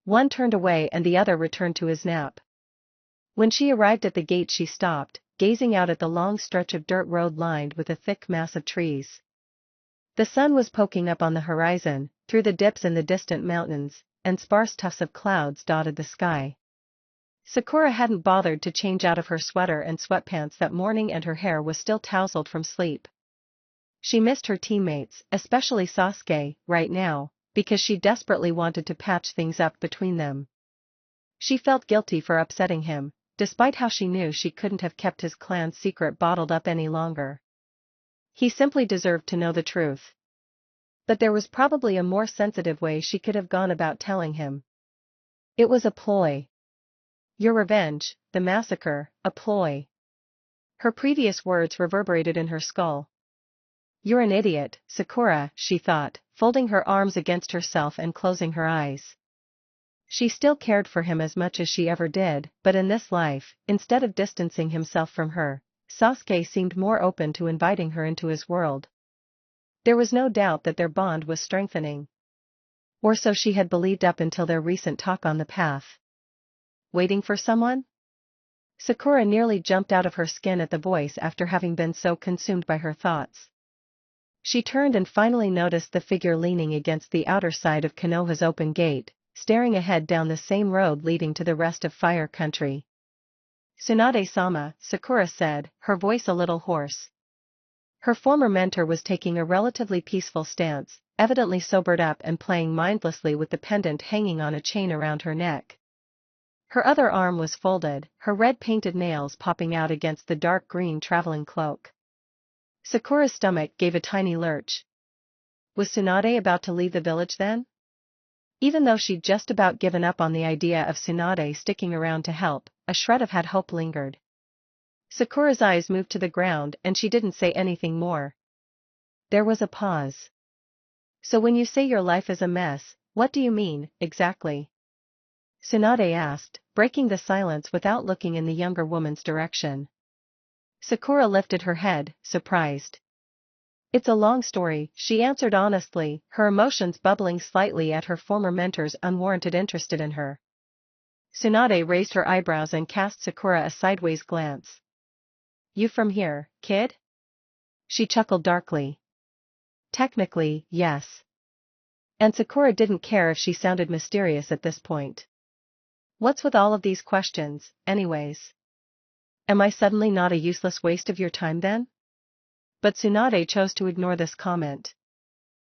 One turned away and the other returned to his nap. When she arrived at the gate she stopped, gazing out at the long stretch of dirt road lined with a thick mass of trees. The sun was poking up on the horizon, through the dips in the distant mountains, and sparse tufts of clouds dotted the sky. Sakura hadn't bothered to change out of her sweater and sweatpants that morning and her hair was still tousled from sleep. She missed her teammates, especially Sasuke, right now, because she desperately wanted to patch things up between them. She felt guilty for upsetting him, despite how she knew she couldn't have kept his clan's secret bottled up any longer. He simply deserved to know the truth. But there was probably a more sensitive way she could have gone about telling him. It was a ploy. Your revenge, the massacre, a ploy. Her previous words reverberated in her skull. You're an idiot, Sakura, she thought, folding her arms against herself and closing her eyes. She still cared for him as much as she ever did, but in this life, instead of distancing himself from her, Sasuke seemed more open to inviting her into his world. There was no doubt that their bond was strengthening. Or so she had believed up until their recent talk on the path. Waiting for someone? Sakura nearly jumped out of her skin at the voice after having been so consumed by her thoughts. She turned and finally noticed the figure leaning against the outer side of Konoha's open gate, staring ahead down the same road leading to the rest of Fire Country. Tsunade-sama, Sakura said, her voice a little hoarse. Her former mentor was taking a relatively peaceful stance, evidently sobered up and playing mindlessly with the pendant hanging on a chain around her neck. Her other arm was folded, her red-painted nails popping out against the dark green traveling cloak. Sakura's stomach gave a tiny lurch. Was Tsunade about to leave the village then? Even though she'd just about given up on the idea of Tsunade sticking around to help, a shred of hope lingered. Sakura's eyes moved to the ground and she didn't say anything more. There was a pause. So when you say your life is a mess, what do you mean, exactly? Tsunade asked, breaking the silence without looking in the younger woman's direction. Sakura lifted her head, surprised. It's a long story, she answered honestly, her emotions bubbling slightly at her former mentor's unwarranted interest in her. Tsunade raised her eyebrows and cast Sakura a sideways glance. You from here, kid? She chuckled darkly. Technically, yes. And Sakura didn't care if she sounded mysterious at this point. What's with all of these questions, anyways? Am I suddenly not a useless waste of your time then? But Tsunade chose to ignore this comment.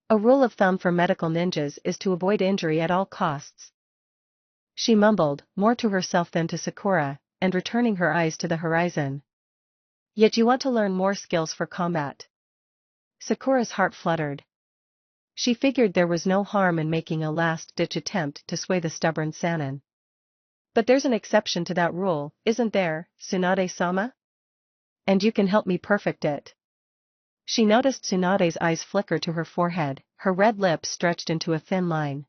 A rule of thumb for medical ninjas is to avoid injury at all costs. She mumbled, more to herself than to Sakura, and returning her eyes to the horizon. Yet you want to learn more skills for combat. Sakura's heart fluttered. She figured there was no harm in making a last-ditch attempt to sway the stubborn Sannin. But there's an exception to that rule, isn't there, Tsunade-sama? And you can help me perfect it. She noticed Tsunade's eyes flicker to her forehead, her red lips stretched into a thin line.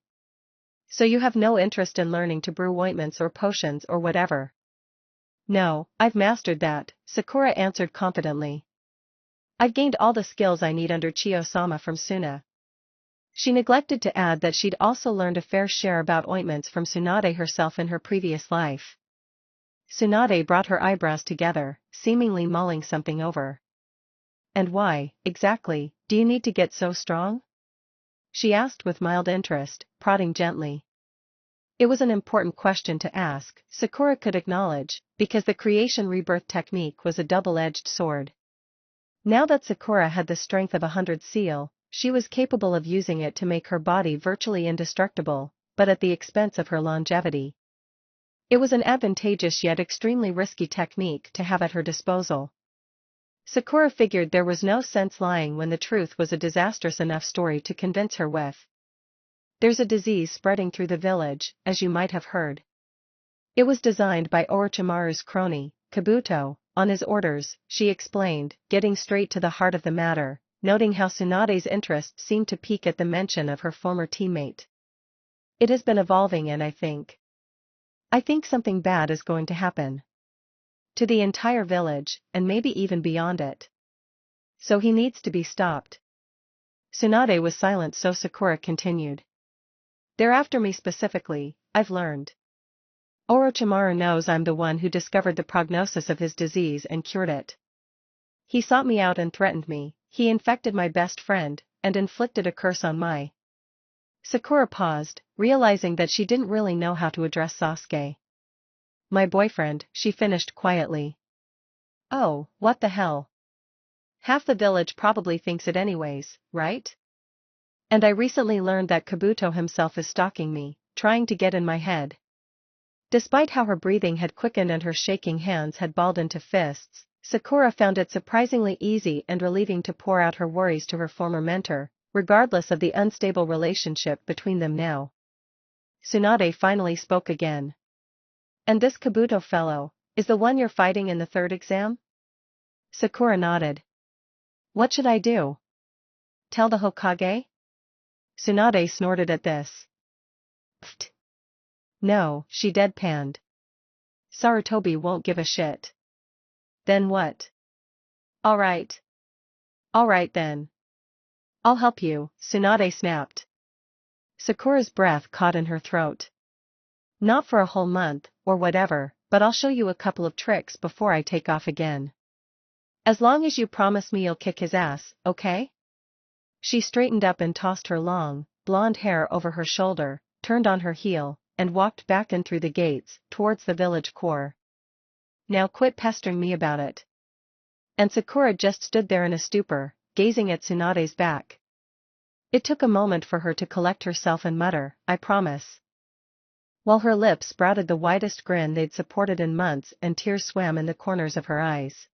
So you have no interest in learning to brew ointments or potions or whatever? No, I've mastered that, Sakura answered confidently. I've gained all the skills I need under Chiyo-sama from Suna. She neglected to add that she'd also learned a fair share about ointments from Tsunade herself in her previous life. Tsunade brought her eyebrows together, seemingly mulling something over. And why, exactly, do you need to get so strong? She asked with mild interest, prodding gently. It was an important question to ask, Sakura could acknowledge, because the creation rebirth technique was a double-edged sword. Now that Sakura had the strength of 100 seal, she was capable of using it to make her body virtually indestructible, but at the expense of her longevity. It was an advantageous yet extremely risky technique to have at her disposal. Sakura figured there was no sense lying when the truth was a disastrous enough story to convince her with. There's a disease spreading through the village, as you might have heard. It was designed by Orochimaru's crony, Kabuto, on his orders, she explained, getting straight to the heart of the matter, noting how Tsunade's interest seemed to peak at the mention of her former teammate. It has been evolving and I think something bad is going to happen. To the entire village, and maybe even beyond it. So he needs to be stopped. Tsunade was silent, so Sakura continued. They're after me specifically, I've learned. Orochimaru knows I'm the one who discovered the prognosis of his disease and cured it. He sought me out and threatened me, he infected my best friend, and inflicted a curse on my. Sakura paused, realizing that she didn't really know how to address Sasuke. My boyfriend, she finished quietly. Oh, what the hell? Half the village probably thinks it anyways, right? And I recently learned that Kabuto himself is stalking me, trying to get in my head. Despite how her breathing had quickened and her shaking hands had balled into fists, Sakura found it surprisingly easy and relieving to pour out her worries to her former mentor, regardless of the unstable relationship between them now. Tsunade finally spoke again. And this Kabuto fellow, is the one you're fighting in the third exam? Sakura nodded. What should I do? Tell the Hokage? Tsunade snorted at this. Pfft. No, she deadpanned. Sarutobi won't give a shit. Then what? Alright. Alright then. I'll help you, Tsunade snapped. Sakura's breath caught in her throat. Not for a whole month, or whatever, but I'll show you a couple of tricks before I take off again. As long as you promise me you'll kick his ass, okay? She straightened up and tossed her long, blonde hair over her shoulder, turned on her heel, and walked back in through the gates, towards the village core. Now quit pestering me about it. And Sakura just stood there in a stupor, gazing at Tsunade's back. It took a moment for her to collect herself and mutter, I promise. While her lips sprouted the widest grin they'd supported in months and tears swam in the corners of her eyes.